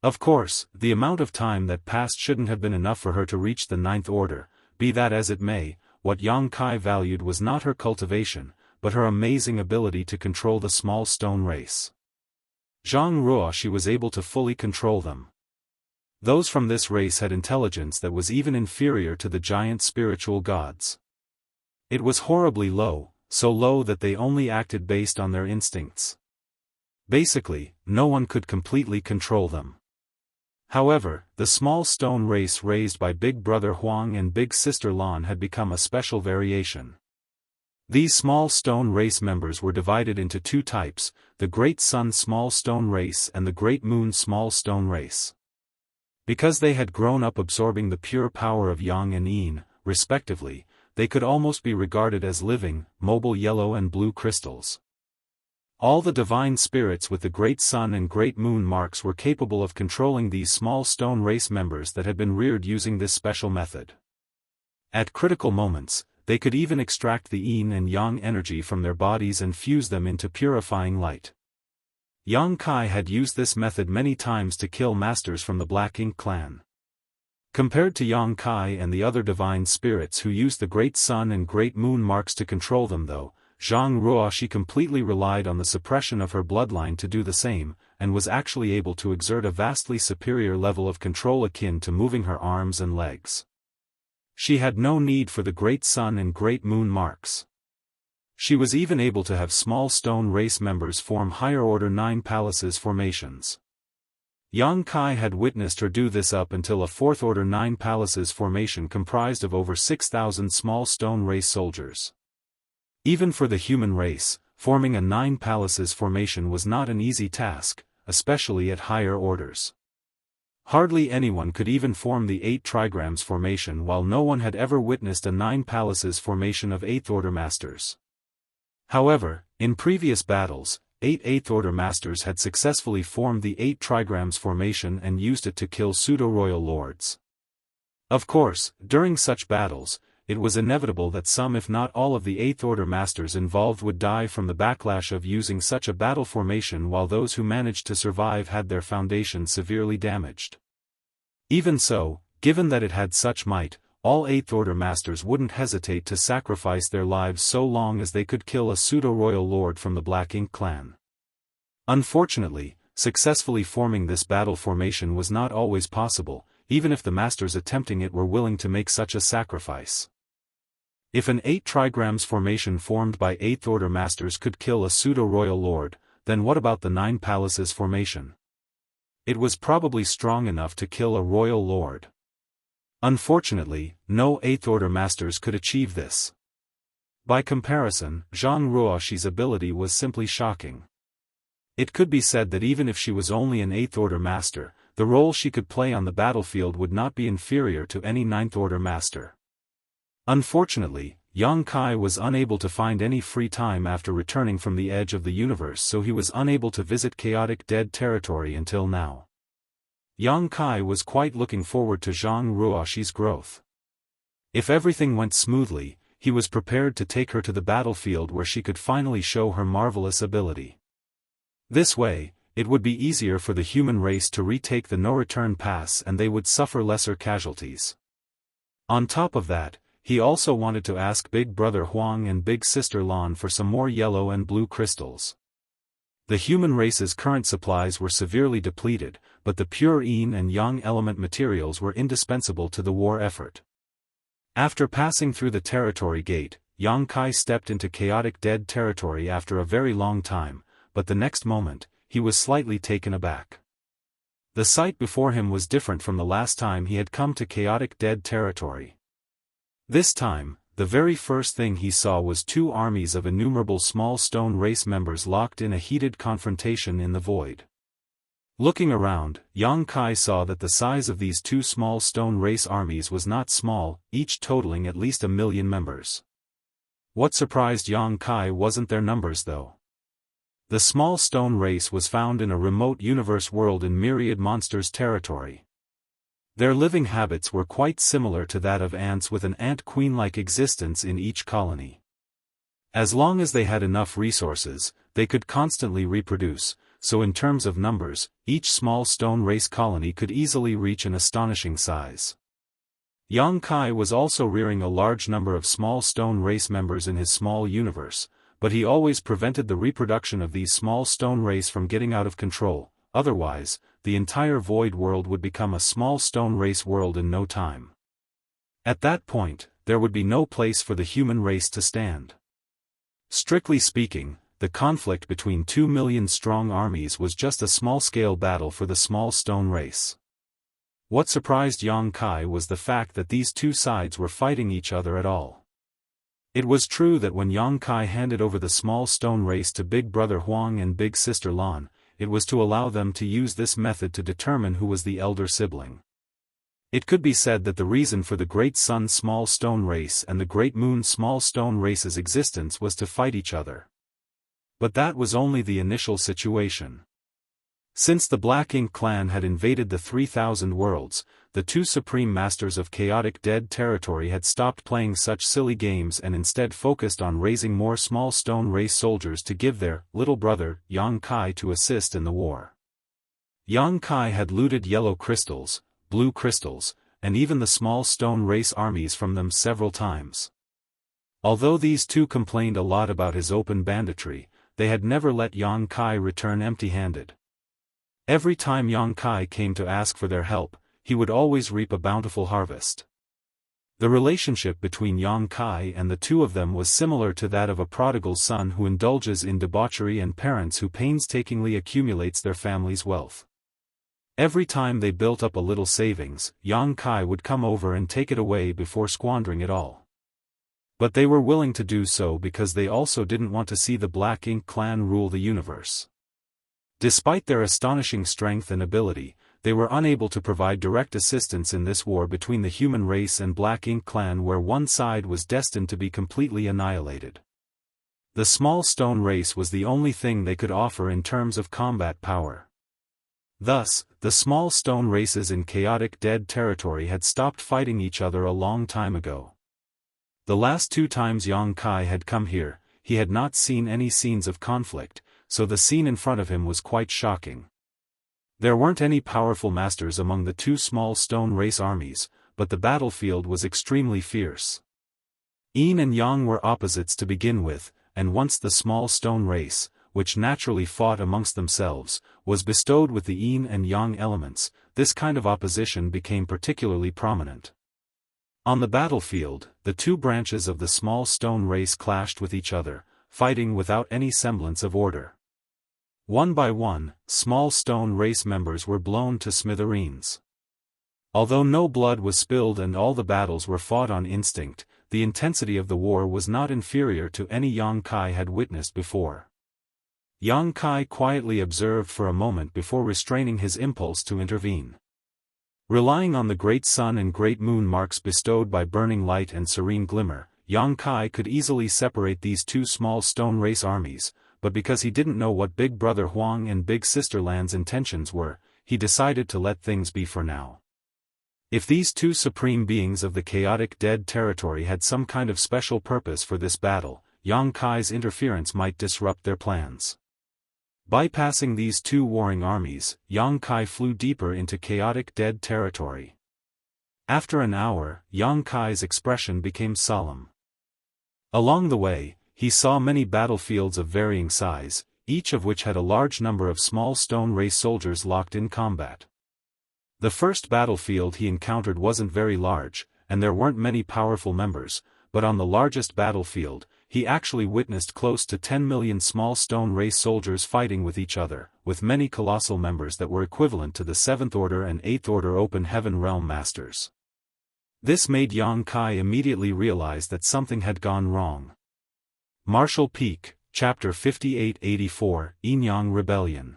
Of course, the amount of time that passed shouldn't have been enough for her to reach the 9th Order. Be that as it may, what Yang Kai valued was not her cultivation, but her amazing ability to control the small stone race. Zhang Ruoxi was able to fully control them. Those from this race had intelligence that was even inferior to the giant spiritual gods. It was horribly low, so low that they only acted based on their instincts. Basically, no one could completely control them. However, the small stone race raised by Big Brother Huang and Big Sister Lan had become a special variation. These small stone race members were divided into 2 types, the Great Sun Small Stone Race and the Great Moon Small Stone Race. Because they had grown up absorbing the pure power of Yang and Yin, respectively, they could almost be regarded as living, mobile yellow and blue crystals. All the divine spirits with the Great Sun and Great Moon marks were capable of controlling these small stone race members that had been reared using this special method. At critical moments, they could even extract the yin and yang energy from their bodies and fuse them into purifying light. Yang Kai had used this method many times to kill masters from the Black Ink clan. Compared to Yang Kai and the other divine spirits who used the Great Sun and Great Moon marks to control them though, Zhang Ruoxi completely relied on the suppression of her bloodline to do the same, and was actually able to exert a vastly superior level of control akin to moving her arms and legs. She had no need for the Great Sun and Great Moon marks. She was even able to have small stone race members form higher order 9 palaces formations. Yang Kai had witnessed her do this up until a 4th order 9 palaces formation comprised of over 6,000 small stone race soldiers. Even for the human race, forming a 9 palaces formation was not an easy task, especially at higher orders. Hardly anyone could even form the 8 trigrams formation, while no one had ever witnessed a 9 palaces formation of 8th order masters. However, in previous battles, 8 8th order masters had successfully formed the 8 trigrams formation and used it to kill pseudo-royal lords. Of course, during such battles, it was inevitable that some if not all of the 8th order masters involved would die from the backlash of using such a battle formation, while those who managed to survive had their foundation severely damaged. Even so, given that it had such might, all 8th order masters wouldn't hesitate to sacrifice their lives so long as they could kill a pseudo-royal lord from the Black Ink clan. Unfortunately, successfully forming this battle formation was not always possible, even if the masters attempting it were willing to make such a sacrifice. If an 8 trigrams formation formed by 8th order masters could kill a pseudo-royal lord, then what about the 9 palaces formation? It was probably strong enough to kill a royal lord. Unfortunately, no 8th order masters could achieve this. By comparison, Zhang Ruoxi's ability was simply shocking. It could be said that even if she was only an 8th order master, the role she could play on the battlefield would not be inferior to any 9th order master. Unfortunately, Yang Kai was unable to find any free time after returning from the edge of the universe, so he was unable to visit chaotic dead territory until now. Yang Kai was quite looking forward to Zhang Ruoxi's growth. If everything went smoothly, he was prepared to take her to the battlefield where she could finally show her marvelous ability. This way, it would be easier for the human race to retake the no-return pass and they would suffer lesser casualties. On top of that, he also wanted to ask Big Brother Huang and Big Sister Lan for some more yellow and blue crystals. The human race's current supplies were severely depleted, but the pure yin and yang element materials were indispensable to the war effort. After passing through the territory gate, Yang Kai stepped into chaotic dead territory after a very long time, but the next moment, he was slightly taken aback. The sight before him was different from the last time he had come to chaotic dead territory. This time, the very first thing he saw was 2 armies of innumerable small stone race members locked in a heated confrontation in the void. Looking around, Yang Kai saw that the size of these 2 small stone race armies was not small, each totaling at least 1 million members. What surprised Yang Kai wasn't their numbers though. The small stone race was found in a remote universe world in Myriad Monsters territory. Their living habits were quite similar to that of ants, with an ant queen-like existence in each colony. As long as they had enough resources, they could constantly reproduce, so in terms of numbers, each small stone race colony could easily reach an astonishing size. Yang Kai was also rearing a large number of small stone race members in his small universe, but he always prevented the reproduction of these small stone race from getting out of control. Otherwise, the entire void world would become a small stone race world in no time. At that point, there would be no place for the human race to stand. Strictly speaking, the conflict between 2 million strong armies was just a small-scale battle for the small stone race. What surprised Yang Kai was the fact that these 2 sides were fighting each other at all. It was true that when Yang Kai handed over the small stone race to Big Brother Huang and Big Sister Lan, it was to allow them to use this method to determine who was the elder sibling. It could be said that the reason for the Great Sun small stone race and the Great Moon small stone race's existence was to fight each other. But that was only the initial situation. Since the Black Ink clan had invaded the 3,000 worlds, the two supreme masters of chaotic dead territory had stopped playing such silly games and instead focused on raising more small stone race soldiers to give their little brother, Yang Kai, to assist in the war. Yang Kai had looted yellow crystals, blue crystals, and even the small stone race armies from them several times. Although these two complained a lot about his open banditry, they had never let Yang Kai return empty-handed. Every time Yang Kai came to ask for their help, he would always reap a bountiful harvest. The relationship between Yang Kai and the two of them was similar to that of a prodigal son who indulges in debauchery and parents who painstakingly accumulates their family's wealth. Every time they built up a little savings, Yang Kai would come over and take it away before squandering it all. But they were willing to do so because they also didn't want to see the Black Ink clan rule the universe. Despite their astonishing strength and ability, they were unable to provide direct assistance in this war between the human race and Black Ink clan, where one side was destined to be completely annihilated. The small stone race was the only thing they could offer in terms of combat power. Thus, the small stone races in chaotic dead territory had stopped fighting each other a long time ago. The last two times Yang Kai had come here, he had not seen any scenes of conflict, so the scene in front of him was quite shocking. There weren't any powerful masters among the two small stone race armies, but the battlefield was extremely fierce. Yin and Yang were opposites to begin with, and once the small stone race, which naturally fought amongst themselves, was bestowed with the Yin and Yang elements, this kind of opposition became particularly prominent. On the battlefield, the two branches of the small stone race clashed with each other, fighting without any semblance of order. One by one, small stone race members were blown to smithereens. Although no blood was spilled and all the battles were fought on instinct, the intensity of the war was not inferior to any Yang Kai had witnessed before. Yang Kai quietly observed for a moment before restraining his impulse to intervene. Relying on the great sun and great moon marks bestowed by burning light and serene glimmer, Yang Kai could easily separate these two small stone race armies, but because he didn't know what Big Brother Huang and Big Sister Lan's intentions were, he decided to let things be for now. If these two supreme beings of the chaotic dead territory had some kind of special purpose for this battle, Yang Kai's interference might disrupt their plans. Bypassing these two warring armies, Yang Kai flew deeper into chaotic dead territory. After an hour, Yang Kai's expression became solemn. Along the way, he saw many battlefields of varying size, each of which had a large number of small stone race soldiers locked in combat. The first battlefield he encountered wasn't very large, and there weren't many powerful members, but on the largest battlefield, he actually witnessed close to 10 million small stone race soldiers fighting with each other, with many colossal members that were equivalent to the 7th Order and 8th Order Open Heaven Realm Masters. This made Yang Kai immediately realize that something had gone wrong. Martial Peak, Chapter 5884, Yin-Yang Rebellion.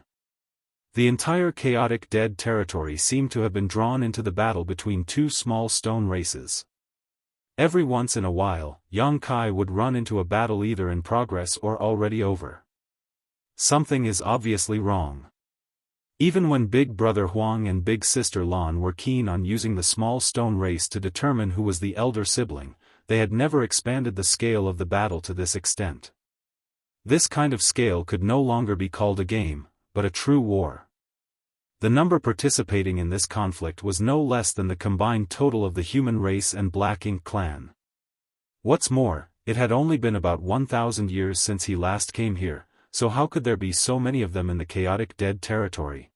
The entire chaotic dead territory seemed to have been drawn into the battle between two small stone races. Every once in a while, Yang Kai would run into a battle either in progress or already over. Something is obviously wrong. Even when Big Brother Huang and Big Sister Lan were keen on using the small stone race to determine who was the elder sibling, they had never expanded the scale of the battle to this extent. This kind of scale could no longer be called a game, but a true war. The number participating in this conflict was no less than the combined total of the human race and Black Ink clan. What's more, it had only been about 1,000 years since he last came here, so how could there be so many of them in the chaotic dead territory?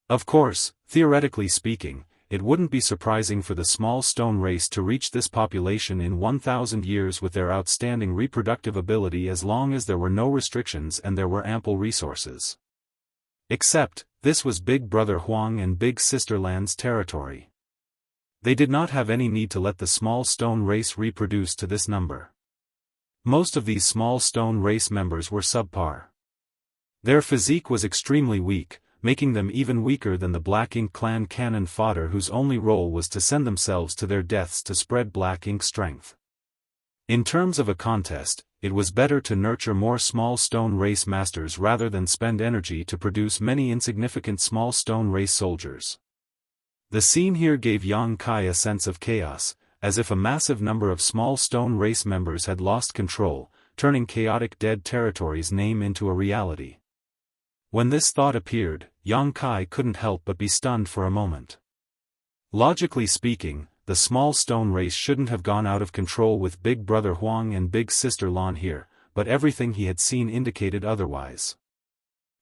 Of course, theoretically speaking, it wouldn't be surprising for the small stone race to reach this population in 1,000 years with their outstanding reproductive ability as long as there were no restrictions and there were ample resources. Except, this was Big Brother Huang and Big Sister Lan's territory. They did not have any need to let the small stone race reproduce to this number. Most of these small stone race members were subpar. Their physique was extremely weak, making them even weaker than the Black Ink clan cannon fodder whose only role was to send themselves to their deaths to spread Black Ink strength. In terms of a contest, it was better to nurture more small stone race masters rather than spend energy to produce many insignificant small stone race soldiers. The scene here gave Yang Kai a sense of chaos, as if a massive number of small stone race members had lost control, turning chaotic dead territory's name into a reality. When this thought appeared, Yang Kai couldn't help but be stunned for a moment. Logically speaking, the small stone race shouldn't have gone out of control with Big Brother Huang and Big Sister Lan here, but everything he had seen indicated otherwise.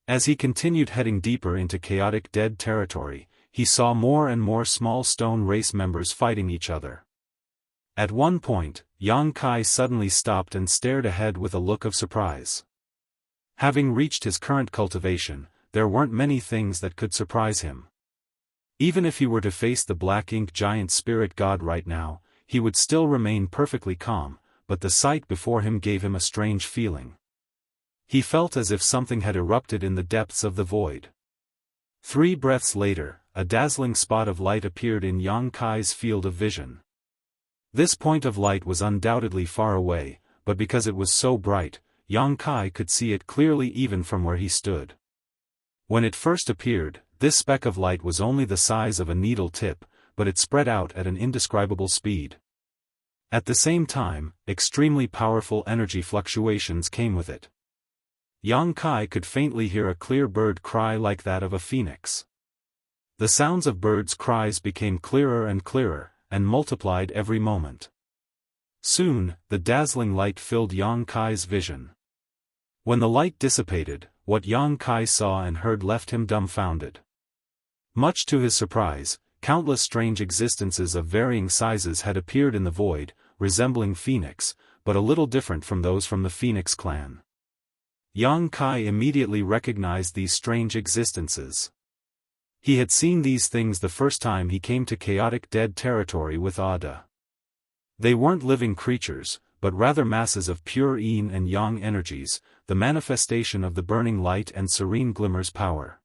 As he continued heading deeper into chaotic dead territory, he saw more and more small stone race members fighting each other. At one point, Yang Kai suddenly stopped and stared ahead with a look of surprise. Having reached his current cultivation, there weren't many things that could surprise him. Even if he were to face the black ink giant spirit god right now, he would still remain perfectly calm, but the sight before him gave him a strange feeling. He felt as if something had erupted in the depths of the void. 3 breaths later, a dazzling spot of light appeared in Yang Kai's field of vision. This point of light was undoubtedly far away, but because it was so bright, Yang Kai could see it clearly even from where he stood. When it first appeared, this speck of light was only the size of a needle tip, but it spread out at an indescribable speed. At the same time, extremely powerful energy fluctuations came with it. Yang Kai could faintly hear a clear bird cry like that of a phoenix. The sounds of birds' cries became clearer and multiplied every moment. Soon, the dazzling light filled Yang Kai's vision. When the light dissipated, what Yang Kai saw and heard left him dumbfounded. Much to his surprise, countless strange existences of varying sizes had appeared in the void, resembling phoenix, but a little different from those from the Phoenix clan. Yang Kai immediately recognized these strange existences. He had seen these things the first time he came to chaotic dead territory with Ada. They weren't living creatures, but rather masses of pure yin and yang energies, the manifestation of the burning light and serene glimmer's power.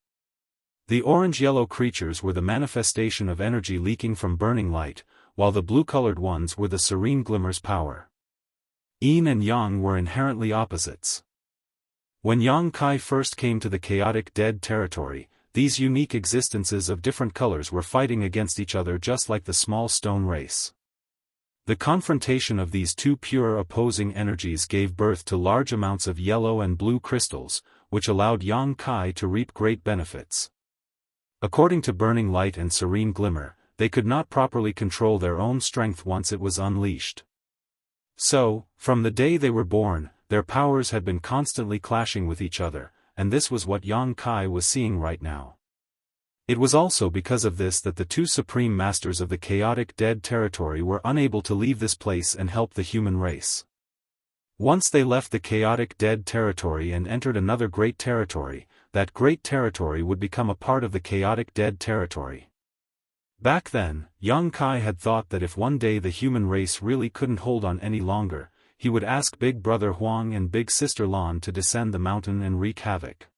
The orange-yellow creatures were the manifestation of energy leaking from burning light, while the blue-colored ones were the serene glimmer's power. Yin and yang were inherently opposites. When Yang Kai first came to the chaotic dead territory, these unique existences of different colors were fighting against each other just like the small stone race. The confrontation of these two pure opposing energies gave birth to large amounts of yellow and blue crystals, which allowed Yang Kai to reap great benefits. According to Burning Light and Serene Glimmer, they could not properly control their own strength once it was unleashed. So, from the day they were born, their powers had been constantly clashing with each other, and this was what Yang Kai was seeing right now. It was also because of this that the two supreme masters of the chaotic dead territory were unable to leave this place and help the human race. Once they left the chaotic dead territory and entered another great territory, that great territory would become a part of the chaotic dead territory. Back then, Yang Kai had thought that if one day the human race really couldn't hold on any longer, he would ask Big Brother Huang and Big Sister Lan to descend the mountain and wreak havoc.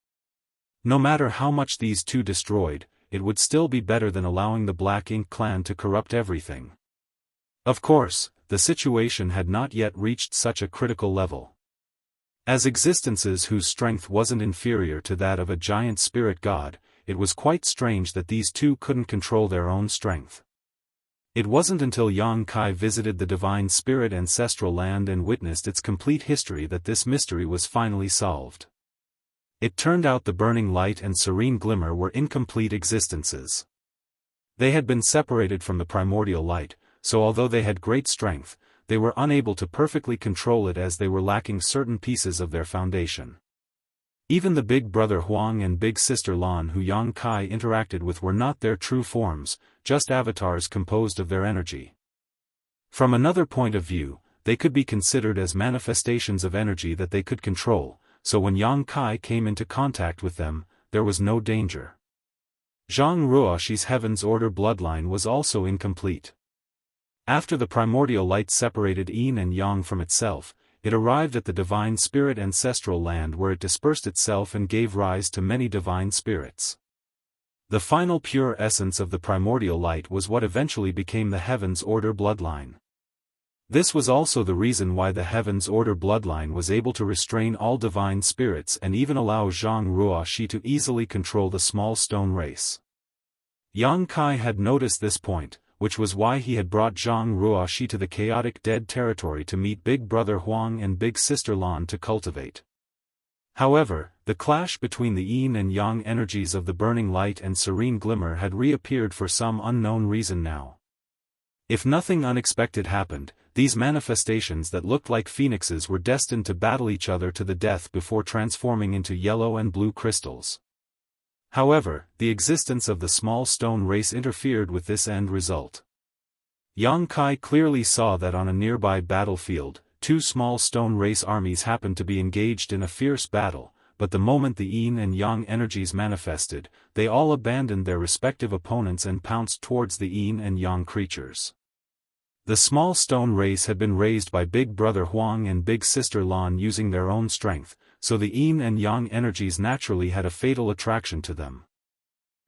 No matter how much these two destroyed, it would still be better than allowing the Black Ink clan to corrupt everything. Of course, the situation had not yet reached such a critical level. As existences whose strength wasn't inferior to that of a giant spirit god, it was quite strange that these two couldn't control their own strength. It wasn't until Yang Kai visited the divine spirit ancestral land and witnessed its complete history that this mystery was finally solved. It turned out the Burning Light and Serene Glimmer were incomplete existences. They had been separated from the primordial light, so although they had great strength, they were unable to perfectly control it as they were lacking certain pieces of their foundation. Even the Big Brother Huang and Big Sister Lan who Yang Kai interacted with were not their true forms, just avatars composed of their energy. From another point of view, they could be considered as manifestations of energy that they could control, so when Yang Kai came into contact with them, there was no danger. Zhang Ruoxi's Heaven's Order bloodline was also incomplete. After the primordial light separated yin and yang from itself, it arrived at the divine spirit ancestral land where it dispersed itself and gave rise to many divine spirits. The final pure essence of the primordial light was what eventually became the Heaven's Order bloodline. This was also the reason why the Heavens Order bloodline was able to restrain all divine spirits and even allow Zhang Ruoxi to easily control the small stone race. Yang Kai had noticed this point, which was why he had brought Zhang Ruoxi to the chaotic dead territory to meet Big Brother Huang and Big Sister Lan to cultivate. However, the clash between the Yin and Yang energies of the burning light and serene glimmer had reappeared for some unknown reason now. If nothing unexpected happened, these manifestations that looked like phoenixes were destined to battle each other to the death before transforming into yellow and blue crystals. However, the existence of the small stone race interfered with this end result. Yang Kai clearly saw that on a nearby battlefield, two small stone race armies happened to be engaged in a fierce battle, but the moment the Yin and Yang energies manifested, they all abandoned their respective opponents and pounced towards the Yin and Yang creatures. The small stone race had been raised by Big Brother Huang and Big Sister Lan using their own strength, so the Yin and Yang energies naturally had a fatal attraction to them.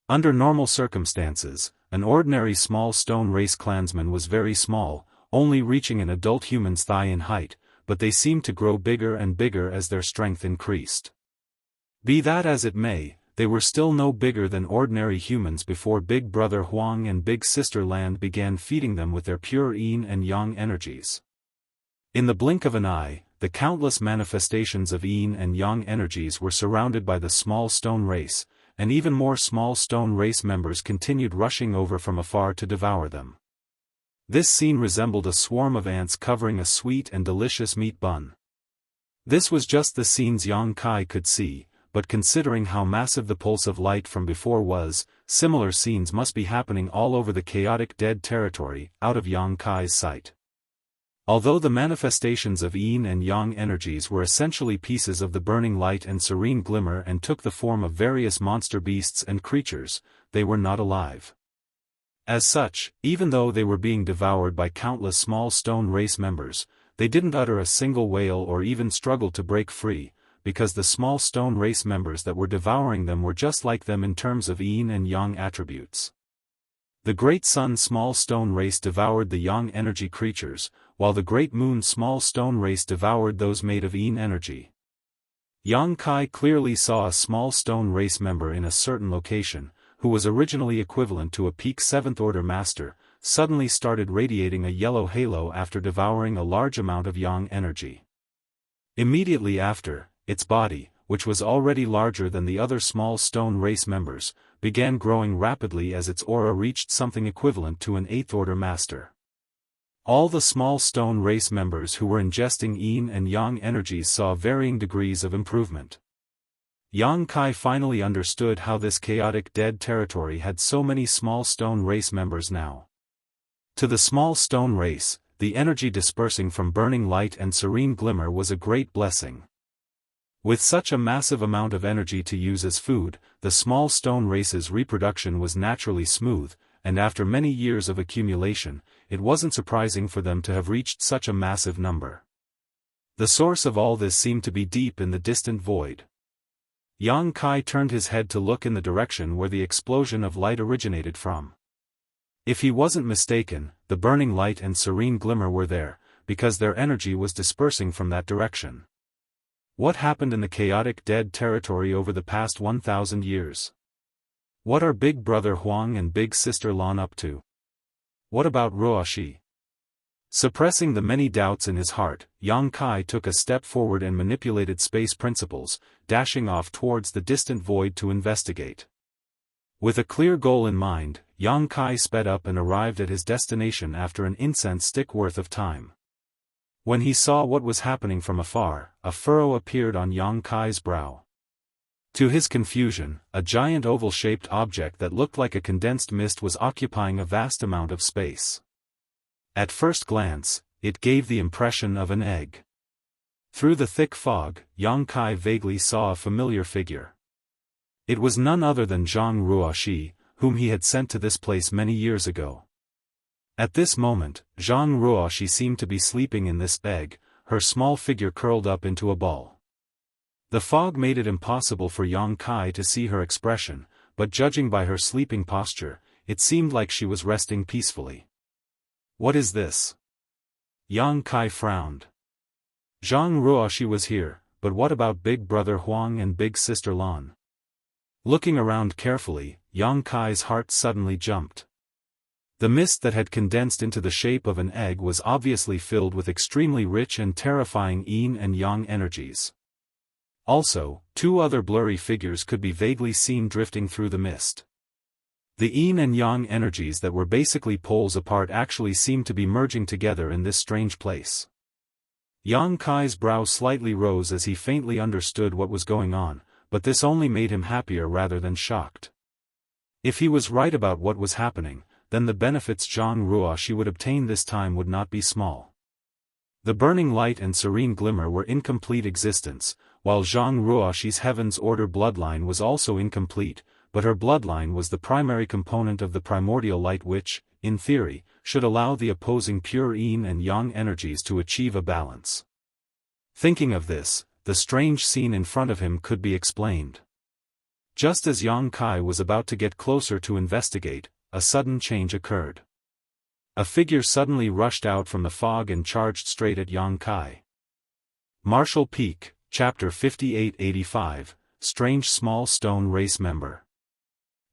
Under normal circumstances, an ordinary small stone race clansman was very small, only reaching an adult human's thigh in height, but they seemed to grow bigger and bigger as their strength increased. Be that as it may, they were still no bigger than ordinary humans before Big Brother Huang and Big Sister Lan began feeding them with their pure Yin and Yang energies. In the blink of an eye, the countless manifestations of Yin and Yang energies were surrounded by the small stone race, and even more small stone race members continued rushing over from afar to devour them. This scene resembled a swarm of ants covering a sweet and delicious meat bun. This was just the scenes Yang Kai could see, but considering how massive the pulse of light from before was, similar scenes must be happening all over the chaotic dead territory, out of Yang Kai's sight. Although the manifestations of Yin and Yang energies were essentially pieces of the burning light and serene glimmer and took the form of various monster beasts and creatures, they were not alive. As such, even though they were being devoured by countless small stone race members, they didn't utter a single wail or even struggle to break free, because the small stone race members that were devouring them were just like them in terms of Yin and Yang attributes. The Great Sun small stone race devoured the Yang energy creatures, while the Great Moon small stone race devoured those made of Yin energy. Yang Kai clearly saw a small stone race member in a certain location, who was originally equivalent to a peak 7th Order Master, suddenly started radiating a yellow halo after devouring a large amount of Yang energy. Immediately after, its body, which was already larger than the other small stone race members, began growing rapidly as its aura reached something equivalent to an 8th Order Master. All the small stone race members who were ingesting Yin and Yang energies saw varying degrees of improvement. Yang Kai finally understood how this chaotic dead territory had so many small stone race members now. To the small stone race, the energy dispersing from burning light and serene glimmer was a great blessing. With such a massive amount of energy to use as food, the small stone race's reproduction was naturally smooth, and after many years of accumulation, it wasn't surprising for them to have reached such a massive number. The source of all this seemed to be deep in the distant void. Yang Kai turned his head to look in the direction where the explosion of light originated from. If he wasn't mistaken, the burning light and serene glimmer were there, because their energy was dispersing from that direction. What happened in the chaotic dead territory over the past 1,000 years? What are Big Brother Huang and Big Sister Lan up to? What about Ruoxi? Suppressing the many doubts in his heart, Yang Kai took a step forward and manipulated space principles, dashing off towards the distant void to investigate. With a clear goal in mind, Yang Kai sped up and arrived at his destination after an incense stick worth of time. When he saw what was happening from afar, a furrow appeared on Yang Kai's brow. To his confusion, a giant oval-shaped object that looked like a condensed mist was occupying a vast amount of space. At first glance, it gave the impression of an egg. Through the thick fog, Yang Kai vaguely saw a familiar figure. It was none other than Zhang Ruoxi, whom he had sent to this place many years ago. At this moment, Zhang Ruoxi seemed to be sleeping in this egg, her small figure curled up into a ball. The fog made it impossible for Yang Kai to see her expression, but judging by her sleeping posture, it seemed like she was resting peacefully. What is this? Yang Kai frowned. Jianghu was here, but what about Big Brother Huang and Big Sister Lan? Looking around carefully, Yang Kai's heart suddenly jumped. The mist that had condensed into the shape of an egg was obviously filled with extremely rich and terrifying yin and yang energies. Also, two other blurry figures could be vaguely seen drifting through the mist. The yin and yang energies that were basically poles apart actually seemed to be merging together in this strange place. Yang Kai's brow slightly rose as he faintly understood what was going on, but this only made him happier rather than shocked. If he was right about what was happening, then the benefits Jianghu would obtain this time would not be small. The burning light and serene glimmer were in complete existence, while Jianghu's Heaven's Order bloodline was also incomplete, but her bloodline was the primary component of the primordial light which, in theory, should allow the opposing pure yin and yang energies to achieve a balance. Thinking of this, the strange scene in front of him could be explained. Just as Yang Kai was about to get closer to investigate, a sudden change occurred. A figure suddenly rushed out from the fog and charged straight at Yang Kai. Marshall Peak, Chapter 5885, Strange Small Stone Race Member.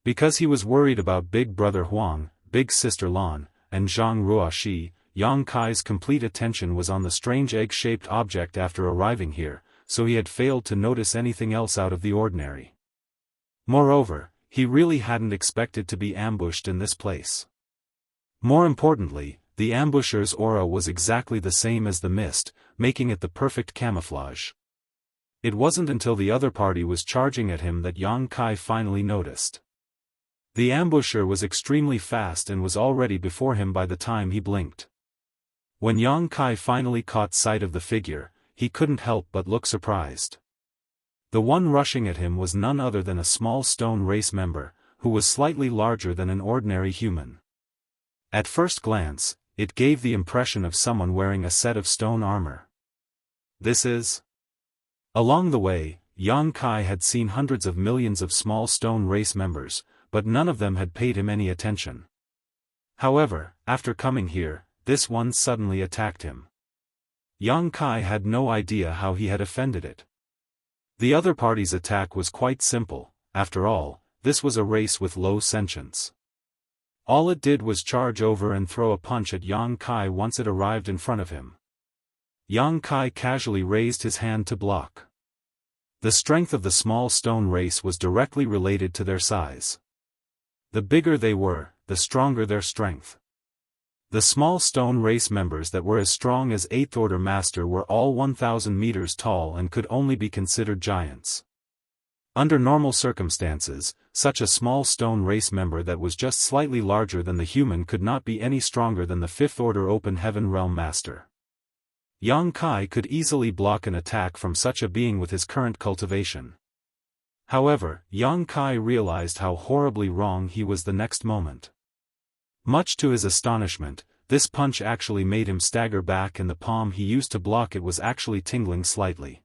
Because he was worried about Big Brother Huang, Big Sister Lan, and Jianghu, Yang Kai's complete attention was on the strange egg-shaped object after arriving here, so he had failed to notice anything else out of the ordinary. Moreover, he really hadn't expected to be ambushed in this place. More importantly, the ambusher's aura was exactly the same as the mist, making it the perfect camouflage. It wasn't until the other party was charging at him that Yang Kai finally noticed. The ambusher was extremely fast and was already before him by the time he blinked. When Yang Kai finally caught sight of the figure, he couldn't help but look surprised. The one rushing at him was none other than a small stone race member, who was slightly larger than an ordinary human. At first glance, it gave the impression of someone wearing a set of stone armor. This is... Along the way, Yang Kai had seen hundreds of millions of small stone race members, but none of them had paid him any attention. However, after coming here, this one suddenly attacked him. Yang Kai had no idea how he had offended it. The other party's attack was quite simple. After all, this was a race with low sentience. All it did was charge over and throw a punch at Yang Kai once it arrived in front of him. Yang Kai casually raised his hand to block. The strength of the small stone race was directly related to their size. The bigger they were, the stronger their strength. The small stone race members that were as strong as 8th Order Master were all 1,000 meters tall and could only be considered giants. Under normal circumstances, such a small stone race member that was just slightly larger than the human could not be any stronger than the 5th Order Open Heaven Realm Master. Yang Kai could easily block an attack from such a being with his current cultivation. However, Yang Kai realized how horribly wrong he was the next moment. Much to his astonishment, this punch actually made him stagger back and the palm he used to block it was actually tingling slightly.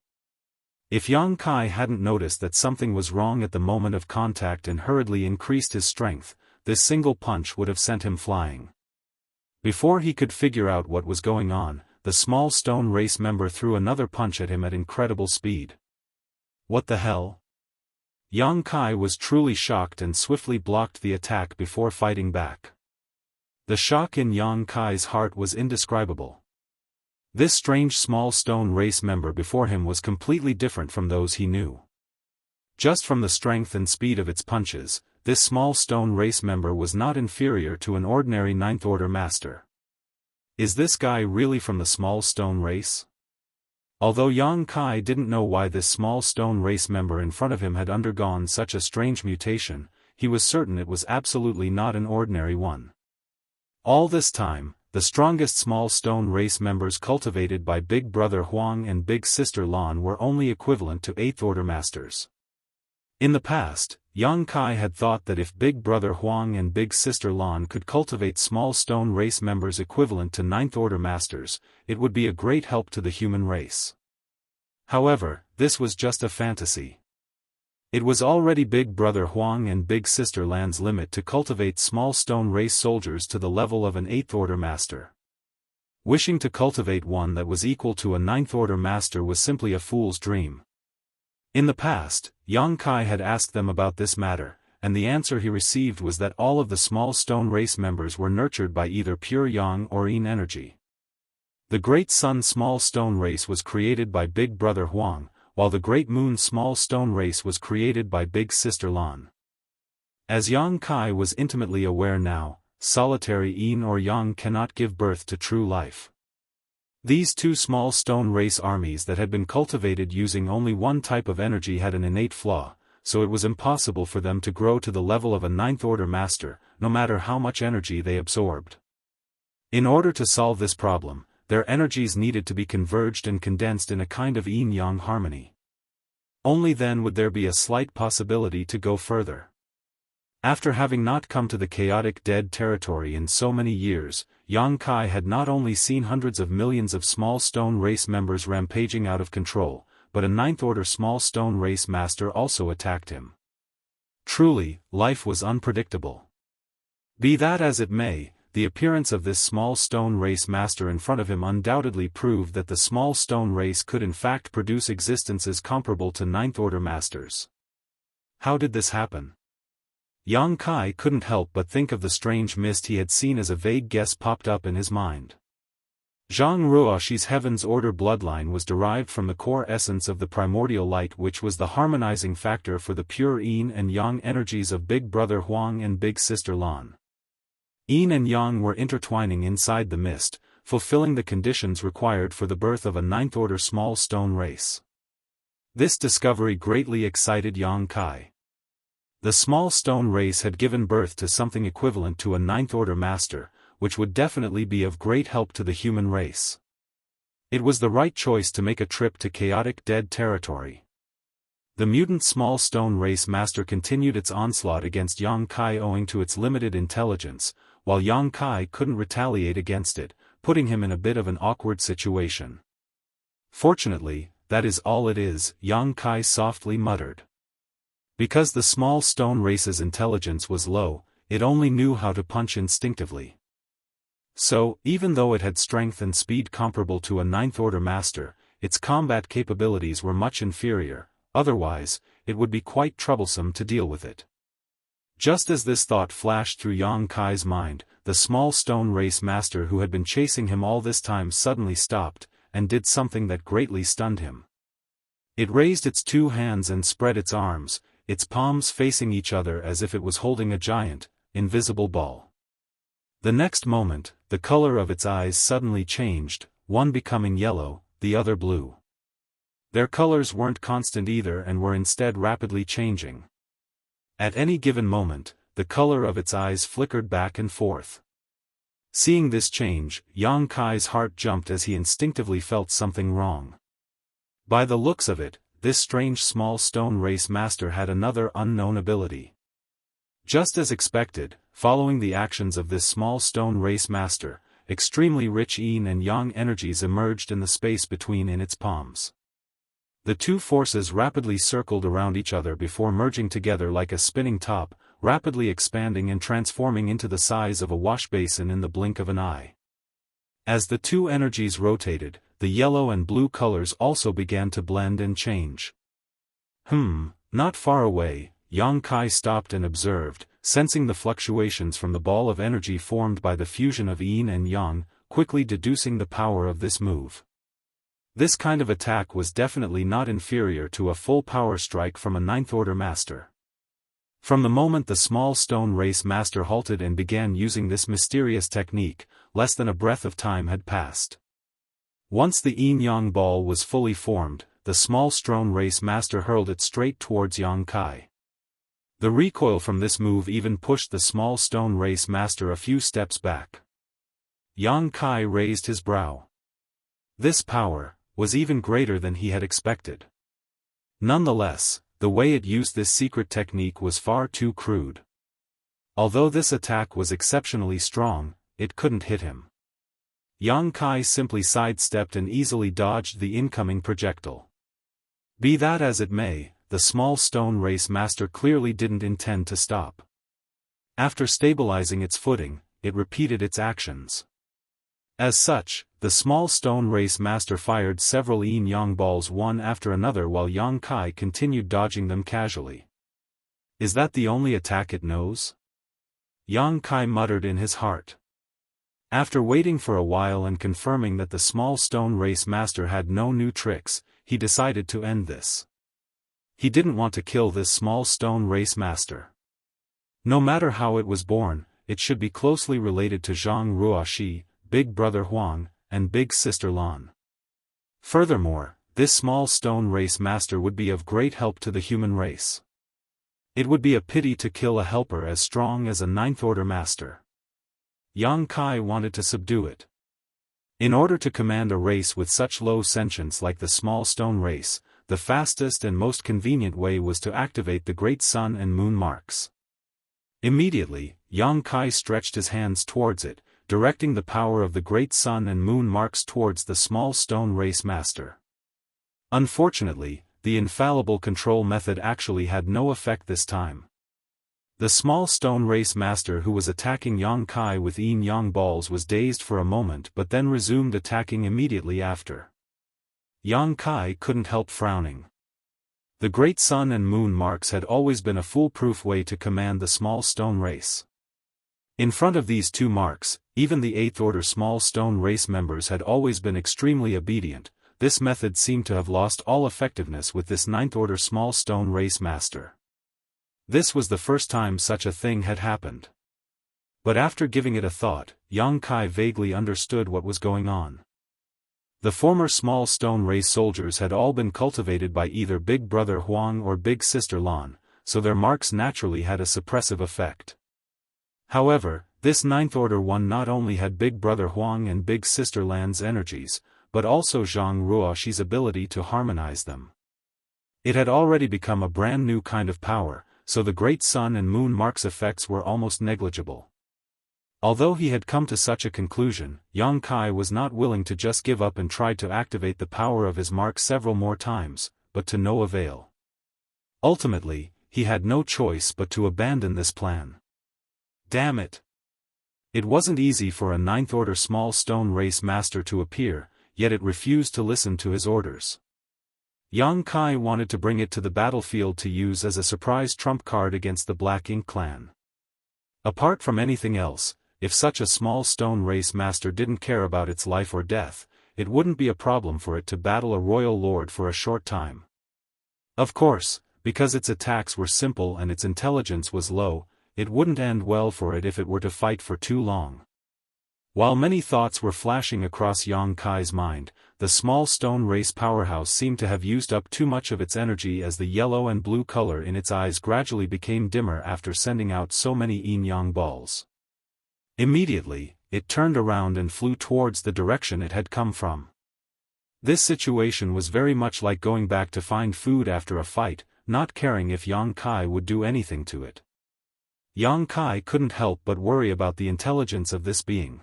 If Yang Kai hadn't noticed that something was wrong at the moment of contact and hurriedly increased his strength, this single punch would have sent him flying. Before he could figure out what was going on, the small stone race member threw another punch at him at incredible speed. What the hell? Yang Kai was truly shocked and swiftly blocked the attack before fighting back. The shock in Yang Kai's heart was indescribable. This strange small stone race member before him was completely different from those he knew. Just from the strength and speed of its punches, this small stone race member was not inferior to an ordinary 9th Order Master. Is this guy really from the small stone race? Although Yang Kai didn't know why this small stone race member in front of him had undergone such a strange mutation, he was certain it was absolutely not an ordinary one. All this time, the strongest small stone race members cultivated by Big Brother Huang and Big Sister Lan were only equivalent to 8th Order Masters. In the past, Yang Kai had thought that if Big Brother Huang and Big Sister Lan could cultivate small stone race members equivalent to 9th Order Masters, it would be a great help to the human race. However, this was just a fantasy. It was already Big Brother Huang and Big Sister Lan's limit to cultivate small stone race soldiers to the level of an 8th Order Master. Wishing to cultivate one that was equal to a ninth-order master was simply a fool's dream. In the past, Yang Kai had asked them about this matter, and the answer he received was that all of the small stone race members were nurtured by either pure Yang or Yin energy. The Great Sun small stone race was created by Big Brother Huang, while the Great Moon small stone race was created by Big Sister Lan. As Yang Kai was intimately aware now, solitary Yin or Yang cannot give birth to true life. These two small stone race armies that had been cultivated using only one type of energy had an innate flaw, so it was impossible for them to grow to the level of a ninth-order master, no matter how much energy they absorbed. In order to solve this problem, their energies needed to be converged and condensed in a kind of yin-yang harmony. Only then would there be a slight possibility to go further. After having not come to the chaotic dead territory in so many years, Yang Kai had not only seen hundreds of millions of small stone race members rampaging out of control, but a ninth-order small stone race master also attacked him. Truly, life was unpredictable. Be that as it may, the appearance of this small stone race master in front of him undoubtedly proved that the small stone race could in fact produce existences comparable to ninth-order masters. How did this happen? Yang Kai couldn't help but think of the strange mist he had seen as a vague guess popped up in his mind. Zhang Ruoxi's Heaven's Order bloodline was derived from the core essence of the primordial light, which was the harmonizing factor for the pure Yin and Yang energies of Big Brother Huang and Big Sister Lan. Yin and Yang were intertwining inside the mist, fulfilling the conditions required for the birth of a ninth-order small stone race. This discovery greatly excited Yang Kai. The small stone race had given birth to something equivalent to a ninth-order master, which would definitely be of great help to the human race. It was the right choice to make a trip to chaotic dead territory. The mutant small stone race master continued its onslaught against Yang Kai owing to its limited intelligence, while Yang Kai couldn't retaliate against it, putting him in a bit of an awkward situation. Fortunately, that is all it is, Yang Kai softly muttered. Because the small stone race's intelligence was low, it only knew how to punch instinctively. So, even though it had strength and speed comparable to a ninth-order master, its combat capabilities were much inferior, otherwise, it would be quite troublesome to deal with it. Just as this thought flashed through Yang Kai's mind, the small stone race master who had been chasing him all this time suddenly stopped, and did something that greatly stunned him. It raised its two hands and spread its arms, its palms facing each other as if it was holding a giant, invisible ball. The next moment, the color of its eyes suddenly changed, one becoming yellow, the other blue. Their colors weren't constant either and were instead rapidly changing. At any given moment, the color of its eyes flickered back and forth. Seeing this change, Yang Kai's heart jumped as he instinctively felt something wrong. By the looks of it, this strange small stone race master had another unknown ability. Just as expected, following the actions of this small stone race master, extremely rich Yin and Yang energies emerged in the space between in its palms. The two forces rapidly circled around each other before merging together like a spinning top, rapidly expanding and transforming into the size of a wash basin in the blink of an eye. As the two energies rotated, the yellow and blue colors also began to blend and change. Not far away, Yang Kai stopped and observed, sensing the fluctuations from the ball of energy formed by the fusion of Yin and Yang, quickly deducing the power of this move. This kind of attack was definitely not inferior to a full power strike from a ninth-order master. From the moment the small stone race master halted and began using this mysterious technique, less than a breath of time had passed. Once the Yin-Yang ball was fully formed, the small stone race master hurled it straight towards Yang Kai. The recoil from this move even pushed the small stone race master a few steps back. Yang Kai raised his brow. This power was even greater than he had expected. Nonetheless, the way it used this secret technique was far too crude. Although this attack was exceptionally strong, it couldn't hit him. Yang Kai simply sidestepped and easily dodged the incoming projectile. Be that as it may, the small stone race master clearly didn't intend to stop. After stabilizing its footing, it repeated its actions. As such, the small stone race master fired several Yin-Yang balls one after another while Yang Kai continued dodging them casually. Is that the only attack it knows? Yang Kai muttered in his heart. After waiting for a while and confirming that the small stone race master had no new tricks, he decided to end this. He didn't want to kill this small stone race master. No matter how it was born, it should be closely related to Zhang Ruoxi, Big Brother Huang, and Big Sister Lan. Furthermore, this small stone race master would be of great help to the human race. It would be a pity to kill a helper as strong as a ninth order master. Yang Kai wanted to subdue it. In order to command a race with such low sentience like the small stone race, the fastest and most convenient way was to activate the great sun and moon marks. Immediately, Yang Kai stretched his hands towards it, directing the power of the great sun and moon marks towards the small stone race master. Unfortunately, the infallible control method actually had no effect this time. The small stone race master who was attacking Yang Kai with Yin-Yang balls was dazed for a moment but then resumed attacking immediately after. Yang Kai couldn't help frowning. The great sun and moon marks had always been a foolproof way to command the small stone race. In front of these two marks, even the 8th order small stone race members had always been extremely obedient. This method seemed to have lost all effectiveness with this 9th order small stone race master. This was the first time such a thing had happened. But after giving it a thought, Yang Kai vaguely understood what was going on. The former small stone race soldiers had all been cultivated by either Big Brother Huang or Big Sister Lan, so their marks naturally had a suppressive effect. However, this 9th order one not only had Big Brother Huang and Big Sister Lan's energies, but also Zhang Ruoxi's ability to harmonize them. It had already become a brand new kind of power, so the great sun and moon marks effects were almost negligible. Although he had come to such a conclusion, Yang Kai was not willing to just give up and tried to activate the power of his mark several more times, but to no avail. Ultimately, he had no choice but to abandon this plan. Damn it! It wasn't easy for a 9th order small stone race master to appear, yet it refused to listen to his orders. Yang Kai wanted to bring it to the battlefield to use as a surprise trump card against the Black Ink clan. Apart from anything else, if such a small stone race master didn't care about its life or death, it wouldn't be a problem for it to battle a royal lord for a short time. Of course, because its attacks were simple and its intelligence was low, it wouldn't end well for it if it were to fight for too long. While many thoughts were flashing across Yang Kai's mind, the small stone race powerhouse seemed to have used up too much of its energy as the yellow and blue color in its eyes gradually became dimmer after sending out so many Yin-Yang balls. Immediately, it turned around and flew towards the direction it had come from. This situation was very much like going back to find food after a fight, not caring if Yang Kai would do anything to it. Yang Kai couldn't help but worry about the intelligence of this being.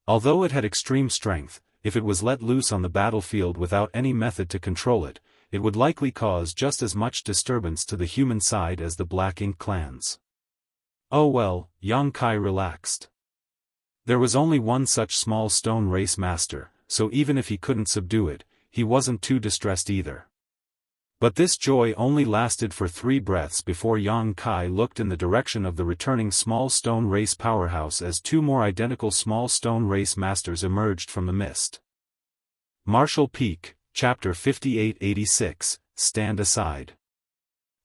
Although it had extreme strength, if it was let loose on the battlefield without any method to control it, it would likely cause just as much disturbance to the human side as the Black Ink clans. Oh well, Yang Kai relaxed. There was only one such small stone race master, so even if he couldn't subdue it, he wasn't too distressed either. But this joy only lasted for 3 breaths before Yang Kai looked in the direction of the returning small stone race powerhouse as 2 more identical small stone race masters emerged from the mist. Martial Peak, Chapter 5886, Stand Aside.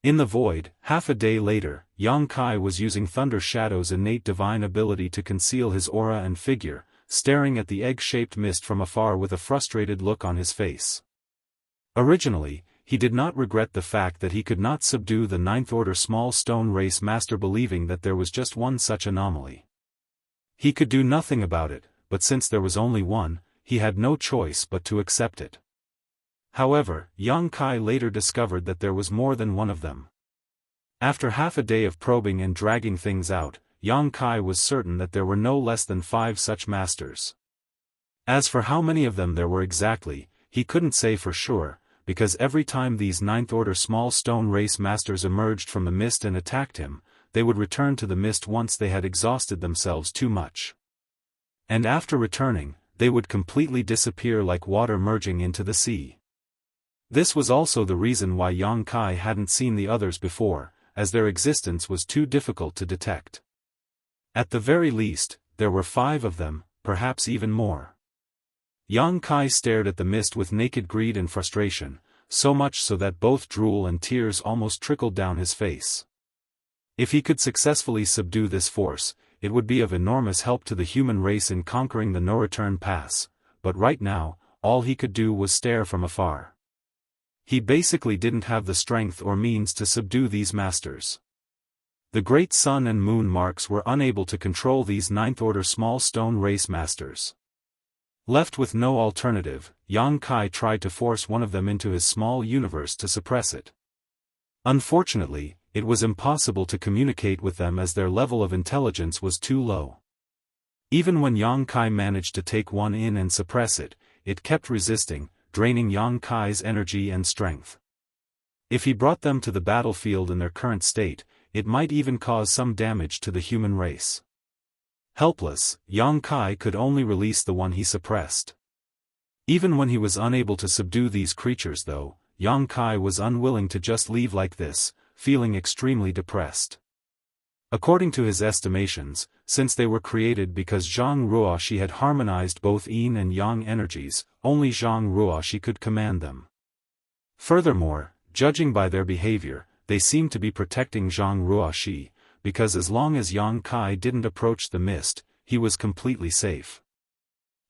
In the void, half a day later, Yang Kai was using Thunder Shadow's innate divine ability to conceal his aura and figure, staring at the egg-shaped mist from afar with a frustrated look on his face. Originally, he did not regret the fact that he could not subdue the 9th order small stone race master, believing that there was just one such anomaly. He could do nothing about it, but since there was only one, he had no choice but to accept it. However, Yang Kai later discovered that there was more than one of them. After half a day of probing and dragging things out, Yang Kai was certain that there were no less than 5 such masters. As for how many of them there were exactly, he couldn't say for sure, because every time these 9th order small stone race masters emerged from the mist and attacked him, they would return to the mist once they had exhausted themselves too much. And after returning, they would completely disappear like water merging into the sea. This was also the reason why Yang Kai hadn't seen the others before, as their existence was too difficult to detect. At the very least, there were 5 of them, perhaps even more. Yang Kai stared at the mist with naked greed and frustration, so much so that both drool and tears almost trickled down his face. If he could successfully subdue this force, it would be of enormous help to the human race in conquering the no-return pass, but right now, all he could do was stare from afar. He basically didn't have the strength or means to subdue these masters. The great sun and moon marks were unable to control these ninth-order small stone race masters. Left with no alternative, Yang Kai tried to force one of them into his small universe to suppress it. Unfortunately, it was impossible to communicate with them as their level of intelligence was too low. Even when Yang Kai managed to take one in and suppress it, it kept resisting, draining Yang Kai's energy and strength. If he brought them to the battlefield in their current state, it might even cause some damage to the human race. Helpless, Yang Kai could only release the one he suppressed. Even when he was unable to subdue these creatures though, Yang Kai was unwilling to just leave like this, feeling extremely depressed. According to his estimations, since they were created because Zhang Ruoxi had harmonized both Yin and Yang energies, only Zhang Ruoxi could command them. Furthermore, judging by their behavior, they seemed to be protecting Zhang Ruoxi, because as long as Yang Kai didn't approach the mist, he was completely safe.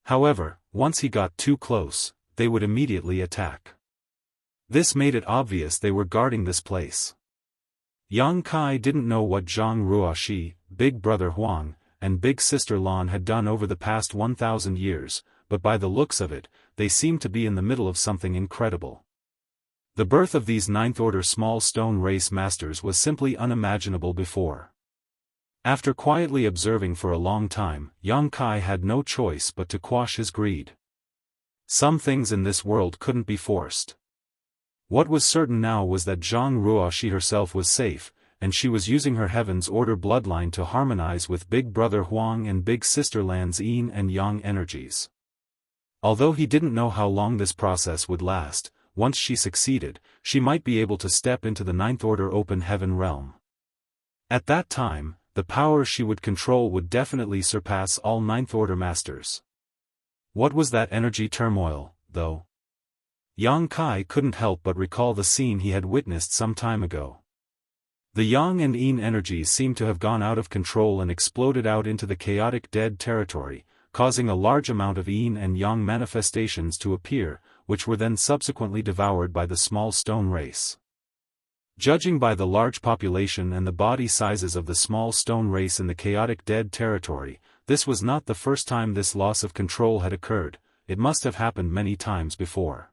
However, once he got too close, they would immediately attack. This made it obvious they were guarding this place. Yang Kai didn't know what Zhang Ruoxi, Big Brother Huang, and Big Sister Lan had done over the past 1,000 years, but by the looks of it, they seemed to be in the middle of something incredible. The birth of these ninth-order small stone race masters was simply unimaginable before. After quietly observing for a long time, Yang Kai had no choice but to quash his greed. Some things in this world couldn't be forced. What was certain now was that Zhang Ruoxi herself was safe, and she was using her Heaven's Order bloodline to harmonize with Big Brother Huang and Big Sister Lan's Yin and Yang energies. Although he didn't know how long this process would last, once she succeeded, she might be able to step into the Ninth Order open heaven realm. At that time, the power she would control would definitely surpass all Ninth Order masters. What was that energy turmoil, though? Yang Kai couldn't help but recall the scene he had witnessed some time ago. The Yang and Yin energies seemed to have gone out of control and exploded out into the chaotic dead territory, causing a large amount of Yin and Yang manifestations to appear, which were then subsequently devoured by the small stone race. Judging by the large population and the body sizes of the small stone race in the chaotic dead territory, this was not the first time this loss of control had occurred, it must have happened many times before.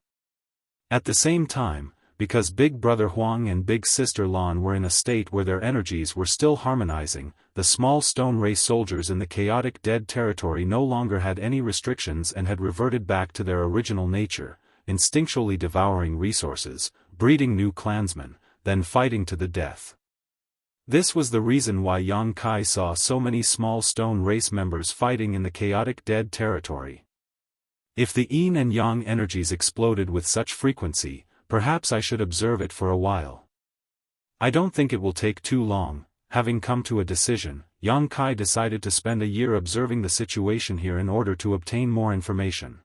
At the same time, because Big Brother Huang and Big Sister Lan were in a state where their energies were still harmonizing, the small stone race soldiers in the chaotic dead territory no longer had any restrictions and had reverted back to their original nature, instinctually devouring resources, breeding new clansmen, then fighting to the death. This was the reason why Yang Kai saw so many small stone race members fighting in the chaotic dead territory. If the Yin and Yang energies exploded with such frequency, perhaps I should observe it for a while. I don't think it will take too long. Having come to a decision, Yang Kai decided to spend a year observing the situation here in order to obtain more information.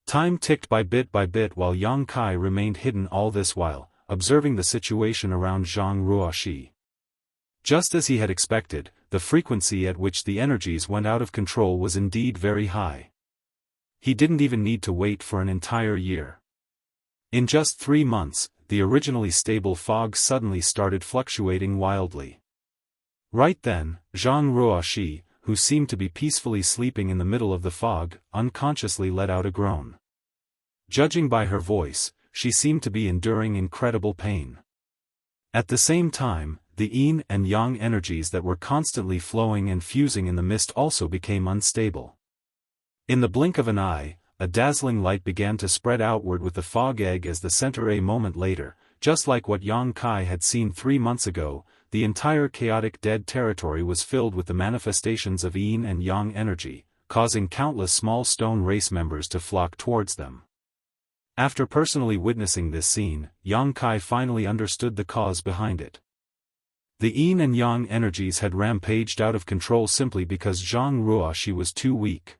Time ticked by bit while Yang Kai remained hidden all this while, observing the situation around Zhang Ruoxi. Just as he had expected, the frequency at which the energies went out of control was indeed very high. He didn't even need to wait for an entire year. In just 3 months, the originally stable fog suddenly started fluctuating wildly. Right then, Zhang Ruoxi, who seemed to be peacefully sleeping in the middle of the fog, unconsciously let out a groan. Judging by her voice, she seemed to be enduring incredible pain. At the same time, the Yin and Yang energies that were constantly flowing and fusing in the mist also became unstable. In the blink of an eye, a dazzling light began to spread outward with the fog egg as the center. A moment later, just like what Yang Kai had seen 3 months ago, the entire chaotic dead territory was filled with the manifestations of Yin and Yang energy, causing countless small stone race members to flock towards them. After personally witnessing this scene, Yang Kai finally understood the cause behind it. The Yin and Yang energies had rampaged out of control simply because Zhang Ruoxi was too weak.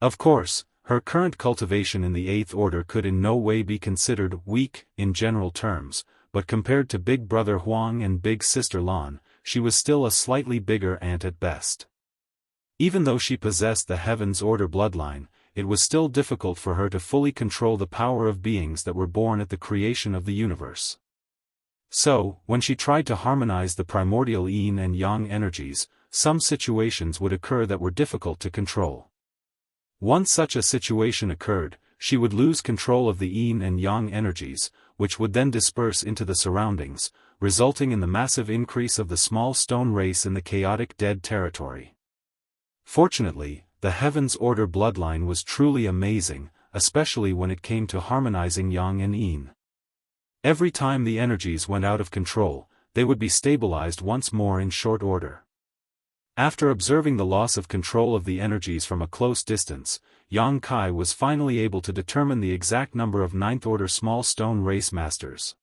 Of course, her current cultivation in the Eighth Order could in no way be considered weak in general terms, but compared to Big Brother Huang and Big Sister Lan, she was still a slightly bigger ant at best. Even though she possessed the Heaven's Order bloodline, it was still difficult for her to fully control the power of beings that were born at the creation of the universe. So, when she tried to harmonize the primordial Yin and Yang energies, some situations would occur that were difficult to control. Once such a situation occurred, she would lose control of the Yin and Yang energies, which would then disperse into the surroundings, resulting in the massive increase of the small stone race in the chaotic dead territory. Fortunately, the Heaven's Order bloodline was truly amazing, especially when it came to harmonizing Yang and Yin. Every time the energies went out of control, they would be stabilized once more in short order. After observing the loss of control of the energies from a close distance, Yang Kai was finally able to determine the exact number of Ninth Order small stone race masters.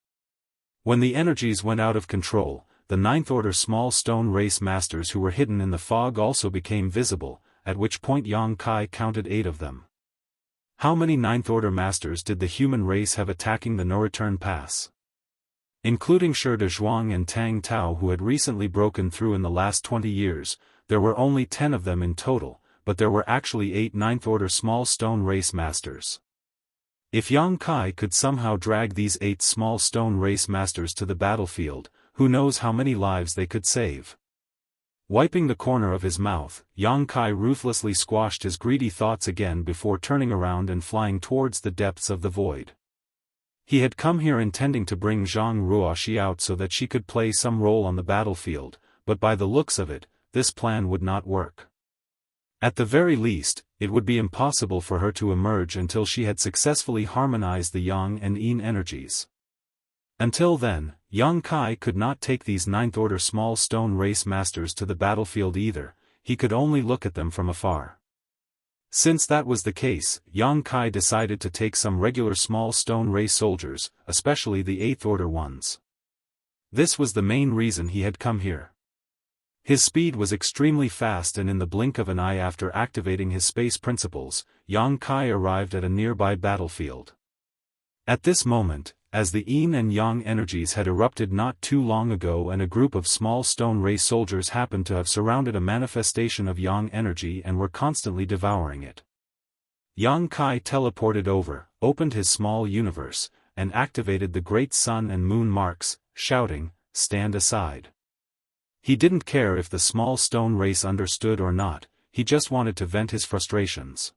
When the energies went out of control, the Ninth Order small stone race masters who were hidden in the fog also became visible, at which point Yang Kai counted 8 of them. How many Ninth Order masters did the human race have attacking the no-return pass? Including Shi Dezhuang and Tang Tao, who had recently broken through in the last 20 years, there were only 10 of them in total, but there were actually 8 Ninth Order small stone race masters. If Yang Kai could somehow drag these 8 small stone race masters to the battlefield, who knows how many lives they could save. Wiping the corner of his mouth, Yang Kai ruthlessly squashed his greedy thoughts again before turning around and flying towards the depths of the void. He had come here intending to bring Zhang Ruoxi out so that she could play some role on the battlefield, but by the looks of it, this plan would not work. At the very least, it would be impossible for her to emerge until she had successfully harmonized the Yang and Yin energies. Until then, Yang Kai could not take these Ninth Order small stone race masters to the battlefield either, he could only look at them from afar. Since that was the case, Yang Kai decided to take some regular small stone race soldiers, especially the Eighth Order ones. This was the main reason he had come here. His speed was extremely fast, and in the blink of an eye after activating his space principles, Yang Kai arrived at a nearby battlefield. At this moment, as the Yin and Yang energies had erupted not too long ago and a group of small stone race soldiers happened to have surrounded a manifestation of Yang energy and were constantly devouring it. Yang Kai teleported over, opened his small universe, and activated the great sun and moon marks, shouting, "Stand aside." He didn't care if the small stone race understood or not, he just wanted to vent his frustrations.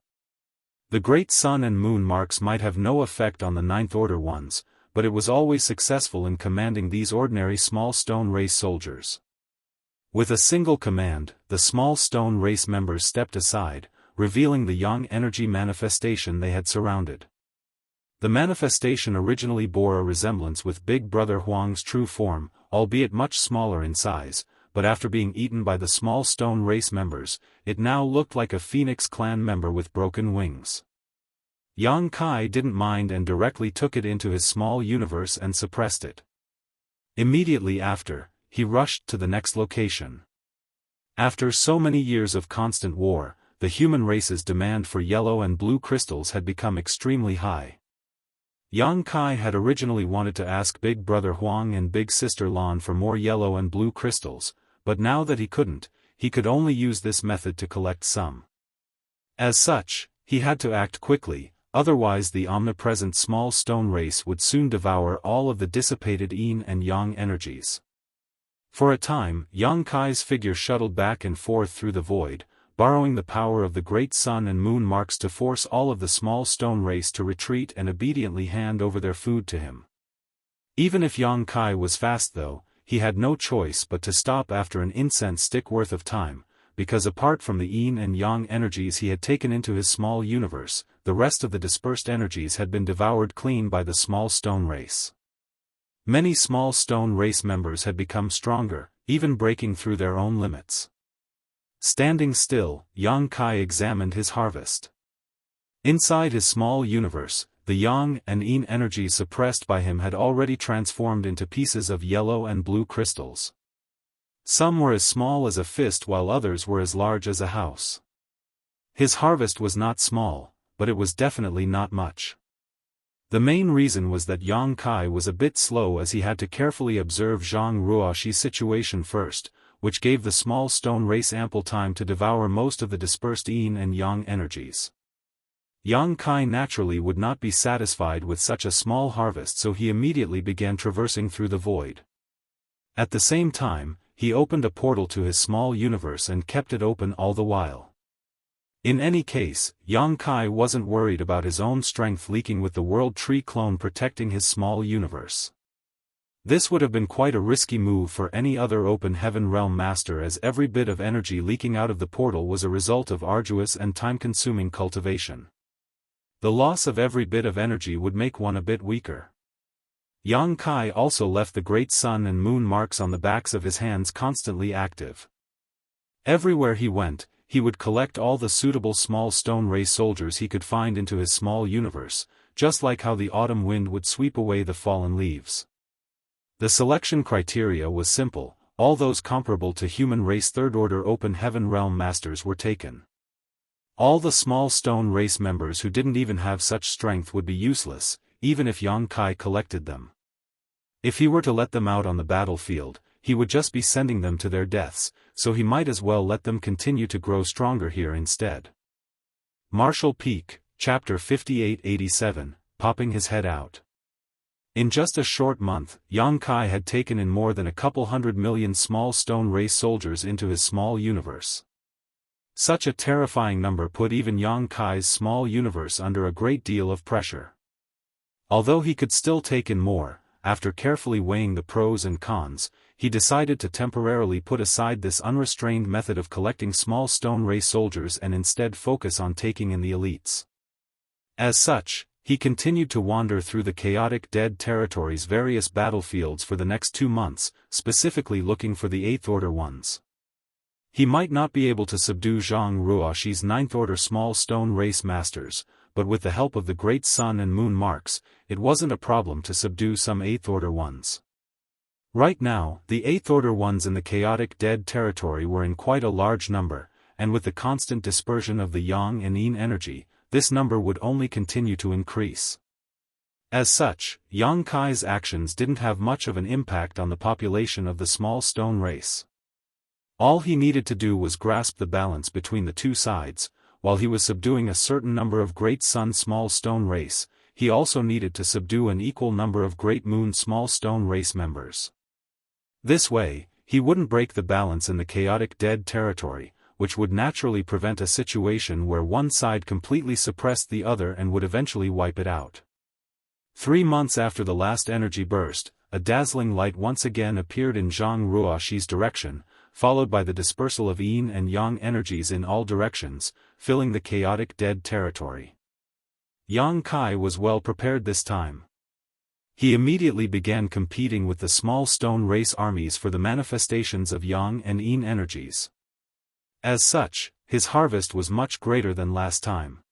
The great sun and moon marks might have no effect on the Ninth Order ones, but it was always successful in commanding these ordinary small stone race soldiers. With a single command, the small stone race members stepped aside, revealing the Yang energy manifestation they had surrounded. The manifestation originally bore a resemblance with Big Brother Huang's true form, albeit much smaller in size, but after being eaten by the small stone race members, it now looked like a Phoenix clan member with broken wings. Yang Kai didn't mind and directly took it into his small universe and suppressed it. Immediately after, he rushed to the next location. After so many years of constant war, the human race's demand for yellow and blue crystals had become extremely high. Yang Kai had originally wanted to ask Big Brother Huang and Big Sister Lan for more yellow and blue crystals, but now that he couldn't, he could only use this method to collect some. As such, he had to act quickly, otherwise the omnipresent small stone race would soon devour all of the dissipated Yin and Yang energies. For a time, Yang Kai's figure shuttled back and forth through the void, borrowing the power of the great sun and moon marks to force all of the small stone race to retreat and obediently hand over their food to him. Even if Yang Kai was fast though, he had no choice but to stop after an incense stick worth of time, because apart from the Yin and Yang energies he had taken into his small universe, the rest of the dispersed energies had been devoured clean by the small stone race. Many small stone race members had become stronger, even breaking through their own limits. Standing still, Yang Kai examined his harvest. Inside his small universe, the Yang and Yin energies suppressed by him had already transformed into pieces of yellow and blue crystals. Some were as small as a fist while others were as large as a house. His harvest was not small, but it was definitely not much. The main reason was that Yang Kai was a bit slow, as he had to carefully observe Zhang Ruoxi's situation first, which gave the small stone race ample time to devour most of the dispersed Yin and Yang energies. Yang Kai naturally would not be satisfied with such a small harvest, so he immediately began traversing through the void. At the same time, he opened a portal to his small universe and kept it open all the while. In any case, Yang Kai wasn't worried about his own strength leaking with the World Tree clone protecting his small universe. This would have been quite a risky move for any other open heaven realm master, as every bit of energy leaking out of the portal was a result of arduous and time-consuming cultivation. The loss of every bit of energy would make one a bit weaker. Yang Kai also left the great sun and moon marks on the backs of his hands constantly active. Everywhere he went, he would collect all the suitable small stone ray soldiers he could find into his small universe, just like how the autumn wind would sweep away the fallen leaves. The selection criteria was simple: all those comparable to human race third-order open heaven realm masters were taken. All the small stone race members who didn't even have such strength would be useless, even if Yang Kai collected them. If he were to let them out on the battlefield, he would just be sending them to their deaths, so he might as well let them continue to grow stronger here instead. Marshall Peak, Chapter 5887, Popping His Head Out. In just a short month, Yang Kai had taken in more than a couple 100 million small stone race soldiers into his small universe. Such a terrifying number put even Yang Kai's small universe under a great deal of pressure. Although he could still take in more, after carefully weighing the pros and cons, he decided to temporarily put aside this unrestrained method of collecting small stone race soldiers and instead focus on taking in the elites. As such, he continued to wander through the chaotic dead territory's various battlefields for the next 2 months, specifically looking for the 8th Order ones. He might not be able to subdue Zhang Ruoxi's 9th Order small stone race masters, but with the help of the great sun and moon marks, it wasn't a problem to subdue some 8th Order ones. Right now, the 8th Order ones in the chaotic dead territory were in quite a large number, and with the constant dispersion of the Yang and Yin energy, this number would only continue to increase. As such, Yang Kai's actions didn't have much of an impact on the population of the small stone race. All he needed to do was grasp the balance between the two sides. While he was subduing a certain number of Great Sun small stone race, he also needed to subdue an equal number of Great Moon small stone race members. This way, he wouldn't break the balance in the chaotic dead territory, which would naturally prevent a situation where one side completely suppressed the other and would eventually wipe it out. 3 months after the last energy burst, a dazzling light once again appeared in Zhang Ruoxi's direction, followed by the dispersal of Yin and Yang energies in all directions, filling the chaotic dead territory. Yang Kai was well prepared this time. He immediately began competing with the small stone race armies for the manifestations of Yang and Yin energies. As such, his harvest was much greater than last time.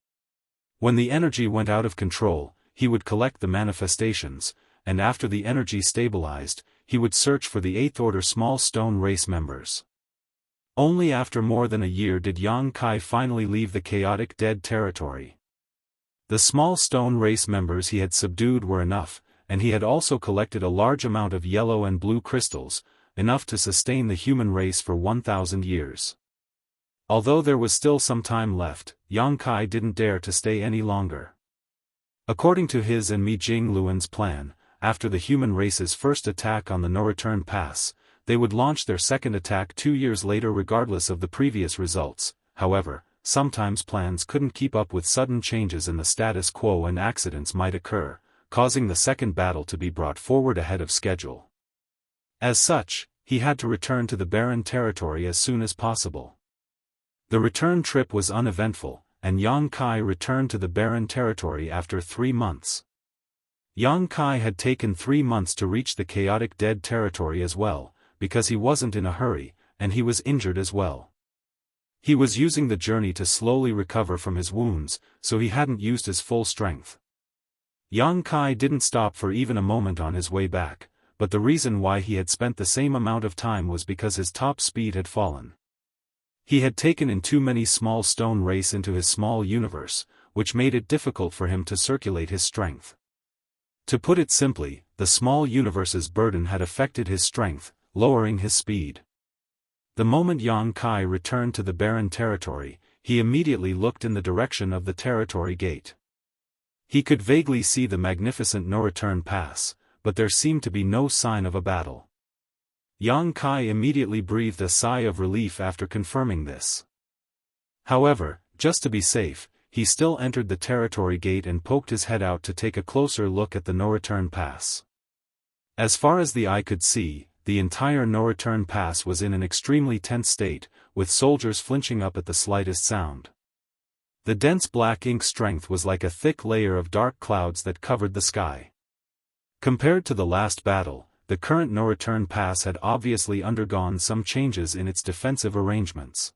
When the energy went out of control, he would collect the manifestations, and after the energy stabilized, he would search for the 8th Order small stone race members. Only after more than a year did Yang Kai finally leave the chaotic dead territory. The small stone race members he had subdued were enough, and he had also collected a large amount of yellow and blue crystals, enough to sustain the human race for 1,000 years. Although there was still some time left, Yang Kai didn't dare to stay any longer. According to his and Mi Jingluan's plan, after the human race's first attack on the no-return pass, they would launch their second attack 2 years later regardless of the previous results. However, sometimes plans couldn't keep up with sudden changes in the status quo and accidents might occur, causing the second battle to be brought forward ahead of schedule. As such, he had to return to the barren territory as soon as possible. The return trip was uneventful, and Yang Kai returned to the barren territory after 3 months. Yang Kai had taken 3 months to reach the chaotic dead territory as well, because he wasn't in a hurry, and he was injured as well. He was using the journey to slowly recover from his wounds, so he hadn't used his full strength. Yang Kai didn't stop for even a moment on his way back, but the reason why he had spent the same amount of time was because his top speed had fallen. He had taken in too many small stone race into his small universe, which made it difficult for him to circulate his strength. To put it simply, the small universe's burden had affected his strength, lowering his speed. The moment Yang Kai returned to the barren territory, he immediately looked in the direction of the territory gate. He could vaguely see the magnificent no-return pass, but there seemed to be no sign of a battle. Yang Kai immediately breathed a sigh of relief after confirming this. However, just to be safe, he still entered the territory gate and poked his head out to take a closer look at the no-return pass. As far as the eye could see, the entire no-return pass was in an extremely tense state, with soldiers flinching up at the slightest sound. The dense black ink strength was like a thick layer of dark clouds that covered the sky. Compared to the last battle, the current no-return pass had obviously undergone some changes in its defensive arrangements.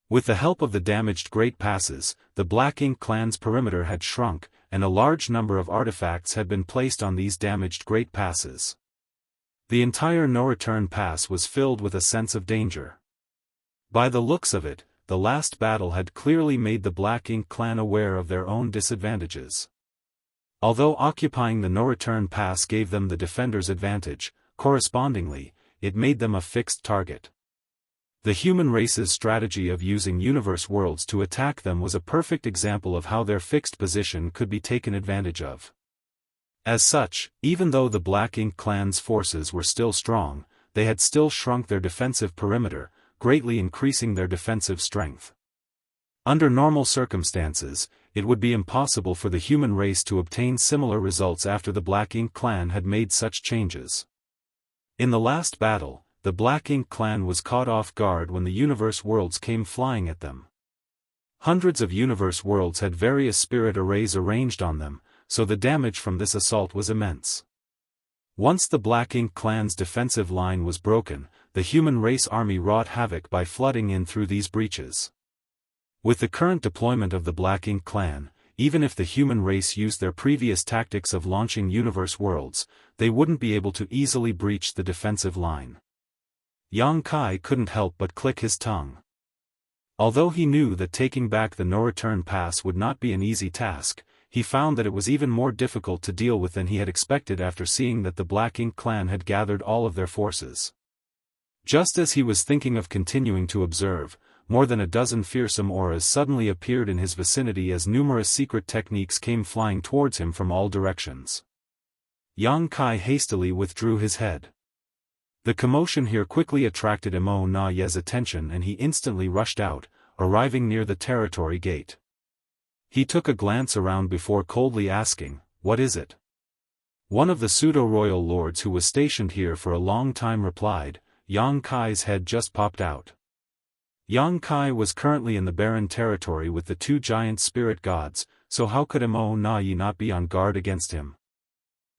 With the help of the damaged Great Passes, the Black Ink clan's perimeter had shrunk, and a large number of artifacts had been placed on these damaged Great Passes. The entire no-return pass was filled with a sense of danger. By the looks of it, the last battle had clearly made the Black Ink clan aware of their own disadvantages. Although occupying the no-return pass gave them the defender's advantage, correspondingly, it made them a fixed target. The human race's strategy of using universe worlds to attack them was a perfect example of how their fixed position could be taken advantage of. As such, even though the Black Ink clan's forces were still strong, they had still shrunk their defensive perimeter, greatly increasing their defensive strength. Under normal circumstances, it would be impossible for the human race to obtain similar results after the Black Ink clan had made such changes. In the last battle, the Black Ink clan was caught off guard when the universe worlds came flying at them. Hundreds of universe worlds had various spirit arrays arranged on them, so the damage from this assault was immense. Once the Black Ink clan's defensive line was broken, the human race army wrought havoc by flooding in through these breaches. With the current deployment of the Black Ink clan, even if the human race used their previous tactics of launching universe worlds, they wouldn't be able to easily breach the defensive line. Yang Kai couldn't help but click his tongue. Although he knew that taking back the no-return pass would not be an easy task, he found that it was even more difficult to deal with than he had expected after seeing that the Black Ink clan had gathered all of their forces. Just as he was thinking of continuing to observe, more than a dozen fearsome auras suddenly appeared in his vicinity as numerous secret techniques came flying towards him from all directions. Yang Kai hastily withdrew his head. The commotion here quickly attracted Emo Na Ye's attention and he instantly rushed out, arriving near the territory gate. He took a glance around before coldly asking, "What is it?" One of the pseudo-royal lords who was stationed here for a long time replied, Yang Kai's head just popped out. Yang Kai was currently in the barren territory with the two giant spirit gods, so how could Emo Na Ye not be on guard against him?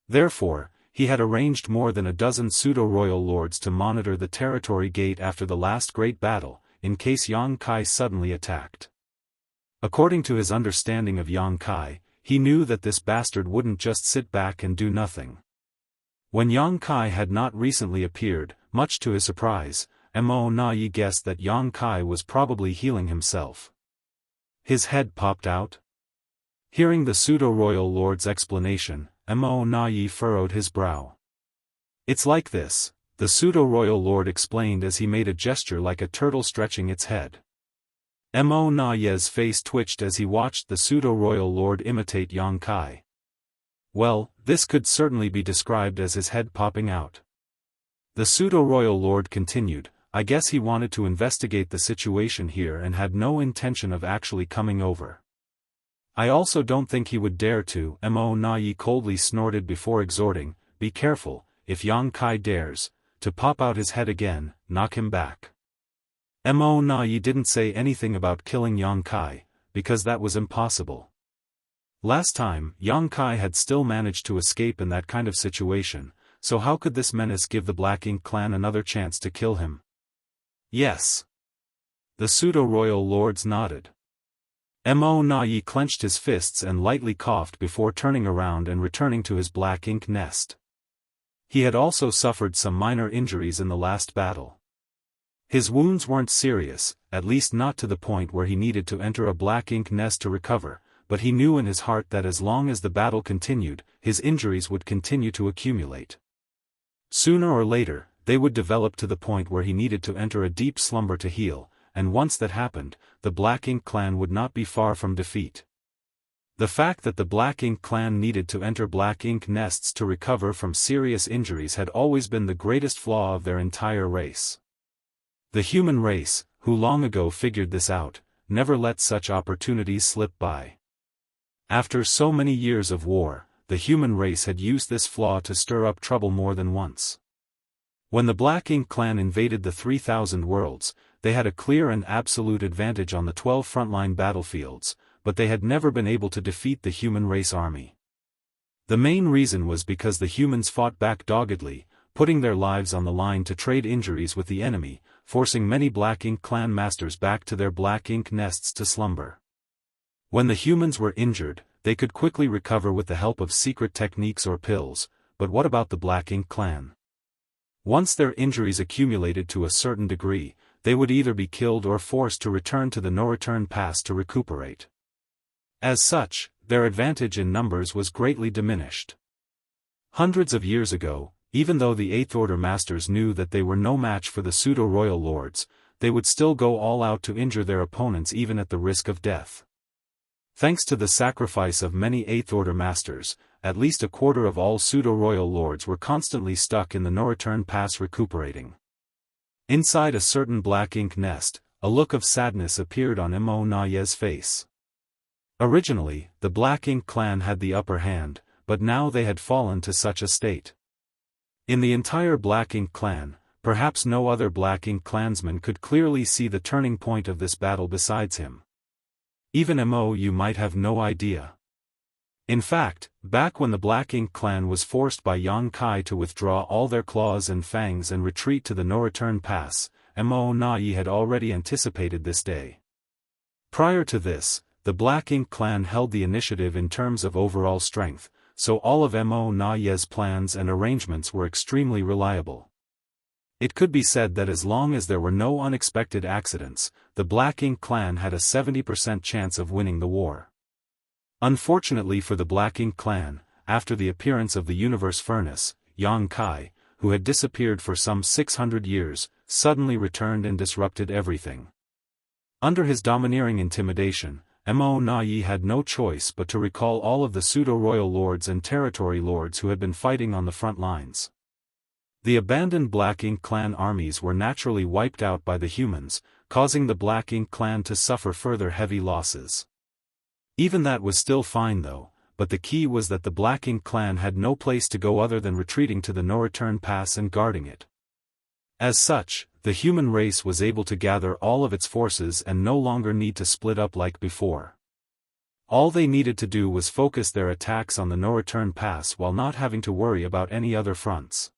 Therefore, he had arranged more than a dozen pseudo-royal lords to monitor the territory gate after the last great battle, in case Yang Kai suddenly attacked. According to his understanding of Yang Kai, he knew that this bastard wouldn't just sit back and do nothing. When Yang Kai had not recently appeared, much to his surprise, Emo Na Ye guessed that Yang Kai was probably healing himself. His head popped out. Hearing the pseudo-royal lord's explanation, Emo Na Ye furrowed his brow. "It's like this," the pseudo-royal lord explained as he made a gesture like a turtle stretching its head. Emo Na Ye's face twitched as he watched the pseudo-royal lord imitate Yang Kai. Well, this could certainly be described as his head popping out. The pseudo-royal lord continued, "I guess he wanted to investigate the situation here and had no intention of actually coming over. I also don't think he would dare to." Emo Na Ye coldly snorted before exhorting, "Be careful, if Yang Kai dares to pop out his head again, knock him back." Emo Na Ye didn't say anything about killing Yang Kai, because that was impossible. Last time, Yang Kai had still managed to escape in that kind of situation, so how could this menace give the Black Ink clan another chance to kill him? Yes. The pseudo-royal lords nodded. Mo Na-yi clenched his fists and lightly coughed before turning around and returning to his black ink nest. He had also suffered some minor injuries in the last battle. His wounds weren't serious, at least not to the point where he needed to enter a black ink nest to recover, but he knew in his heart that as long as the battle continued, his injuries would continue to accumulate. Sooner or later, they would develop to the point where he needed to enter a deep slumber to heal, and once that happened, the Black Ink clan would not be far from defeat. The fact that the Black Ink clan needed to enter black ink nests to recover from serious injuries had always been the greatest flaw of their entire race. The human race, who long ago figured this out, never let such opportunities slip by. After so many years of war, the human race had used this flaw to stir up trouble more than once. When the Black Ink clan invaded the 3,000 worlds, they had a clear and absolute advantage on the 12 frontline battlefields, but they had never been able to defeat the human race army. The main reason was because the humans fought back doggedly, putting their lives on the line to trade injuries with the enemy, forcing many Black Ink clan masters back to their black ink nests to slumber. When the humans were injured, they could quickly recover with the help of secret techniques or pills, but what about the Black Ink clan? Once their injuries accumulated to a certain degree, they would either be killed or forced to return to the no-return pass to recuperate. As such, their advantage in numbers was greatly diminished. Hundreds of years ago, even though the Eighth Order Masters knew that they were no match for the pseudo-royal lords, they would still go all out to injure their opponents even at the risk of death. Thanks to the sacrifice of many Eighth Order Masters, at least a quarter of all pseudo-royal lords were constantly stuck in the no-return pass recuperating. Inside a certain black ink nest, a look of sadness appeared on Mo Na-ye's face. Originally, the Black Ink clan had the upper hand, but now they had fallen to such a state. In the entire Black Ink clan, perhaps no other Black Ink clansman could clearly see the turning point of this battle besides him. Even Mo might have no idea. In fact, back when the Black Ink clan was forced by Yang Kai to withdraw all their claws and fangs and retreat to the no-return pass, Mo Na-yi had already anticipated this day. Prior to this, the Black Ink clan held the initiative in terms of overall strength, so all of Mo Na-ye's plans and arrangements were extremely reliable. It could be said that as long as there were no unexpected accidents, the Black Ink clan had a 70% chance of winning the war. Unfortunately for the Black Ink clan, after the appearance of the Universe Furnace, Yang Kai, who had disappeared for some 600 years, suddenly returned and disrupted everything. Under his domineering intimidation, Mo Na-yi had no choice but to recall all of the pseudo-royal lords and territory lords who had been fighting on the front lines. The abandoned Black Ink clan armies were naturally wiped out by the humans, causing the Black Ink clan to suffer further heavy losses. Even that was still fine though, but the key was that the Black Ink clan had no place to go other than retreating to the no-return pass and guarding it. As such, the human race was able to gather all of its forces and no longer need to split up like before. All they needed to do was focus their attacks on the no-return pass while not having to worry about any other fronts.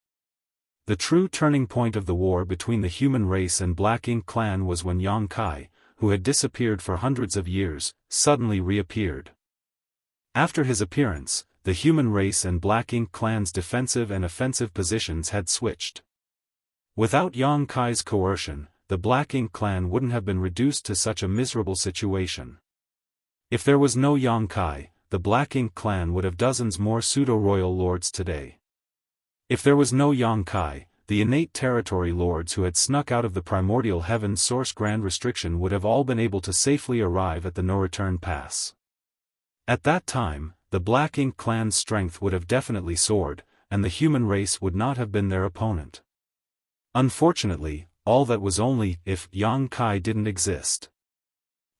The true turning point of the war between the human race and Black Ink clan was when Yang Kai, who had disappeared for hundreds of years, suddenly reappeared. After his appearance, the human race and Black Ink clan's defensive and offensive positions had switched. Without Yang Kai's coercion, the Black Ink clan wouldn't have been reduced to such a miserable situation. If there was no Yang Kai, the Black Ink clan would have dozens more pseudo-royal lords today. If there was no Yang Kai, the innate territory lords who had snuck out of the primordial heaven's source grand restriction would have all been able to safely arrive at the no-return pass. At that time, the Black Ink clan's strength would have definitely soared, and the human race would not have been their opponent. Unfortunately, all that was only if Yang Kai didn't exist.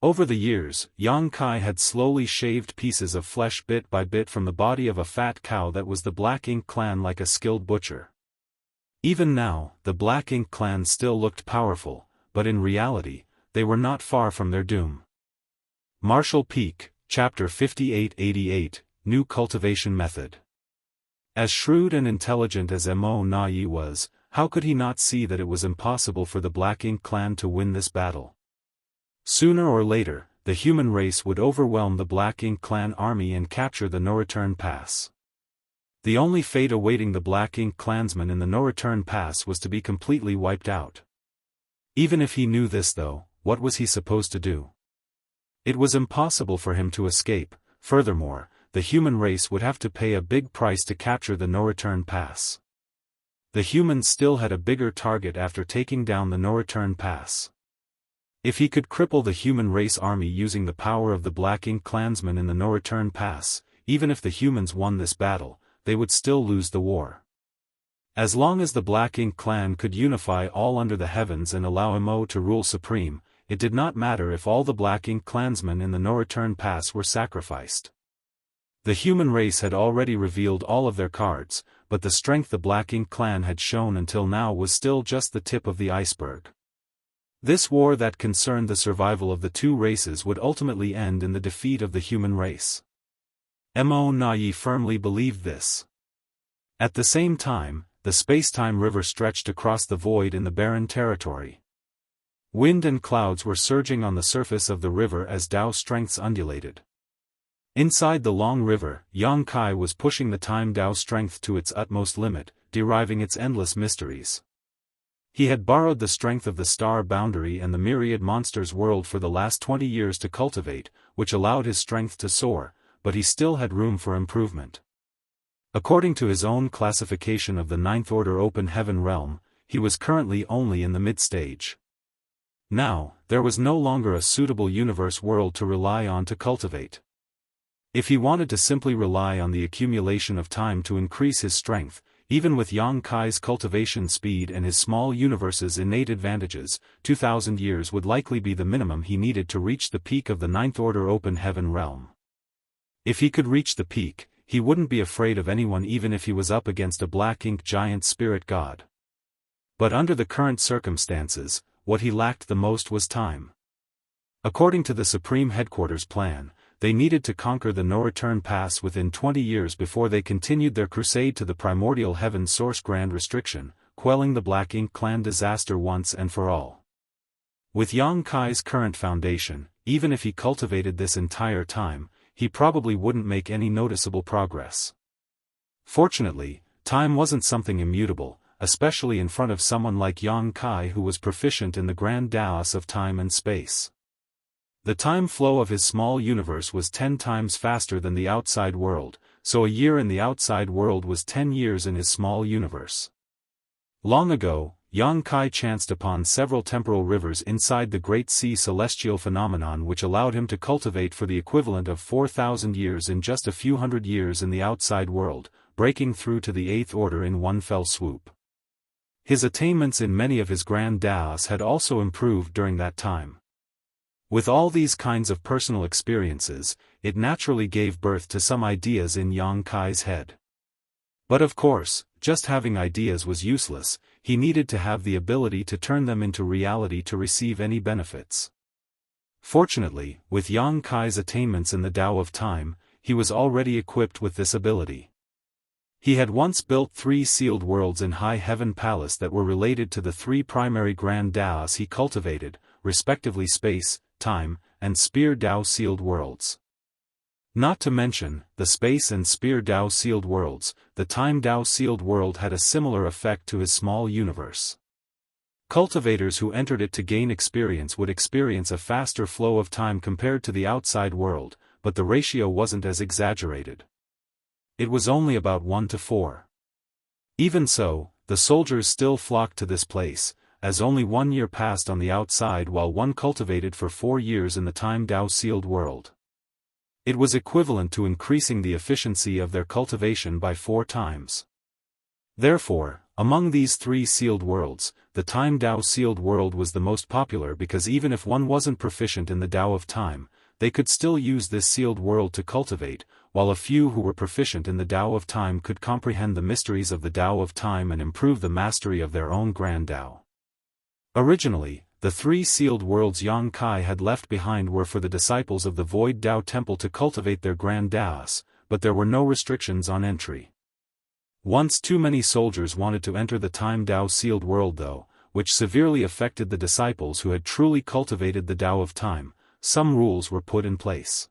Over the years, Yang Kai had slowly shaved pieces of flesh bit by bit from the body of a fat cow that was the Black Ink clan like a skilled butcher. Even now, the Black Ink clan still looked powerful, but in reality, they were not far from their doom. Martial Peak, Chapter 5888, New Cultivation Method. As shrewd and intelligent as Mo Na-yi was, how could he not see that it was impossible for the Black Ink clan to win this battle? Sooner or later, the human race would overwhelm the Black Ink clan army and capture the No-Return Pass. The only fate awaiting the Black Ink clansmen in the No-Return Pass was to be completely wiped out. Even if he knew this though, what was he supposed to do? It was impossible for him to escape. Furthermore, the human race would have to pay a big price to capture the No-Return Pass. The humans still had a bigger target after taking down the No-Return Pass. If he could cripple the human race army using the power of the Black Ink clansmen in the No-Return Pass, even if the humans won this battle, they would still lose the war. As long as the Black Ink clan could unify all under the heavens and allow Imo to rule supreme, it did not matter if all the Black Ink clansmen in the No-Return Pass were sacrificed. The human race had already revealed all of their cards, but the strength the Black Ink clan had shown until now was still just the tip of the iceberg. This war that concerned the survival of the two races would ultimately end in the defeat of the human race. Mo Nai firmly believed this. At the same time, the space-time river stretched across the void in the barren territory. Wind and clouds were surging on the surface of the river as Dao strengths undulated. Inside the long river, Yang Kai was pushing the time Dao strength to its utmost limit, deriving its endless mysteries. He had borrowed the strength of the star boundary and the myriad monsters world for the last 20 years to cultivate, which allowed his strength to soar, but he still had room for improvement. According to his own classification of the Ninth Order Open Heaven realm, he was currently only in the mid-stage. Now, there was no longer a suitable universe world to rely on to cultivate. If he wanted to simply rely on the accumulation of time to increase his strength, even with Yang Kai's cultivation speed and his small universe's innate advantages, 2,000 years would likely be the minimum he needed to reach the peak of the Ninth Order Open Heaven realm. If he could reach the peak, he wouldn't be afraid of anyone even if he was up against a Black Ink giant spirit god. But under the current circumstances, what he lacked the most was time. According to the Supreme Headquarters plan, they needed to conquer the No-Return Pass within 20 years before they continued their crusade to the primordial heaven source grand restriction, quelling the Black Ink clan disaster once and for all. With Yang Kai's current foundation, even if he cultivated this entire time, he probably wouldn't make any noticeable progress. Fortunately, time wasn't something immutable, especially in front of someone like Yang Kai who was proficient in the grand Daoist of time and space. The time flow of his small universe was 10 times faster than the outside world, so a year in the outside world was 10 years in his small universe. Long ago, Yang Kai chanced upon several temporal rivers inside the Great Sea celestial phenomenon which allowed him to cultivate for the equivalent of 4,000 years in just a few hundred years in the outside world, breaking through to the Eighth Order in one fell swoop. His attainments in many of his grand Daos had also improved during that time. With all these kinds of personal experiences, it naturally gave birth to some ideas in Yang Kai's head. But of course, just having ideas was useless, he needed to have the ability to turn them into reality to receive any benefits. Fortunately, with Yang Kai's attainments in the Tao of Time, he was already equipped with this ability. He had once built 3 sealed worlds in High Heaven Palace that were related to the 3 primary grand Daos he cultivated, respectively space, time, and spear Dao sealed worlds. Not to mention, the space and spear Dao sealed worlds, the time Dao sealed world had a similar effect to his small universe. Cultivators who entered it to gain experience would experience a faster flow of time compared to the outside world, but the ratio wasn't as exaggerated. It was only about 1 to 4. Even so, the soldiers still flocked to this place, as only 1 year passed on the outside while one cultivated for 4 years in the time Dao sealed world. It was equivalent to increasing the efficiency of their cultivation by 4 times. Therefore, among these 3 sealed worlds, the time Dao sealed world was the most popular because even if one wasn't proficient in the Dao of Time, they could still use this sealed world to cultivate, while a few who were proficient in the Dao of Time could comprehend the mysteries of the Dao of Time and improve the mastery of their own grand Dao. Originally, the 3 sealed worlds Yang Kai had left behind were for the disciples of the Void Dao Temple to cultivate their grand Daos, but there were no restrictions on entry. Once too many soldiers wanted to enter the time Dao sealed world though, which severely affected the disciples who had truly cultivated the Tao of Time. Some rules were put in place.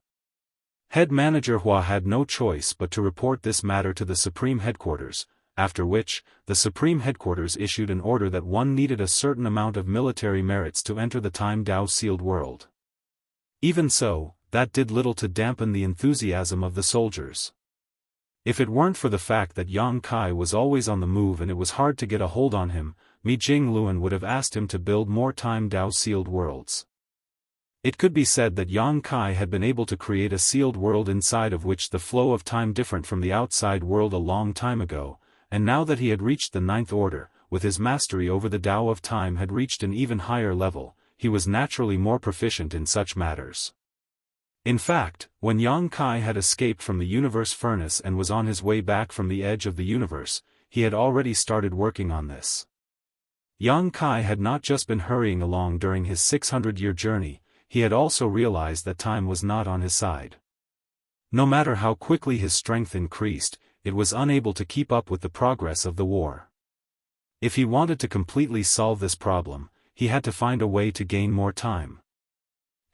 Head manager Hua had no choice but to report this matter to the Supreme Headquarters, after which, the Supreme Headquarters issued an order that one needed a certain amount of military merits to enter the Time Tao sealed world. Even so, that did little to dampen the enthusiasm of the soldiers. If it weren't for the fact that Yang Kai was always on the move and it was hard to get a hold on him, Mi Jingluan would have asked him to build more Time Tao sealed worlds. It could be said that Yang Kai had been able to create a sealed world inside of which the flow of time different from the outside world a long time ago, and now that he had reached the ninth order, with his mastery over the Tao of Time had reached an even higher level, he was naturally more proficient in such matters. In fact, when Yang Kai had escaped from the universe furnace and was on his way back from the edge of the universe, he had already started working on this. Yang Kai had not just been hurrying along during his 600-year journey, he had also realized that time was not on his side. No matter how quickly his strength increased, it was unable to keep up with the progress of the war. If he wanted to completely solve this problem, he had to find a way to gain more time.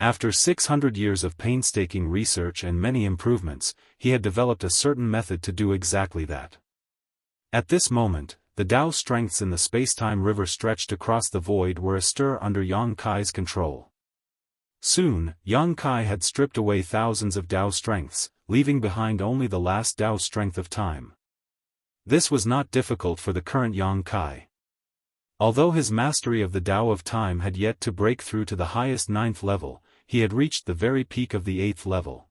After 600 years of painstaking research and many improvements, he had developed a certain method to do exactly that. At this moment, the Tao strengths in the space-time river stretched across the void were astir under Yang Kai's control. Soon, Yang Kai had stripped away thousands of Tao strengths, leaving behind only the last Tao strength of time. This was not difficult for the current Yang Kai. Although his mastery of the Tao of Time had yet to break through to the highest 9th level, he had reached the very peak of the 8th level.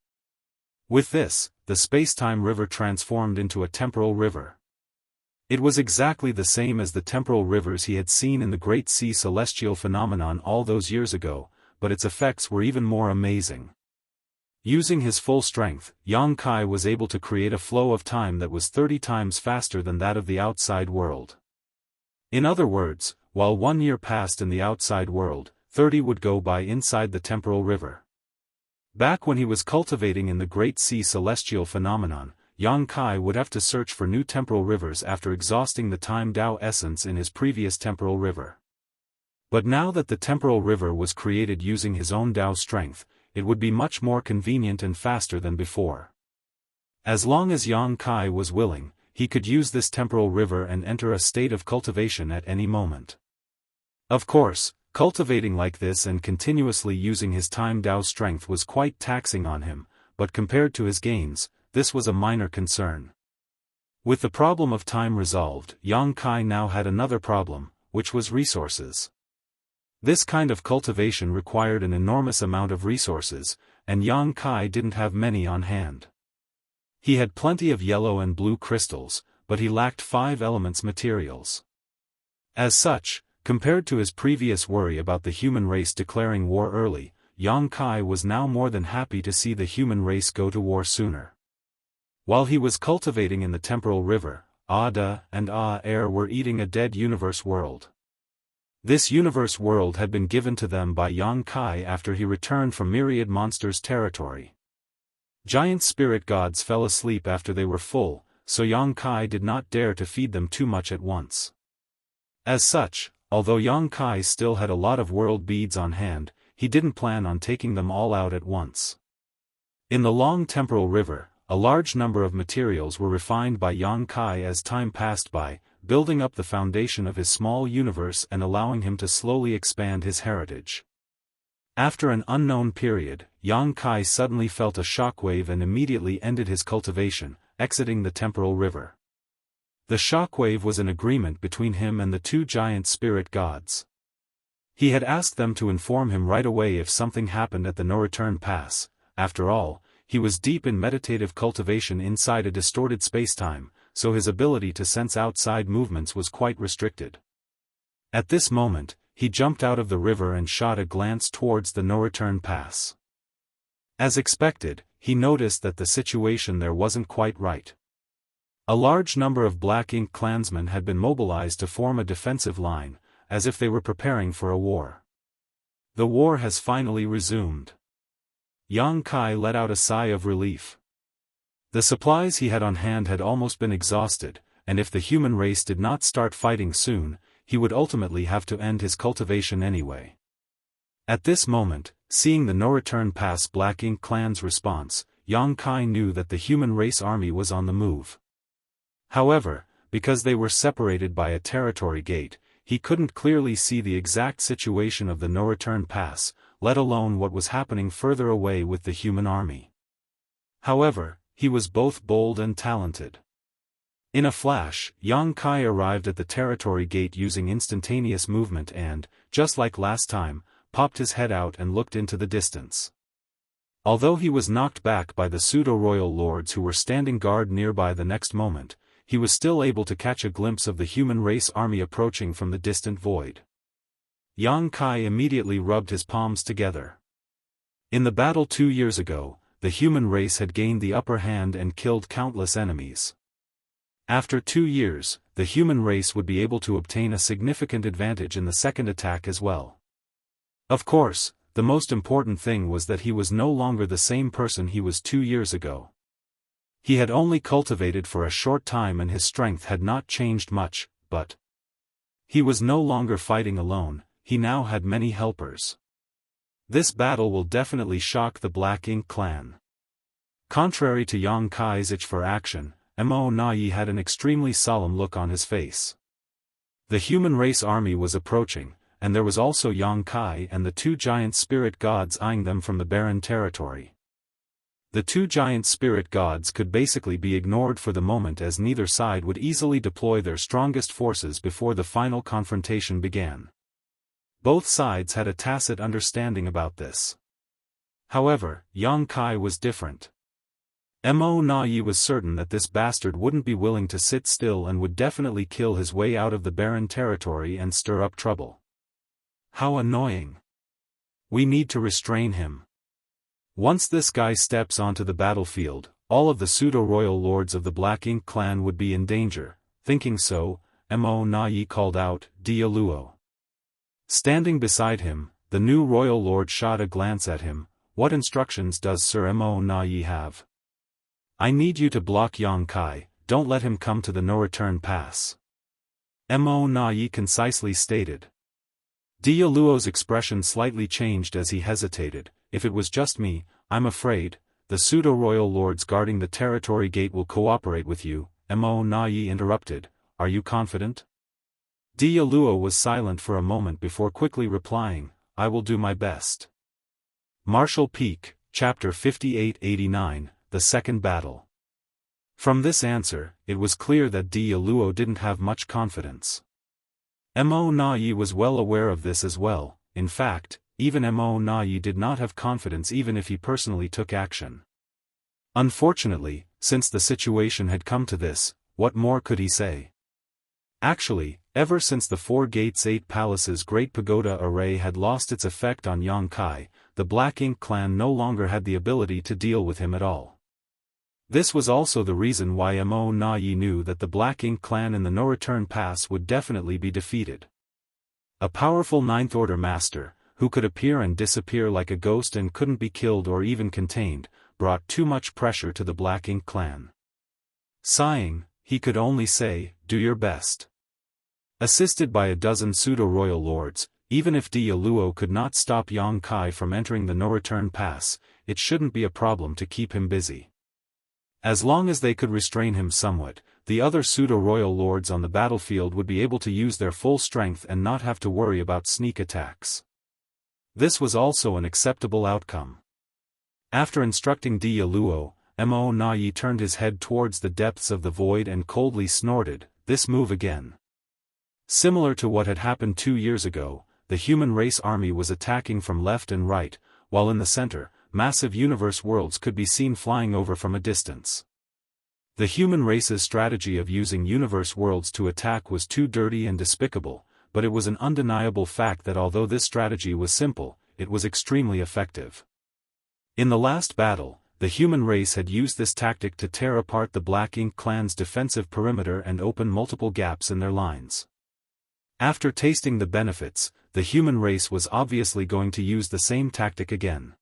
With this, the space-time river transformed into a temporal river. It was exactly the same as the temporal rivers he had seen in the Great Sea celestial phenomenon all those years ago, but its effects were even more amazing. Using his full strength, Yang Kai was able to create a flow of time that was 30 times faster than that of the outside world. In other words, while 1 year passed in the outside world, 30 would go by inside the temporal river. Back when he was cultivating in the Great Sea celestial phenomenon, Yang Kai would have to search for new temporal rivers after exhausting the time Tao essence in his previous temporal river. But now that the temporal river was created using his own Tao strength, it would be much more convenient and faster than before. As long as Yang Kai was willing, he could use this temporal river and enter a state of cultivation at any moment. Of course, cultivating like this and continuously using his time Tao strength was quite taxing on him, but compared to his gains, this was a minor concern. With the problem of time resolved, Yang Kai now had another problem, which was resources. This kind of cultivation required an enormous amount of resources, and Yang Kai didn't have many on hand. He had plenty of yellow and blue crystals, but he lacked 5 elements materials. As such, compared to his previous worry about the human race declaring war early, Yang Kai was now more than happy to see the human race go to war sooner. While he was cultivating in the temporal river, Ada and Air were eating a dead universe world. This universe world had been given to them by Yang Kai after he returned from myriad monsters' territory. Giant spirit gods fell asleep after they were full, so Yang Kai did not dare to feed them too much at once. As such, although Yang Kai still had a lot of world beads on hand, he didn't plan on taking them all out at once. In the long temporal river, a large number of materials were refined by Yang Kai as time passed by, building up the foundation of his small universe and allowing him to slowly expand his heritage. After an unknown period, Yang Kai suddenly felt a shockwave and immediately ended his cultivation, exiting the temporal river. The shockwave was an agreement between him and the 2 giant spirit gods. He had asked them to inform him right away if something happened at the no-return pass. After all, he was deep in meditative cultivation inside a distorted spacetime, so his ability to sense outside movements was quite restricted. At this moment, he jumped out of the river and shot a glance towards the no-return pass. As expected, he noticed that the situation there wasn't quite right. A large number of black ink clansmen had been mobilized to form a defensive line, as if they were preparing for a war. The war has finally resumed. Yang Kai let out a sigh of relief. The supplies he had on hand had almost been exhausted, and if the human race did not start fighting soon, he would ultimately have to end his cultivation anyway. At this moment, seeing the no-return pass Black Ink clan's response, Yang Kai knew that the human race army was on the move. However, because they were separated by a territory gate, he couldn't clearly see the exact situation of the no-return pass, let alone what was happening further away with the human army. However, he was both bold and talented. In a flash, Yang Kai arrived at the territory gate using instantaneous movement and, just like last time, popped his head out and looked into the distance. Although he was knocked back by the pseudo-royal lords who were standing guard nearby the next moment, he was still able to catch a glimpse of the human race army approaching from the distant void. Yang Kai immediately rubbed his palms together. In the battle 2 years ago, the human race had gained the upper hand and killed countless enemies. After 2 years, the human race would be able to obtain a significant advantage in the second attack as well. Of course, the most important thing was that he was no longer the same person he was 2 years ago. He had only cultivated for a short time and his strength had not changed much, but he was no longer fighting alone, he now had many helpers. This battle will definitely shock the Black Ink clan. Contrary to Yang Kai's itch for action, Mo Nai had an extremely solemn look on his face. The human race army was approaching, and there was also Yang Kai and the 2 giant spirit gods eyeing them from the barren territory. The 2 giant spirit gods could basically be ignored for the moment as neither side would easily deploy their strongest forces before the final confrontation began. Both sides had a tacit understanding about this. However, Yang Kai was different. Mo Nai was certain that this bastard wouldn't be willing to sit still and would definitely kill his way out of the barren territory and stir up trouble. How annoying. We need to restrain him. Once this guy steps onto the battlefield, all of the pseudo-royal lords of the Black Ink clan would be in danger. Thinking so, Mo Nai called out, Dia Luo. Standing beside him, the new royal lord shot a glance at him. What instructions does Sir Mo Nai have? I need you to block Yang Kai, don't let him come to the no-return pass. Mo Nai concisely stated. Dia Luo's expression slightly changed as he hesitated. If it was just me, I'm afraid, the pseudo-royal lords guarding the territory gate will cooperate with you, Mo Nai interrupted. Are you confident? Dia Luo was silent for a moment before quickly replying, I will do my best. Martial Peak, Chapter 5889, The Second Battle. From this answer, it was clear that Dia Luo didn't have much confidence. Mo Nai was well aware of this as well. In fact, even Mo Nai did not have confidence even if he personally took action. Unfortunately, since the situation had come to this, what more could he say? Actually, ever since the 4 Gates 8 Palaces Great Pagoda array had lost its effect on Yang Kai, the Black Ink clan no longer had the ability to deal with him at all. This was also the reason why Mo Nai knew that the Black Ink clan in the no-return pass would definitely be defeated. A powerful Ninth Order master, who could appear and disappear like a ghost and couldn't be killed or even contained, brought too much pressure to the Black Ink clan. Sighing, he could only say, do your best. Assisted by a dozen pseudo-royal lords, even if Dia Luo could not stop Yang Kai from entering the no-return pass, it shouldn't be a problem to keep him busy. As long as they could restrain him somewhat, the other pseudo-royal lords on the battlefield would be able to use their full strength and not have to worry about sneak attacks. This was also an acceptable outcome. After instructing Dia Luo, Mo Nai turned his head towards the depths of the void and coldly snorted, this move again. Similar to what had happened 2 years ago, the human race army was attacking from left and right, while in the center, massive universe worlds could be seen flying over from a distance. The human race's strategy of using universe worlds to attack was too dirty and despicable, but it was an undeniable fact that although this strategy was simple, it was extremely effective. In the last battle, the human race had used this tactic to tear apart the Black Ink clan's defensive perimeter and open multiple gaps in their lines. After tasting the benefits, the human race was obviously going to use the same tactic again.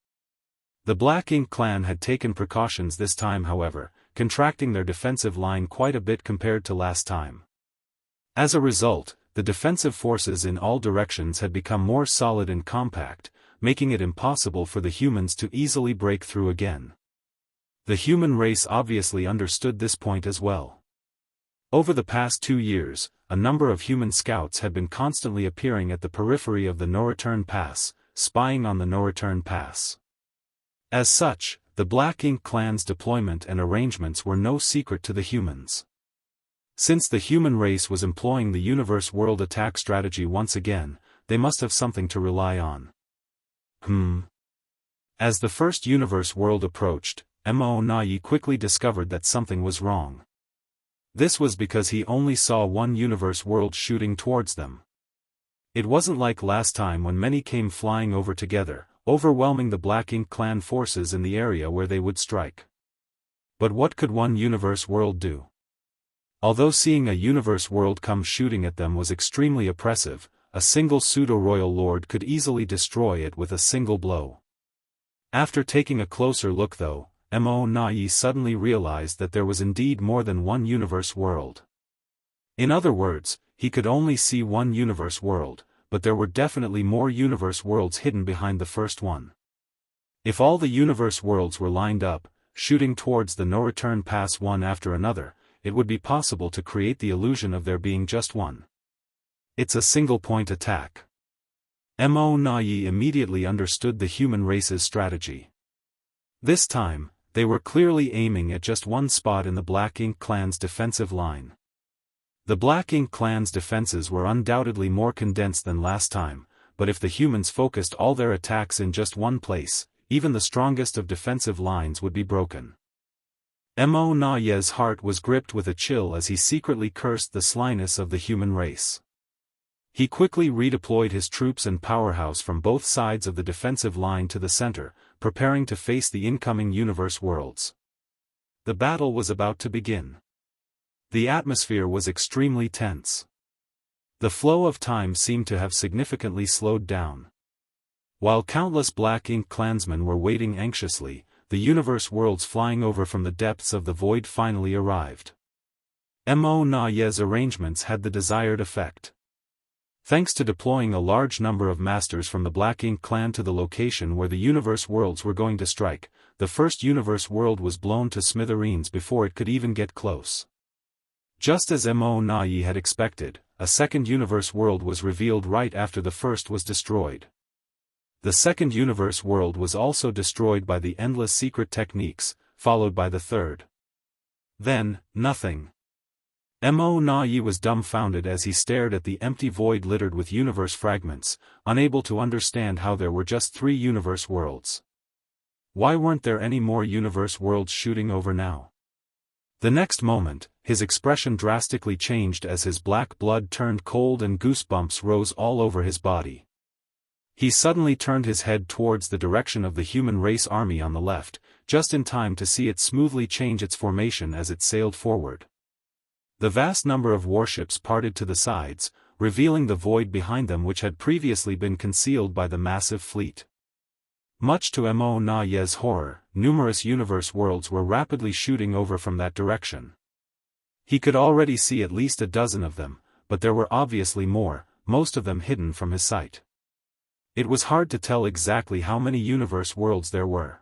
The Black Ink clan had taken precautions this time however, contracting their defensive line quite a bit compared to last time. As a result, the the defensive forces in all directions had become more solid and compact, making it impossible for the humans to easily break through again. The human race obviously understood this point as well. Over the past 2 years, a number of human scouts had been constantly appearing at the periphery of the no-return pass, spying on the no-return pass. As such, the Black Ink clan's deployment and arrangements were no secret to the humans. Since the human race was employing the universe world attack strategy once again, they must have something to rely on. As the first universe world approached, Mo Nai quickly discovered that something was wrong. This was because he only saw one universe world shooting towards them. It wasn't like last time when many came flying over together, overwhelming the Black Ink clan forces in the area where they would strike. But what could one universe world do? Although seeing a universe world come shooting at them was extremely oppressive, a single pseudo-royal lord could easily destroy it with a single blow. After taking a closer look though, Mo Nai suddenly realized that there was indeed more than one universe world. In other words, he could only see one universe world, but there were definitely more universe worlds hidden behind the first one. If all the universe worlds were lined up, shooting towards the no-return pass one after another, it would be possible to create the illusion of there being just one. It's a single-point attack. Mo Nai immediately understood the human race's strategy. This time, they were clearly aiming at just one spot in the Black Ink clan's defensive line. The Black Ink clan's defenses were undoubtedly more condensed than last time, but if the humans focused all their attacks in just one place, even the strongest of defensive lines would be broken. Mo Nai's heart was gripped with a chill as he secretly cursed the slyness of the human race. He quickly redeployed his troops and powerhouse from both sides of the defensive line to the center, preparing to face the incoming universe worlds. The battle was about to begin. The atmosphere was extremely tense. The flow of time seemed to have significantly slowed down. While countless Black Ink clansmen were waiting anxiously, the universe worlds flying over from the depths of the void finally arrived. Mo Nai's arrangements had the desired effect. Thanks to deploying a large number of masters from the Black Ink clan to the location where the universe worlds were going to strike, the first universe world was blown to smithereens before it could even get close. Just as Mo Nai had expected, a second universe world was revealed right after the first was destroyed. The second universe world was also destroyed by the endless secret techniques, followed by the third. Then, nothing. Mo Nai was dumbfounded as he stared at the empty void littered with universe fragments, unable to understand how there were just 3 universe worlds. Why weren't there any more universe worlds shooting over now? The next moment, his expression drastically changed as his black blood turned cold and goosebumps rose all over his body. He suddenly turned his head towards the direction of the human race army on the left, just in time to see it smoothly change its formation as it sailed forward. The vast number of warships parted to the sides, revealing the void behind them which had previously been concealed by the massive fleet. Much to Mo Nai's horror, numerous universe worlds were rapidly shooting over from that direction. He could already see at least a dozen of them, but there were obviously more, most of them hidden from his sight. It was hard to tell exactly how many universe worlds there were.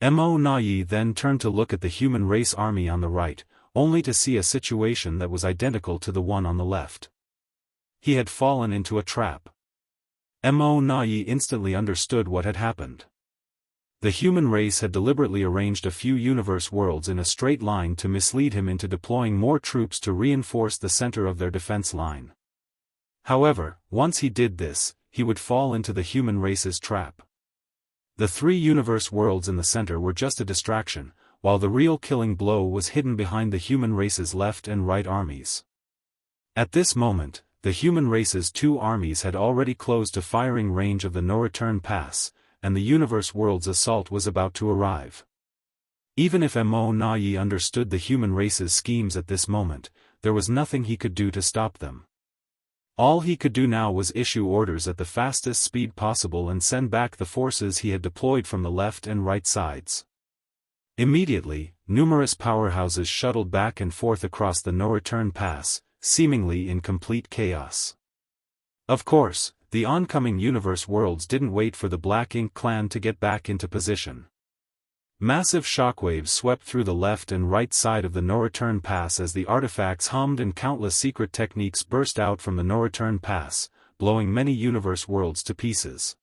Mo Nai then turned to look at the human race army on the right, only to see a situation that was identical to the one on the left. He had fallen into a trap. Mo Nai instantly understood what had happened. The human race had deliberately arranged a few universe worlds in a straight line to mislead him into deploying more troops to reinforce the center of their defense line. However, once he did this, he would fall into the human race's trap. The 3 universe worlds in the center were just a distraction, while the real killing blow was hidden behind the human race's left and right armies. At this moment, the human race's 2 armies had already closed to firing range of the no-return pass, and the universe world's assault was about to arrive. Even if Mo Nai understood the human race's schemes at this moment, there was nothing he could do to stop them. All he could do now was issue orders at the fastest speed possible and send back the forces he had deployed from the left and right sides. Immediately, numerous powerhouses shuttled back and forth across the no-return pass, seemingly in complete chaos. Of course, the oncoming universe worlds didn't wait for the Black Ink clan to get back into position. Massive shockwaves swept through the left and right side of the no-return pass as the artifacts hummed and countless secret techniques burst out from the no-return pass, blowing many universe worlds to pieces.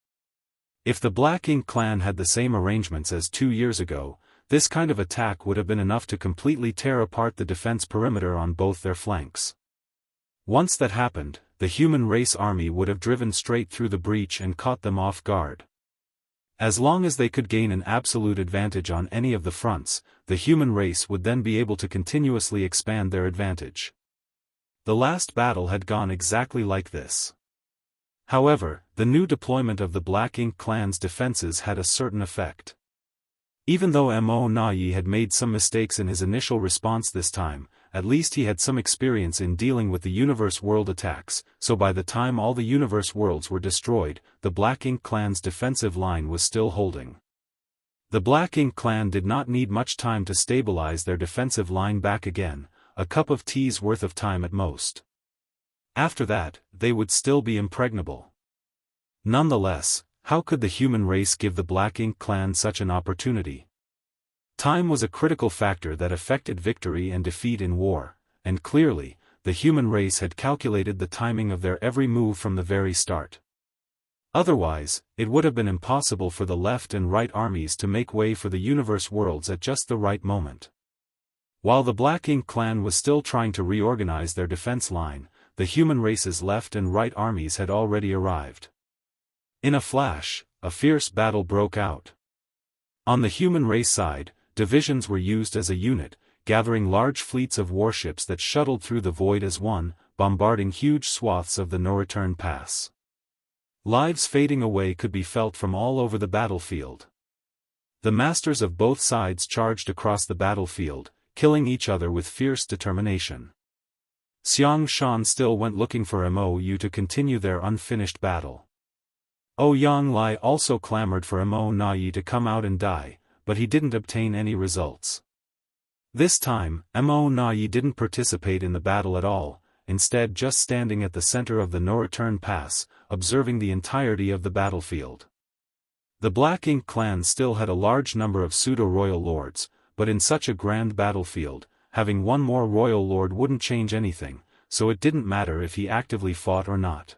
If the Black Ink clan had the same arrangements as 2 years ago, this kind of attack would have been enough to completely tear apart the defense perimeter on both their flanks. Once that happened, the human race army would have driven straight through the breach and caught them off guard. As long as they could gain an absolute advantage on any of the fronts, the human race would then be able to continuously expand their advantage. The last battle had gone exactly like this. However, the new deployment of the Black Ink clan's defenses had a certain effect. Even though Mo Nai had made some mistakes in his initial response this time, at least he had some experience in dealing with the universe world attacks, so by the time all the universe worlds were destroyed, the Black Ink clan's defensive line was still holding. The Black Ink clan did not need much time to stabilize their defensive line back again, a cup of tea's worth of time at most. After that, they would still be impregnable. Nonetheless, how could the human race give the Black Ink clan such an opportunity? Time was a critical factor that affected victory and defeat in war, and clearly, the human race had calculated the timing of their every move from the very start. Otherwise, it would have been impossible for the left and right armies to make way for the universe worlds at just the right moment. While the Black Ink clan was still trying to reorganize their defense line, the human race's left and right armies had already arrived. In a flash, a fierce battle broke out. On the human race side, divisions were used as a unit, gathering large fleets of warships that shuttled through the void as one, bombarding huge swaths of the no-return pass. Lives fading away could be felt from all over the battlefield. The masters of both sides charged across the battlefield, killing each other with fierce determination. Xianxia still went looking for Mou to continue their unfinished battle. Ouyang Lai also clamored for Mo Nai to come out and die, but he didn't obtain any results. This time, Mo Nai didn't participate in the battle at all, instead just standing at the center of the no-return pass, observing the entirety of the battlefield. The Black Ink clan still had a large number of pseudo-royal lords, but in such a grand battlefield, having one more royal lord wouldn't change anything, so it didn't matter if he actively fought or not.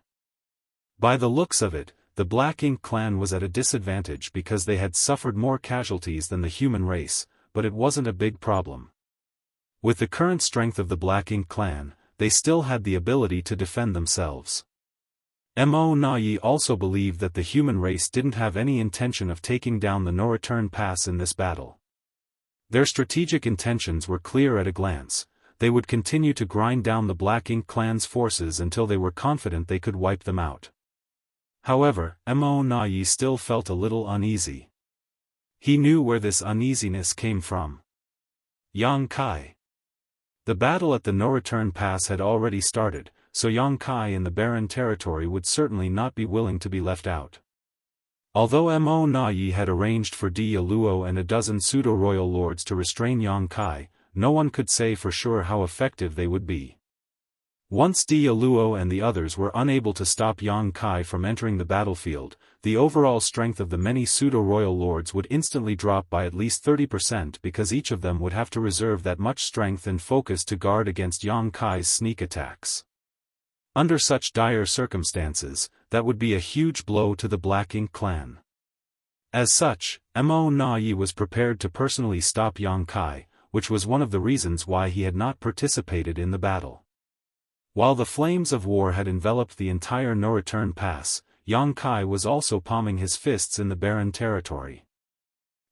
By the looks of it, the Black Ink clan was at a disadvantage because they had suffered more casualties than the human race, but it wasn't a big problem. With the current strength of the Black Ink clan, they still had the ability to defend themselves. Mo Nai also believed that the human race didn't have any intention of taking down the no-return pass in this battle. Their strategic intentions were clear at a glance. They would continue to grind down the Black Ink clan's forces until they were confident they could wipe them out. However, Mo Nai still felt a little uneasy. He knew where this uneasiness came from. Yang Kai. The battle at the no-return pass had already started, so Yang Kai in the barren territory would certainly not be willing to be left out. Although Mo Nai had arranged for Di Luo and a dozen pseudo-royal lords to restrain Yang Kai, no one could say for sure how effective they would be. Once Di Luo and the others were unable to stop Yang Kai from entering the battlefield, the overall strength of the many pseudo-royal lords would instantly drop by at least 30% because each of them would have to reserve that much strength and focus to guard against Yang Kai's sneak attacks. Under such dire circumstances, that would be a huge blow to the Black Ink clan. As such, Mo Nai was prepared to personally stop Yang Kai, which was one of the reasons why he had not participated in the battle. While the flames of war had enveloped the entire no-return pass, Yang Kai was also palming his fists in the barren territory.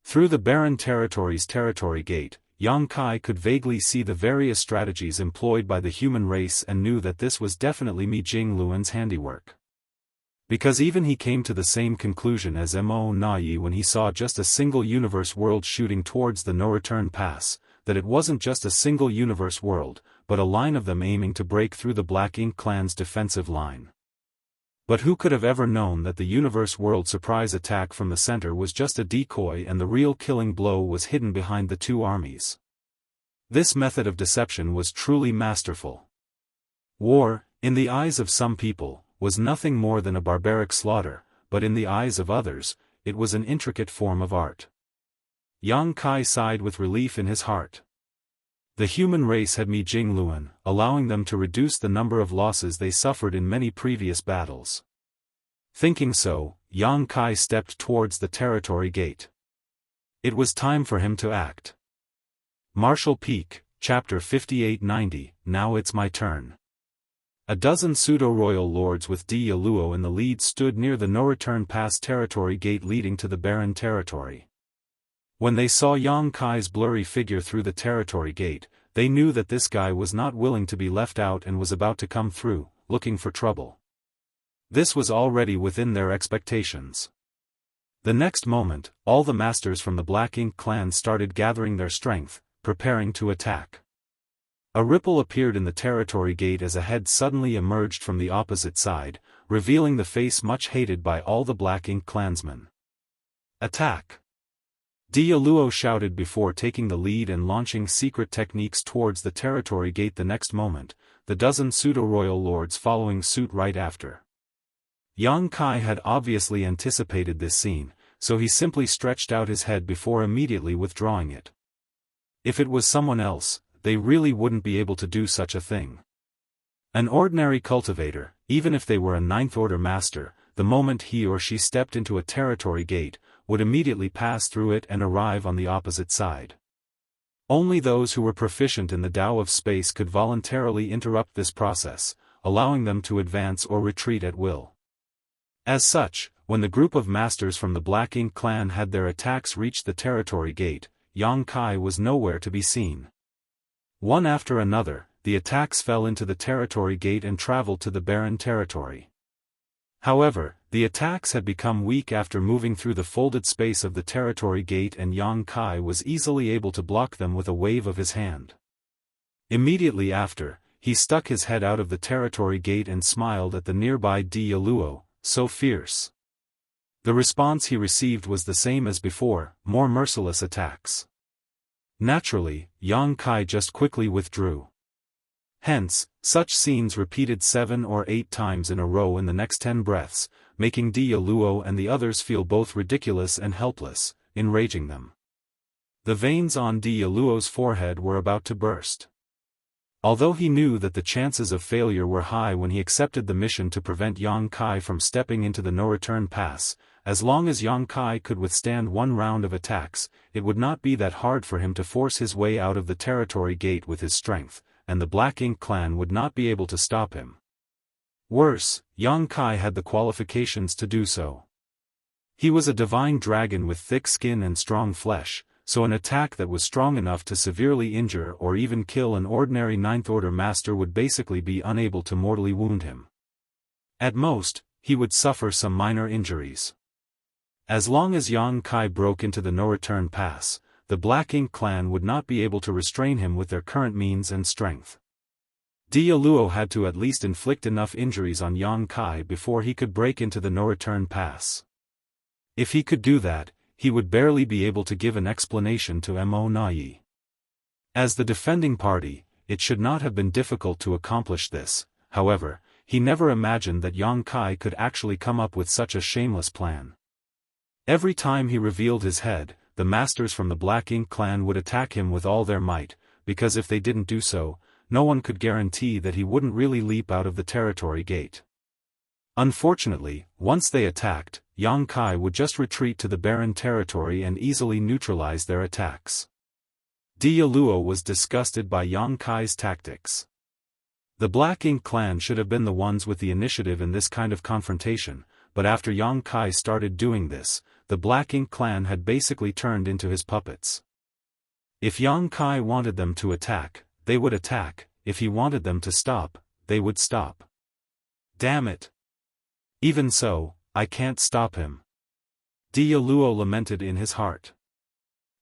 Through the barren territory's territory gate, Yang Kai could vaguely see the various strategies employed by the human race and knew that this was definitely Mi Jingluan's handiwork. Because even he came to the same conclusion as Mo Nai when he saw just a single universe world shooting towards the no-return pass, that it wasn't just a single universe world, but a line of them aiming to break through the Black Ink clan's defensive line. But who could have ever known that the universe world surprise attack from the center was just a decoy and the real killing blow was hidden behind the two armies? This method of deception was truly masterful. War, in the eyes of some people, was nothing more than a barbaric slaughter, but in the eyes of others, it was an intricate form of art. Yang Kai sighed with relief in his heart. The human race had met Jingluan, allowing them to reduce the number of losses they suffered in many previous battles. Thinking so, Yang Kai stepped towards the territory gate. It was time for him to act. Martial Peak, Chapter 5890, Now it's my turn. A dozen pseudo-royal lords with Dia Luo in the lead stood near the no-return pass territory gate leading to the barren territory. When they saw Yang Kai's blurry figure through the territory gate, they knew that this guy was not willing to be left out and was about to come through, looking for trouble. This was already within their expectations. The next moment, all the masters from the Black Ink clan started gathering their strength, preparing to attack. A ripple appeared in the territory gate as a head suddenly emerged from the opposite side, revealing the face much hated by all the Black Ink clansmen. Attack! Dia Luo shouted before taking the lead and launching secret techniques towards the territory gate. The next moment, the dozen pseudo-royal lords following suit right after. Yang Kai had obviously anticipated this scene, so he simply stretched out his head before immediately withdrawing it. If it was someone else, they really wouldn't be able to do such a thing. An ordinary cultivator, even if they were a ninth-order master, the moment he or she stepped into a territory gate, would immediately pass through it and arrive on the opposite side. Only those who were proficient in the Tao of space could voluntarily interrupt this process, allowing them to advance or retreat at will. As such, when the group of masters from the Black Ink clan had their attacks reach the territory gate, Yang Kai was nowhere to be seen. One after another, the attacks fell into the territory gate and traveled to the barren territory. However, the attacks had become weak after moving through the folded space of the territory gate, and Yang Kai was easily able to block them with a wave of his hand. Immediately after, he stuck his head out of the territory gate and smiled at the nearby Dia Luo, so fierce. The response he received was the same as before, more merciless attacks. Naturally, Yang Kai just quickly withdrew. Hence, such scenes repeated 7 or 8 times in a row in the next 10 breaths, making Dia Luo and the others feel both ridiculous and helpless, enraging them. The veins on Dia Luo's forehead were about to burst. Although he knew that the chances of failure were high when he accepted the mission to prevent Yang Kai from stepping into the no-return pass, as long as Yang Kai could withstand one round of attacks, it would not be that hard for him to force his way out of the territory gate with his strength, and the Black Ink clan would not be able to stop him. Worse, Yang Kai had the qualifications to do so. He was a divine dragon with thick skin and strong flesh, so an attack that was strong enough to severely injure or even kill an ordinary ninth-order master would basically be unable to mortally wound him. At most, he would suffer some minor injuries. As long as Yang Kai broke into the no-return pass, the Black Ink clan would not be able to restrain him with their current means and strength. Dia Luo had to at least inflict enough injuries on Yang Kai before he could break into the no-return pass. If he could do that, he would barely be able to give an explanation to Mo Nai. As the defending party, it should not have been difficult to accomplish this. However, he never imagined that Yang Kai could actually come up with such a shameless plan. Every time he revealed his head, the masters from the Black Ink clan would attack him with all their might, because if they didn't do so, no one could guarantee that he wouldn't really leap out of the territory gate. Unfortunately, once they attacked, Yang Kai would just retreat to the barren territory and easily neutralize their attacks. Dia Luo was disgusted by Yang Kai's tactics. The Black Ink clan should have been the ones with the initiative in this kind of confrontation, but after Yang Kai started doing this, the Black Ink clan had basically turned into his puppets. If Yang Kai wanted them to attack, they would attack. If he wanted them to stop, they would stop. Damn it! Even so, I can't stop him. Dia Luo lamented in his heart.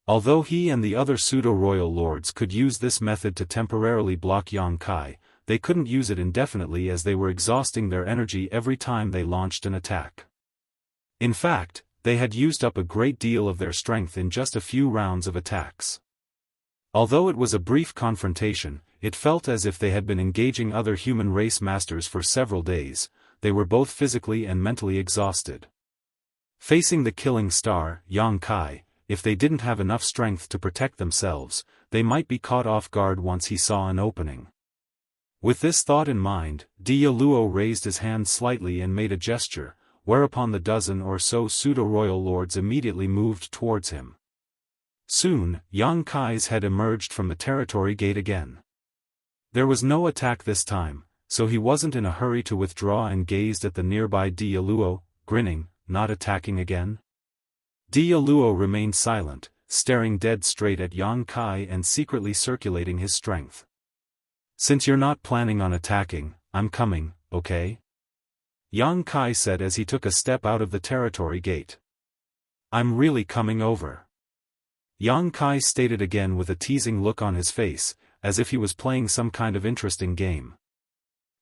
Although he and the other pseudo-royal lords could use this method to temporarily block Yang Kai, they couldn't use it indefinitely as they were exhausting their energy every time they launched an attack. In fact, they had used up a great deal of their strength in just a few rounds of attacks. Although it was a brief confrontation, it felt as if they had been engaging other human race masters for several days. They were both physically and mentally exhausted. Facing the killing star, Yang Kai, if they didn't have enough strength to protect themselves, they might be caught off guard once he saw an opening. With this thought in mind, Dia Luo raised his hand slightly and made a gesture, whereupon the dozen or so pseudo-royal lords immediately moved towards him. Soon, Yang Kai's head emerged from the territory gate again. There was no attack this time, so he wasn't in a hurry to withdraw and gazed at the nearby Dia Luo, grinning, not attacking again. Dia Luo remained silent, staring dead straight at Yang Kai and secretly circulating his strength. Since you're not planning on attacking, I'm coming, okay? Yang Kai said as he took a step out of the territory gate. I'm really coming over. Yang Kai stated again with a teasing look on his face, as if he was playing some kind of interesting game.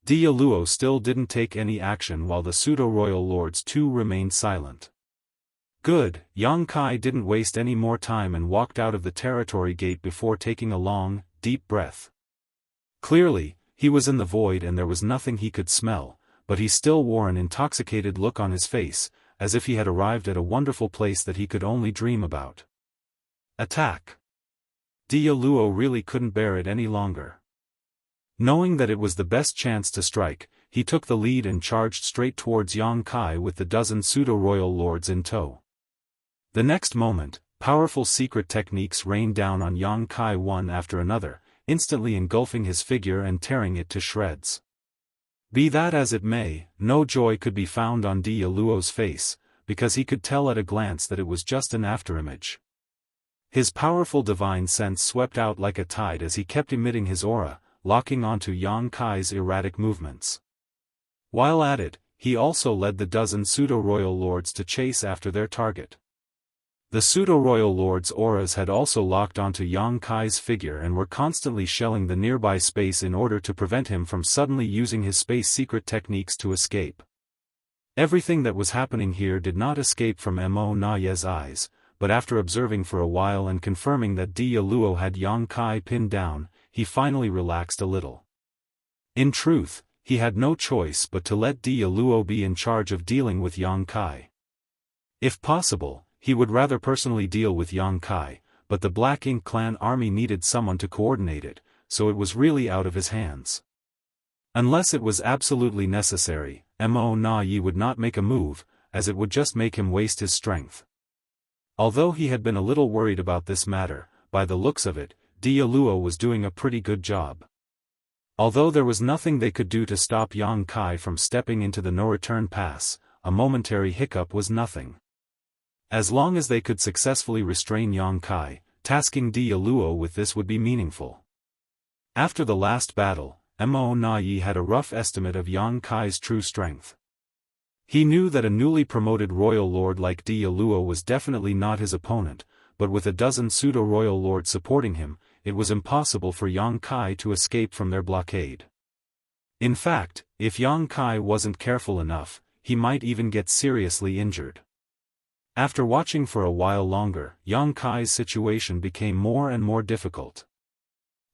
Dia Luo still didn't take any action while the pseudo-royal lords too remained silent. Good, Yang Kai didn't waste any more time and walked out of the territory gate before taking a long, deep breath. Clearly, he was in the void and there was nothing he could smell, but he still wore an intoxicated look on his face, as if he had arrived at a wonderful place that he could only dream about. Attack! Dia Luo really couldn't bear it any longer. Knowing that it was the best chance to strike, he took the lead and charged straight towards Yang Kai with the dozen pseudo-royal lords in tow. The next moment, powerful secret techniques rained down on Yang Kai one after another, instantly engulfing his figure and tearing it to shreds. Be that as it may, no joy could be found on Dia Luo's face, because he could tell at a glance that it was just an afterimage. His powerful divine sense swept out like a tide as he kept emitting his aura, locking onto Yang Kai's erratic movements. While at it, he also led the dozen pseudo-royal lords to chase after their target. The pseudo-royal lords' auras had also locked onto Yang Kai's figure and were constantly shelling the nearby space in order to prevent him from suddenly using his space secret techniques to escape. Everything that was happening here did not escape from Mo Na Ye's eyes, but after observing for a while and confirming that Dia Luo had Yang Kai pinned down, he finally relaxed a little. In truth, he had no choice but to let Dia Luo be in charge of dealing with Yang Kai. If possible, he would rather personally deal with Yang Kai, but the Black Ink clan army needed someone to coordinate it, so it was really out of his hands. Unless it was absolutely necessary, Mo Na Ye would not make a move, as it would just make him waste his strength. Although he had been a little worried about this matter, by the looks of it, Dia Luo was doing a pretty good job. Although there was nothing they could do to stop Yang Kai from stepping into the no-return pass, a momentary hiccup was nothing. As long as they could successfully restrain Yang Kai, tasking Dia Luo with this would be meaningful. After the last battle, Mo Na Ye had a rough estimate of Yang Kai's true strength. He knew that a newly promoted royal lord like Dia Luo was definitely not his opponent, but with a dozen pseudo-royal lords supporting him, it was impossible for Yang Kai to escape from their blockade. In fact, if Yang Kai wasn't careful enough, he might even get seriously injured. After watching for a while longer, Yang Kai's situation became more and more difficult.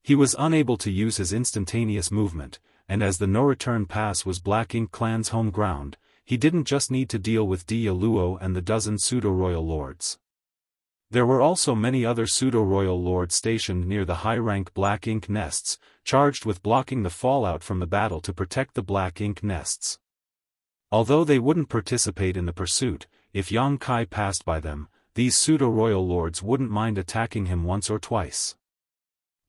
He was unable to use his instantaneous movement, and as the no-return pass was Black Ink clan's home ground, he didn't just need to deal with Dia Luo and the dozen pseudo-royal lords. There were also many other pseudo-royal lords stationed near the high-rank Black Ink nests, charged with blocking the fallout from the battle to protect the Black Ink nests. Although they wouldn't participate in the pursuit, if Yang Kai passed by them, these pseudo-royal lords wouldn't mind attacking him once or twice.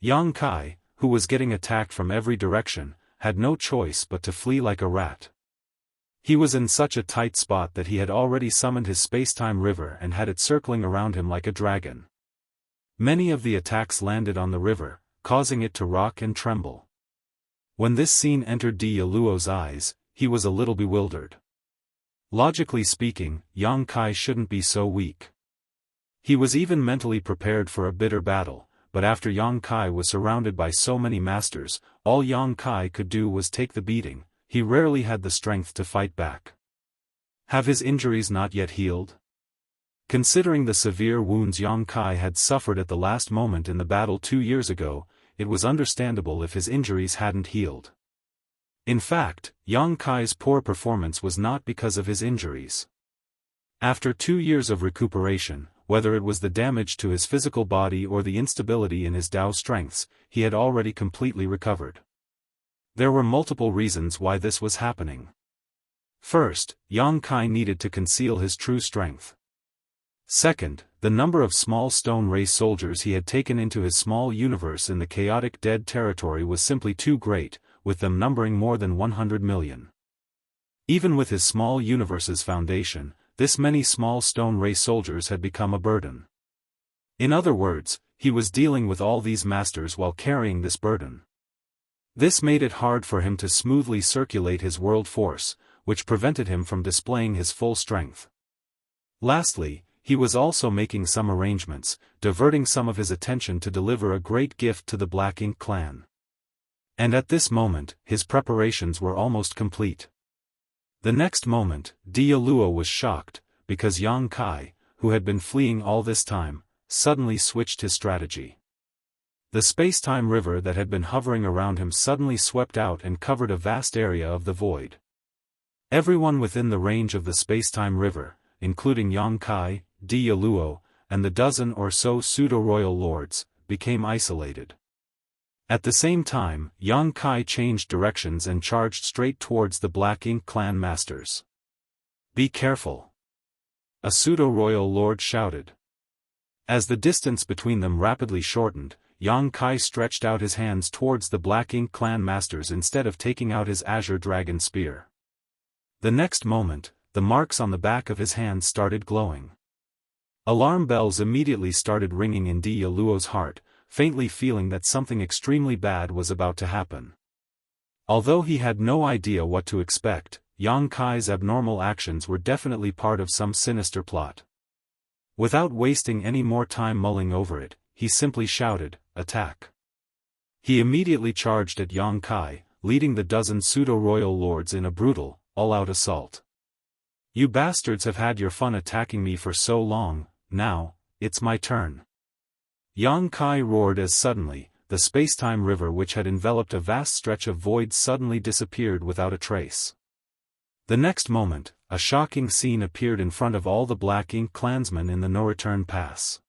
Yang Kai, who was getting attacked from every direction, had no choice but to flee like a rat. He was in such a tight spot that he had already summoned his space-time river and had it circling around him like a dragon. Many of the attacks landed on the river, causing it to rock and tremble. When this scene entered Dia Luo's eyes, he was a little bewildered. Logically speaking, Yang Kai shouldn't be so weak. He was even mentally prepared for a bitter battle, but after Yang Kai was surrounded by so many masters, all Yang Kai could do was take the beating. He rarely had the strength to fight back. Have his injuries not yet healed? Considering the severe wounds Yang Kai had suffered at the last moment in the battle 2 years ago, it was understandable if his injuries hadn't healed. In fact, Yang Kai's poor performance was not because of his injuries. After 2 years of recuperation, whether it was the damage to his physical body or the instability in his Dao strengths, he had already completely recovered. There were multiple reasons why this was happening. First, Yang Kai needed to conceal his true strength. Second, the number of small stone race soldiers he had taken into his small universe in the chaotic dead territory was simply too great, with them numbering more than 100 million. Even with his small universe's foundation, this many small stone race soldiers had become a burden. In other words, he was dealing with all these masters while carrying this burden. This made it hard for him to smoothly circulate his world force, which prevented him from displaying his full strength. Lastly, he was also making some arrangements, diverting some of his attention to deliver a great gift to the Black Ink clan. And at this moment, his preparations were almost complete. The next moment, Dia Luo was shocked, because Yang Kai, who had been fleeing all this time, suddenly switched his strategy. The space-time river that had been hovering around him suddenly swept out and covered a vast area of the void. Everyone within the range of the space-time river, including Yang Kai, Dia Luo, and the dozen or so pseudo-royal lords, became isolated. At the same time, Yang Kai changed directions and charged straight towards the Black Ink clan masters. "Be careful!" a pseudo-royal lord shouted. As the distance between them rapidly shortened, Yang Kai stretched out his hands towards the Black Ink clan masters instead of taking out his azure dragon spear. The next moment, the marks on the back of his hands started glowing. Alarm bells immediately started ringing in Dia Luo's heart, faintly feeling that something extremely bad was about to happen. Although he had no idea what to expect, Yang Kai's abnormal actions were definitely part of some sinister plot. Without wasting any more time mulling over it, he simply shouted, "Attack!" He immediately charged at Yang Kai, leading the dozen pseudo-royal lords in a brutal, all-out assault. "You bastards have had your fun attacking me for so long, now, it's my turn." Yang Kai roared as suddenly, the space-time river which had enveloped a vast stretch of void suddenly disappeared without a trace. The next moment, a shocking scene appeared in front of all the Black Ink clansmen in the no-return pass.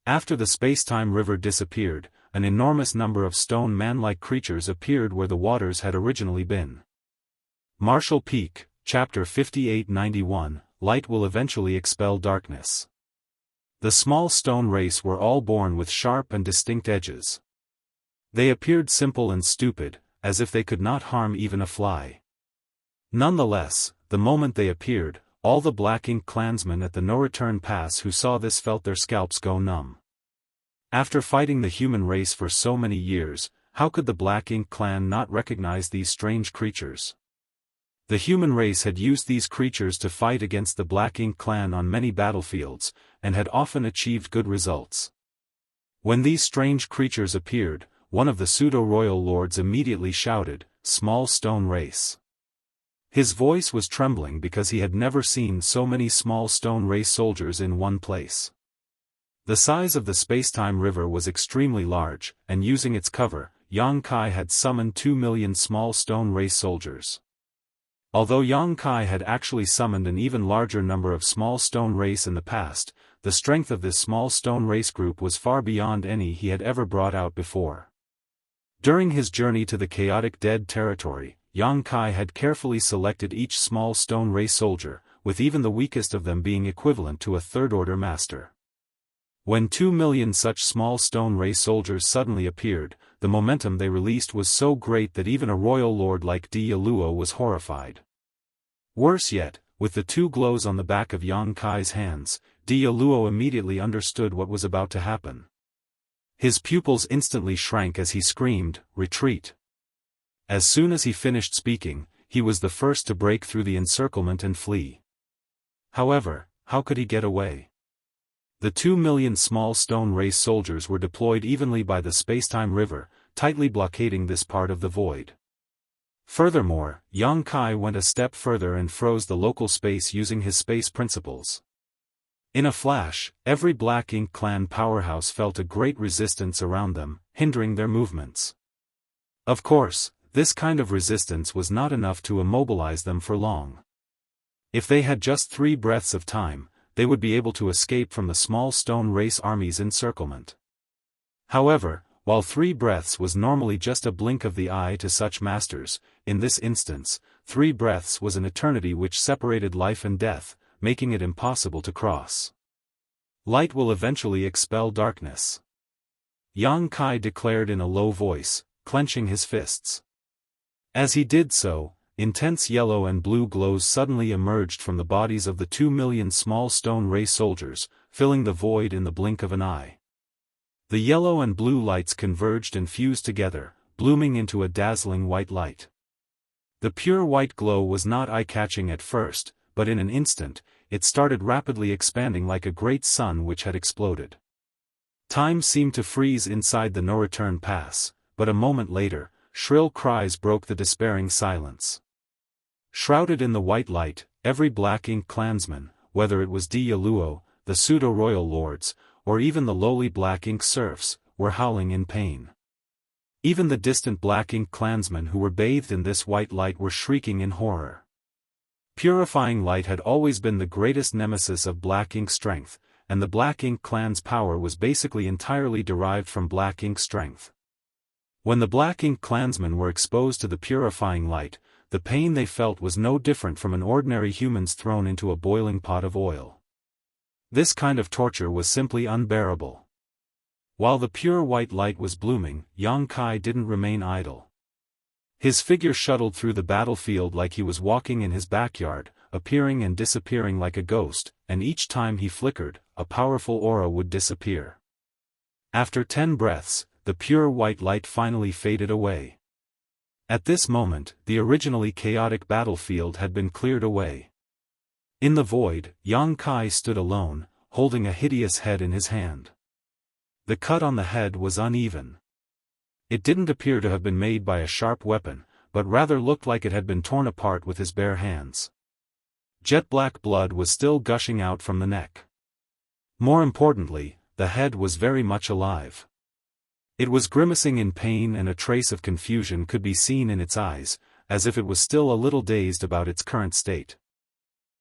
After the space-time river disappeared, an enormous number of stone man-like creatures appeared where the waters had originally been. Martial Peak, Chapter 5891, Light will eventually expel darkness. The small stone race were all born with sharp and distinct edges. They appeared simple and stupid, as if they could not harm even a fly. Nonetheless, the moment they appeared, all the Black Ink clansmen at the no-return pass who saw this felt their scalps go numb. After fighting the human race for so many years, how could the Black Ink clan not recognize these strange creatures? The human race had used these creatures to fight against the Black Ink clan on many battlefields, and had often achieved good results. When these strange creatures appeared, one of the pseudo-royal lords immediately shouted, "Small stone race." His voice was trembling because he had never seen so many small stone race soldiers in one place. The size of the space-time river was extremely large, and using its cover, Yang Kai had summoned 2 million small stone race soldiers. Although Yang Kai had actually summoned an even larger number of small stone race in the past, the strength of this small stone race group was far beyond any he had ever brought out before. During his journey to the chaotic dead territory, Yang Kai had carefully selected each small stone race soldier, with even the weakest of them being equivalent to a third-order master. When 2 million such small stone race soldiers suddenly appeared, the momentum they released was so great that even a royal lord like Dia Luo was horrified. Worse yet, with the 2 glows on the back of Yang Kai's hands, Dia Luo immediately understood what was about to happen. His pupils instantly shrank as he screamed, "Retreat!" As soon as he finished speaking, he was the first to break through the encirclement and flee. However, how could he get away? The 2 million small stone race soldiers were deployed evenly by the space-time river, tightly blockading this part of the void. Furthermore, Yang Kai went a step further and froze the local space using his space principles. In a flash, every Black Ink clan powerhouse felt a great resistance around them, hindering their movements. Of course, this kind of resistance was not enough to immobilize them for long. If they had just 3 breaths of time, they would be able to escape from the small stone race army's encirclement. However, while 3 breaths was normally just a blink of the eye to such masters, in this instance, 3 breaths was an eternity which separated life and death, making it impossible to cross. Light will eventually expel darkness, Yang Kai declared in a low voice, clenching his fists. As he did so, intense yellow and blue glows suddenly emerged from the bodies of the 2 million small stone ray soldiers, filling the void in the blink of an eye. The yellow and blue lights converged and fused together, blooming into a dazzling white light. The pure white glow was not eye-catching at first, but in an instant, it started rapidly expanding like a great sun which had exploded. Time seemed to freeze inside the no-return pass, but a moment later, shrill cries broke the despairing silence. Shrouded in the white light, every Black Ink clansman, whether it was Diyaluo, the pseudo-royal lords, or even the lowly Black Ink serfs, were howling in pain. Even the distant Black Ink clansmen who were bathed in this white light were shrieking in horror. Purifying light had always been the greatest nemesis of Black Ink strength, and the Black Ink clan's power was basically entirely derived from Black Ink strength. When the Black Ink clansmen were exposed to the purifying light, the pain they felt was no different from an ordinary human's thrown into a boiling pot of oil. This kind of torture was simply unbearable. While the pure white light was blooming, Yang Kai didn't remain idle. His figure shuttled through the battlefield like he was walking in his backyard, appearing and disappearing like a ghost, and each time he flickered, a powerful aura would disappear. After 10 breaths, the pure white light finally faded away. At this moment, the originally chaotic battlefield had been cleared away. In the void, Yang Kai stood alone, holding a hideous head in his hand. The cut on the head was uneven. It didn't appear to have been made by a sharp weapon, but rather looked like it had been torn apart with his bare hands. Jet-black blood was still gushing out from the neck. More importantly, the head was very much alive. It was grimacing in pain and a trace of confusion could be seen in its eyes, as if it was still a little dazed about its current state.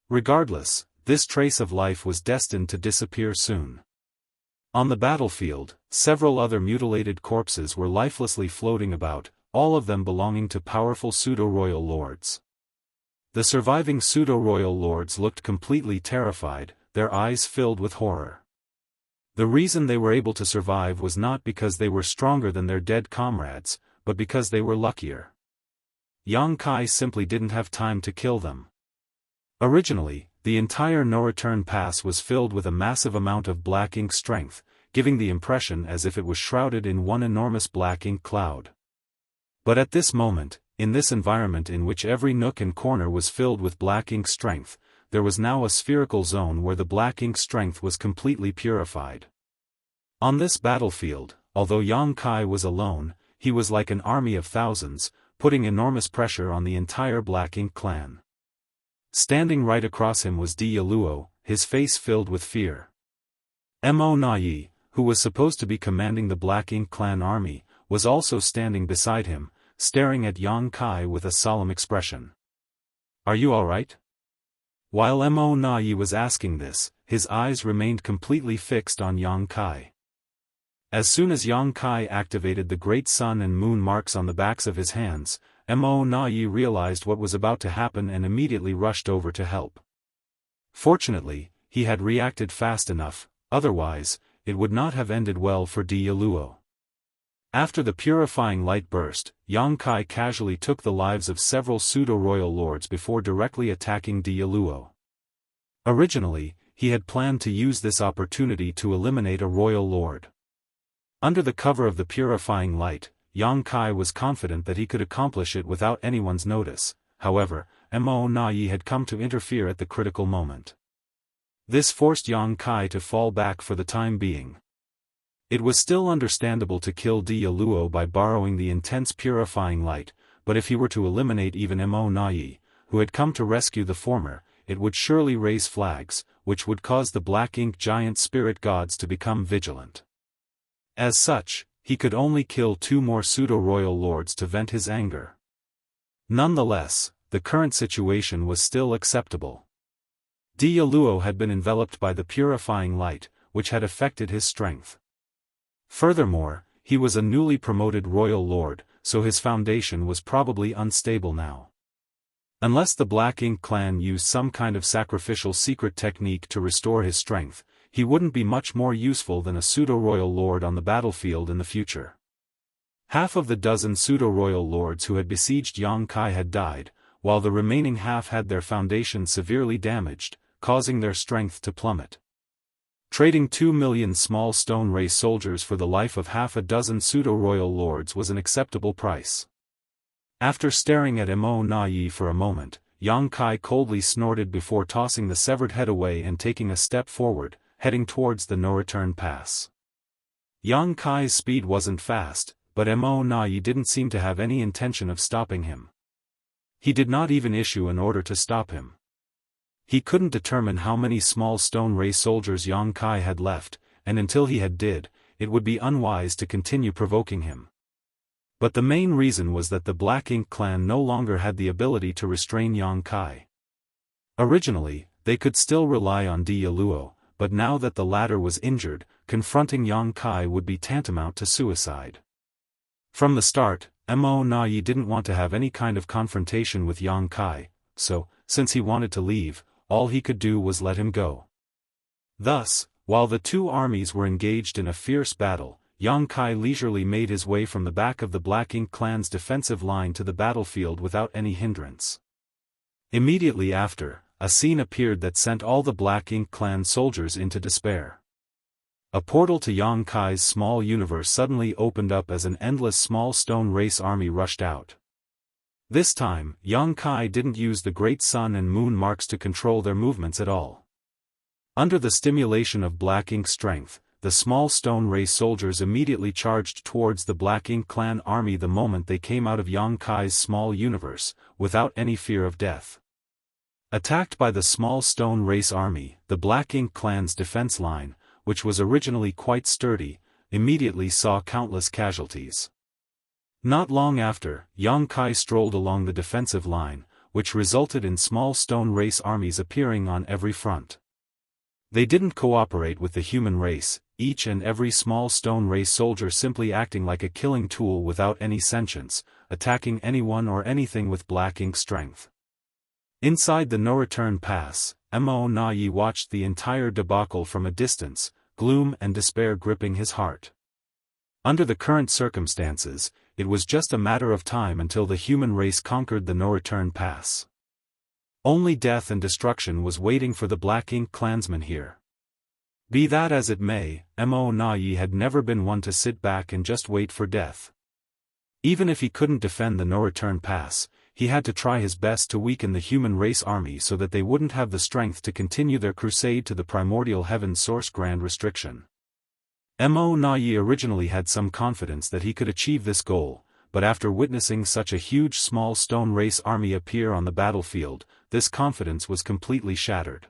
Regardless, this trace of life was destined to disappear soon. On the battlefield, several other mutilated corpses were lifelessly floating about, all of them belonging to powerful pseudo-royal lords. The surviving pseudo-royal lords looked completely terrified, their eyes filled with horror. The reason they were able to survive was not because they were stronger than their dead comrades, but because they were luckier. Yang Kai simply didn't have time to kill them. Originally, the entire no-return pass was filled with a massive amount of Black Ink strength, giving the impression as if it was shrouded in one enormous Black Ink cloud. But at this moment, in this environment in which every nook and corner was filled with Black Ink strength, there was now a spherical zone where the Black Ink strength was completely purified. On this battlefield, although Yang Kai was alone, he was like an army of thousands, putting enormous pressure on the entire Black Ink clan. Standing right across him was Diyaluo, his face filled with fear. Mo Nai, who was supposed to be commanding the Black Ink clan army, was also standing beside him, staring at Yang Kai with a solemn expression. "Are you alright?" While Mo Nai was asking this, his eyes remained completely fixed on Yang Kai. As soon as Yang Kai activated the great sun and moon marks on the backs of his hands, Mo Nai realized what was about to happen and immediately rushed over to help. Fortunately, he had reacted fast enough, otherwise, it would not have ended well for Diyaluo. After the purifying light burst, Yang Kai casually took the lives of several pseudo-royal lords before directly attacking Diyaluo. Originally, he had planned to use this opportunity to eliminate a royal lord. Under the cover of the purifying light, Yang Kai was confident that he could accomplish it without anyone's notice. However, Mo Nai had come to interfere at the critical moment. This forced Yang Kai to fall back for the time being. It was still understandable to kill Diyaluo by borrowing the intense purifying light, but if he were to eliminate even Mo Nai, who had come to rescue the former, it would surely raise flags, which would cause the black ink giant spirit gods to become vigilant. As such, he could only kill 2 more pseudo-royal lords to vent his anger. Nonetheless, the current situation was still acceptable. Dialuo had been enveloped by the purifying light, which had affected his strength. Furthermore, he was a newly promoted royal lord, so his foundation was probably unstable now. Unless the Black Ink clan used some kind of sacrificial secret technique to restore his strength, he wouldn't be much more useful than a pseudo-royal lord on the battlefield in the future. Half of the dozen pseudo-royal lords who had besieged Yangkai had died, while the remaining half had their foundation severely damaged, causing their strength to plummet. Trading 2 million small stone race soldiers for the life of half a dozen pseudo-royal lords was an acceptable price. After staring at Mo Na-Yi for a moment, Yang Kai coldly snorted before tossing the severed head away and taking a step forward, heading towards the no-return pass. Yang Kai's speed wasn't fast, but Mo Na-Yi didn't seem to have any intention of stopping him. He did not even issue an order to stop him. He couldn't determine how many small stone race soldiers Yang Kai had left, and until he did, it would be unwise to continue provoking him. But the main reason was that the Black Ink clan no longer had the ability to restrain Yang Kai. Originally, they could still rely on Dialuo, but now that the latter was injured, confronting Yang Kai would be tantamount to suicide. From the start, Mo Na-Yi didn't want to have any kind of confrontation with Yang Kai, so, since he wanted to leave, all he could do was let him go. Thus, while the 2 armies were engaged in a fierce battle, Yang Kai leisurely made his way from the back of the Black Ink clan's defensive line to the battlefield without any hindrance. Immediately after, a scene appeared that sent all the Black Ink clan soldiers into despair. A portal to Yang Kai's small universe suddenly opened up as an endless small stone race army rushed out. This time, Yang Kai didn't use the great sun and moon marks to control their movements at all. Under the stimulation of Black Ink strength, the small stone race soldiers immediately charged towards the Black Ink clan army the moment they came out of Yang Kai's small universe, without any fear of death. Attacked by the small stone race army, the Black Ink clan's defense line, which was originally quite sturdy, immediately saw countless casualties. Not long after, Yang Kai strolled along the defensive line, which resulted in small stone race armies appearing on every front. They didn't cooperate with the human race, each and every small stone race soldier simply acting like a killing tool without any sentience, attacking anyone or anything with Black Ink strength. Inside the no-return pass, Mo Na-Yi watched the entire debacle from a distance, gloom and despair gripping his heart. Under the current circumstances, it was just a matter of time until the human race conquered the no-return pass. Only death and destruction was waiting for the Black Ink clansmen here. Be that as it may, Mo Na-Yi had never been one to sit back and just wait for death. Even if he couldn't defend the no-return pass, he had to try his best to weaken the human race army so that they wouldn't have the strength to continue their crusade to the primordial heaven source grand restriction. Mo Na-Yi originally had some confidence that he could achieve this goal, but after witnessing such a huge small stone race army appear on the battlefield, this confidence was completely shattered.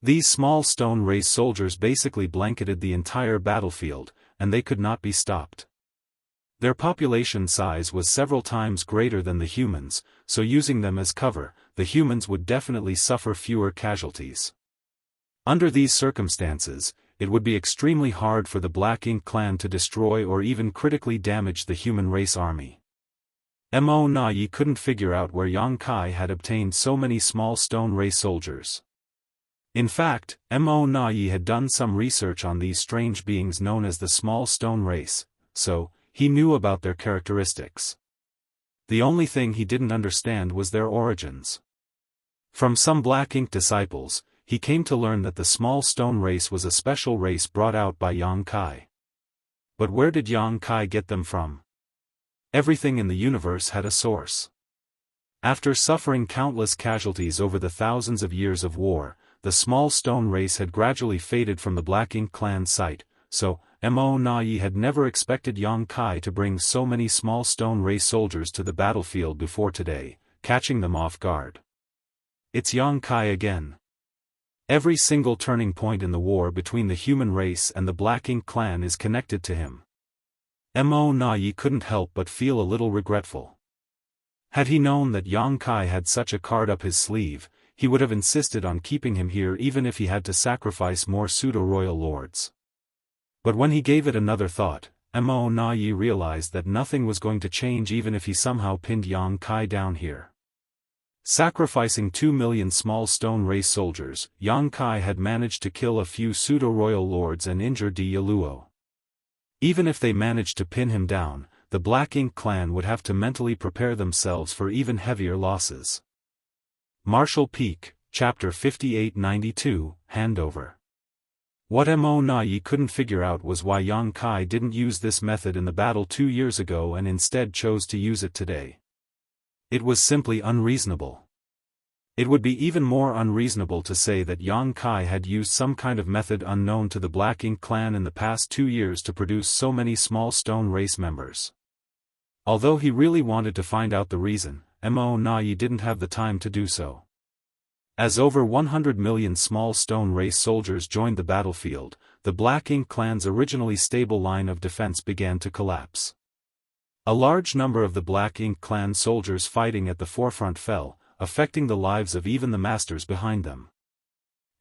These small stone race soldiers basically blanketed the entire battlefield, and they could not be stopped. Their population size was several times greater than the humans, so using them as cover, the humans would definitely suffer fewer casualties. Under these circumstances, it would be extremely hard for the Black Ink clan to destroy or even critically damage the human race army. Mo Na-Yi couldn't figure out where Yang Kai had obtained so many small stone race soldiers. In fact, Mo Na-Yi had done some research on these strange beings known as the small stone race, so, he knew about their characteristics. The only thing he didn't understand was their origins. From some Black Ink disciples, he came to learn that the small stone race was a special race brought out by Yang Kai. But where did Yang Kai get them from? Everything in the universe had a source. After suffering countless casualties over the thousands of years of war, the small stone race had gradually faded from the Black Ink clan's sight, so, Mo Na-Yi had never expected Yang Kai to bring so many small stone race soldiers to the battlefield before today, catching them off guard. It's Yang Kai again. Every single turning point in the war between the human race and the Black Ink clan is connected to him. Mo Na couldn't help but feel a little regretful. Had he known that Yang Kai had such a card up his sleeve, he would have insisted on keeping him here even if he had to sacrifice more pseudo-royal lords. But when he gave it another thought, Mo Na realized that nothing was going to change even if he somehow pinned Yang Kai down here. Sacrificing 2 million small stone race soldiers, Yang Kai had managed to kill a few pseudo-royal lords and injure Di Yaluo. Even if they managed to pin him down, the Black Ink clan would have to mentally prepare themselves for even heavier losses. Martial Peak, Chapter 5892, Handover. What Mo Na couldn't figure out was why Yang Kai didn't use this method in the battle 2 years ago and instead chose to use it today. It was simply unreasonable. It would be even more unreasonable to say that Yang Kai had used some kind of method unknown to the Black Ink clan in the past 2 years to produce so many small stone race members. Although he really wanted to find out the reason, Mo Na didn't have the time to do so. As over 100 million small stone race soldiers joined the battlefield, the Black Ink clan's originally stable line of defense began to collapse. A large number of the Black Ink clan soldiers fighting at the forefront fell, affecting the lives of even the masters behind them.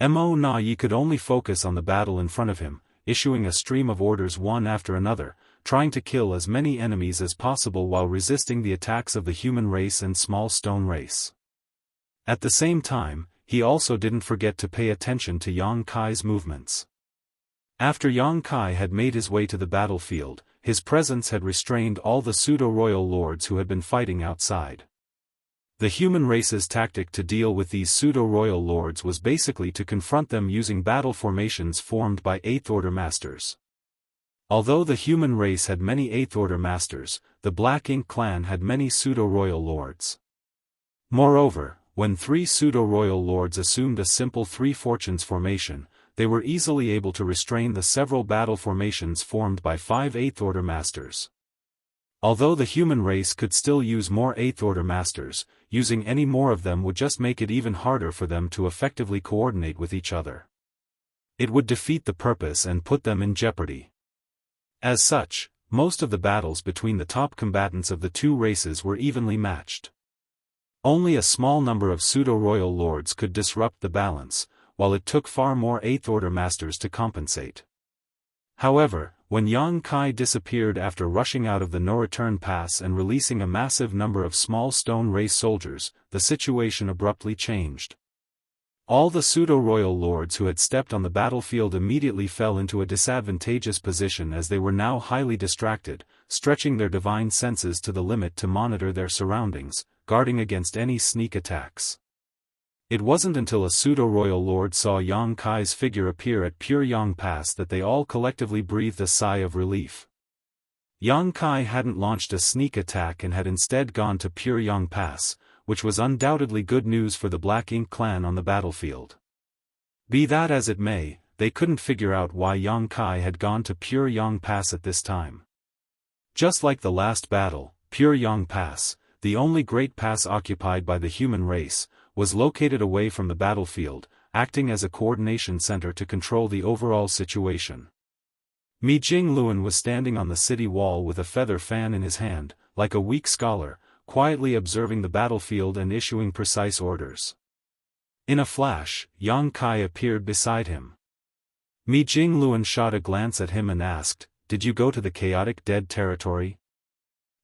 Mo Na could only focus on the battle in front of him, issuing a stream of orders one after another, trying to kill as many enemies as possible while resisting the attacks of the human race and small stone race. At the same time, he also didn't forget to pay attention to Yang Kai's movements. After Yang Kai had made his way to the battlefield, his presence had restrained all the pseudo-royal lords who had been fighting outside. The human race's tactic to deal with these pseudo-royal lords was basically to confront them using battle formations formed by Eighth Order masters. Although the human race had many Eighth Order masters, the Black Ink clan had many pseudo-royal lords. Moreover, when 3 pseudo-royal lords assumed a simple 3 fortunes formation, they were easily able to restrain the several battle formations formed by 5 Eighth Order masters. Although the human race could still use more Eighth Order masters, using any more of them would just make it even harder for them to effectively coordinate with each other. It would defeat the purpose and put them in jeopardy. As such, most of the battles between the top combatants of the 2 races were evenly matched. Only a small number of pseudo-royal lords could disrupt the balance, while it took far more Eighth Order masters to compensate. However, when Yang Kai disappeared after rushing out of the no-return pass and releasing a massive number of small stone race soldiers, the situation abruptly changed. All the pseudo-royal lords who had stepped on the battlefield immediately fell into a disadvantageous position as they were now highly distracted, stretching their divine senses to the limit to monitor their surroundings, guarding against any sneak attacks. It wasn't until a pseudo-royal lord saw Yang Kai's figure appear at Pure Yang Pass that they all collectively breathed a sigh of relief. Yang Kai hadn't launched a sneak attack and had instead gone to Pure Yang Pass, which was undoubtedly good news for the Black Ink clan on the battlefield. Be that as it may, they couldn't figure out why Yang Kai had gone to Pure Yang Pass at this time. Just like the last battle, Pure Yang Pass, the only great pass occupied by the human race, was located away from the battlefield, acting as a coordination center to control the overall situation. Mi Jingluan was standing on the city wall with a feather fan in his hand, like a weak scholar, quietly observing the battlefield and issuing precise orders. In a flash, Yang Kai appeared beside him. Mi Jingluan shot a glance at him and asked, "Did you go to the chaotic dead territory?"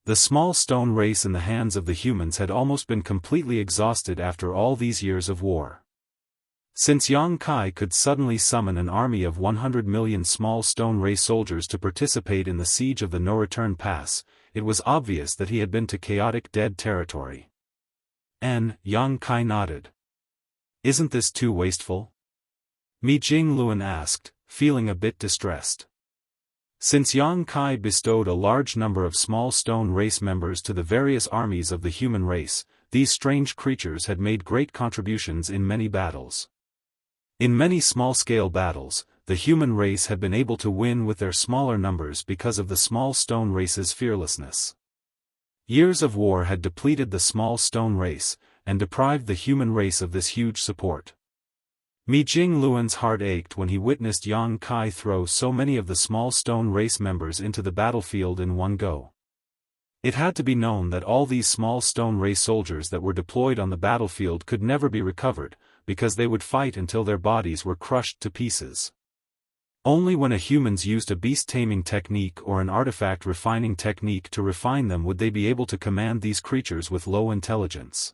The small stone race in the hands of the humans had almost been completely exhausted after all these years of war. Since Yang Kai could suddenly summon an army of 100 million small stone race soldiers to participate in the siege of the no-return pass, it was obvious that he had been to chaotic dead territory. Yang Kai nodded. "Isn't this too wasteful?" Mi Jingluan asked, feeling a bit distressed. Since Yang Kai bestowed a large number of small stone race members to the various armies of the human race, these strange creatures had made great contributions in many battles. In many small-scale battles, the human race had been able to win with their smaller numbers because of the small stone race's fearlessness. Years of war had depleted the small stone race, and deprived the human race of this huge support. Mi Jingluan's heart ached when he witnessed Yang Kai throw so many of the small stone race members into the battlefield in one go. It had to be known that all these small stone race soldiers that were deployed on the battlefield could never be recovered, because they would fight until their bodies were crushed to pieces. Only when a humans used a beast-taming technique or an artifact refining technique to refine them would they be able to command these creatures with low intelligence.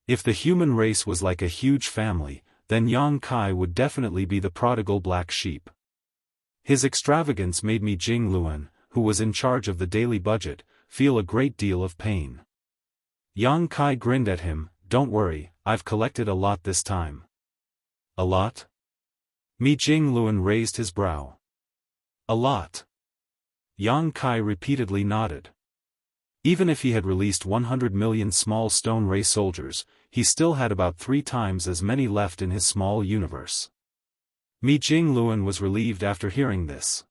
If the human race was like a huge family, then Yang Kai would definitely be the prodigal black sheep. His extravagance made Mi Jingluan, who was in charge of the daily budget, feel a great deal of pain. Yang Kai grinned at him, "Don't worry, I've collected a lot this time." "A lot?" Mi Jingluan raised his brow. "A lot." Yang Kai repeatedly nodded. Even if he had released 100 million small stone ray soldiers, he still had about 3 times as many left in his small universe. Mi Jingluan was relieved after hearing this.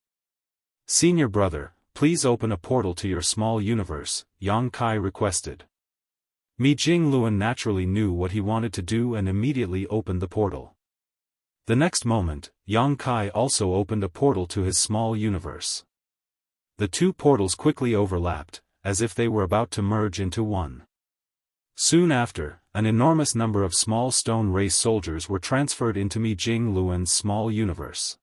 "Senior brother, please open a portal to your small universe," Yang Kai requested. Mi Jingluan naturally knew what he wanted to do and immediately opened the portal. The next moment, Yang Kai also opened a portal to his small universe. The two portals quickly overlapped, as if they were about to merge into one. Soon after, an enormous number of small stone race soldiers were transferred into Mi Jingluan's small universe.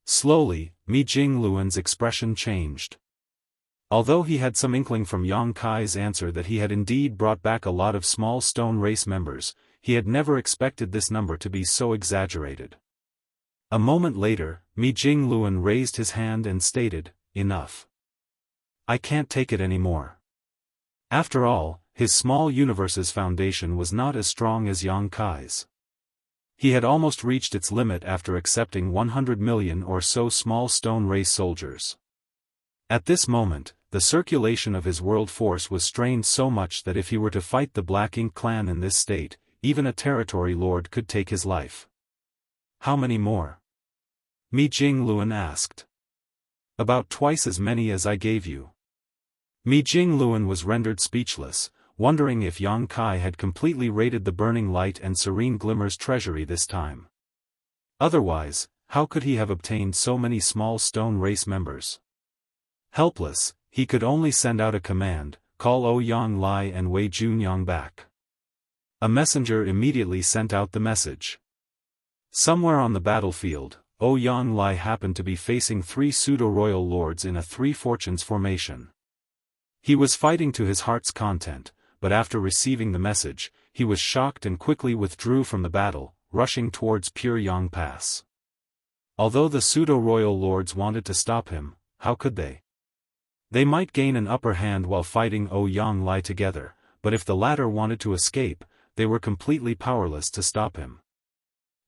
Slowly, Mi Jingluan's expression changed. Although he had some inkling from Yang Kai's answer that he had indeed brought back a lot of small stone race members, he had never expected this number to be so exaggerated. A moment later, Mi Jingluan raised his hand and stated, "Enough. I can't take it anymore." After all, his small universe's foundation was not as strong as Yang Kai's. He had almost reached its limit after accepting 100 million or so small stone race soldiers. At this moment, the circulation of his world force was strained so much that if he were to fight the Black Ink clan in this state, even a territory lord could take his life. "How many more?" Mi Jingluan asked. "About twice as many as I gave you." Mi Jingluan was rendered speechless, wondering if Yang Kai had completely raided the Burning Light and Serene Glimmer's treasury this time. Otherwise, how could he have obtained so many small stone race members? Helpless, he could only send out a command, "Call Ouyang Lai and Wei Junyang back." A messenger immediately sent out the message. Somewhere on the battlefield, Ouyang Lai happened to be facing 3 pseudo-royal lords in a 3 fortunes formation. He was fighting to his heart's content, but after receiving the message, he was shocked and quickly withdrew from the battle, rushing towards Pure Yang Pass. Although the pseudo-royal lords wanted to stop him, how could they? They might gain an upper hand while fighting Ouyang Lai together, but if the latter wanted to escape, they were completely powerless to stop him.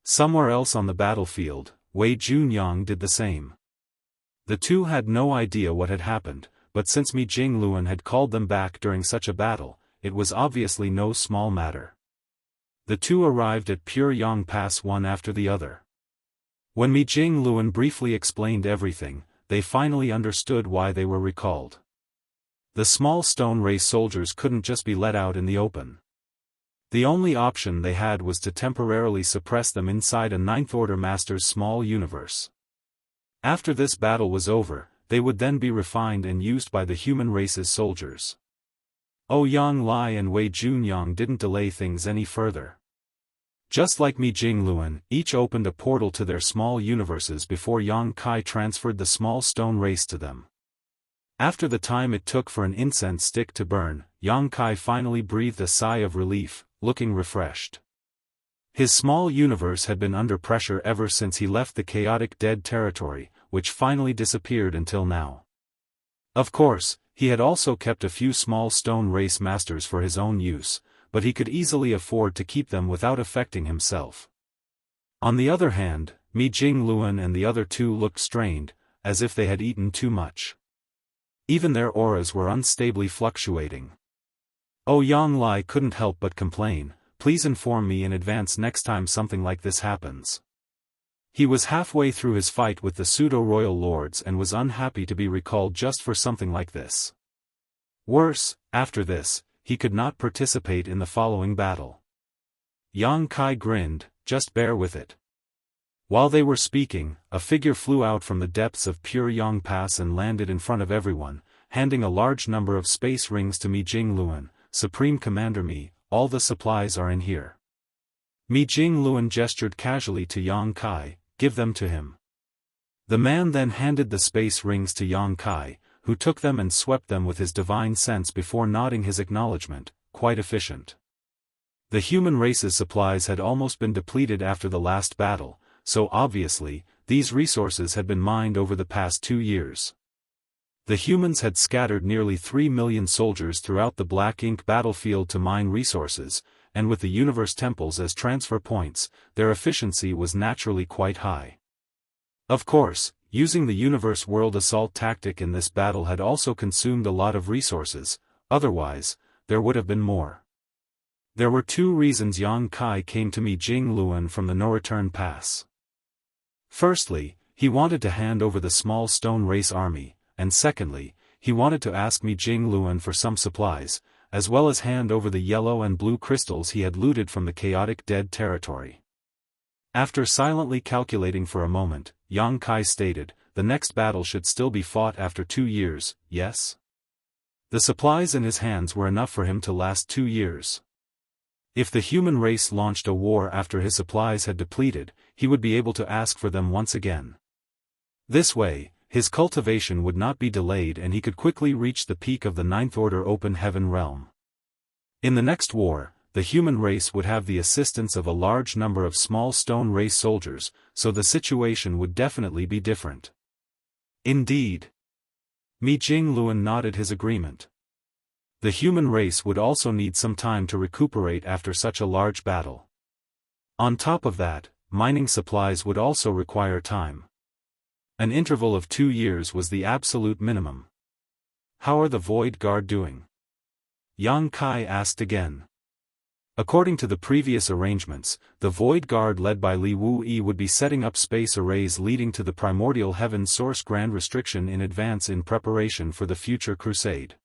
Somewhere else on the battlefield, Wei Junyang did the same. The two had no idea what had happened, but since Mi Jingluan had called them back during such a battle, it was obviously no small matter. The two arrived at Pure Yang Pass one after the other. When Mi Jingluan briefly explained everything, they finally understood why they were recalled. The small stone race soldiers couldn't just be let out in the open. The only option they had was to temporarily suppress them inside a Ninth Order Master's small universe. After this battle was over, they would then be refined and used by the human race's soldiers. Ouyang Lai and Wei Junyang didn't delay things any further. Just like Mi Jingluan, each opened a portal to their small universes before Yang Kai transferred the small stone race to them. After the time it took for an incense stick to burn, Yang Kai finally breathed a sigh of relief, looking refreshed. His small universe had been under pressure ever since he left the chaotic dead territory, which finally disappeared until now. Of course, he had also kept a few small stone race masters for his own use, but he could easily afford to keep them without affecting himself. On the other hand, Mi Jingluan and the other two looked strained, as if they had eaten too much. Even their auras were unstably fluctuating. Ouyang Lai couldn't help but complain, "Please inform me in advance next time something like this happens." He was halfway through his fight with the pseudo-royal lords and was unhappy to be recalled just for something like this. Worse, after this, he could not participate in the following battle. Yang Kai grinned, just bear with it." While they were speaking, a figure flew out from the depths of Pure Yang Pass and landed in front of everyone, handing a large number of space rings to Mi Jingluan. "Supreme Commander Mi, all the supplies are in here." Mi Jingluan gestured casually to Yang Kai, "Give them to him." The man then handed the space rings to Yang Kai, who took them and swept them with his divine sense before nodding his acknowledgement. "Quite efficient." The human race's supplies had almost been depleted after the last battle, so obviously, these resources had been mined over the past 2 years. The humans had scattered nearly 3 million soldiers throughout the Black Ink battlefield to mine resources, and with the universe temples as transfer points, their efficiency was naturally quite high. Of course, using the universe world assault tactic in this battle had also consumed a lot of resources, otherwise, there would have been more. There were 2 reasons Yang Kai came to Mi Jingluan from the no-return pass. Firstly, he wanted to hand over the small stone race army, and secondly, he wanted to ask Mi Jingluan for some supplies, as well as hand over the yellow and blue crystals he had looted from the chaotic dead territory. After silently calculating for a moment, Yang Kai stated, "The next battle should still be fought after 2 years, yes?" The supplies in his hands were enough for him to last 2 years. If the human race launched a war after his supplies had depleted, he would be able to ask for them once again. This way, his cultivation would not be delayed and he could quickly reach the peak of the Ninth Order Open Heaven realm. In the next war, the human race would have the assistance of a large number of small stone race soldiers, so the situation would definitely be different. Indeed. Mi Jingluan nodded his agreement. The human race would also need some time to recuperate after such a large battle. On top of that, mining supplies would also require time. An interval of 2 years was the absolute minimum. "How are the Void Guard doing?" Yang Kai asked again. According to the previous arrangements, the Void Guard led by Li Wuyi would be setting up space arrays leading to the Primordial Heaven Source Grand Restriction in advance in preparation for the future crusade.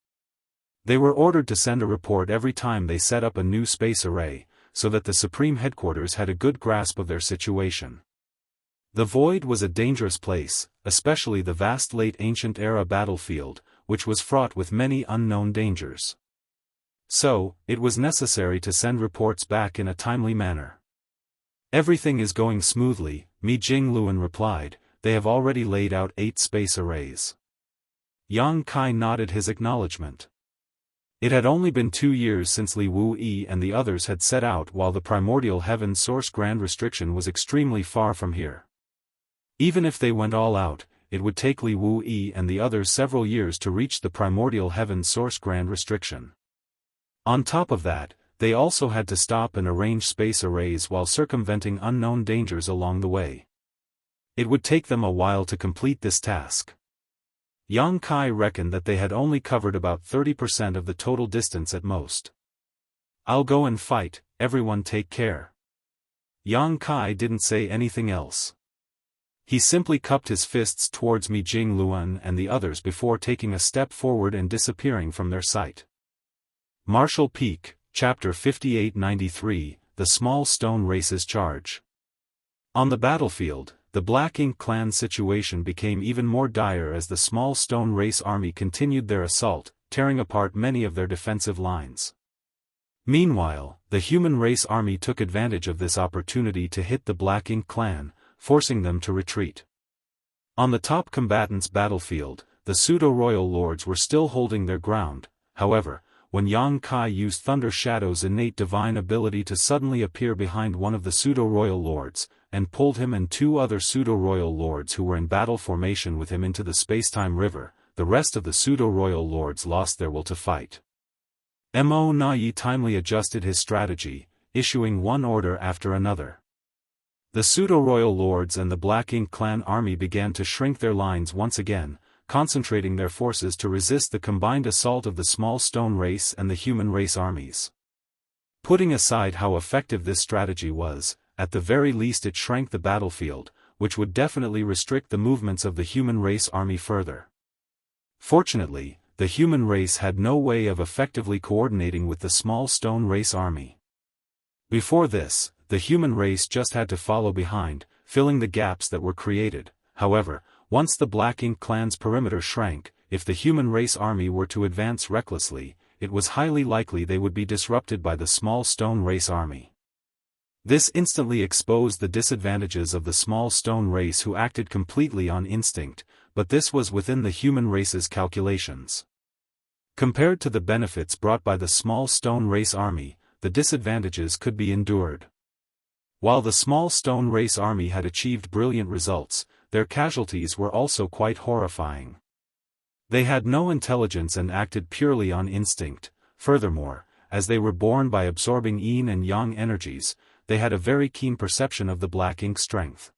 They were ordered to send a report every time they set up a new space array, so that the Supreme Headquarters had a good grasp of their situation. The Void was a dangerous place, especially the vast late ancient era battlefield, which was fraught with many unknown dangers. So, it was necessary to send reports back in a timely manner. "Everything is going smoothly," Mi Jingluan replied. "They have already laid out 8 space arrays." Yang Kai nodded his acknowledgement. It had only been 2 years since Li Wuyi and the others had set out while the Primordial Heaven Source Grand Restriction was extremely far from here. Even if they went all out, it would take Li Wuyi and the others several years to reach the Primordial Heaven Source Grand Restriction. On top of that, they also had to stop and arrange space arrays while circumventing unknown dangers along the way. It would take them a while to complete this task. Yang Kai reckoned that they had only covered about 30% of the total distance at most. "I'll go and fight, everyone take care." Yang Kai didn't say anything else. He simply cupped his fists towards Mi Jingluan and the others before taking a step forward and disappearing from their sight. Martial Peak, Chapter 5893, The Small Stone Race's Charge. On the battlefield, the Black Ink clan situation became even more dire as the Small Stone Race army continued their assault, tearing apart many of their defensive lines. Meanwhile, the Human Race army took advantage of this opportunity to hit the Black Ink clan, forcing them to retreat. On the top combatants' battlefield, the pseudo-royal lords were still holding their ground. However, when Yang Kai used Thunder Shadow's innate divine ability to suddenly appear behind one of the pseudo-royal lords, and pulled him and 2 other pseudo-royal lords who were in battle formation with him into the spacetime river, the rest of the pseudo-royal lords lost their will to fight. Mo Na Yi timely adjusted his strategy, issuing one order after another. The pseudo-royal lords and the Black Ink clan army began to shrink their lines once again, concentrating their forces to resist the combined assault of the Small Stone Race and the Human Race armies. Putting aside how effective this strategy was, at the very least it shrank the battlefield, which would definitely restrict the movements of the Human Race army further. Fortunately, the Human Race had no way of effectively coordinating with the Small Stone Race army. Before this, the human race just had to follow behind, filling the gaps that were created. However, once the Black Ink clan's perimeter shrank, if the human race army were to advance recklessly, it was highly likely they would be disrupted by the small stone race army. This instantly exposed the disadvantages of the small stone race, who acted completely on instinct, but this was within the human race's calculations. Compared to the benefits brought by the small stone race army, the disadvantages could be endured. While the small stone race army had achieved brilliant results, their casualties were also quite horrifying. They had no intelligence and acted purely on instinct. Furthermore, as they were born by absorbing yin and yang energies, they had a very keen perception of the Black Ink strength.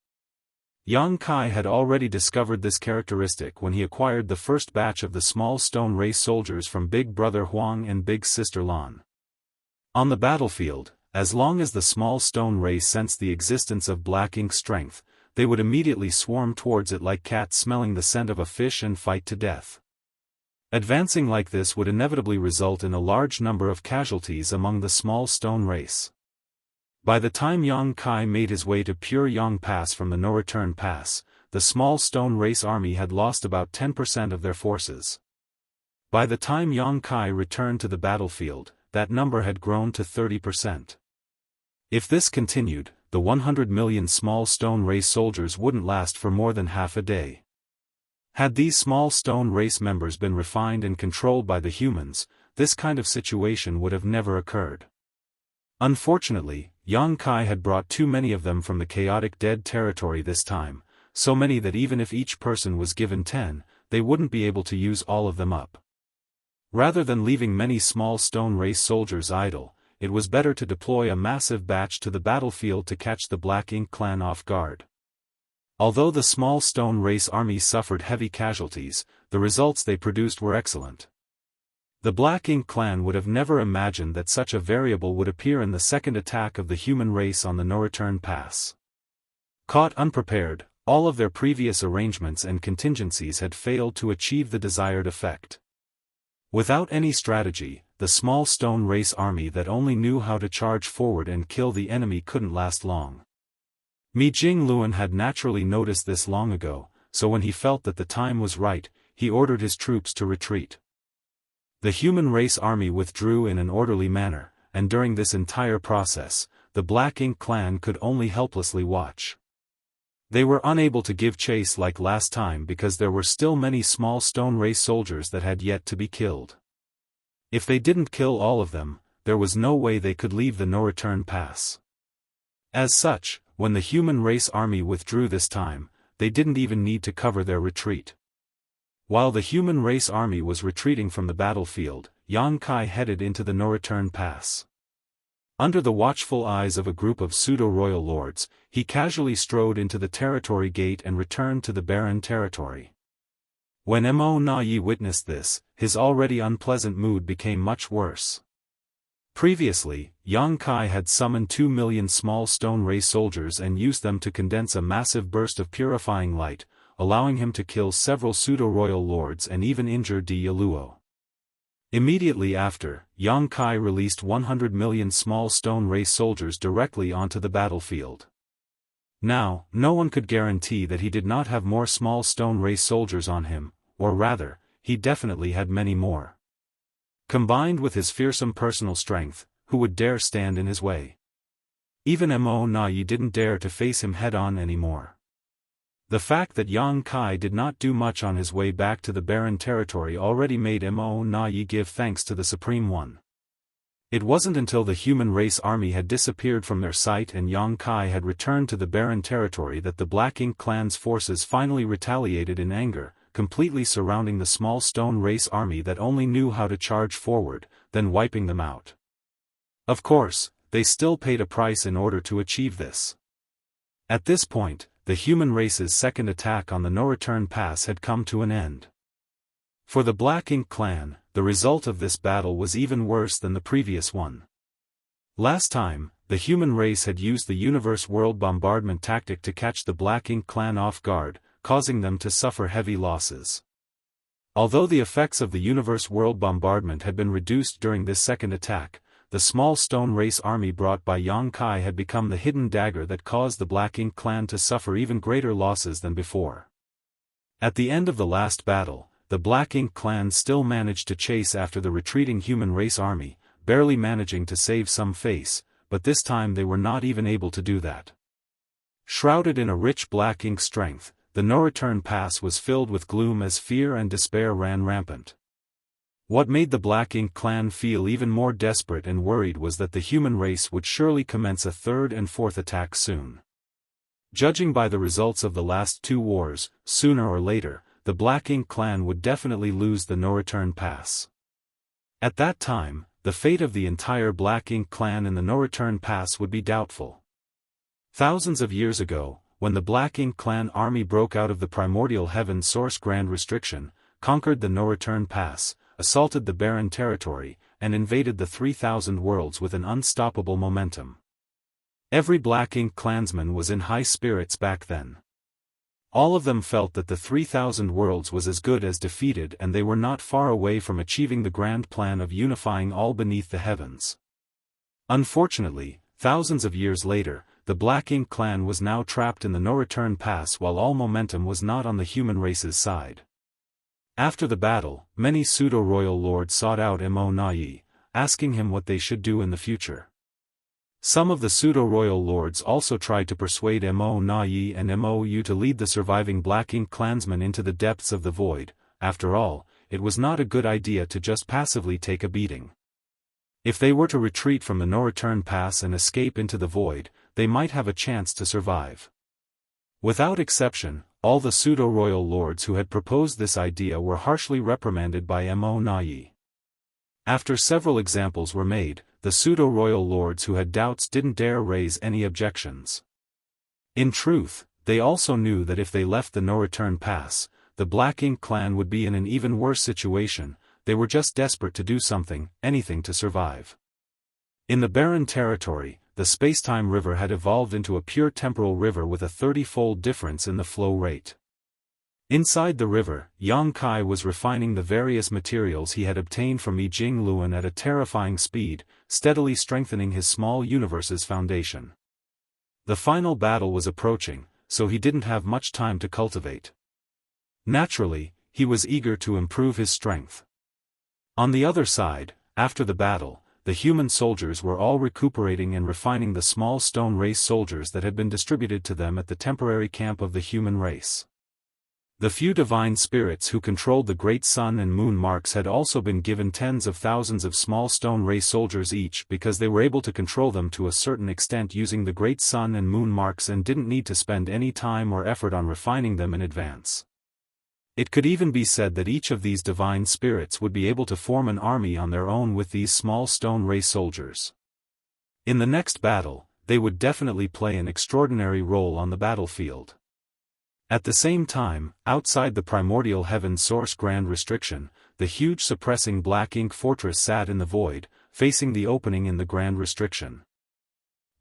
Yang Kai had already discovered this characteristic when he acquired the first batch of the small stone race soldiers from Big Brother Huang and Big Sister Lan. On the battlefield, as long as the small stone race sensed the existence of Black Ink strength, they would immediately swarm towards it like cats smelling the scent of a fish and fight to death. Advancing like this would inevitably result in a large number of casualties among the small stone race. By the time Yang Kai made his way to Pure Yang Pass from the No-Return Pass, the small stone race army had lost about 10% of their forces. By the time Yang Kai returned to the battlefield, that number had grown to 30%. If this continued, the 100 million small stone race soldiers wouldn't last for more than half a day. Had these small stone race members been refined and controlled by the humans, this kind of situation would have never occurred. Unfortunately, Yang Kai had brought too many of them from the chaotic dead territory this time, so many that even if each person was given 10, they wouldn't be able to use all of them up. Rather than leaving many small stone race soldiers idle, it was better to deploy a massive batch to the battlefield to catch the Black Ink clan off guard. Although the small stone race army suffered heavy casualties, the results they produced were excellent. The Black Ink clan would have never imagined that such a variable would appear in the second attack of the human race on the No-Return Pass. Caught unprepared, all of their previous arrangements and contingencies had failed to achieve the desired effect. Without any strategy, the small stone race army that only knew how to charge forward and kill the enemy couldn't last long. Mi Jingluan had naturally noticed this long ago, so when he felt that the time was right, he ordered his troops to retreat. The human race army withdrew in an orderly manner, and during this entire process, the Black Ink clan could only helplessly watch. They were unable to give chase like last time because there were still many small stone race soldiers that had yet to be killed. If they didn't kill all of them, there was no way they could leave the No-Return Pass. As such, when the human race army withdrew this time, they didn't even need to cover their retreat. While the human race army was retreating from the battlefield, Yang Kai headed into the No-Return Pass. Under the watchful eyes of a group of pseudo-royal lords, he casually strode into the territory gate and returned to the barren territory. When Mo Na Yi witnessed this, his already unpleasant mood became much worse. Previously, Yang Kai had summoned 2 million small stone race soldiers and used them to condense a massive burst of purifying light, allowing him to kill several pseudo-royal lords and even injure Di Yaluo. Immediately after, Yang Kai released 100 million small stone race soldiers directly onto the battlefield. Now, no one could guarantee that he did not have more small stone race soldiers on him, or rather, he definitely had many more. Combined with his fearsome personal strength, who would dare stand in his way? Even Mo Na Yi didn't dare to face him head-on anymore. The fact that Yang Kai did not do much on his way back to the barren territory already made Mo Na Yi give thanks to the Supreme One. It wasn't until the human race army had disappeared from their sight and Yang Kai had returned to the barren territory that the Black Ink clan's forces finally retaliated in anger, completely surrounding the small stone race army that only knew how to charge forward, then wiping them out. Of course, they still paid a price in order to achieve this. At this point, the human race's second attack on the No-Return Pass had come to an end. For the Black Ink clan, the result of this battle was even worse than the previous one. Last time, the human race had used the universe world bombardment tactic to catch the Black Ink clan off guard, causing them to suffer heavy losses. Although the effects of the universe world bombardment had been reduced during this second attack, the small stone race army brought by Yang Kai had become the hidden dagger that caused the Black Ink clan to suffer even greater losses than before. At the end of the last battle, the Black Ink clan still managed to chase after the retreating human race army, barely managing to save some face, but this time they were not even able to do that. Shrouded in a rich black ink strength, the no-return pass was filled with gloom as fear and despair ran rampant. What made the Black Ink clan feel even more desperate and worried was that the human race would surely commence a third and fourth attack soon. Judging by the results of the last two wars, sooner or later, the Black Ink clan would definitely lose the no-return pass. At that time, the fate of the entire Black Ink clan in the no-return pass would be doubtful. Thousands of years ago, when the Black Ink clan army broke out of the primordial heaven source grand restriction, conquered the no-return pass, assaulted the barren territory, and invaded the 3,000 worlds with an unstoppable momentum. Every Black Ink clansman was in high spirits back then. All of them felt that the 3,000 worlds was as good as defeated, and they were not far away from achieving the grand plan of unifying all beneath the heavens. Unfortunately, thousands of years later, the Black Ink clan was now trapped in the no-return pass while all momentum was not on the human race's side. After the battle, many pseudo-royal lords sought out Mo Nai, asking him what they should do in the future. Some of the pseudo-royal lords also tried to persuade Mo Nai and Mo Yu to lead the surviving Black Ink clansmen into the depths of the void. After all, it was not a good idea to just passively take a beating. If they were to retreat from the no-return pass and escape into the void, they might have a chance to survive. Without exception, all the pseudo-royal lords who had proposed this idea were harshly reprimanded by Mo Nai. After several examples were made, the pseudo-royal lords who had doubts didn't dare raise any objections. In truth, they also knew that if they left the no-return pass, the Black Ink clan would be in an even worse situation. They were just desperate to do something, anything to survive. In the barren territory, the spacetime river had evolved into a pure temporal river with a 30-fold difference in the flow rate. Inside the river, Yang Kai was refining the various materials he had obtained from Yi Jingluan at a terrifying speed, steadily strengthening his small universe's foundation. The final battle was approaching, so he didn't have much time to cultivate. Naturally, he was eager to improve his strength. On the other side, after the battle, the human soldiers were all recuperating and refining the small stone race soldiers that had been distributed to them at the temporary camp of the human race. The few divine spirits who controlled the great sun and moon marks had also been given tens of thousands of small stone race soldiers each because they were able to control them to a certain extent using the great sun and moon marks and didn't need to spend any time or effort on refining them in advance. It could even be said that each of these divine spirits would be able to form an army on their own with these small stone race soldiers. In the next battle, they would definitely play an extraordinary role on the battlefield. At the same time, outside the primordial heaven source grand restriction, the huge suppressing Black Ink fortress sat in the void, facing the opening in the grand restriction.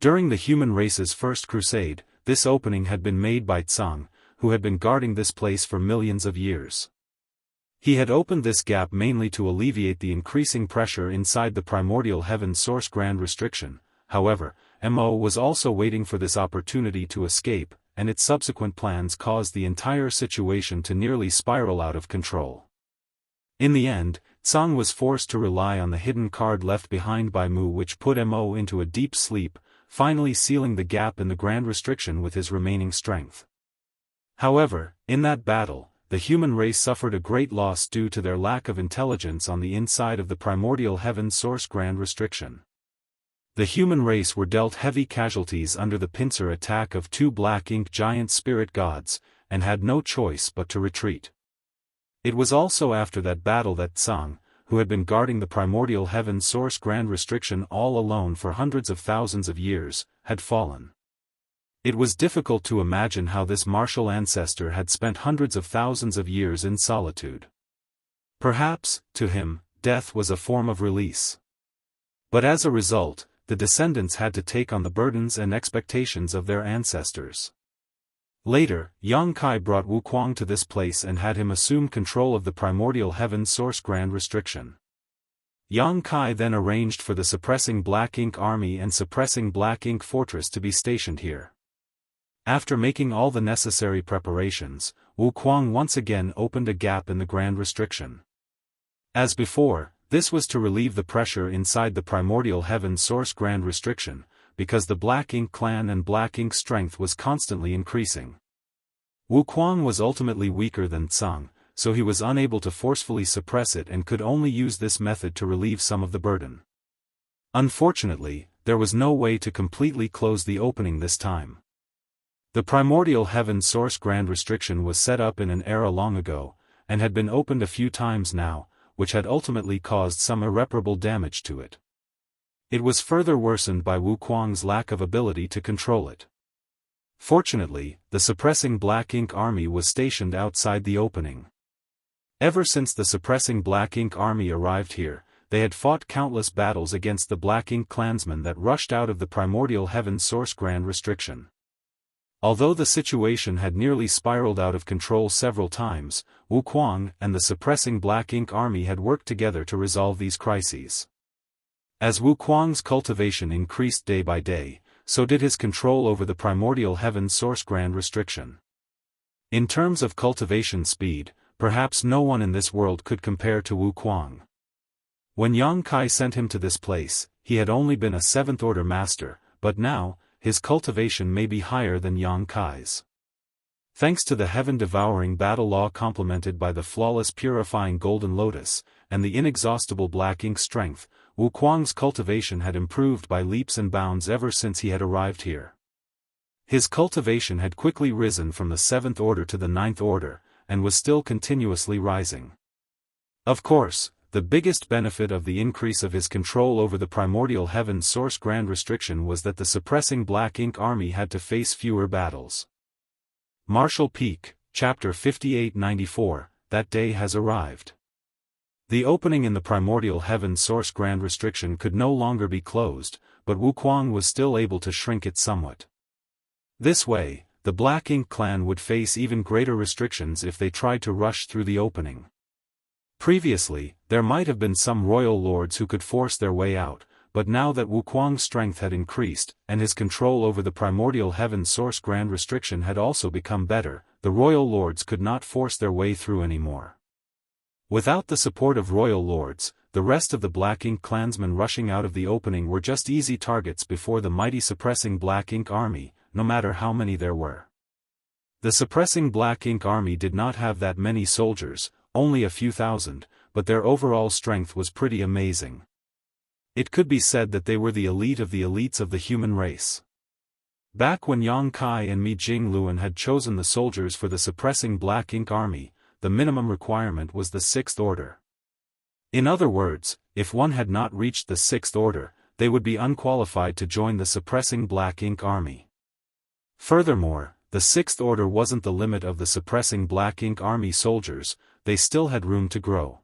During the human race's first crusade, this opening had been made by Tsang, who had been guarding this place for millions of years. He had opened this gap mainly to alleviate the increasing pressure inside the primordial heaven source grand restriction. However, Mo was also waiting for this opportunity to escape, and its subsequent plans caused the entire situation to nearly spiral out of control. In the end, Tsang was forced to rely on the hidden card left behind by Mu, which put Mo into a deep sleep, finally sealing the gap in the grand restriction with his remaining strength. However, in that battle, the human race suffered a great loss due to their lack of intelligence on the inside of the primordial heaven source grand restriction. The human race were dealt heavy casualties under the pincer attack of two Black Ink giant spirit gods, and had no choice but to retreat. It was also after that battle that Tsang, who had been guarding the primordial heaven source grand restriction all alone for hundreds of thousands of years, had fallen. It was difficult to imagine how this martial ancestor had spent hundreds of thousands of years in solitude. Perhaps, to him, death was a form of release. But as a result, the descendants had to take on the burdens and expectations of their ancestors. Later, Yang Kai brought Wu Kuang to this place and had him assume control of the primordial heaven source grand restriction. Yang Kai then arranged for the Suppressing Black Ink Army and Suppressing Black Ink Fortress to be stationed here. After making all the necessary preparations, Wu Kuang once again opened a gap in the Grand Restriction. As before, this was to relieve the pressure inside the Primordial Heaven Source Grand Restriction, because the Black Ink clan and Black Ink strength was constantly increasing. Wu Kuang was ultimately weaker than Tsang, so he was unable to forcefully suppress it and could only use this method to relieve some of the burden. Unfortunately, there was no way to completely close the opening this time. The Primordial Heaven Source Grand Restriction was set up in an era long ago, and had been opened a few times now, which had ultimately caused some irreparable damage to it. It was further worsened by Wu Kuang's lack of ability to control it. Fortunately, the Suppressing Black Ink Army was stationed outside the opening. Ever since the Suppressing Black Ink Army arrived here, they had fought countless battles against the Black Ink clansmen that rushed out of the Primordial Heaven Source Grand Restriction. Although the situation had nearly spiraled out of control several times, Wu Kuang and the Suppressing Black Ink Army had worked together to resolve these crises. As Wu Kuang's cultivation increased day by day, so did his control over the Primordial Heaven Source Grand Restriction. In terms of cultivation speed, perhaps no one in this world could compare to Wu Kuang. When Yang Kai sent him to this place, he had only been a 7th Order master, but now, his cultivation may be higher than Yang Kai's. Thanks to the heaven-devouring battle law complemented by the flawless purifying golden lotus, and the inexhaustible black ink strength, Wu Kuang's cultivation had improved by leaps and bounds ever since he had arrived here. His cultivation had quickly risen from the 7th Order to the 9th Order, and was still continuously rising. Of course, the biggest benefit of the increase of his control over the Primordial Heaven Source Grand Restriction was that the Suppressing Black Ink Army had to face fewer battles. Martial Peak, Chapter 5894, That Day Has Arrived. The opening in the Primordial Heaven Source Grand Restriction could no longer be closed, but Wu Kuang was still able to shrink it somewhat. This way, the Black Ink clan would face even greater restrictions if they tried to rush through the opening. Previously, there might have been some royal lords who could force their way out, but now that Wu Kuang's strength had increased, and his control over the Primordial Heaven Source Grand Restriction had also become better, the royal lords could not force their way through anymore. Without the support of royal lords, the rest of the Black Ink clansmen rushing out of the opening were just easy targets before the mighty Suppressing Black Ink Army, no matter how many there were. The Suppressing Black Ink Army did not have that many soldiers, only a few thousand, but their overall strength was pretty amazing. It could be said that they were the elite of the elites of the human race. Back when Yang Kai and Mi Jingluan had chosen the soldiers for the Suppressing Black Ink Army, the minimum requirement was the 6th Order. In other words, if one had not reached the 6th Order, they would be unqualified to join the Suppressing Black Ink Army. Furthermore, the 6th Order wasn't the limit of the Suppressing Black Ink Army soldiers, they still had room to grow.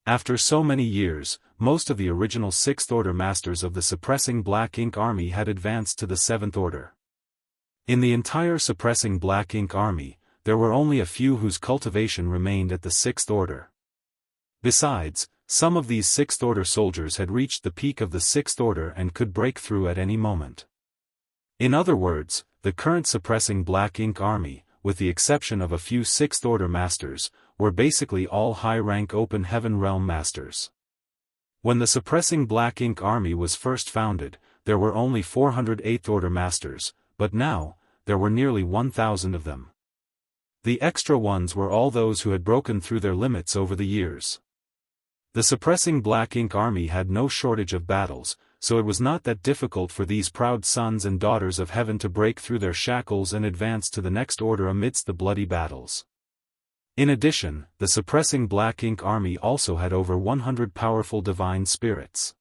After so many years, most of the original 6th Order masters of the Suppressing Black Ink Army had advanced to the 7th Order. In the entire Suppressing Black Ink Army, there were only a few whose cultivation remained at the 6th Order. Besides, some of these 6th Order soldiers had reached the peak of the 6th Order and could break through at any moment. In other words, the current Suppressing Black Ink Army, with the exception of a few 6th Order masters, were basically all high-rank Open Heaven Realm masters. When the Suppressing Black Ink Army was first founded, there were only 400 8th Order masters, but now, there were nearly 1,000 of them. The extra ones were all those who had broken through their limits over the years. The Suppressing Black Ink Army had no shortage of battles, so it was not that difficult for these proud sons and daughters of heaven to break through their shackles and advance to the next order amidst the bloody battles. In addition, the Suppressing Black Ink Army also had over 100 powerful divine spirits.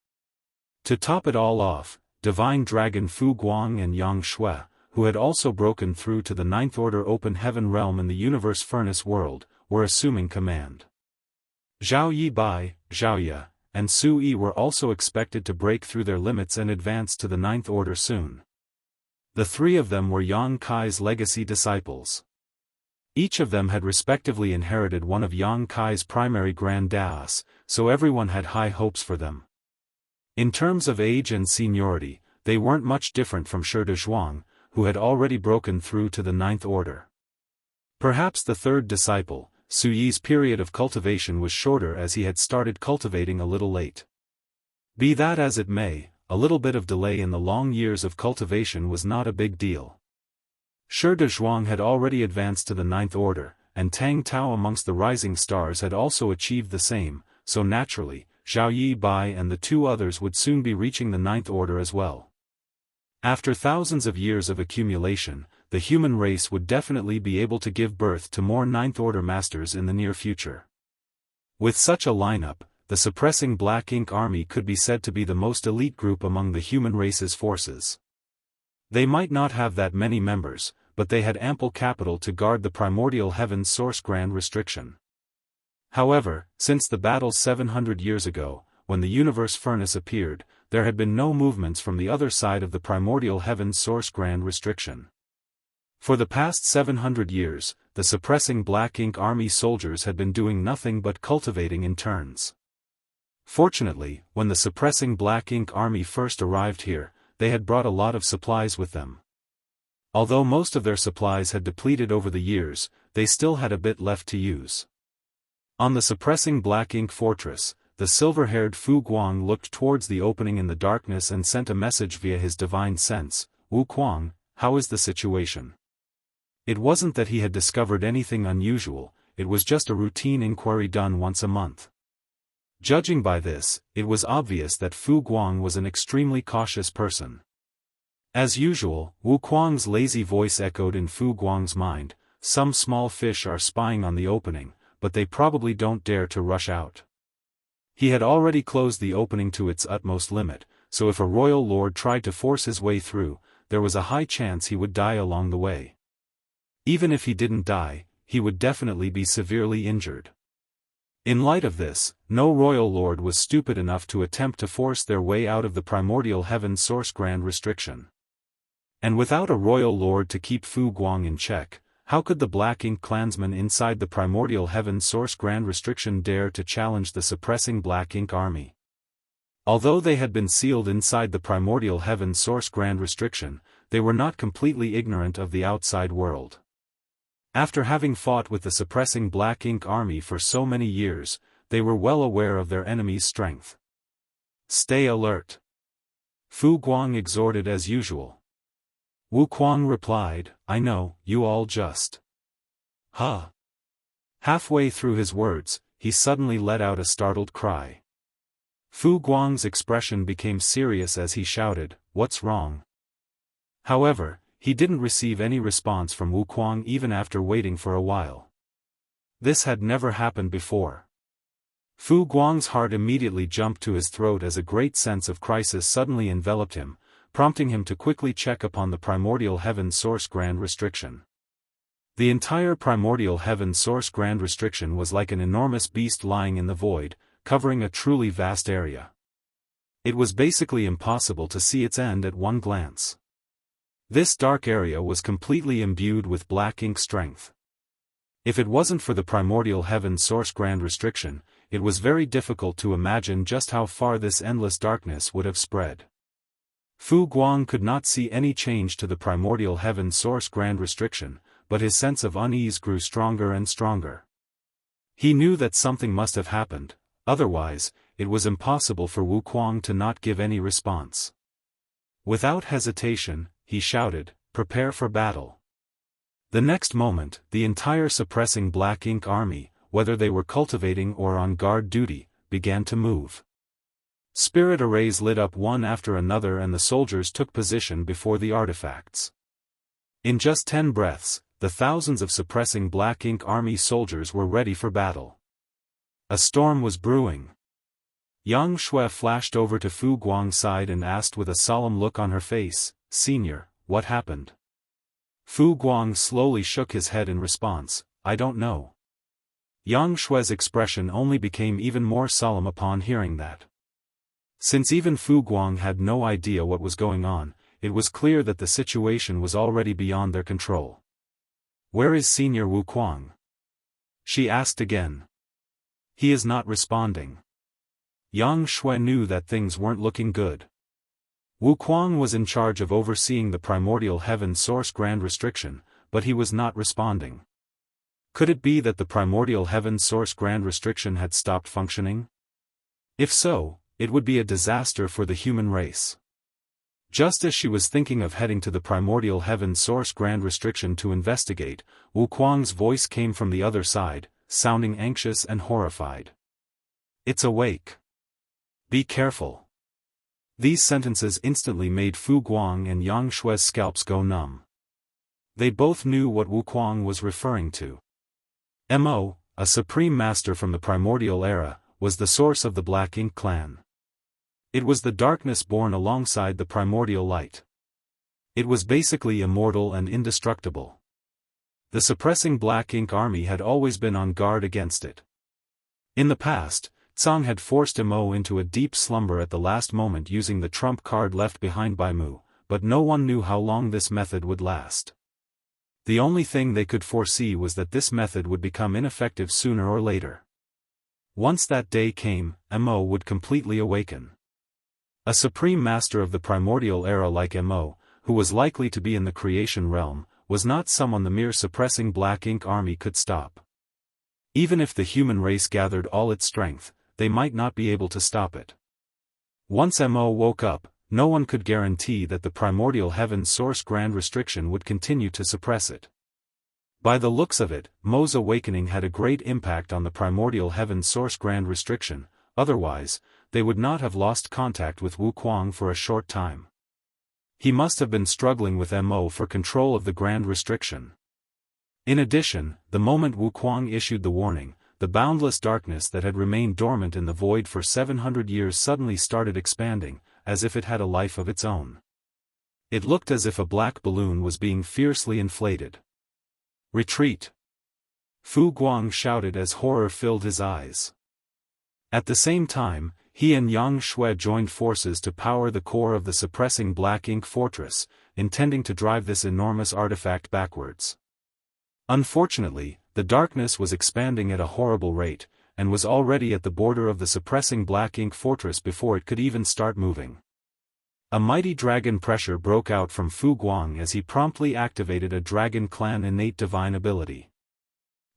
To top it all off, Divine Dragon Fu Guang and Yang Shui, who had also broken through to the 9th Order Open Heaven Realm in the Universe Furnace World, were assuming command. Zhao Yi Bai, Zhao Ye, and Su Yi were also expected to break through their limits and advance to the 9th Order soon. The three of them were Yang Kai's legacy disciples. Each of them had respectively inherited one of Yang Kai's primary grand Daoists, so everyone had high hopes for them. In terms of age and seniority, they weren't much different from Shi Dezhuang, who had already broken through to the ninth order. Perhaps the third disciple, Su Yi's period of cultivation was shorter as he had started cultivating a little late. Be that as it may, a little bit of delay in the long years of cultivation was not a big deal. Shi Dezhuang had already advanced to the ninth order, and Tang Tao amongst the rising stars had also achieved the same, so naturally, Zhao Yi Bai and the two others would soon be reaching the ninth order as well. After thousands of years of accumulation, the human race would definitely be able to give birth to more ninth order masters in the near future. With such a lineup, the suppressing Black Ink Army could be said to be the most elite group among the human race's forces. They might not have that many members, but they had ample capital to guard the primordial heaven's source grand restriction. However, since the battle 700 years ago, when the universe furnace appeared, there had been no movements from the other side of the primordial heaven's source grand restriction. For the past 700 years, the suppressing Black Ink Army soldiers had been doing nothing but cultivating in turns. Fortunately, when the suppressing Black Ink Army first arrived here, they had brought a lot of supplies with them. Although most of their supplies had depleted over the years, they still had a bit left to use. On the suppressing Black Ink Fortress, the silver-haired Fu Guang looked towards the opening in the darkness and sent a message via his divine sense. "Wu Kuang, how is the situation?" It wasn't that he had discovered anything unusual, it was just a routine inquiry done once a month. Judging by this, it was obvious that Fu Guang was an extremely cautious person. As usual, Wu Kuang's lazy voice echoed in Fu Guang's mind, "Some small fish are spying on the opening, but they probably don't dare to rush out." He had already closed the opening to its utmost limit, so if a royal lord tried to force his way through, there was a high chance he would die along the way. Even if he didn't die, he would definitely be severely injured. In light of this, no royal lord was stupid enough to attempt to force their way out of the primordial heaven's source grand restriction. And without a royal lord to keep Fu Guang in check, how could the Black Ink clansmen inside the primordial heaven's source grand restriction dare to challenge the suppressing Black Ink Army? Although they had been sealed inside the primordial heaven's source grand restriction, they were not completely ignorant of the outside world. After having fought with the suppressing Black Ink Army for so many years, they were well aware of their enemy's strength. "Stay alert," Fu Guang exhorted as usual. Wu Kuang replied, "I know, you all just." "Huh." Halfway through his words, he suddenly let out a startled cry. Fu Guang's expression became serious as he shouted, "What's wrong?" However, he didn't receive any response from Wu Kuang even after waiting for a while. This had never happened before. Fu Guang's heart immediately jumped to his throat as a great sense of crisis suddenly enveloped him, prompting him to quickly check upon the primordial heaven source grand restriction. The entire primordial heaven source grand restriction was like an enormous beast lying in the void, covering a truly vast area. It was basically impossible to see its end at one glance. This dark area was completely imbued with Black Ink strength. If it wasn't for the primordial heaven source grand restriction, it was very difficult to imagine just how far this endless darkness would have spread. Fu Guang could not see any change to the primordial heaven source grand restriction, but his sense of unease grew stronger and stronger. He knew that something must have happened, otherwise, it was impossible for Wu Kuang to not give any response. Without hesitation, he shouted, "Prepare for battle." The next moment, the entire suppressing Black Ink Army, whether they were cultivating or on guard duty, began to move. Spirit arrays lit up one after another and the soldiers took position before the artifacts. In just 10 breaths, the thousands of suppressing Black Ink Army soldiers were ready for battle. A storm was brewing. Yang Shui flashed over to Fu Guang's side and asked with a solemn look on her face, "Senior, what happened?" Fu Guang slowly shook his head in response, "I don't know." Yang Shui's expression only became even more solemn upon hearing that. Since even Fu Guang had no idea what was going on, it was clear that the situation was already beyond their control. "Where is Senior Wu Kuang?" she asked again. "He is not responding." Yang Shui knew that things weren't looking good. Wu Kuang was in charge of overseeing the primordial heaven source grand restriction, but he was not responding. Could it be that the primordial heaven source grand restriction had stopped functioning? If so, it would be a disaster for the human race. Just as she was thinking of heading to the primordial heaven source grand restriction to investigate, Wu Kuang's voice came from the other side, sounding anxious and horrified. "It's awake. Be careful." These sentences instantly made Fu Guang and Yang Shui's scalps go numb. They both knew what Wu Kuang was referring to. Mo, a supreme master from the primordial era, was the source of the Black Ink clan. It was the darkness born alongside the primordial light. It was basically immortal and indestructible. The suppressing Black Ink army had always been on guard against it. In the past, Tsang had forced Mo into a deep slumber at the last moment using the trump card left behind by Mu, but no one knew how long this method would last. The only thing they could foresee was that this method would become ineffective sooner or later. Once that day came, Mo would completely awaken. A supreme master of the primordial era like Mo, who was likely to be in the creation realm, was not someone the mere suppressing Black Ink army could stop. Even if the human race gathered all its strength, they might not be able to stop it. Once Mo woke up, no one could guarantee that the primordial heaven source grand restriction would continue to suppress it. By the looks of it, Mo's awakening had a great impact on the primordial heaven source grand restriction, otherwise, they would not have lost contact with Wu Kuang for a short time. He must have been struggling with Mo for control of the grand restriction. In addition, the moment Wu Kuang issued the warning, the boundless darkness that had remained dormant in the void for 700 years suddenly started expanding, as if it had a life of its own. It looked as if a black balloon was being fiercely inflated. "Retreat!" Fu Guang shouted as horror filled his eyes. At the same time, he and Yang Shui joined forces to power the core of the suppressing Black Ink fortress, intending to drive this enormous artifact backwards. Unfortunately, the darkness was expanding at a horrible rate, and was already at the border of the suppressing Black Ink fortress before it could even start moving. A mighty dragon pressure broke out from Fu Guang as he promptly activated a dragon clan innate divine ability.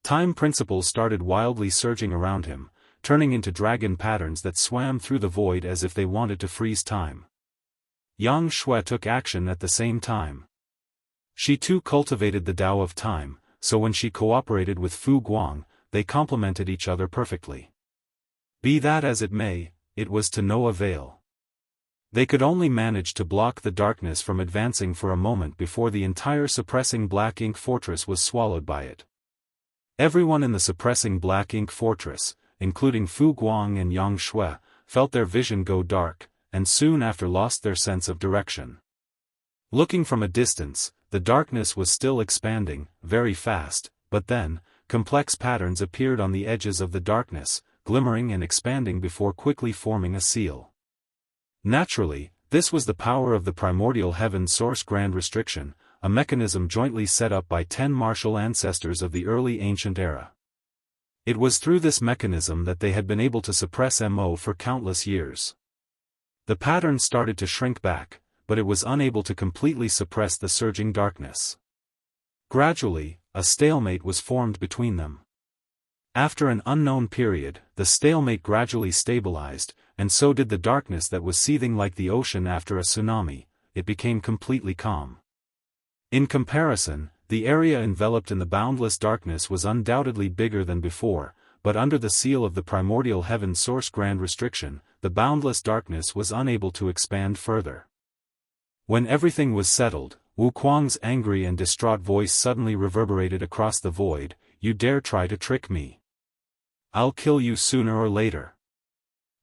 Time principles started wildly surging around him, turning into dragon patterns that swam through the void as if they wanted to freeze time. Yang Shui took action at the same time. She too cultivated the Tao of time, so when she cooperated with Fu Guang, they complemented each other perfectly. Be that as it may, it was to no avail. They could only manage to block the darkness from advancing for a moment before the entire suppressing Black Ink fortress was swallowed by it. Everyone in the suppressing Black Ink fortress, including Fu Guang and Yang Shui, felt their vision go dark, and soon after lost their sense of direction. Looking from a distance, the darkness was still expanding, very fast, but then, complex patterns appeared on the edges of the darkness, glimmering and expanding before quickly forming a seal. Naturally, this was the power of the primordial heaven source grand restriction, a mechanism jointly set up by 10 martial ancestors of the early ancient era. It was through this mechanism that they had been able to suppress Mo for countless years. The pattern started to shrink back, but it was unable to completely suppress the surging darkness. Gradually, a stalemate was formed between them. After an unknown period, the stalemate gradually stabilized, and so did the darkness that was seething like the ocean after a tsunami. It became completely calm. In comparison, the area enveloped in the boundless darkness was undoubtedly bigger than before, but under the seal of the primordial heaven source grand restriction, the boundless darkness was unable to expand further. When everything was settled, Wu Kuang's angry and distraught voice suddenly reverberated across the void, "You dare try to trick me? I'll kill you sooner or later."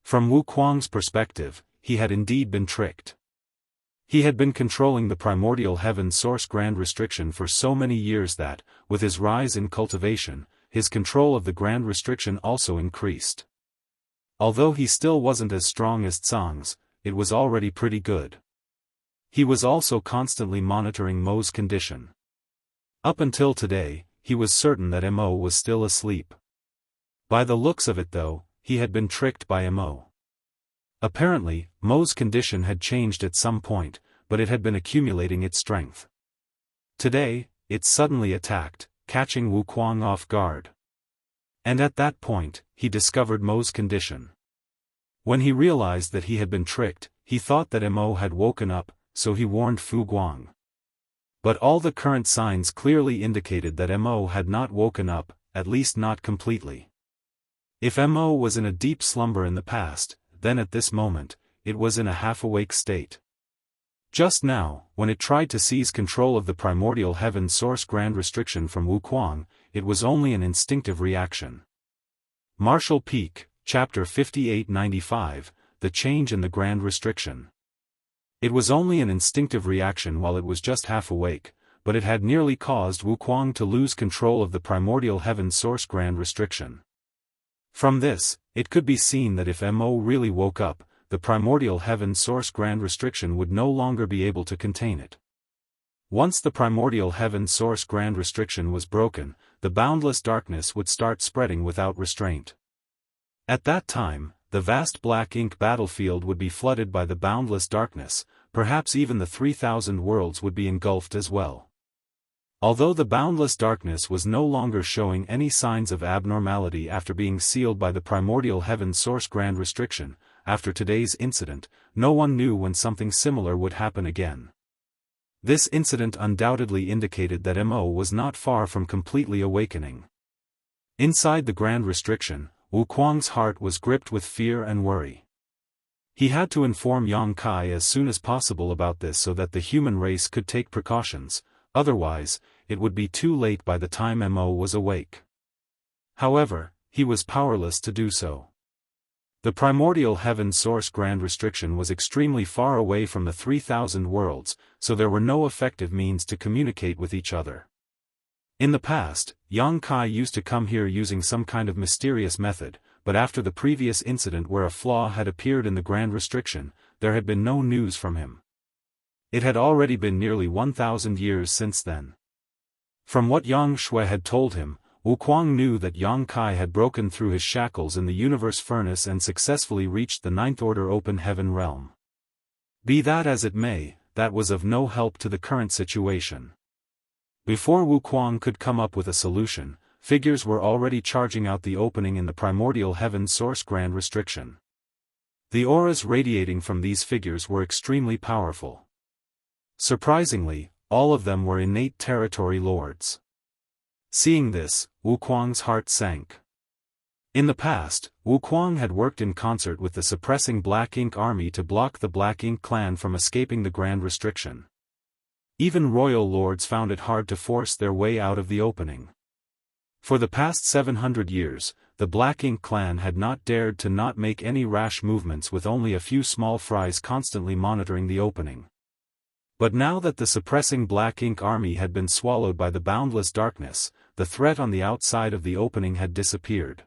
From Wu Kuang's perspective, he had indeed been tricked. He had been controlling the primordial heaven source grand restriction for so many years that, with his rise in cultivation, his control of the grand restriction also increased. Although he still wasn't as strong as Tsang's, it was already pretty good. He was also constantly monitoring Mo's condition. Up until today, he was certain that Mo was still asleep. By the looks of it though, he had been tricked by Mo. Apparently, Mo's condition had changed at some point, but it had been accumulating its strength. Today, it suddenly attacked, catching Wuquang off guard. And at that point, he discovered Mo's condition. When he realized that he had been tricked, he thought that Mo had woken up, so he warned Fu Guang. But all the current signs clearly indicated that Mo had not woken up, at least not completely. If Mo was in a deep slumber in the past, then at this moment, it was in a half-awake state. Just now, when it tried to seize control of the primordial heaven source grand restriction from Wuquang, it was only an instinctive reaction. Martial Peak, Chapter 5895, The Change in the Grand Restriction. It was only an instinctive reaction while it was just half awake, but it had nearly caused Wuquang to lose control of the primordial heaven source grand restriction. From this, it could be seen that if Mo really woke up, the primordial heaven source grand restriction would no longer be able to contain it. Once the primordial heaven source grand restriction was broken, the boundless darkness would start spreading without restraint. At that time, the vast black ink battlefield would be flooded by the boundless darkness, perhaps even the 3,000 worlds would be engulfed as well. Although the boundless darkness was no longer showing any signs of abnormality after being sealed by the primordial heaven source grand restriction, after today's incident, no one knew when something similar would happen again. This incident undoubtedly indicated that Mo was not far from completely awakening. Inside the grand restriction, Wuquang's heart was gripped with fear and worry. He had to inform Yang Kai as soon as possible about this so that the human race could take precautions, otherwise, it would be too late by the time Mo was awake. However, he was powerless to do so. The primordial heaven source grand restriction was extremely far away from the 3,000 worlds, so there were no effective means to communicate with each other. In the past, Yang Kai used to come here using some kind of mysterious method, but after the previous incident where a flaw had appeared in the grand restriction, there had been no news from him. It had already been nearly 1,000 years since then. From what Yang Shui had told him, Wuquang knew that Yang Kai had broken through his shackles in the universe furnace and successfully reached the Ninth Order open heaven realm. Be that as it may, that was of no help to the current situation. Before Wuquang could come up with a solution, figures were already charging out the opening in the primordial heaven source grand restriction. The auras radiating from these figures were extremely powerful. Surprisingly, all of them were innate territory lords. Seeing this, Wuquang's heart sank. In the past, Wuquang had worked in concert with the suppressing Black Ink army to block the Black Ink clan from escaping the grand restriction. Even royal lords found it hard to force their way out of the opening. For the past 700 years, the Black Ink clan had not dared to not make any rash movements with only a few small fries constantly monitoring the opening. But now that the suppressing Black Ink army had been swallowed by the boundless darkness, the threat on the outside of the opening had disappeared.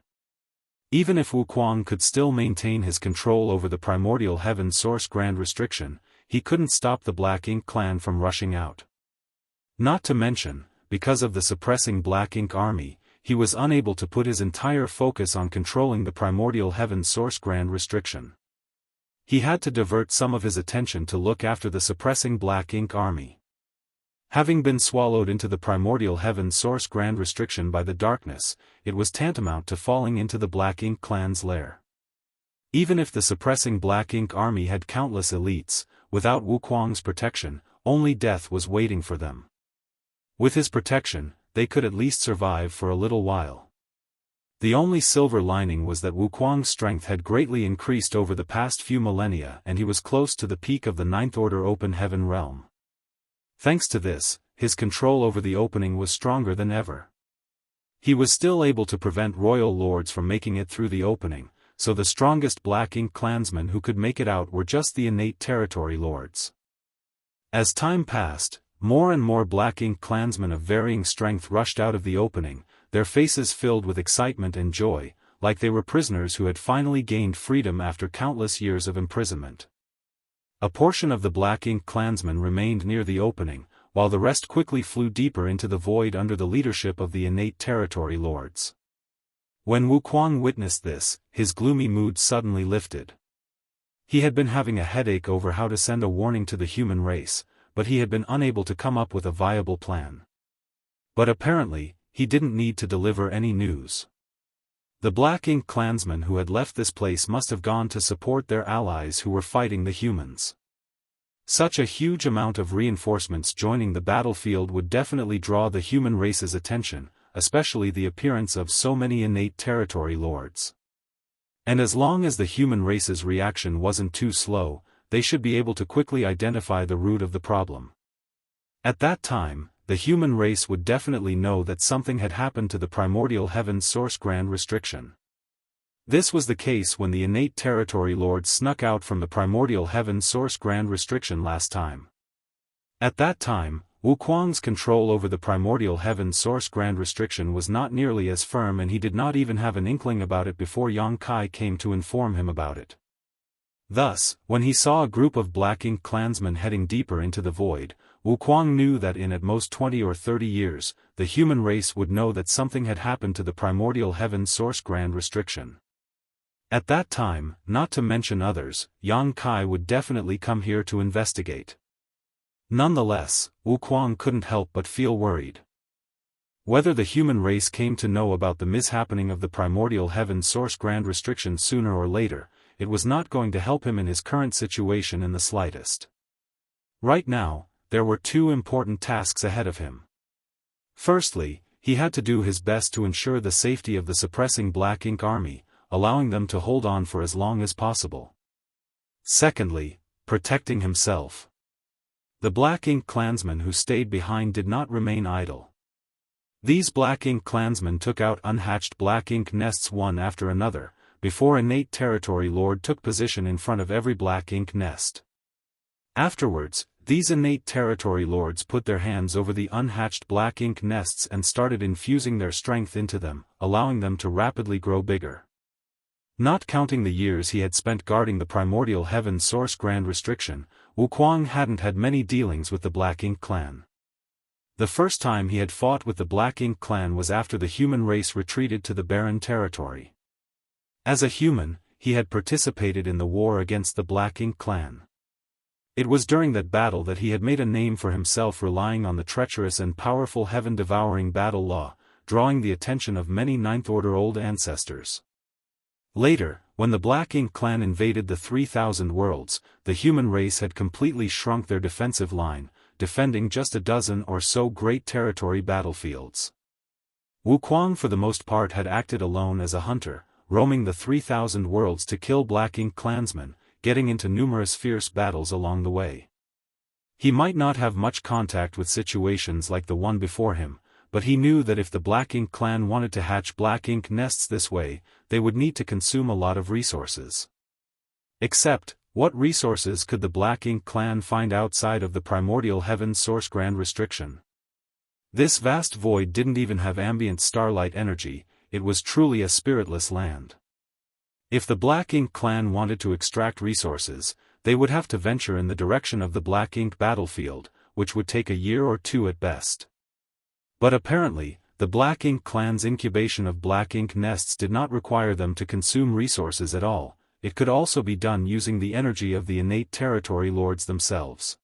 Even if Wuquang could still maintain his control over the primordial heaven source grand restriction, he couldn't stop the Black Ink clan from rushing out. Not to mention, because of the suppressing Black Ink army, he was unable to put his entire focus on controlling the primordial heaven source grand restriction. He had to divert some of his attention to look after the suppressing Black Ink army. Having been swallowed into the primordial heaven source grand restriction by the darkness, it was tantamount to falling into the Black Ink clan's lair. Even if the suppressing Black Ink army had countless elites, without Wuquang's protection, only death was waiting for them. With his protection, they could at least survive for a little while. The only silver lining was that Wuquang's strength had greatly increased over the past few millennia and he was close to the peak of the Ninth Order open heaven realm. Thanks to this, his control over the opening was stronger than ever. He was still able to prevent royal lords from making it through the opening, so the strongest Black Ink clansmen who could make it out were just the innate territory lords. As time passed, more and more Black Ink clansmen of varying strength rushed out of the opening, their faces filled with excitement and joy, like they were prisoners who had finally gained freedom after countless years of imprisonment. A portion of the Black Ink clansmen remained near the opening, while the rest quickly flew deeper into the void under the leadership of the innate territory lords. When Wuquang witnessed this, his gloomy mood suddenly lifted. He had been having a headache over how to send a warning to the human race, but he had been unable to come up with a viable plan. But apparently, he didn't need to deliver any news. The Black Ink clansmen who had left this place must have gone to support their allies who were fighting the humans. Such a huge amount of reinforcements joining the battlefield would definitely draw the human race's attention, especially the appearance of so many innate territory lords. And as long as the human race's reaction wasn't too slow, they should be able to quickly identify the root of the problem. At that time, the human race would definitely know that something had happened to the primordial heaven's source grand restriction. This was the case when the innate territory lords snuck out from the primordial heaven's source grand restriction last time. At that time, Wuquang's control over the primordial heaven's source grand restriction was not nearly as firm, and he did not even have an inkling about it before Yang Kai came to inform him about it. Thus, when he saw a group of Black Ink clansmen heading deeper into the void, Wuquang knew that in at most 20 or 30 years, the human race would know that something had happened to the primordial heaven's source grand restriction. At that time, not to mention others, Yang Kai would definitely come here to investigate. Nonetheless, Wuquang couldn't help but feel worried. Whether the human race came to know about the mishappening of the primordial heaven's source grand restriction sooner or later, it was not going to help him in his current situation in the slightest. Right now, there were two important tasks ahead of him. Firstly, he had to do his best to ensure the safety of the suppressing Black Ink army, allowing them to hold on for as long as possible. Secondly, protecting himself. The Black Ink clansmen who stayed behind did not remain idle. These Black Ink clansmen took out unhatched Black Ink nests one after another, before innate territory lord took position in front of every Black Ink nest. Afterwards, these innate territory lords put their hands over the unhatched Black Ink nests and started infusing their strength into them, allowing them to rapidly grow bigger. Not counting the years he had spent guarding the primordial heaven's source grand restriction, Wuquang hadn't had many dealings with the Black Ink clan. The first time he had fought with the Black Ink clan was after the human race retreated to the barren territory. As a human, he had participated in the war against the Black Ink clan. It was during that battle that he had made a name for himself, relying on the treacherous and powerful heaven-devouring battle law, drawing the attention of many Ninth-Order old ancestors. Later, when the Black Ink clan invaded the 3,000 worlds, the human race had completely shrunk their defensive line, defending just a dozen or so great territory battlefields. Wuquang for the most part had acted alone as a hunter, roaming the 3,000 worlds to kill Black Ink clansmen, getting into numerous fierce battles along the way. He might not have much contact with situations like the one before him, but he knew that if the Black Ink clan wanted to hatch Black Ink nests this way, they would need to consume a lot of resources. Except, what resources could the Black Ink clan find outside of the primordial heaven's source grand restriction? This vast void didn't even have ambient starlight energy, it was truly a spiritless land. If the Black Ink clan wanted to extract resources, they would have to venture in the direction of the Black Ink battlefield, which would take a year or two at best. But apparently, the Black Ink clan's incubation of Black Ink nests did not require them to consume resources at all. It could also be done using the energy of the innate territory lords themselves.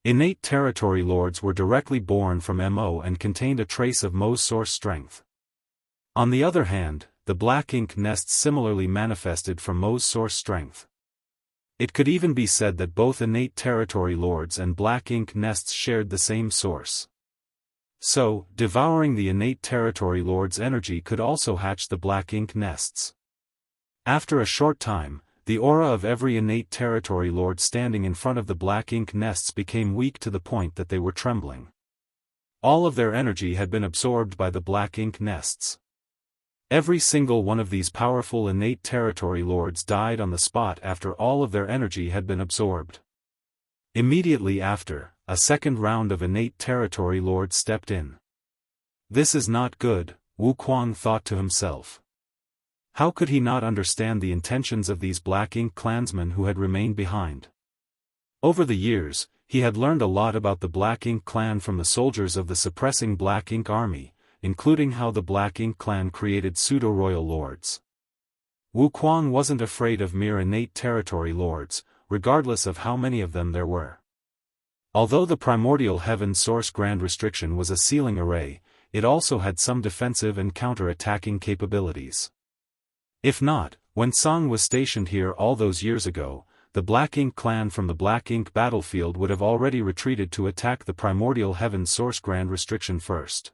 Innate territory lords were directly born from Mo and contained a trace of Mo's source strength. On the other hand, the Black Ink nests similarly manifested from Mo's source strength. It could even be said that both innate territory lords and Black Ink nests shared the same source. So, devouring the innate territory lord's energy could also hatch the Black Ink nests. After a short time, the aura of every innate territory lord standing in front of the Black Ink nests became weak to the point that they were trembling. All of their energy had been absorbed by the Black Ink nests. Every single one of these powerful innate territory lords died on the spot after all of their energy had been absorbed. Immediately after, a second round of innate territory lords stepped in. This is not good, Wuquang thought to himself. How could he not understand the intentions of these Black Ink clansmen who had remained behind? Over the years, he had learned a lot about the Black Ink clan from the soldiers of the suppressing Black Ink army, including how the Black Ink clan created pseudo-royal lords. Wuquang wasn't afraid of mere innate territory lords, regardless of how many of them there were. Although the primordial heaven source grand restriction was a sealing array, it also had some defensive and counter-attacking capabilities. If not, when Song was stationed here all those years ago, the Black Ink clan from the Black Ink battlefield would have already retreated to attack the primordial heaven source grand restriction first.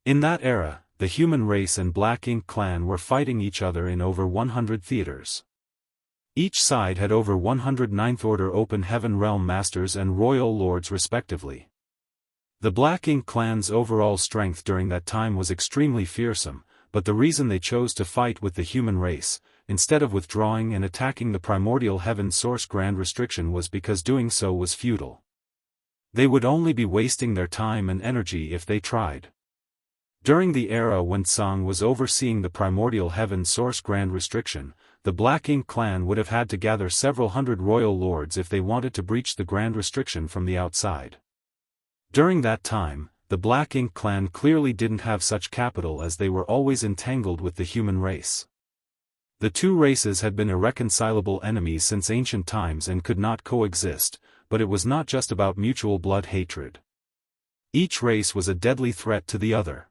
In that era, the human race and Black Ink clan were fighting each other in over 100 theaters. Each side had over 100 Ninth Order Open Heaven Realm Masters and Royal Lords respectively. The Black Ink clan's overall strength during that time was extremely fearsome, but the reason they chose to fight with the human race, instead of withdrawing and attacking the primordial heaven source grand restriction, was because doing so was futile. They would only be wasting their time and energy if they tried. During the era when Song was overseeing the primordial heaven source grand restriction, the Black Ink clan would have had to gather several hundred royal lords if they wanted to breach the grand restriction from the outside. During that time, the Black Ink clan clearly didn't have such capital as they were always entangled with the human race. The two races had been irreconcilable enemies since ancient times and could not coexist, but it was not just about mutual blood hatred. Each race was a deadly threat to the other.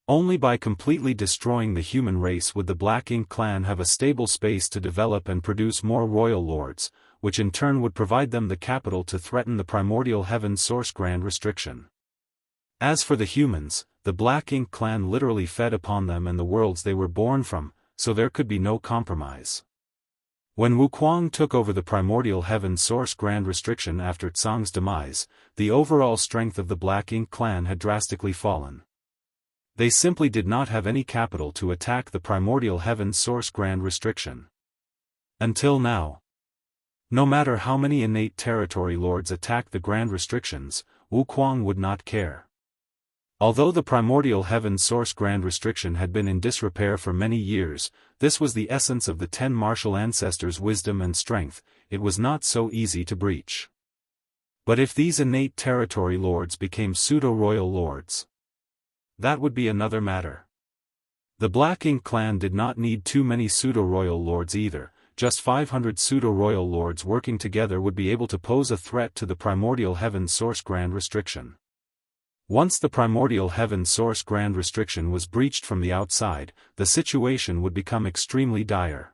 Only by completely destroying the human race would the Black Ink clan have a stable space to develop and produce more royal lords, which in turn would provide them the capital to threaten the primordial heaven source grand restriction. As for the humans, the Black Ink clan literally fed upon them and the worlds they were born from, so there could be no compromise. When Wuquang took over the primordial heaven source grand restriction after Tsang's demise, the overall strength of the Black Ink clan had drastically fallen. They simply did not have any capital to attack the primordial heaven source grand restriction. Until now. No matter how many innate territory lords attacked the grand restrictions, Wuquang would not care. Although the primordial heaven source grand restriction had been in disrepair for many years, this was the essence of the 10 martial ancestors' wisdom and strength, it was not so easy to breach. But if these innate territory lords became pseudo-royal lords, that would be another matter. The Black Ink clan did not need too many pseudo-royal lords either, just 500 pseudo-royal lords working together would be able to pose a threat to the primordial heaven source grand restriction. Once the primordial heaven source grand restriction was breached from the outside, the situation would become extremely dire.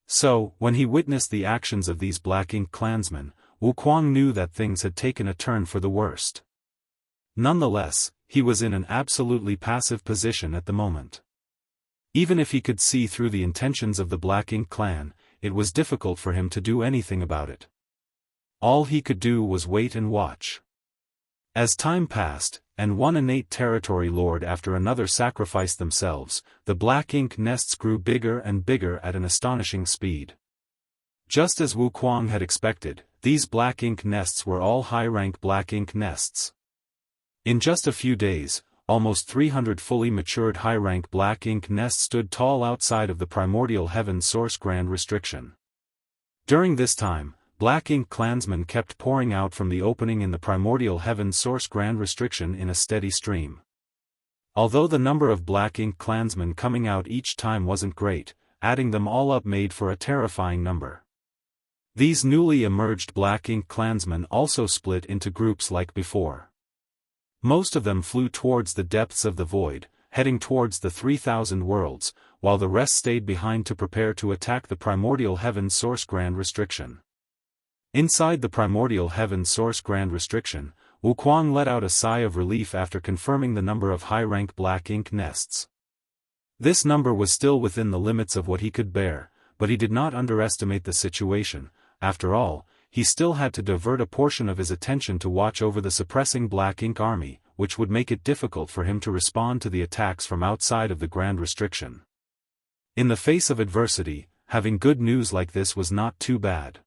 So, when he witnessed the actions of these Black Ink clansmen, Wuquang knew that things had taken a turn for the worst. Nonetheless, he was in an absolutely passive position at the moment. Even if he could see through the intentions of the Black Ink clan, it was difficult for him to do anything about it. All he could do was wait and watch. As time passed, and one innate territory lord after another sacrificed themselves, the Black Ink nests grew bigger and bigger at an astonishing speed. Just as Wuquang had expected, these Black Ink nests were all high-rank Black Ink nests. In just a few days, almost 300 fully matured high-rank Black Ink nests stood tall outside of the primordial heaven source grand restriction. During this time, Black Ink clansmen kept pouring out from the opening in the primordial heaven source grand restriction in a steady stream. Although the number of Black Ink clansmen coming out each time wasn't great, adding them all up made for a terrifying number. These newly emerged Black Ink clansmen also split into groups like before. Most of them flew towards the depths of the void, heading towards the 3,000 worlds, while the rest stayed behind to prepare to attack the primordial heaven source grand restriction. Inside the primordial heaven source grand restriction, Wuquang let out a sigh of relief after confirming the number of high-rank Black Ink nests. This number was still within the limits of what he could bear, but he did not underestimate the situation. After all, he still had to divert a portion of his attention to watch over the suppressing Black Ink army, which would make it difficult for him to respond to the attacks from outside of the grand restriction. In the face of adversity, having good news like this was not too bad.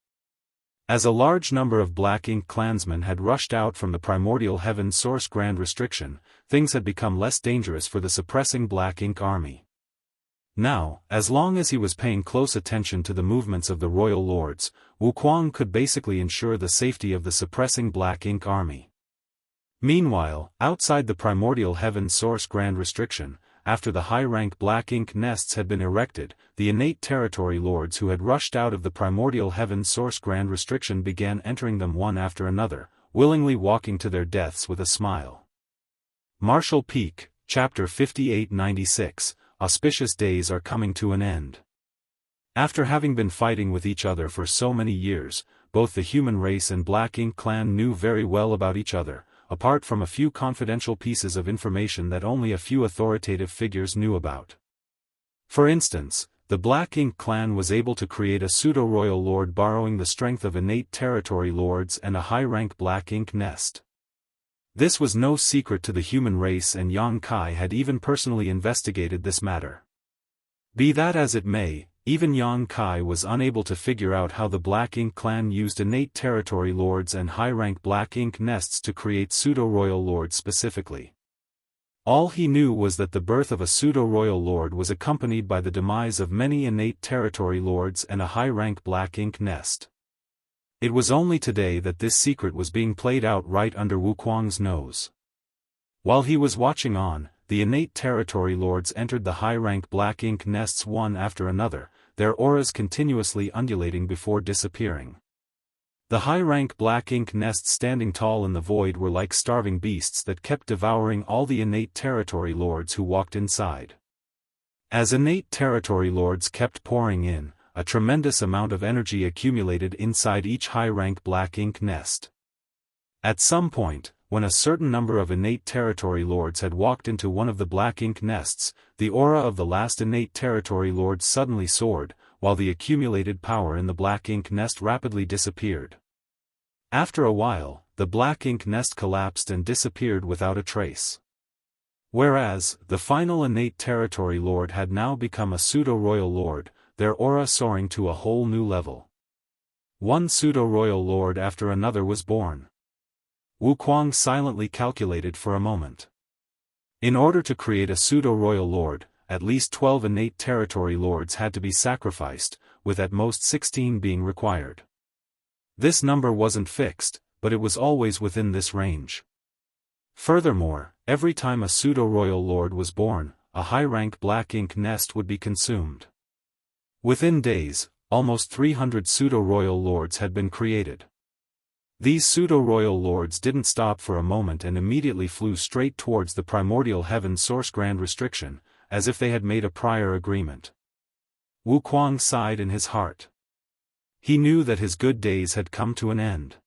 As a large number of Black Ink clansmen had rushed out from the primordial heaven source grand restriction, things had become less dangerous for the suppressing Black Ink army. Now, as long as he was paying close attention to the movements of the royal lords, Wuquang could basically ensure the safety of the suppressing Black Ink army. Meanwhile, outside the primordial heaven source grand restriction, after the high-rank Black Ink nests had been erected, the innate territory lords who had rushed out of the primordial heaven source grand restriction began entering them one after another, willingly walking to their deaths with a smile. Martial Peak, Chapter 5896, Auspicious days are coming to an end. After having been fighting with each other for so many years, both the human race and Black Ink clan knew very well about each other, apart from a few confidential pieces of information that only a few authoritative figures knew about. For instance, the Black Ink clan was able to create a pseudo-royal lord borrowing the strength of innate territory lords and a high-rank Black Ink nest. This was no secret to the human race, and Yang Kai had even personally investigated this matter. Be that as it may, even Yang Kai was unable to figure out how the Black Ink clan used innate territory lords and high-rank Black Ink nests to create pseudo-royal lords specifically. All he knew was that the birth of a pseudo-royal lord was accompanied by the demise of many innate territory lords and a high-rank Black Ink nest. It was only today that this secret was being played out right under Wuquang's nose. While he was watching on, the innate territory lords entered the high-rank Black Ink nests one after another, their auras continuously undulating before disappearing. The high-rank Black Ink nests standing tall in the void were like starving beasts that kept devouring all the innate territory lords who walked inside. As innate territory lords kept pouring in, a tremendous amount of energy accumulated inside each high-rank Black Ink nest. At some point, when a certain number of innate territory lords had walked into one of the Black Ink nests, the aura of the last innate territory lord suddenly soared, while the accumulated power in the Black Ink nest rapidly disappeared. After a while, the Black Ink nest collapsed and disappeared without a trace. Whereas, the final innate territory lord had now become a pseudo-royal lord, their aura soaring to a whole new level. One pseudo-royal lord after another was born. Wuquang silently calculated for a moment. In order to create a pseudo-royal lord, at least 12 innate territory lords had to be sacrificed, with at most 16 being required. This number wasn't fixed, but it was always within this range. Furthermore, every time a pseudo-royal lord was born, a high-rank Black Ink nest would be consumed. Within days, almost 300 pseudo-royal lords had been created. These pseudo-royal lords didn't stop for a moment and immediately flew straight towards the primordial heaven source grand restriction, as if they had made a prior agreement. Wuquang sighed in his heart. He knew that his good days had come to an end.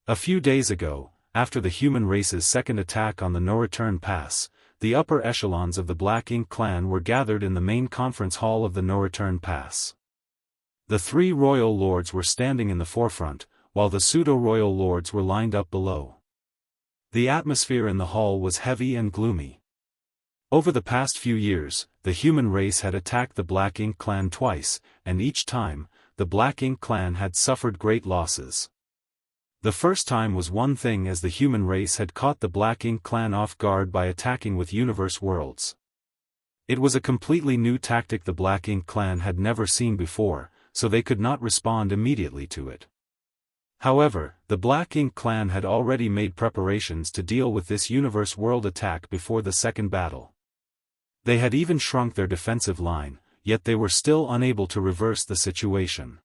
A few days ago, after the human race's second attack on the No-Return Pass, the upper echelons of the Black Ink clan were gathered in the main conference hall of the No-Return Pass. The three royal lords were standing in the forefront, while the pseudo-royal lords were lined up below. The atmosphere in the hall was heavy and gloomy. Over the past few years, the human race had attacked the Black Ink clan twice, and each time, the Black Ink clan had suffered great losses. The first time was one thing, as the human race had caught the Black Ink clan off guard by attacking with universe worlds. It was a completely new tactic the Black Ink clan had never seen before, so they could not respond immediately to it. However, the Black Ink clan had already made preparations to deal with this universe world attack before the second battle. They had even shrunk their defensive line, yet they were still unable to reverse the situation.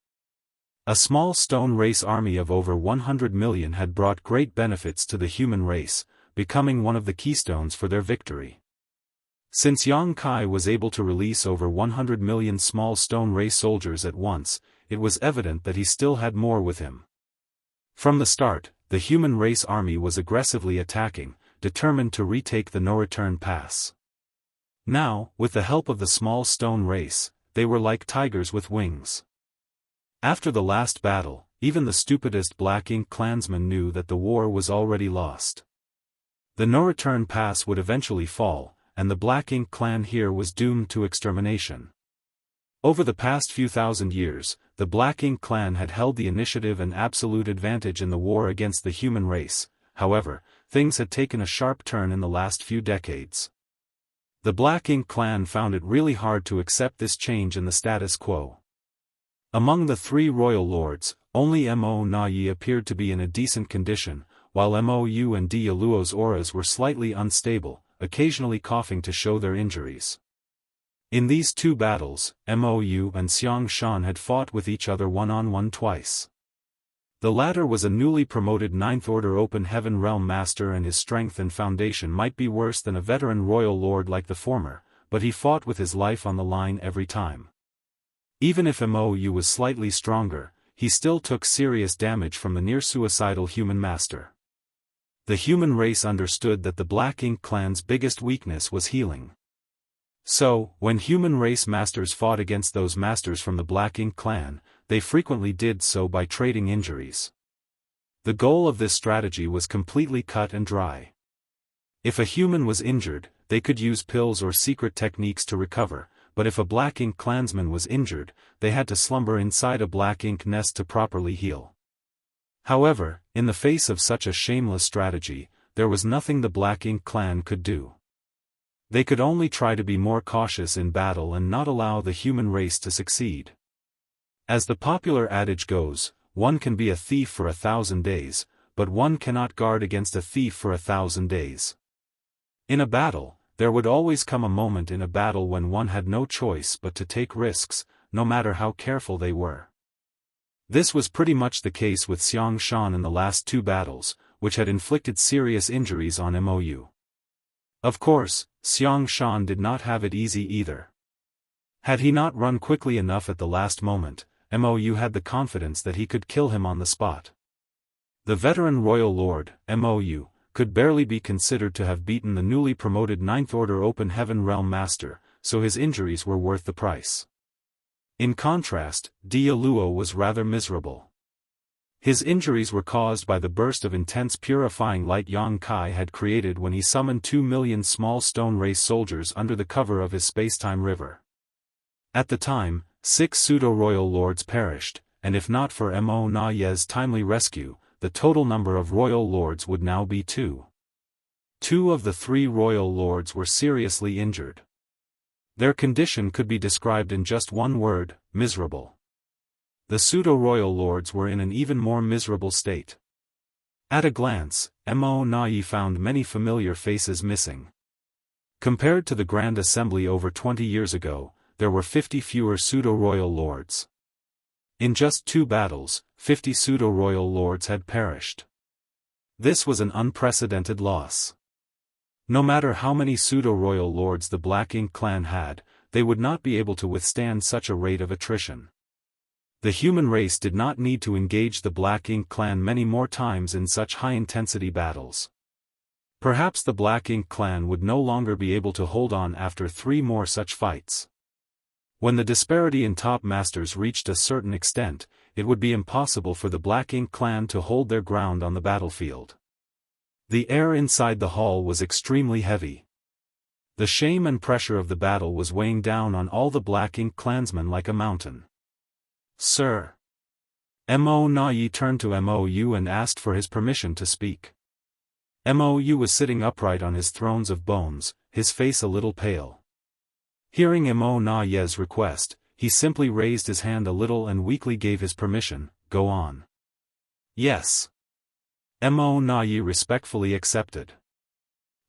A small stone race army of over 100 million had brought great benefits to the human race, becoming one of the keystones for their victory. Since Yang Kai was able to release over 100 million small stone race soldiers at once, it was evident that he still had more with him. From the start, the human race army was aggressively attacking, determined to retake the No-Return Pass. Now, with the help of the small stone race, they were like tigers with wings. After the last battle, even the stupidest Black Ink clansman knew that the war was already lost. The No-Return Pass would eventually fall, and the Black Ink clan here was doomed to extermination. Over the past few thousand years, the Black Ink clan had held the initiative and absolute advantage in the war against the human race. However, things had taken a sharp turn in the last few decades. The Black Ink clan found it really hard to accept this change in the status quo. Among the three royal lords, only Mo Na-yi appeared to be in a decent condition, while Mou and Di Luo's auras were slightly unstable, occasionally coughing to show their injuries. In these two battles, Mou and Xianxia had fought with each other one-on-one twice. The latter was a newly promoted Ninth Order Open Heaven Realm Master, and his strength and foundation might be worse than a veteran royal lord like the former, but he fought with his life on the line every time. Even if Mou was slightly stronger, he still took serious damage from the near-suicidal human master. The human race understood that the Black Ink clan's biggest weakness was healing. So, when human race masters fought against those masters from the Black Ink clan, they frequently did so by trading injuries. The goal of this strategy was completely cut and dry. If a human was injured, they could use pills or secret techniques to recover, but if a Black Ink clansman was injured, they had to slumber inside a Black Ink nest to properly heal. However, in the face of such a shameless strategy, there was nothing the Black Ink clan could do. They could only try to be more cautious in battle and not allow the human race to succeed. As the popular adage goes, one can be a thief for 1,000 days, but one cannot guard against a thief for 1,000 days. In a battle, there would always come a moment in a battle when one had no choice but to take risks, no matter how careful they were. This was pretty much the case with Xianxia in the last two battles, which had inflicted serious injuries on Mou. Of course, Xianxia did not have it easy either. Had he not run quickly enough at the last moment, Mou had the confidence that he could kill him on the spot. The veteran royal lord, Mou, could barely be considered to have beaten the newly promoted Ninth Order Open Heaven Realm Master, so his injuries were worth the price. In contrast, Di Luo was rather miserable. His injuries were caused by the burst of intense purifying light Yang Kai had created when he summoned 2 million small stone race soldiers under the cover of his space-time river. At the time, 6 pseudo-royal lords perished, and if not for Mo Na-ye's timely rescue, the total number of royal lords would now be 2. 2 of the 3 royal lords were seriously injured. Their condition could be described in just one word: miserable. The pseudo-royal lords were in an even more miserable state. At a glance, Mo Na-yi found many familiar faces missing. Compared to the Grand Assembly over 20 years ago, there were 50 fewer pseudo-royal lords. In just 2 battles, 50 pseudo-royal lords had perished. This was an unprecedented loss. No matter how many pseudo-royal lords the Black Ink clan had, they would not be able to withstand such a rate of attrition. The human race did not need to engage the Black Ink clan many more times in such high-intensity battles. Perhaps the Black Ink clan would no longer be able to hold on after 3 more such fights. When the disparity in top masters reached a certain extent, it would be impossible for the Black Ink clan to hold their ground on the battlefield. The air inside the hall was extremely heavy. The shame and pressure of the battle was weighing down on all the Black Ink clansmen like a mountain. "Sir." Mo Na-yi turned to Mou and asked for his permission to speak. Mou was sitting upright on his thrones of bones, his face a little pale. Hearing Mo Na-ye's request, he simply raised his hand a little and weakly gave his permission. "Go on." "Yes." Mo Na-yi respectfully accepted.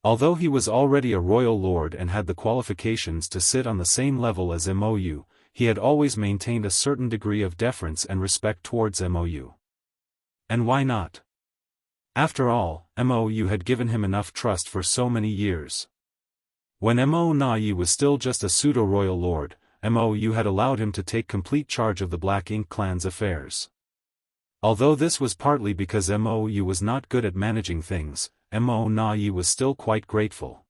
Although he was already a royal lord and had the qualifications to sit on the same level as Mou, he had always maintained a certain degree of deference and respect towards Mou. And why not? After all, Mou had given him enough trust for so many years. When Mo Na-yi was still just a pseudo-royal lord, Mou had allowed him to take complete charge of the Black Ink clan's affairs. Although this was partly because Mou was not good at managing things, Mo Na-yi was still quite grateful.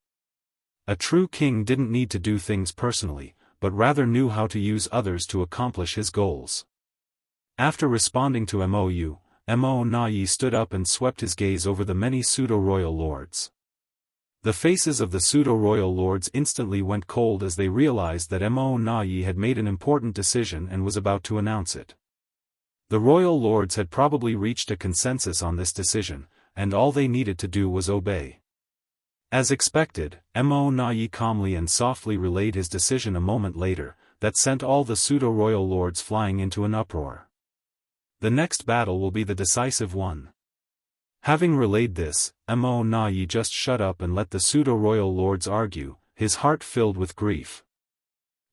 A true king didn't need to do things personally, but rather knew how to use others to accomplish his goals. After responding to Mou, Mo Na-yi stood up and swept his gaze over the many pseudo-royal lords. The faces of the pseudo-royal lords instantly went cold as they realized that Mo Na-yi had made an important decision and was about to announce it. The royal lords had probably reached a consensus on this decision, and all they needed to do was obey. As expected, Mo Na-yi calmly and softly relayed his decision a moment later, that sent all the pseudo-royal lords flying into an uproar. The next battle will be the decisive one. Having relayed this, Mo Na-yi just shut up and let the pseudo-royal lords argue, his heart filled with grief.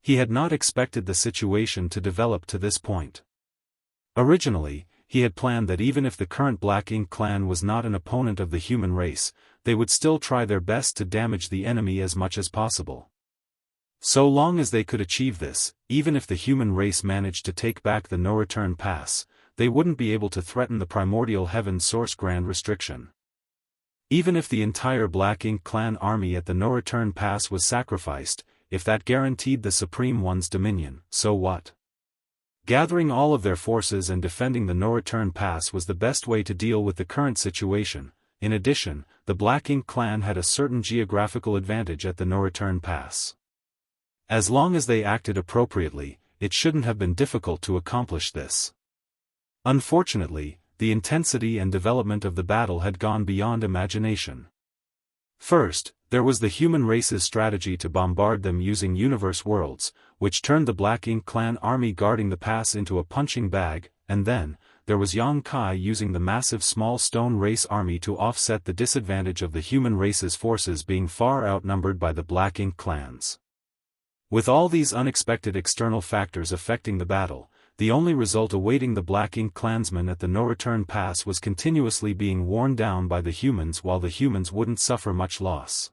He had not expected the situation to develop to this point. Originally, he had planned that even if the current Black Ink clan was not an opponent of the human race, they would still try their best to damage the enemy as much as possible. So long as they could achieve this, even if the human race managed to take back the no-return pass, they wouldn't be able to threaten the primordial heaven source grand restriction. Even if the entire Black Ink clan army at the no-return pass was sacrificed, if that guaranteed the Supreme One's dominion, so what? Gathering all of their forces and defending the no-return pass was the best way to deal with the current situation. In addition, the Black Ink clan had a certain geographical advantage at the no-return pass. As long as they acted appropriately, it shouldn't have been difficult to accomplish this. Unfortunately, the intensity and development of the battle had gone beyond imagination. First, there was the human race's strategy to bombard them using universe worlds, which turned the Black Ink clan army guarding the pass into a punching bag, and then, there was Yang Kai using the massive small stone race army to offset the disadvantage of the human race's forces being far outnumbered by the Black Ink clans. With all these unexpected external factors affecting the battle, the only result awaiting the Black Ink clansmen at the no-return pass was continuously being worn down by the humans while the humans wouldn't suffer much loss.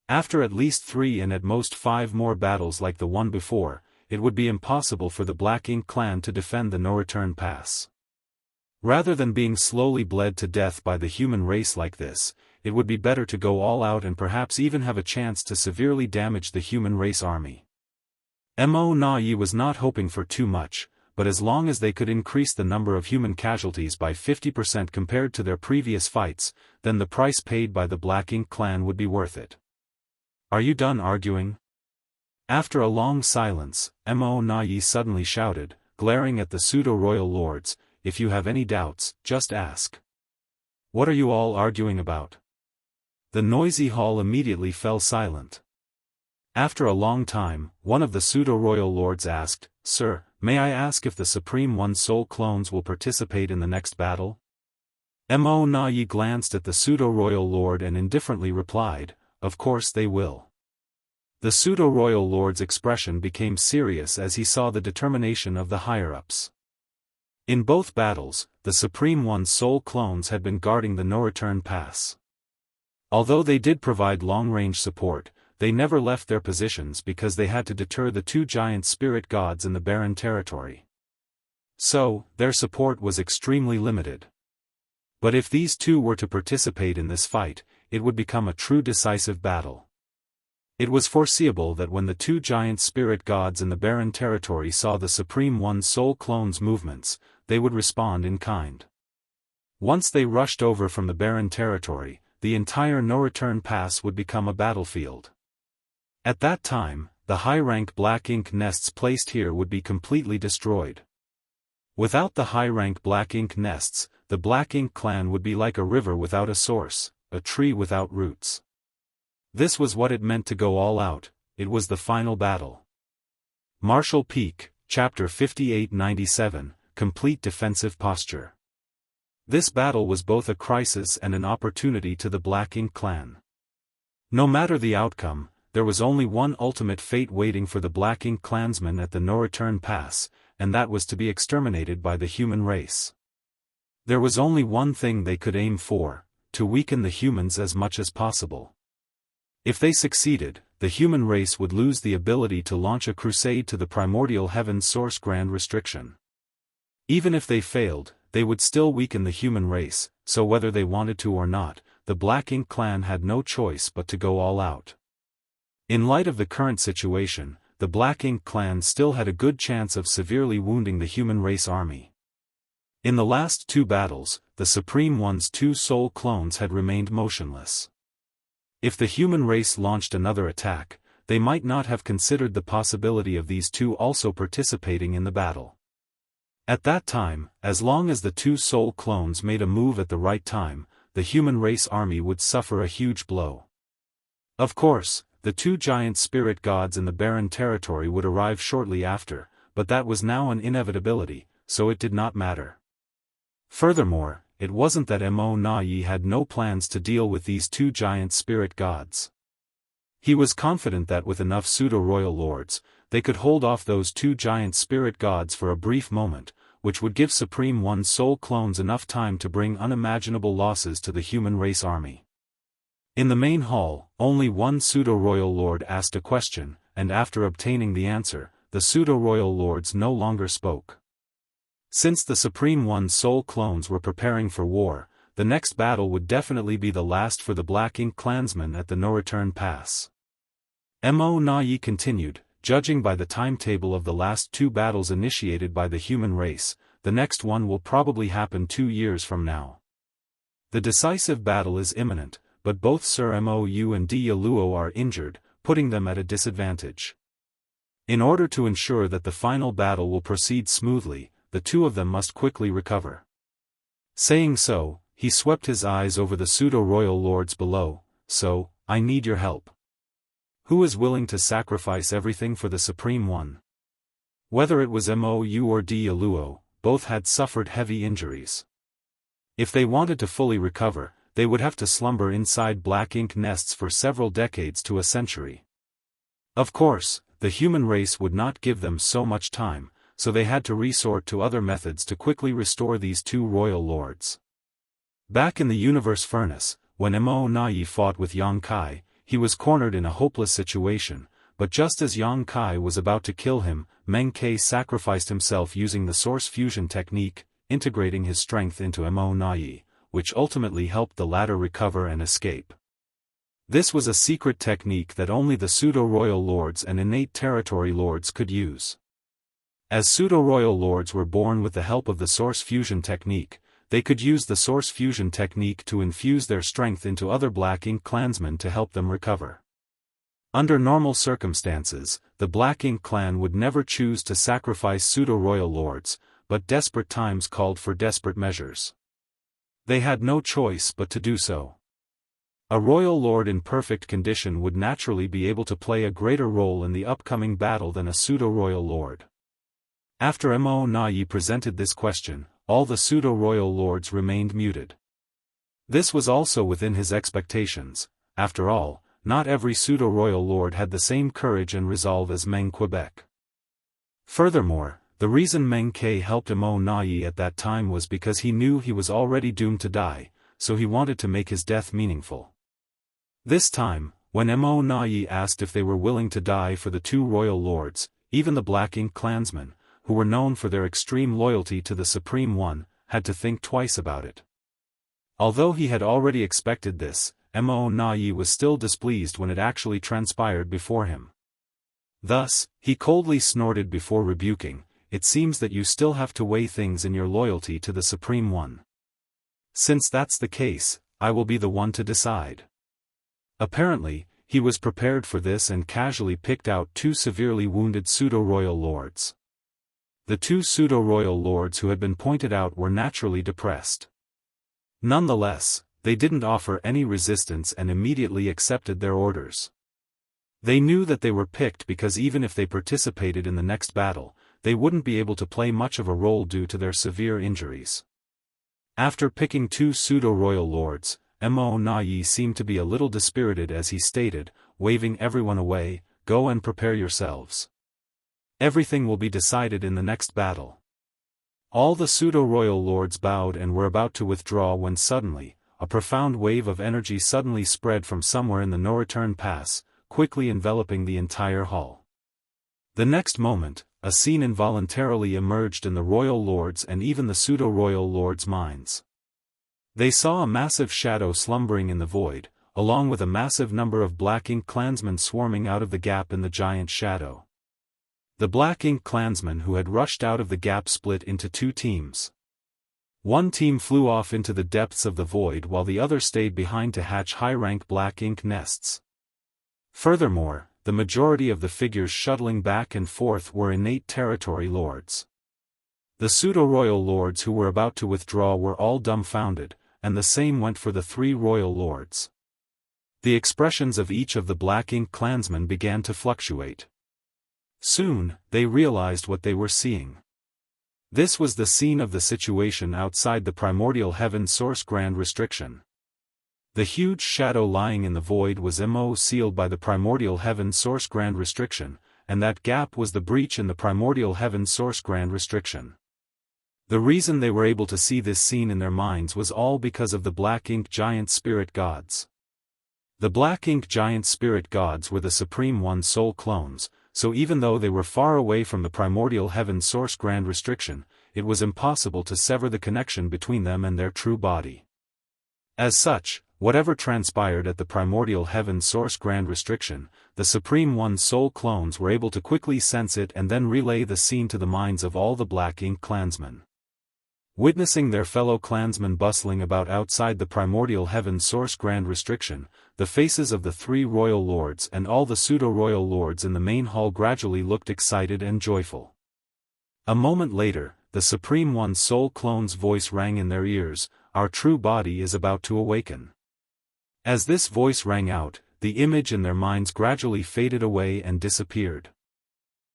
After at least 3 and at most 5 more battles like the one before, it would be impossible for the Black Ink clan to defend the no-return pass. Rather than being slowly bled to death by the human race like this, it would be better to go all out and perhaps even have a chance to severely damage the human race army. Mo Na-yi was not hoping for too much, but as long as they could increase the number of human casualties by 50% compared to their previous fights, then the price paid by the Black Ink clan would be worth it. Are you done arguing? After a long silence, Mo Na-yi suddenly shouted, glaring at the pseudo-royal lords, if you have any doubts, just ask. What are you all arguing about? The noisy hall immediately fell silent. After a long time, one of the pseudo-royal lords asked, Sir, may I ask if the Supreme One's soul clones will participate in the next battle? Mo Na-yi glanced at the pseudo-royal lord and indifferently replied, Of course they will. The pseudo-royal lord's expression became serious as he saw the determination of the higher-ups. In both battles, the Supreme One's soul clones had been guarding the no-return pass. Although they did provide long-range support, they never left their positions because they had to deter the 2 giant spirit gods in the barren territory. So, their support was extremely limited. But if these 2 were to participate in this fight, it would become a true decisive battle. It was foreseeable that when the 2 giant spirit gods in the barren territory saw the Supreme One's soul clones' movements, they would respond in kind. Once they rushed over from the barren territory, the entire no-return pass would become a battlefield. At that time, the high-rank Black Ink nests placed here would be completely destroyed. Without the high-rank Black Ink nests, the Black Ink clan would be like a river without a source, a tree without roots. This was what it meant to go all out. It was the final battle. Martial Peak, Chapter 5897, Complete Defensive Posture. This battle was both a crisis and an opportunity to the Black Ink clan. No matter the outcome, there was only one ultimate fate waiting for the Black Ink clansmen at the no-return pass, and that was to be exterminated by the human race. There was only one thing they could aim for, to weaken the humans as much as possible. If they succeeded, the human race would lose the ability to launch a crusade to the primordial heaven source grand restriction. Even if they failed, they would still weaken the human race, so whether they wanted to or not, the Black Ink clan had no choice but to go all out. In light of the current situation, the Black Ink clan still had a good chance of severely wounding the human race army. In the last 2 battles, the Supreme One's 2 soul clones had remained motionless. If the human race launched another attack, they might not have considered the possibility of these 2 also participating in the battle. At that time, as long as the 2 soul clones made a move at the right time, the human race army would suffer a huge blow. Of course, the two giant spirit gods in the barren territory would arrive shortly after, but that was now an inevitability, so it did not matter. Furthermore, it wasn't that Mo Na-yi had no plans to deal with these two giant spirit gods. He was confident that with enough pseudo-royal lords, they could hold off those two giant spirit gods for a brief moment, which would give Supreme One Soul clones enough time to bring unimaginable losses to the human race army. In the main hall, only one pseudo-royal lord asked a question, and after obtaining the answer, the pseudo-royal lords no longer spoke. Since the Supreme One Soul clones were preparing for war, the next battle would definitely be the last for the Black Ink clansmen at the No-Return Pass. Mo Na-yi continued, judging by the timetable of the last two battles initiated by the human race, the next one will probably happen 2 years from now. The decisive battle is imminent, but both Sir Mou and Di Luo are injured, putting them at a disadvantage. In order to ensure that the final battle will proceed smoothly, the two of them must quickly recover. Saying so, he swept his eyes over the pseudo-royal lords below. So, I need your help. Who is willing to sacrifice everything for the Supreme One? Whether it was Mou or Di Luo, both had suffered heavy injuries. If they wanted to fully recover, they would have to slumber inside black ink nests for several decades to a century. Of course, the human race would not give them so much time, so they had to resort to other methods to quickly restore these two royal lords. Back in the universe furnace, when Mo Na-yi fought with Yang Kai, he was cornered in a hopeless situation, but just as Yang Kai was about to kill him, Meng Ke sacrificed himself using the source fusion technique, integrating his strength into Mo Na-yi, which ultimately helped the latter recover and escape. This was a secret technique that only the pseudo-royal lords and innate territory lords could use. As pseudo-royal lords were born with the help of the source fusion technique, they could use the source fusion technique to infuse their strength into other Black Ink clansmen to help them recover. Under normal circumstances, the Black Ink clan would never choose to sacrifice pseudo-royal lords, but desperate times called for desperate measures. They had no choice but to do so. A royal lord in perfect condition would naturally be able to play a greater role in the upcoming battle than a pseudo-royal lord. After Mo Na-yi presented this question, all the pseudo-royal lords remained muted. This was also within his expectations. After all, not every pseudo-royal lord had the same courage and resolve as Meng Quebec. Furthermore, the reason Meng Ke helped Mo Na-yi at that time was because he knew he was already doomed to die, so he wanted to make his death meaningful. This time, when Mo Na-yi asked if they were willing to die for the two royal lords, even the Black Ink clansmen, who were known for their extreme loyalty to the Supreme One, had to think twice about it. Although he had already expected this, Mo Na-yi was still displeased when it actually transpired before him. Thus, he coldly snorted before rebuking, "It seems that you still have to weigh things in your loyalty to the Supreme One. Since that's the case, I will be the one to decide." Apparently, he was prepared for this and casually picked out two severely wounded pseudo-royal lords. The two pseudo-royal lords who had been pointed out were naturally depressed. Nonetheless, they didn't offer any resistance and immediately accepted their orders. They knew that they were picked because even if they participated in the next battle, they wouldn't be able to play much of a role due to their severe injuries. After picking two pseudo-royal lords, Mo Na-yi seemed to be a little dispirited as he stated, waving everyone away, "Go and prepare yourselves. Everything will be decided in the next battle." All the pseudo-royal lords bowed and were about to withdraw when suddenly, a profound wave of energy suddenly spread from somewhere in the No-Return Pass, quickly enveloping the entire hall. The next moment, a scene involuntarily emerged in the royal lords and even the pseudo-royal lords' minds. They saw a massive shadow slumbering in the void, along with a massive number of Black Ink clansmen swarming out of the gap in the giant shadow. The Black Ink clansmen who had rushed out of the gap split into two teams. One team flew off into the depths of the void while the other stayed behind to hatch high-rank Black Ink nests. Furthermore, the majority of the figures shuttling back and forth were innate territory lords. The pseudo-royal lords who were about to withdraw were all dumbfounded, and the same went for the three royal lords. The expressions of each of the black ink clansmen began to fluctuate. Soon, they realized what they were seeing. This was the scene of the situation outside the primordial heaven source grand restriction. The huge shadow lying in the void was sealed by the primordial heaven source grand restriction, and that gap was the breach in the primordial heaven source grand restriction. The reason they were able to see this scene in their minds was all because of the black ink giant spirit gods. The black ink giant spirit gods were the Supreme One Soul clones, so even though they were far away from the primordial heaven source grand restriction, it was impossible to sever the connection between them and their true body. As such, whatever transpired at the primordial heaven source grand restriction, the Supreme One Soul clones were able to quickly sense it and then relay the scene to the minds of all the black ink clansmen. Witnessing their fellow clansmen bustling about outside the primordial heaven source grand restriction, the faces of the 3 royal lords and all the pseudo-royal lords in the main hall gradually looked excited and joyful. A moment later, the Supreme One Soul clone's voice rang in their ears, "Our true body is about to awaken." As this voice rang out, the image in their minds gradually faded away and disappeared.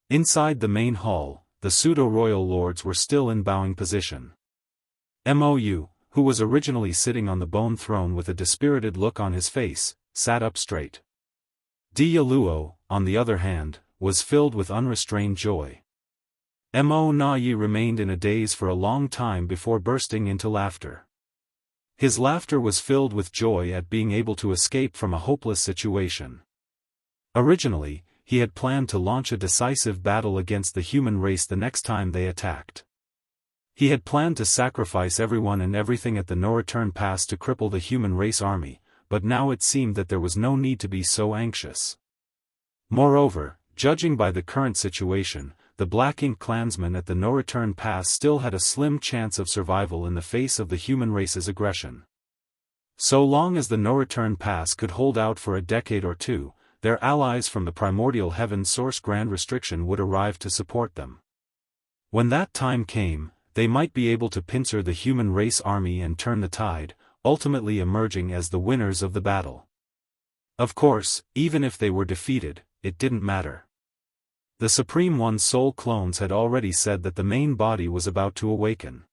Inside the main hall, the pseudo-royal lords were still in bowing position. Mou, who was originally sitting on the bone throne with a dispirited look on his face, sat up straight. Dialuo, on the other hand, was filled with unrestrained joy. Mo Nayi remained in a daze for a long time before bursting into laughter. His laughter was filled with joy at being able to escape from a hopeless situation. Originally, he had planned to launch a decisive battle against the human race the next time they attacked. He had planned to sacrifice everyone and everything at the no-return pass to cripple the human race army, but now it seemed that there was no need to be so anxious. Moreover, judging by the current situation, the Black Ink clansmen at the no-return pass still had a slim chance of survival in the face of the human race's aggression. So long as the no-return pass could hold out for a decade or two, their allies from the primordial heaven source grand restriction would arrive to support them. When that time came, they might be able to pincer the human race army and turn the tide, ultimately emerging as the winners of the battle. Of course, even if they were defeated, it didn't matter. The Supreme One Soul clones had already said that the main body was about to awaken.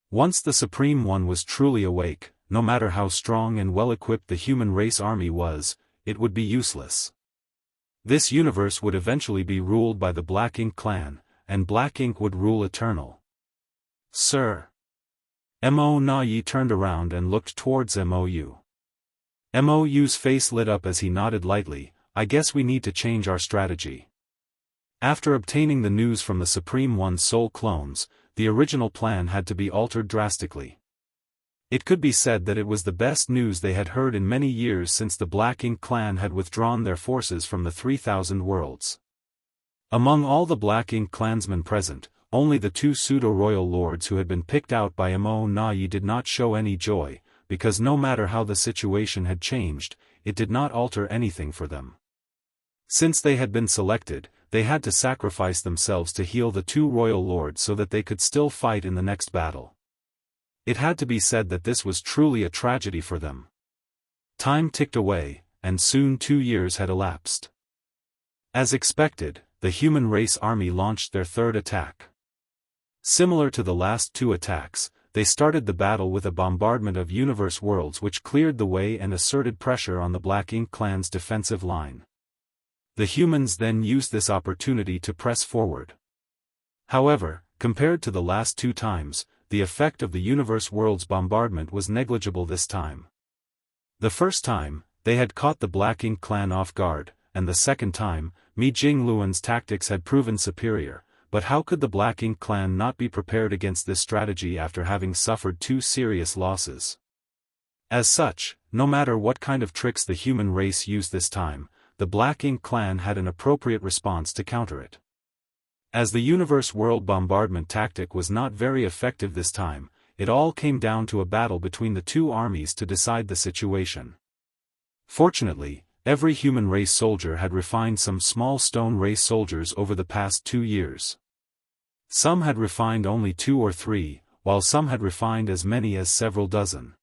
Once the Supreme One was truly awake, no matter how strong and well-equipped the human race army was, it would be useless. This universe would eventually be ruled by the Black Ink clan, and Black Ink would rule eternal. "Sir." Mo Nayi turned around and looked towards Mou. Mou's face lit up as he nodded lightly, "I guess we need to change our strategy." After obtaining the news from the Supreme One Soul clones, the original plan had to be altered drastically. It could be said that it was the best news they had heard in many years since the Black Ink clan had withdrawn their forces from the 3,000 worlds. Among all the Black Ink clansmen present, only the two pseudo-royal lords who had been picked out by Mo Nayi did not show any joy, because no matter how the situation had changed, it did not alter anything for them. Since they had been selected, they had to sacrifice themselves to heal the two royal lords so that they could still fight in the next battle. It had to be said that this was truly a tragedy for them. Time ticked away, and soon 2 years had elapsed. As expected, the human race army launched their third attack. Similar to the last two attacks, they started the battle with a bombardment of universe worlds which cleared the way and asserted pressure on the Black Ink clan's defensive line. The humans then used this opportunity to press forward. However, compared to the last two times, the effect of the universe world's bombardment was negligible this time. The first time, they had caught the Black Ink clan off guard, and the second time, Mi Jingluan's tactics had proven superior, but how could the Black Ink clan not be prepared against this strategy after having suffered 2 serious losses? As such, no matter what kind of tricks the human race used this time, the Black Ink clan had an appropriate response to counter it. As the universe world bombardment tactic was not very effective this time, it all came down to a battle between the two armies to decide the situation. Fortunately, every human race soldier had refined some small stone race soldiers over the past 2 years. Some had refined only 2 or 3, while some had refined as many as several dozen.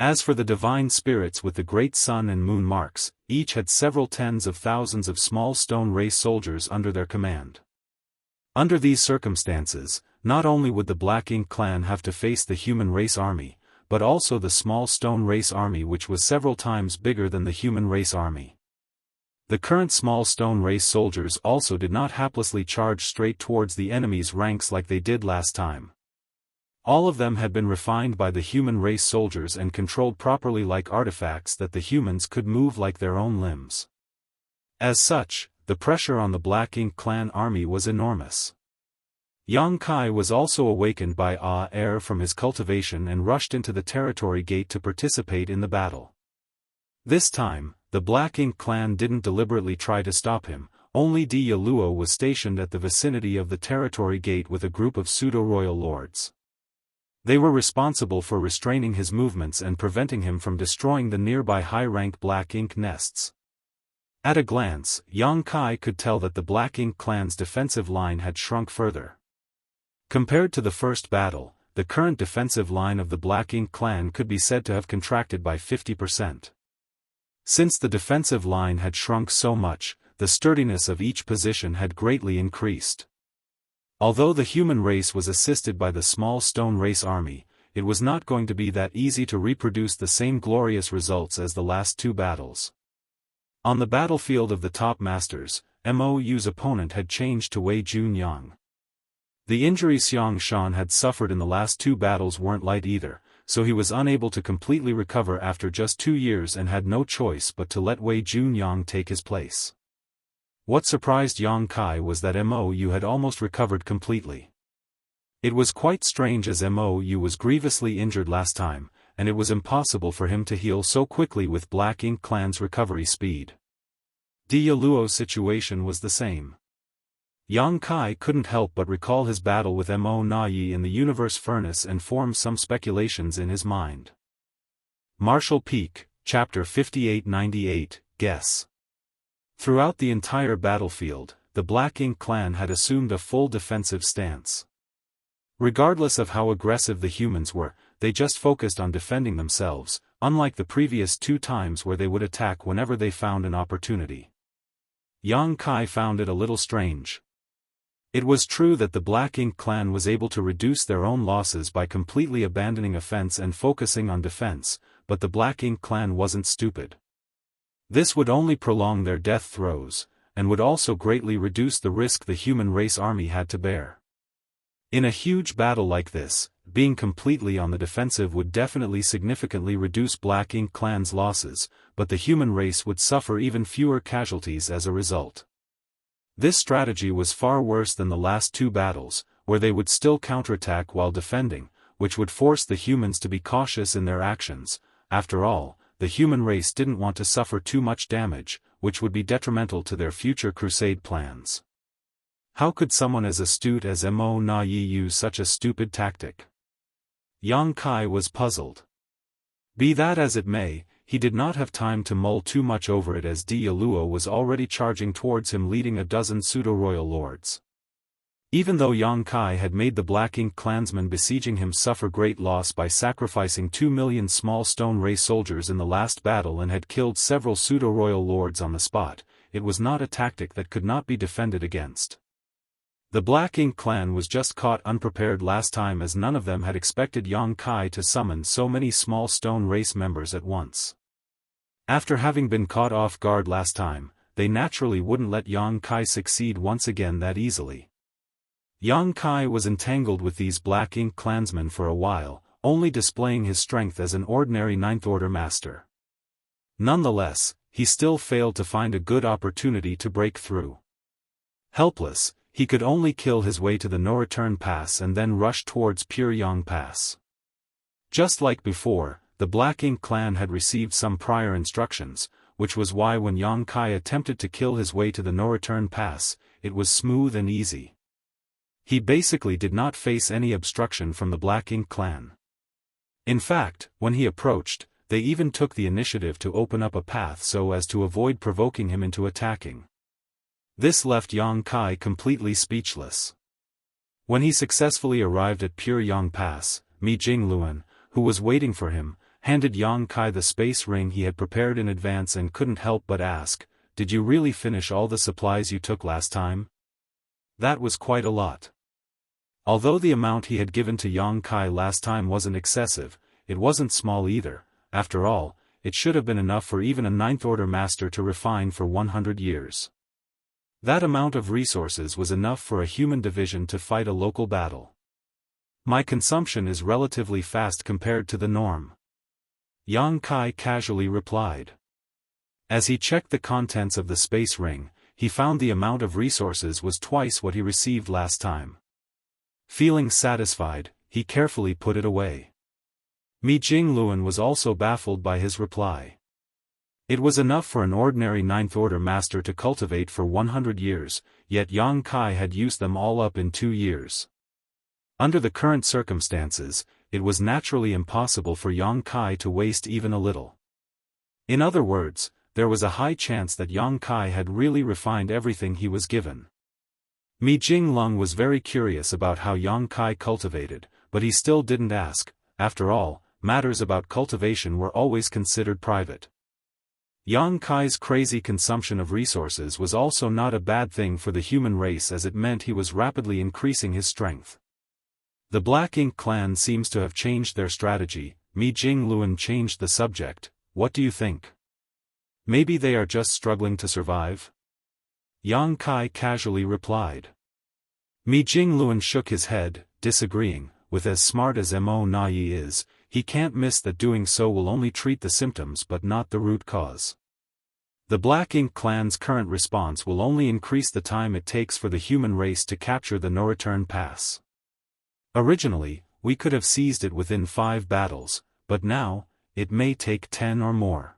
As for the divine spirits with the great sun and moon marks, each had several tens of thousands of small stone race soldiers under their command. Under these circumstances, not only would the Black Ink clan have to face the human race army, but also the small stone race army, which was several times bigger than the human race army. The current small stone race soldiers also did not haplessly charge straight towards the enemy's ranks like they did last time. All of them had been refined by the human race soldiers and controlled properly like artifacts that the humans could move like their own limbs. As such, the pressure on the Black Ink clan army was enormous. Yang Kai was also awakened by air from his cultivation and rushed into the territory gate to participate in the battle. This time, the Black Ink clan didn't deliberately try to stop him, only Di Yaluo was stationed at the vicinity of the territory gate with a group of pseudo-royal lords. They were responsible for restraining his movements and preventing him from destroying the nearby high-rank Black Ink nests. At a glance, Yang Kai could tell that the Black Ink clan's defensive line had shrunk further. Compared to the first battle, the current defensive line of the Black Ink clan could be said to have contracted by 50%. Since the defensive line had shrunk so much, the sturdiness of each position had greatly increased. Although the human race was assisted by the small stone race army, it was not going to be that easy to reproduce the same glorious results as the last two battles. On the battlefield of the top masters, Mou's opponent had changed to Wei Junyang. The injuries Xianxia had suffered in the last two battles weren't light either, so he was unable to completely recover after just 2 years and had no choice but to let Wei Junyang take his place. What surprised Yang Kai was that Mou had almost recovered completely. It was quite strange as Mou was grievously injured last time, and it was impossible for him to heal so quickly with Black Ink clan's recovery speed. Di Yaluo's situation was the same. Yang Kai couldn't help but recall his battle with Mo Nayi in the Universe Furnace and form some speculations in his mind. Martial Peak, Chapter 5898, Guess. Throughout the entire battlefield, the Black Ink clan had assumed a full defensive stance. Regardless of how aggressive the humans were, they just focused on defending themselves, unlike the previous 2 times where they would attack whenever they found an opportunity. Yang Kai found it a little strange. It was true that the Black Ink clan was able to reduce their own losses by completely abandoning offense and focusing on defense, but the Black Ink clan wasn't stupid. This would only prolong their death throes, and would also greatly reduce the risk the human race army had to bear. In a huge battle like this, being completely on the defensive would definitely significantly reduce Black Ink clan's losses, but the human race would suffer even fewer casualties as a result. This strategy was far worse than the last 2 battles, where they would still counterattack while defending, which would force the humans to be cautious in their actions. After all, the human race didn't want to suffer too much damage, which would be detrimental to their future crusade plans. How could someone as astute as Mo Nayi use such a stupid tactic? Yang Kai was puzzled. Be that as it may, he did not have time to mull too much over it as Di Yaluo was already charging towards him leading a dozen pseudo-royal lords. Even though Yang Kai had made the Black Ink clansmen besieging him suffer great loss by sacrificing 2 million small stone race soldiers in the last battle and had killed several pseudo-royal lords on the spot, it was not a tactic that could not be defended against. The Black Ink clan was just caught unprepared last time as none of them had expected Yang Kai to summon so many small stone race members at once. After having been caught off guard last time, they naturally wouldn't let Yang Kai succeed once again that easily. Yang Kai was entangled with these Black Ink clansmen for a while, only displaying his strength as an ordinary Ninth Order master. Nonetheless, he still failed to find a good opportunity to break through. Helpless, he could only kill his way to the no-return pass and then rush towards Pure Yang Pass. Just like before, the Black Ink clan had received some prior instructions, which was why when Yang Kai attempted to kill his way to the no-return pass, it was smooth and easy. He basically did not face any obstruction from the Black Ink clan. In fact, when he approached, they even took the initiative to open up a path so as to avoid provoking him into attacking. This left Yang Kai completely speechless. When he successfully arrived at Pure Yang Pass, Mi Jingluan, who was waiting for him, handed Yang Kai the space ring he had prepared in advance and couldn't help but ask, "Did you really finish all the supplies you took last time?" That was quite a lot. Although the amount he had given to Yang Kai last time wasn't excessive, it wasn't small either. After all, it should have been enough for even a ninth-order master to refine for 100 years. That amount of resources was enough for a human division to fight a local battle. My consumption is relatively fast compared to the norm. Yang Kai casually replied. As he checked the contents of the space ring, he found the amount of resources was twice what he received last time. Feeling satisfied, he carefully put it away. Mi Jingluan was also baffled by his reply. It was enough for an ordinary ninth-order master to cultivate for 100 years, yet Yang Kai had used them all up in 2 years. Under the current circumstances, it was naturally impossible for Yang Kai to waste even a little. In other words, there was a high chance that Yang Kai had really refined everything he was given. Mi Jinglong was very curious about how Yang Kai cultivated, but he still didn't ask. After all, matters about cultivation were always considered private. Yang Kai's crazy consumption of resources was also not a bad thing for the human race, as it meant he was rapidly increasing his strength. The Black Ink clan seems to have changed their strategy. Mi Jingluan changed the subject. What do you think? Maybe they are just struggling to survive? Yang Kai casually replied. Mi Jingluan shook his head, disagreeing. With as smart as Mo Nai is, he can't miss that doing so will only treat the symptoms but not the root cause. The Black Ink clan's current response will only increase the time it takes for the human race to capture the no-return pass. Originally, we could have seized it within 5 battles, but now, it may take 10 or more.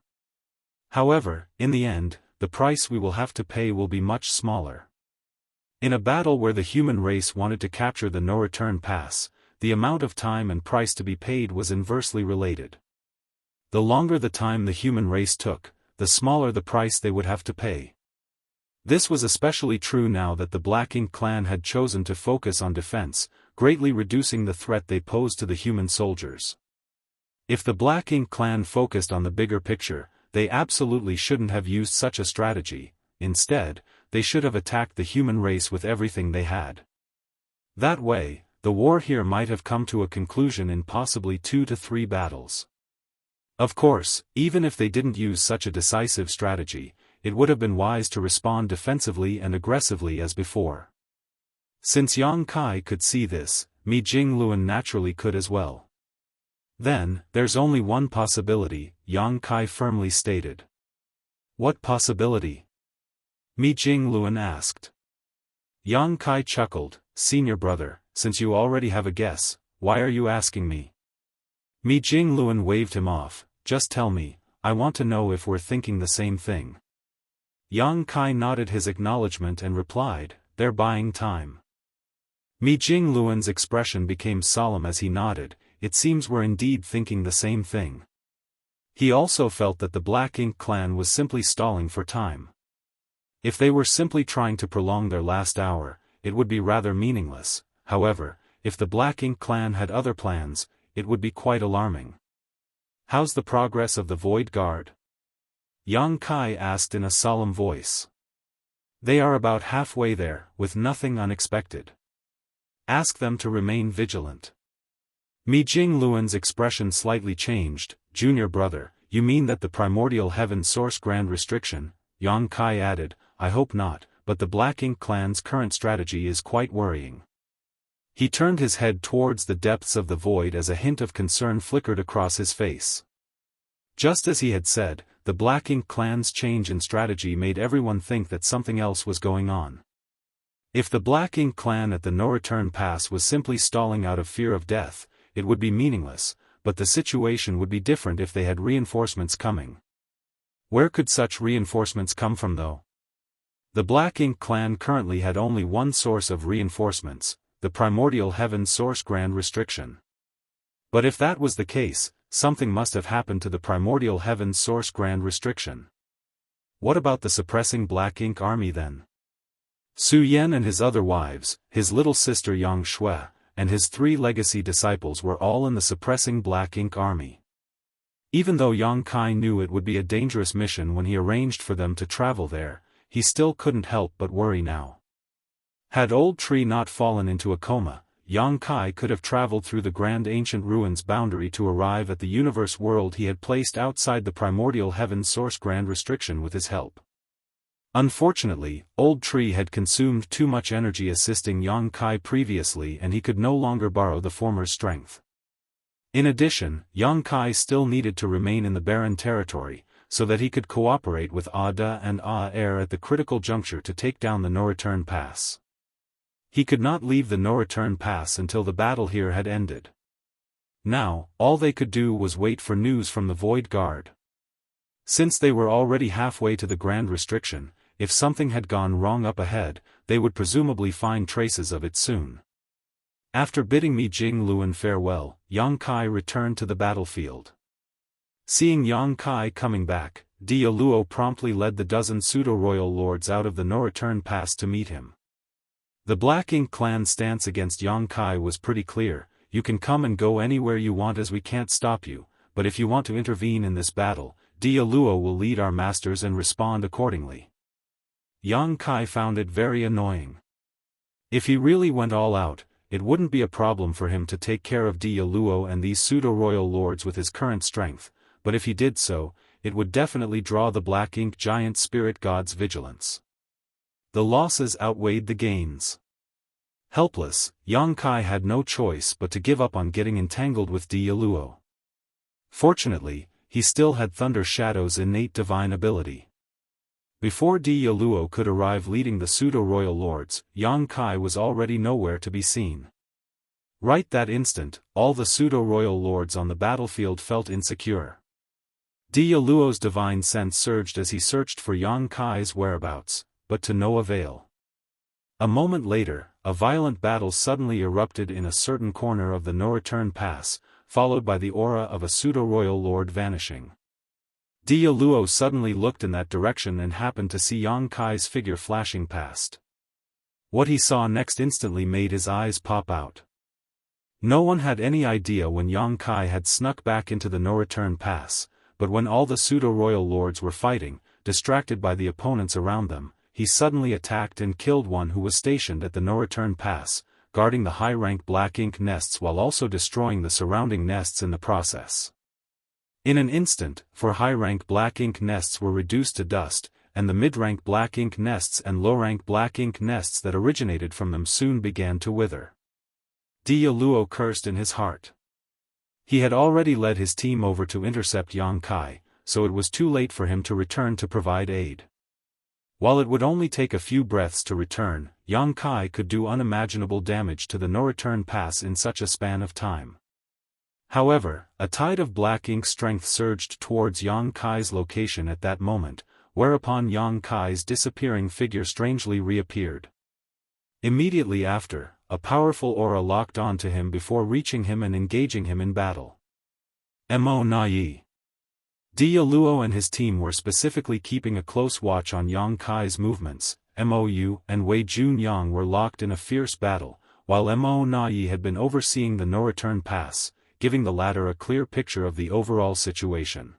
However, in the end, the price we will have to pay will be much smaller. In a battle where the human race wanted to capture the no-return pass, the amount of time and price to be paid was inversely related. The longer the time the human race took, the smaller the price they would have to pay. This was especially true now that the Black Ink clan had chosen to focus on defense, greatly reducing the threat they posed to the human soldiers. If the Black Ink clan focused on the bigger picture, they absolutely shouldn't have used such a strategy. Instead, they should have attacked the human race with everything they had. That way, the war here might have come to a conclusion in possibly 2 to 3 battles. Of course, even if they didn't use such a decisive strategy, it would have been wise to respond defensively and aggressively as before. Since Yang Kai could see this, Mi Jingluan naturally could as well. Then, there's only one possibility, Yang Kai firmly stated. What possibility? Mi Jingluan asked. Yang Kai chuckled, Senior brother, since you already have a guess, why are you asking me? Mi Jingluan waved him off. Just tell me, I want to know if we're thinking the same thing. Yang Kai nodded his acknowledgement and replied, they're buying time. Mi Jingluan's expression became solemn as he nodded. It seems we're indeed thinking the same thing. He also felt that the Black Ink clan was simply stalling for time. If they were simply trying to prolong their last hour, it would be rather meaningless. However, if the Black Ink clan had other plans, it would be quite alarming. How's the progress of the Void Guard? Yang Kai asked in a solemn voice. They are about halfway there, with nothing unexpected. Ask them to remain vigilant. Mi Jingluan's expression slightly changed. Junior brother, you mean that the primordial heaven source grand restriction? Yang Kai added, I hope not, but the Black Ink clan's current strategy is quite worrying. He turned his head towards the depths of the void as a hint of concern flickered across his face. Just as he had said, the Black Ink clan's change in strategy made everyone think that something else was going on. If the Black Ink clan at the no-return pass was simply stalling out of fear of death, it would be meaningless, but the situation would be different if they had reinforcements coming. Where could such reinforcements come from though? The Black Ink clan currently had only one source of reinforcements, the primordial heaven source grand restriction. But if that was the case, something must have happened to the primordial heaven source grand restriction. What about the suppressing Black Ink army then? Su Yan and his other wives, his little sister Yang Shui, and his 3 legacy disciples were all in the suppressing Black Ink army. Even though Yang Kai knew it would be a dangerous mission when he arranged for them to travel there, he still couldn't help but worry now. Had Old Tree not fallen into a coma, Yang Kai could have traveled through the grand ancient ruins boundary to arrive at the universe world he had placed outside the primordial heaven source grand restriction with his help. Unfortunately, Old Tree had consumed too much energy assisting Yang Kai previously and he could no longer borrow the former's strength. In addition, Yang Kai still needed to remain in the barren territory, so that he could cooperate with Ada and Air at the critical juncture to take down the no-return pass. He could not leave the no-return pass until the battle here had ended. Now, all they could do was wait for news from the Void Guard. Since they were already halfway to the grand restriction, if something had gone wrong up ahead, they would presumably find traces of it soon. After bidding Mi Jingluan farewell, Yang Kai returned to the battlefield. Seeing Yang Kai coming back, Dia Luo promptly led the dozen pseudo-royal lords out of the no-return pass to meet him. The Black Ink clan's stance against Yang Kai was pretty clear: you can come and go anywhere you want as we can't stop you, but if you want to intervene in this battle, Dia Luo will lead our masters and respond accordingly. Yang Kai found it very annoying. If he really went all out, it wouldn't be a problem for him to take care of Dia Luo and these pseudo-royal lords with his current strength, but if he did so, it would definitely draw the Black Ink giant spirit god's vigilance. The losses outweighed the gains. Helpless, Yang Kai had no choice but to give up on getting entangled with Dia Luo. Fortunately, he still had Thunder Shadow's innate divine ability. Before Dia Luo could arrive leading the pseudo-royal lords, Yang Kai was already nowhere to be seen. Right that instant, all the pseudo-royal lords on the battlefield felt insecure. Dia Luo's divine sense surged as he searched for Yang Kai's whereabouts, but to no avail. A moment later, a violent battle suddenly erupted in a certain corner of the no-return pass, followed by the aura of a pseudo-royal lord vanishing. Dia Luo suddenly looked in that direction and happened to see Yang Kai's figure flashing past. What he saw next instantly made his eyes pop out. No one had any idea when Yang Kai had snuck back into the no-return pass, but when all the pseudo-royal lords were fighting, distracted by the opponents around them, he suddenly attacked and killed one who was stationed at the no-return pass, guarding the high-rank Black Ink nests while also destroying the surrounding nests in the process. In an instant, high-rank Black Ink nests were reduced to dust, and the mid-rank Black Ink nests and low-rank Black Ink nests that originated from them soon began to wither. Dia Luo cursed in his heart. He had already led his team over to intercept Yang Kai, so it was too late for him to return to provide aid. While it would only take a few breaths to return, Yang Kai could do unimaginable damage to the no-return pass in such a span of time. However, a tide of Black Ink strength surged towards Yang Kai's location at that moment, whereupon Yang Kai's disappearing figure strangely reappeared. Immediately after, a powerful aura locked onto him before reaching him and engaging him in battle. Mo Na Yi. Dia Luo and his team were specifically keeping a close watch on Yang Kai's movements. Mou and Wei Junyang were locked in a fierce battle, while Mo Na Yi had been overseeing the no-return pass, giving the latter a clear picture of the overall situation.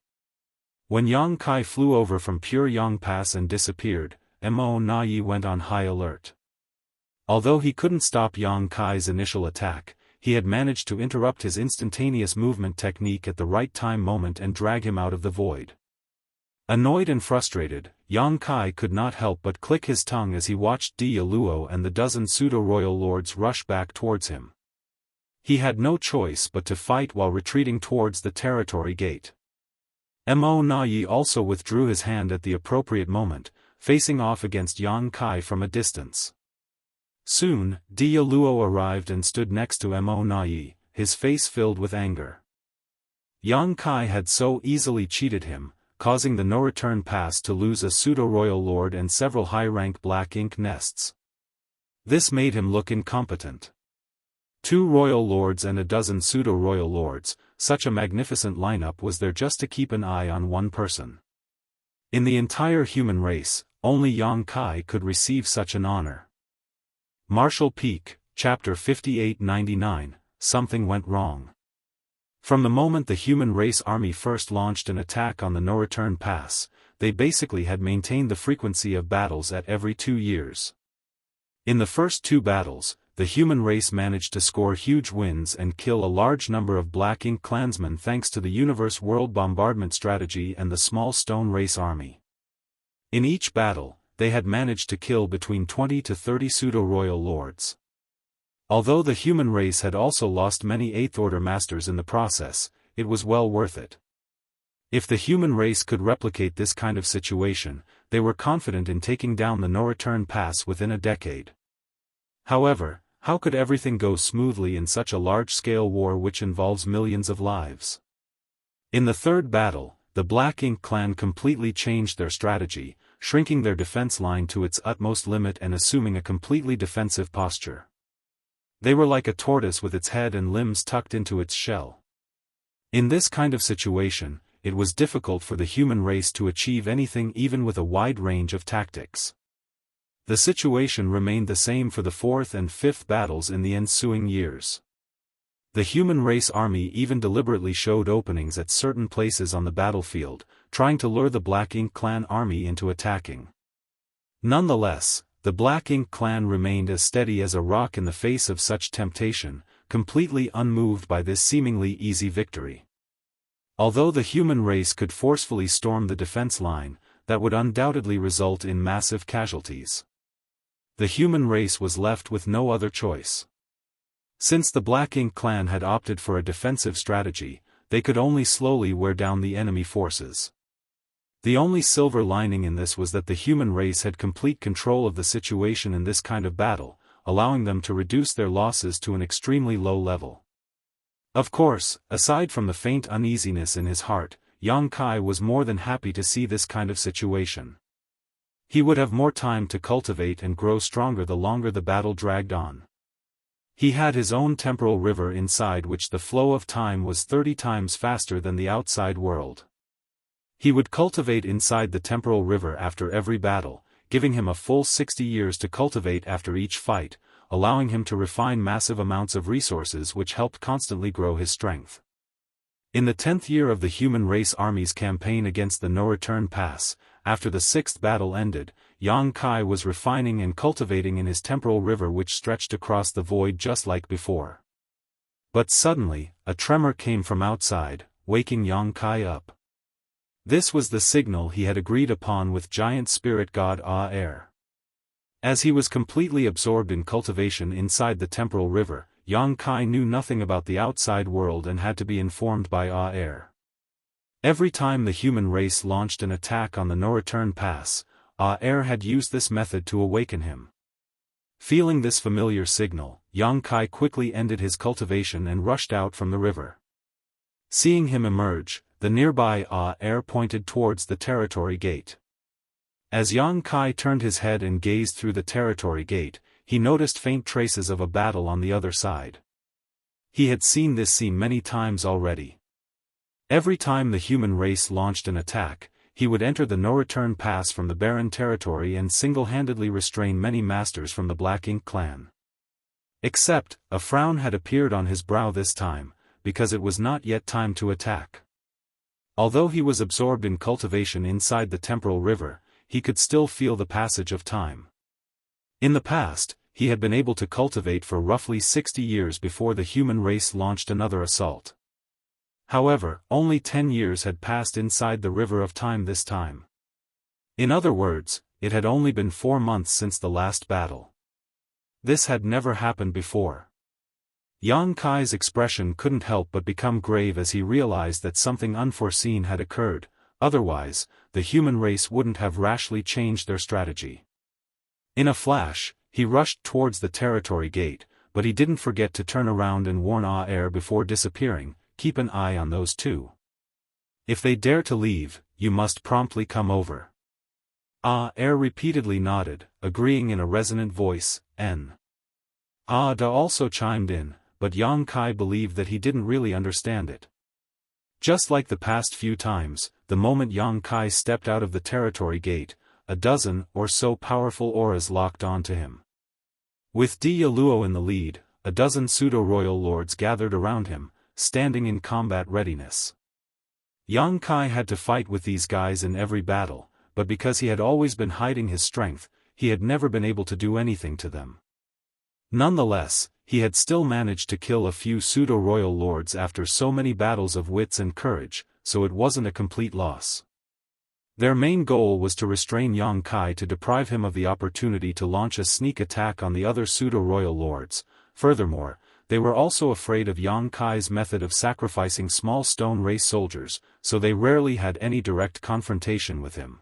When Yang Kai flew over from Pure Yang Pass and disappeared, Mo Na Yi went on high alert. Although he couldn't stop Yang Kai's initial attack, he had managed to interrupt his instantaneous movement technique at the right time moment and drag him out of the void. Annoyed and frustrated, Yang Kai could not help but click his tongue as he watched Dia Luo and the dozen pseudo-royal lords rush back towards him. He had no choice but to fight while retreating towards the territory gate. Mo Na Yi also withdrew his hand at the appropriate moment, facing off against Yang Kai from a distance. Soon, Dia Luo arrived and stood next to Mo Na Yi, his face filled with anger. Yang Kai had so easily cheated him, causing the no-return pass to lose a pseudo-royal lord and several high-rank Black Ink nests. This made him look incompetent. 2 royal lords and a dozen pseudo-royal lords, such a magnificent lineup was there just to keep an eye on one person. In the entire human race, only Yang Kai could receive such an honor. Martial Peak, Chapter 5899, Something Went Wrong. From the moment the human race army first launched an attack on the no-return pass, they basically had maintained the frequency of battles at every 2 years. In the first 2 battles, the human race managed to score huge wins and kill a large number of Black Ink clansmen thanks to the Universe World Bombardment strategy and the small Stone Race army. In each battle, they had managed to kill between 20 to 30 pseudo-royal lords. Although the human race had also lost many 8th Order masters in the process, it was well worth it. If the human race could replicate this kind of situation, they were confident in taking down the no-return pass within a decade. However, how could everything go smoothly in such a large-scale war which involves millions of lives? In the 3rd battle, the Black Ink clan completely changed their strategy, shrinking their defense line to its utmost limit and assuming a completely defensive posture. They were like a tortoise with its head and limbs tucked into its shell. In this kind of situation, it was difficult for the human race to achieve anything even with a wide range of tactics. The situation remained the same for the 4th and 5th battles in the ensuing years. The human race army even deliberately showed openings at certain places on the battlefield, trying to lure the Black Ink clan army into attacking. Nonetheless, the Black Ink clan remained as steady as a rock in the face of such temptation, completely unmoved by this seemingly easy victory. Although the human race could forcefully storm the defense line, that would undoubtedly result in massive casualties. The human race was left with no other choice. Since the Black Ink clan had opted for a defensive strategy, they could only slowly wear down the enemy forces. The only silver lining in this was that the human race had complete control of the situation in this kind of battle, allowing them to reduce their losses to an extremely low level. Of course, aside from the faint uneasiness in his heart, Yang Kai was more than happy to see this kind of situation. He would have more time to cultivate and grow stronger the longer the battle dragged on. He had his own temporal river inside which the flow of time was 30 times faster than the outside world. He would cultivate inside the temporal river after every battle, giving him a full 60 years to cultivate after each fight, allowing him to refine massive amounts of resources which helped constantly grow his strength. In the 10th year of the human race army's campaign against the no-return pass, after the 6th battle ended, Yang Kai was refining and cultivating in his temporal river which stretched across the void just like before. But suddenly, a tremor came from outside, waking Yang Kai up. This was the signal he had agreed upon with giant spirit god Aer. As he was completely absorbed in cultivation inside the temporal river, Yang Kai knew nothing about the outside world and had to be informed by Aer. Every time the human race launched an attack on the no-return pass, Aer had used this method to awaken him. Feeling this familiar signal, Yang Kai quickly ended his cultivation and rushed out from the river. Seeing him emerge, the nearby Aer pointed towards the territory gate. As Yang Kai turned his head and gazed through the territory gate, he noticed faint traces of a battle on the other side. He had seen this scene many times already. Every time the human race launched an attack, he would enter the no-return pass from the barren territory and single-handedly restrain many masters from the Black Ink clan. Except, a frown had appeared on his brow this time, because it was not yet time to attack. Although he was absorbed in cultivation inside the temporal river, he could still feel the passage of time. In the past, he had been able to cultivate for roughly 60 years before the human race launched another assault. However, only 10 years had passed inside the river of time this time. In other words, it had only been 4 months since the last battle. This had never happened before. Yang Kai's expression couldn't help but become grave as he realized that something unforeseen had occurred, otherwise, the human race wouldn't have rashly changed their strategy. In a flash, he rushed towards the territory gate, but he didn't forget to turn around and warn Aer before disappearing, "Keep an eye on those two. If they dare to leave, you must promptly come over." Aer repeatedly nodded, agreeing in a resonant voice, "N." Da also chimed in, but Yang Kai believed that he didn't really understand it. Just like the past few times, the moment Yang Kai stepped out of the territory gate, a dozen or so powerful auras locked onto him. With Di Yaluo in the lead, a dozen pseudo-royal lords gathered around him, standing in combat readiness. Yang Kai had to fight with these guys in every battle, but because he had always been hiding his strength, he had never been able to do anything to them. Nonetheless, he had still managed to kill a few pseudo-royal lords after so many battles of wits and courage, so it wasn't a complete loss. Their main goal was to restrain Yang Kai to deprive him of the opportunity to launch a sneak attack on the other pseudo-royal lords. Furthermore, they were also afraid of Yang Kai's method of sacrificing small stone race soldiers, so they rarely had any direct confrontation with him.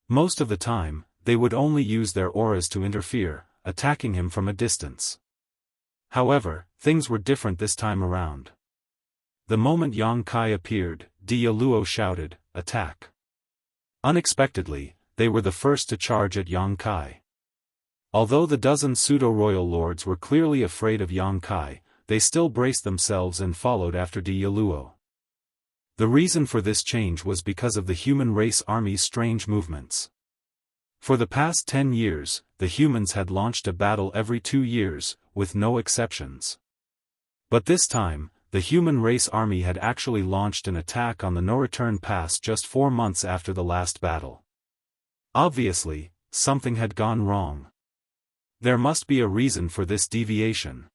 Most of the time, they would only use their auras to interfere, attacking him from a distance. However, things were different this time around. The moment Yang Kai appeared, Dia Luo shouted, "Attack!" Unexpectedly, they were the first to charge at Yang Kai. Although the dozen pseudo-royal lords were clearly afraid of Yang Kai, they still braced themselves and followed after Dia Luo. The reason for this change was because of the human race army's strange movements. For the past 10 years, the humans had launched a battle every 2 years, with no exceptions. But this time, the human race army had actually launched an attack on the no-return pass just 4 months after the last battle. Obviously, something had gone wrong. There must be a reason for this deviation.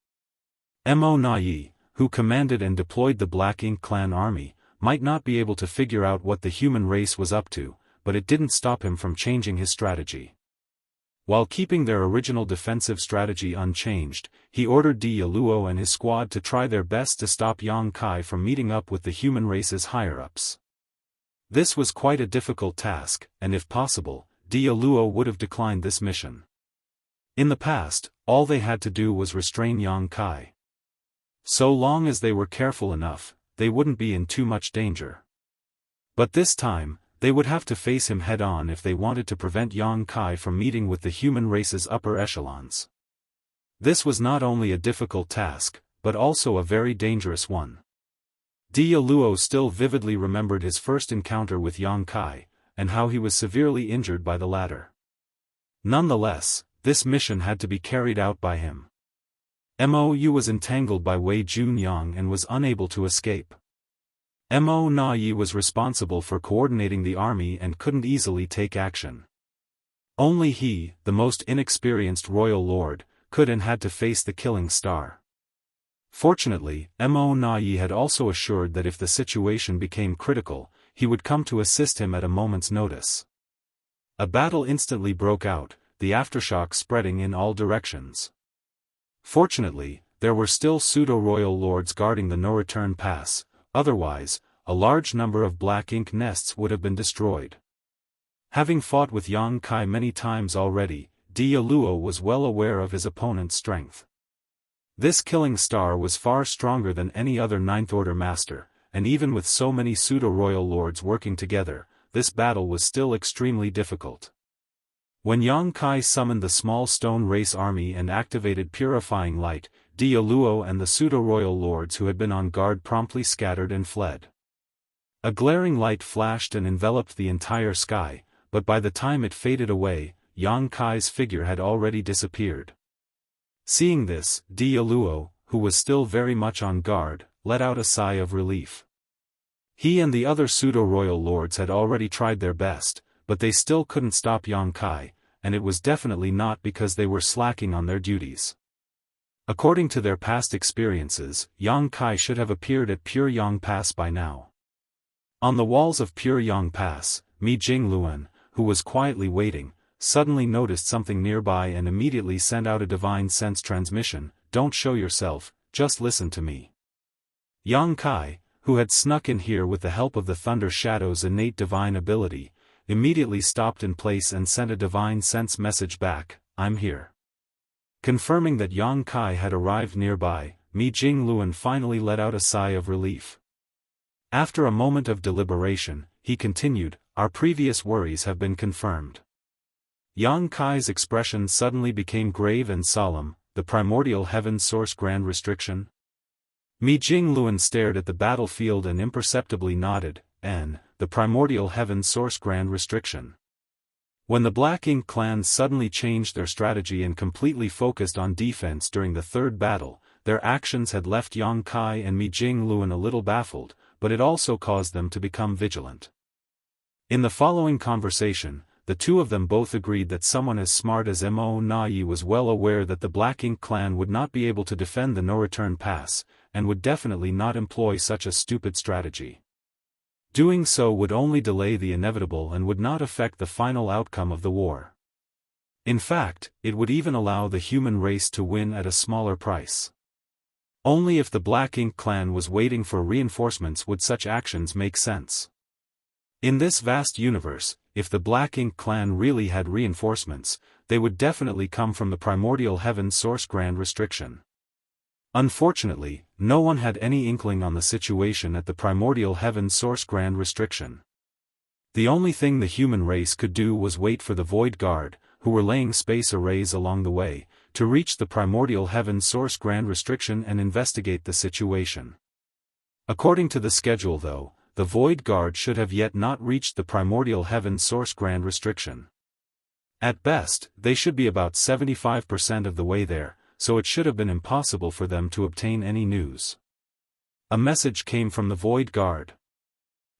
Mo Nai, who commanded and deployed the Black Ink clan army, might not be able to figure out what the human race was up to, but it didn't stop him from changing his strategy. While keeping their original defensive strategy unchanged, he ordered Dia Luo and his squad to try their best to stop Yang Kai from meeting up with the human race's higher-ups. This was quite a difficult task, and if possible, Dia Luo would have declined this mission. In the past, all they had to do was restrain Yang Kai. So long as they were careful enough, they wouldn't be in too much danger. But this time, they would have to face him head-on if they wanted to prevent Yang Kai from meeting with the human race's upper echelons. This was not only a difficult task, but also a very dangerous one. Dia Luo still vividly remembered his first encounter with Yang Kai, and how he was severely injured by the latter. Nonetheless, this mission had to be carried out by him. Mou was entangled by Wei Junyang and was unable to escape. Mo Nai was responsible for coordinating the army and couldn't easily take action. Only he, the most inexperienced royal lord, could and had to face the killing star. Fortunately, Mo Nai had also assured that if the situation became critical, he would come to assist him at a moment's notice. A battle instantly broke out, the aftershock spreading in all directions. Fortunately, there were still pseudo-royal lords guarding the no-return pass. Otherwise, a large number of Black Ink nests would have been destroyed. Having fought with Yang Kai many times already, Dia Luo was well aware of his opponent's strength. This killing star was far stronger than any other Ninth Order master, and even with so many pseudo-royal lords working together, this battle was still extremely difficult. When Yang Kai summoned the small stone race army and activated Purifying Light, Dia Luo and the pseudo-royal lords who had been on guard promptly scattered and fled. A glaring light flashed and enveloped the entire sky, but by the time it faded away, Yang Kai's figure had already disappeared. Seeing this, Dia Luo, who was still very much on guard, let out a sigh of relief. He and the other pseudo-royal lords had already tried their best, but they still couldn't stop Yang Kai, and it was definitely not because they were slacking on their duties. According to their past experiences, Yang Kai should have appeared at Pure Yang Pass by now. On the walls of Pure Yang Pass, Mi Jingluan, who was quietly waiting, suddenly noticed something nearby and immediately sent out a divine sense transmission, "Don't show yourself, just listen to me." Yang Kai, who had snuck in here with the help of the Thunder Shadow's innate divine ability, immediately stopped in place and sent a divine sense message back, "I'm here." Confirming that Yang Kai had arrived nearby, Mi Jingluan finally let out a sigh of relief. After a moment of deliberation, he continued, "Our previous worries have been confirmed." Yang Kai's expression suddenly became grave and solemn. "The primordial heaven source grand restriction?" Mi Jingluan stared at the battlefield and imperceptibly nodded, "The primordial heaven source grand restriction." When the Black Ink clan suddenly changed their strategy and completely focused on defense during the third battle, their actions had left Yang Kai and Mi Jingluan a little baffled, but it also caused them to become vigilant. In the following conversation, the two of them both agreed that someone as smart as Mo Na-yi was well aware that the Black Ink clan would not be able to defend the no-return pass, and would definitely not employ such a stupid strategy. Doing so would only delay the inevitable and would not affect the final outcome of the war. In fact, it would even allow the human race to win at a smaller price. Only if the Black Ink clan was waiting for reinforcements would such actions make sense. In this vast universe, if the Black Ink clan really had reinforcements, they would definitely come from the primordial heaven source grand restriction. Unfortunately, no one had any inkling on the situation at the primordial heaven source grand restriction. The only thing the human race could do was wait for the Void Guard, who were laying space arrays along the way, to reach the primordial heaven source grand restriction and investigate the situation. According to the schedule though, the Void Guard should have yet not reached the primordial heaven source grand restriction. At best, they should be about 75% of the way there, so it should have been impossible for them to obtain any news. A message came from the Void Guard.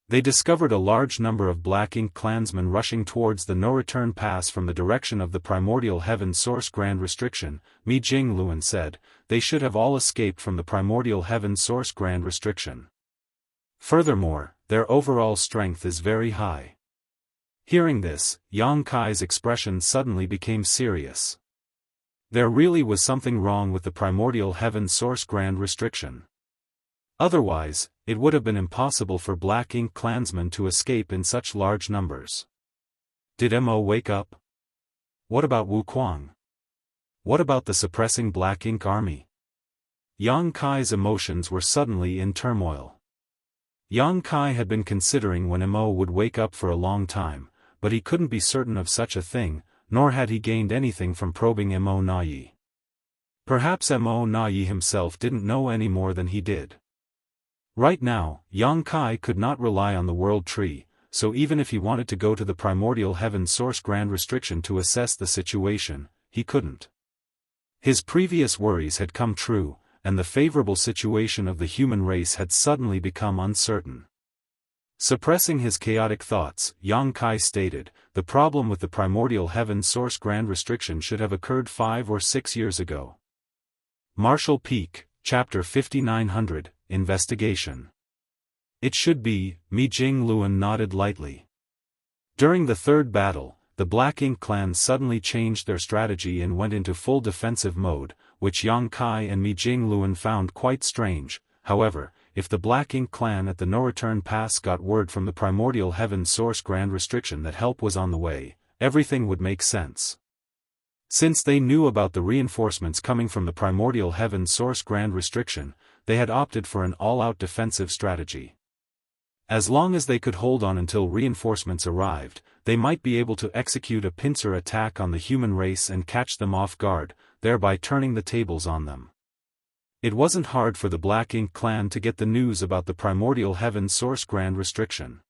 They discovered a large number of Black Ink clansmen rushing towards the no-return pass from the direction of the primordial heaven source grand restriction. Mi Jingluan said, they should have all escaped from the primordial heaven source grand restriction. Furthermore, their overall strength is very high. Hearing this, Yang Kai's expression suddenly became serious. There really was something wrong with the primordial heaven source grand restriction. Otherwise, it would have been impossible for Black Ink clansmen to escape in such large numbers. Did Mo wake up? What about Wu Kuang? What about the suppressing Black Ink army? Yang Kai's emotions were suddenly in turmoil. Yang Kai had been considering when Mo would wake up for a long time, but he couldn't be certain of such a thing, nor had he gained anything from probing Mo Na-yi. Perhaps Mo Na-yi himself didn't know any more than he did. Right now, Yang Kai could not rely on the World Tree, so even if he wanted to go to the primordial heaven source grand restriction to assess the situation, he couldn't. His previous worries had come true, and the favorable situation of the human race had suddenly become uncertain. Suppressing his chaotic thoughts, Yang Kai stated, the problem with the primordial heaven source grand restriction should have occurred 5 or 6 years ago. Marshall Peak, Chapter 5900, Investigation. It should be, Mi Jingluan nodded lightly. During the third battle, the Black Ink clan suddenly changed their strategy and went into full defensive mode, which Yang Kai and Mi Jingluan found quite strange. However, if the Black Ink clan at the no-return pass got word from the primordial heaven source grand restriction that help was on the way, everything would make sense. Since they knew about the reinforcements coming from the primordial heaven source grand restriction, they had opted for an all-out defensive strategy. As long as they could hold on until reinforcements arrived, they might be able to execute a pincer attack on the human race and catch them off guard, thereby turning the tables on them. It wasn't hard for the Black Ink clan to get the news about the primordial heaven source grand restriction.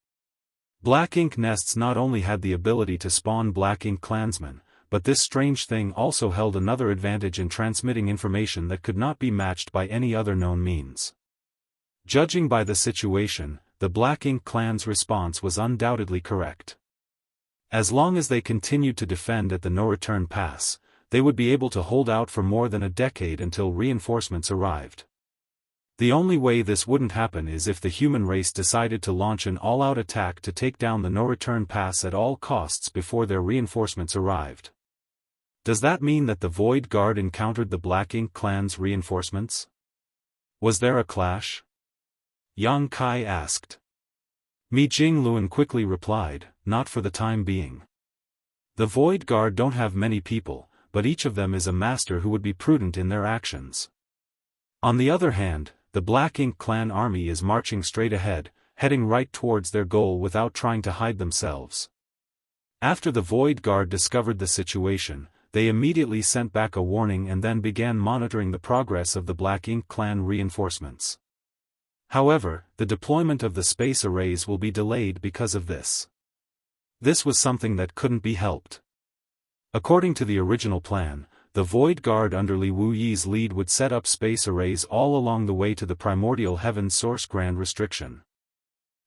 Black Ink nests not only had the ability to spawn Black Ink clansmen, but this strange thing also held another advantage in transmitting information that could not be matched by any other known means. Judging by the situation, the Black Ink clan's response was undoubtedly correct. As long as they continued to defend at the no-return pass, they would be able to hold out for more than a decade until reinforcements arrived. The only way this wouldn't happen is if the human race decided to launch an all-out attack to take down the no-return pass at all costs before their reinforcements arrived. Does that mean that the Void Guard encountered the Black Ink clan's reinforcements? Was there a clash? Yang Kai asked. Mi Jingluan quickly replied, not for the time being. The Void Guard don't have many people, but each of them is a master who would be prudent in their actions. On the other hand, the Black Ink clan army is marching straight ahead, heading right towards their goal without trying to hide themselves. After the Void Guard discovered the situation, they immediately sent back a warning and then began monitoring the progress of the Black Ink clan reinforcements. However, the deployment of the space arrays will be delayed because of this. This was something that couldn't be helped. According to the original plan, the Void Guard under Li Wuyi's lead would set up space arrays all along the way to the primordial heaven source grand restriction.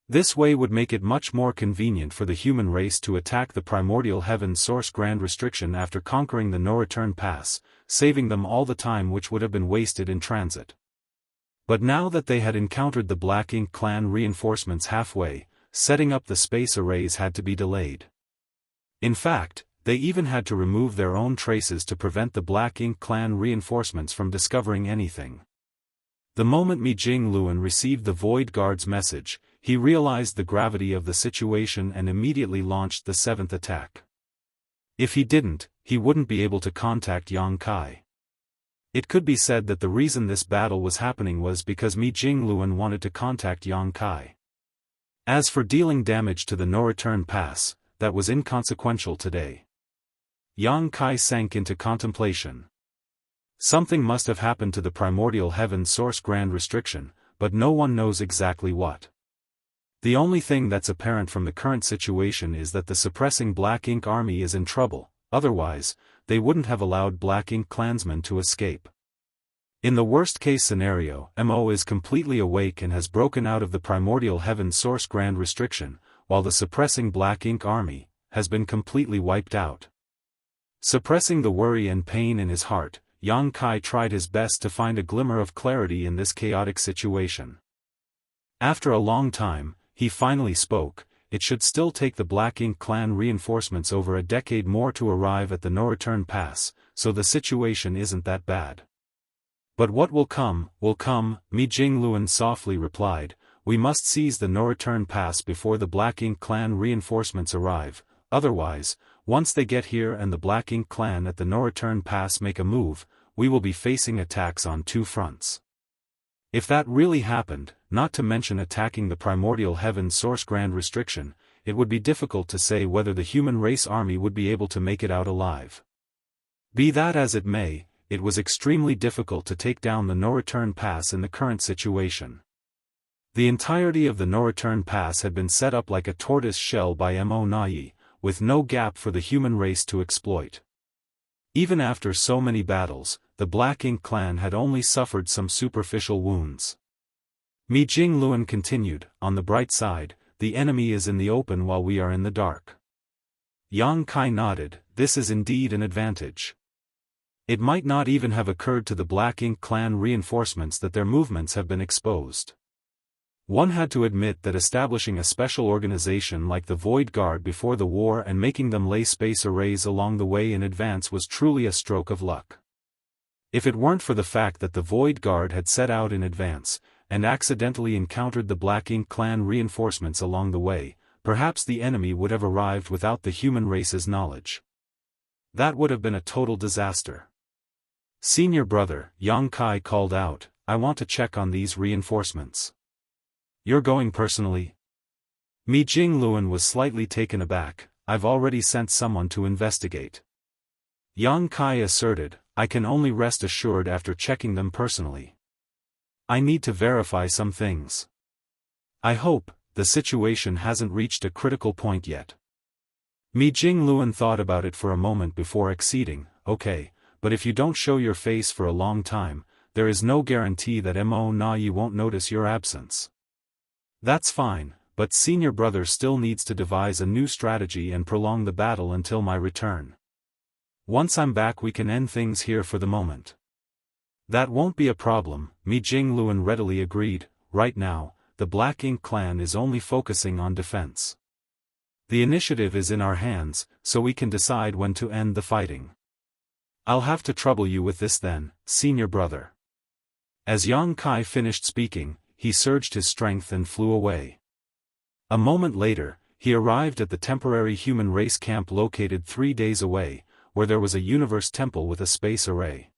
This way would make it much more convenient for the human race to attack the primordial heaven source grand restriction after conquering the no-return pass, saving them all the time which would have been wasted in transit. But now that they had encountered the Black Ink clan reinforcements halfway, setting up the space arrays had to be delayed. In fact, they even had to remove their own traces to prevent the Black Ink clan reinforcements from discovering anything. The moment Mi Jingluan received the Void Guard's message, he realized the gravity of the situation and immediately launched the 7th attack. If he didn't, he wouldn't be able to contact Yang Kai. It could be said that the reason this battle was happening was because Mi Jingluan wanted to contact Yang Kai. As for dealing damage to the no-return pass, that was inconsequential today. Yang Kai sank into contemplation. Something must have happened to the primordial heaven source grand restriction, but no one knows exactly what. The only thing that's apparent from the current situation is that the suppressing Black Ink army is in trouble, otherwise, they wouldn't have allowed Black Ink clansmen to escape. In the worst-case scenario, Mo is completely awake and has broken out of the primordial heaven source grand restriction, while the suppressing Black Ink army has been completely wiped out. Suppressing the worry and pain in his heart, Yang Kai tried his best to find a glimmer of clarity in this chaotic situation. After a long time, he finally spoke. It should still take the Black Ink clan reinforcements over a decade more to arrive at the no-return pass, so the situation isn't that bad. But what will come, Mi Jingluan softly replied. We must seize the no-return pass before the Black Ink clan reinforcements arrive, otherwise, once they get here and the Black Ink clan at the no-return pass make a move, we will be facing attacks on 2 fronts. If that really happened, not to mention attacking the primordial heaven source grand restriction, it would be difficult to say whether the human race army would be able to make it out alive. Be that as it may, it was extremely difficult to take down the no-return pass in the current situation. The entirety of the no-return pass had been set up like a tortoise shell by Mo Nai, with no gap for the human race to exploit. Even after so many battles, the Black Ink clan had only suffered some superficial wounds. Mi Jingluan continued, on the bright side, the enemy is in the open while we are in the dark. Yang Kai nodded, this is indeed an advantage. It might not even have occurred to the Black Ink clan reinforcements that their movements have been exposed. One had to admit that establishing a special organization like the Void Guard before the war and making them lay space arrays along the way in advance was truly a stroke of luck. If it weren't for the fact that the Void Guard had set out in advance, and accidentally encountered the Black Ink clan reinforcements along the way, perhaps the enemy would have arrived without the human race's knowledge. That would have been a total disaster. Senior brother, Yang Kai called out, I want to check on these reinforcements. You're going personally? Mi Jingluan was slightly taken aback. I've already sent someone to investigate. Yang Kai asserted, I can only rest assured after checking them personally. I need to verify some things. I hope the situation hasn't reached a critical point yet. Mi Jingluan thought about it for a moment before acceding, okay, but if you don't show your face for a long time, there is no guarantee that Mo Nai won't notice your absence. That's fine, but senior brother still needs to devise a new strategy and prolong the battle until my return. Once I'm back we can end things here for the moment. That won't be a problem, Mi Jingluan readily agreed. Right now, the Black Ink clan is only focusing on defense. The initiative is in our hands, so we can decide when to end the fighting. I'll have to trouble you with this then, senior brother. As Yang Kai finished speaking, he surged his strength and flew away. A moment later, he arrived at the temporary human race camp located 3 days away, where there was a universe temple with a space array.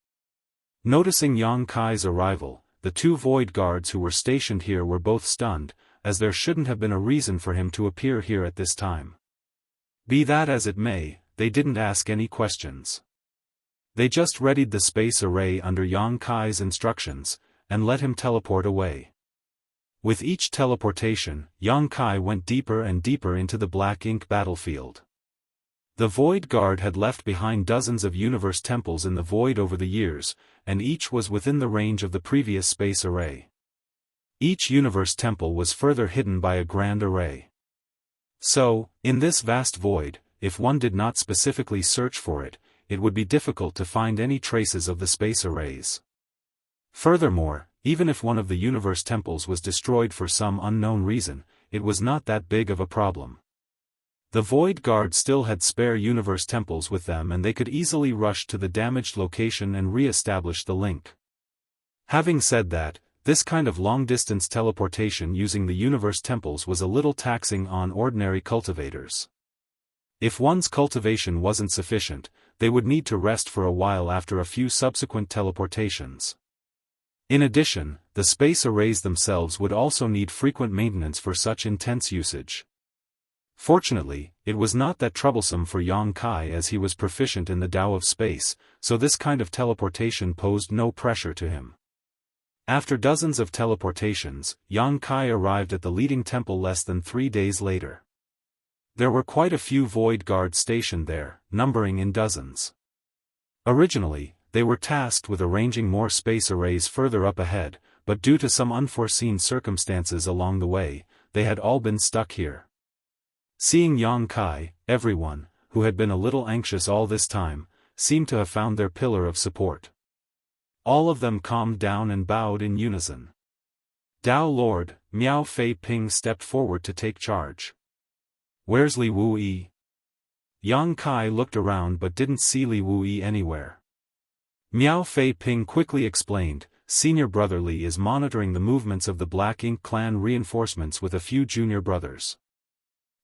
Noticing Yang Kai's arrival, the 2 Void Guards who were stationed here were both stunned, as there shouldn't have been a reason for him to appear here at this time. Be that as it may, they didn't ask any questions. They just readied the space array under Yang Kai's instructions, and let him teleport away. With each teleportation, Yang Kai went deeper and deeper into the Black Ink battlefield. The Void Guard had left behind dozens of universe temples in the void over the years, and each was within the range of the previous space array. Each universe temple was further hidden by a grand array. So, in this vast void, if one did not specifically search for it, it would be difficult to find any traces of the space arrays. Furthermore, even if one of the universe temples was destroyed for some unknown reason, it was not that big of a problem. The Void Guard still had spare universe temples with them, and they could easily rush to the damaged location and re-establish the link. Having said that, this kind of long-distance teleportation using the universe temples was a little taxing on ordinary cultivators. If one's cultivation wasn't sufficient, they would need to rest for a while after a few subsequent teleportations. In addition, the space arrays themselves would also need frequent maintenance for such intense usage. Fortunately, it was not that troublesome for Yang Kai as he was proficient in the Tao of space, so this kind of teleportation posed no pressure to him. After dozens of teleportations, Yang Kai arrived at the leading temple less than 3 days later. There were quite a few Void Guards stationed there, numbering in dozens. Originally, they were tasked with arranging more space arrays further up ahead, but due to some unforeseen circumstances along the way, they had all been stuck here. Seeing Yang Kai, everyone, who had been a little anxious all this time, seemed to have found their pillar of support. All of them calmed down and bowed in unison. Tao Lord, Miao Fei Ping stepped forward to take charge. "Where's Li Wuyi?" Yang Kai looked around but didn't see Li Wuyi anywhere. Miao Fei Ping quickly explained, "Senior brother Li is monitoring the movements of the Black Ink clan reinforcements with a few junior brothers."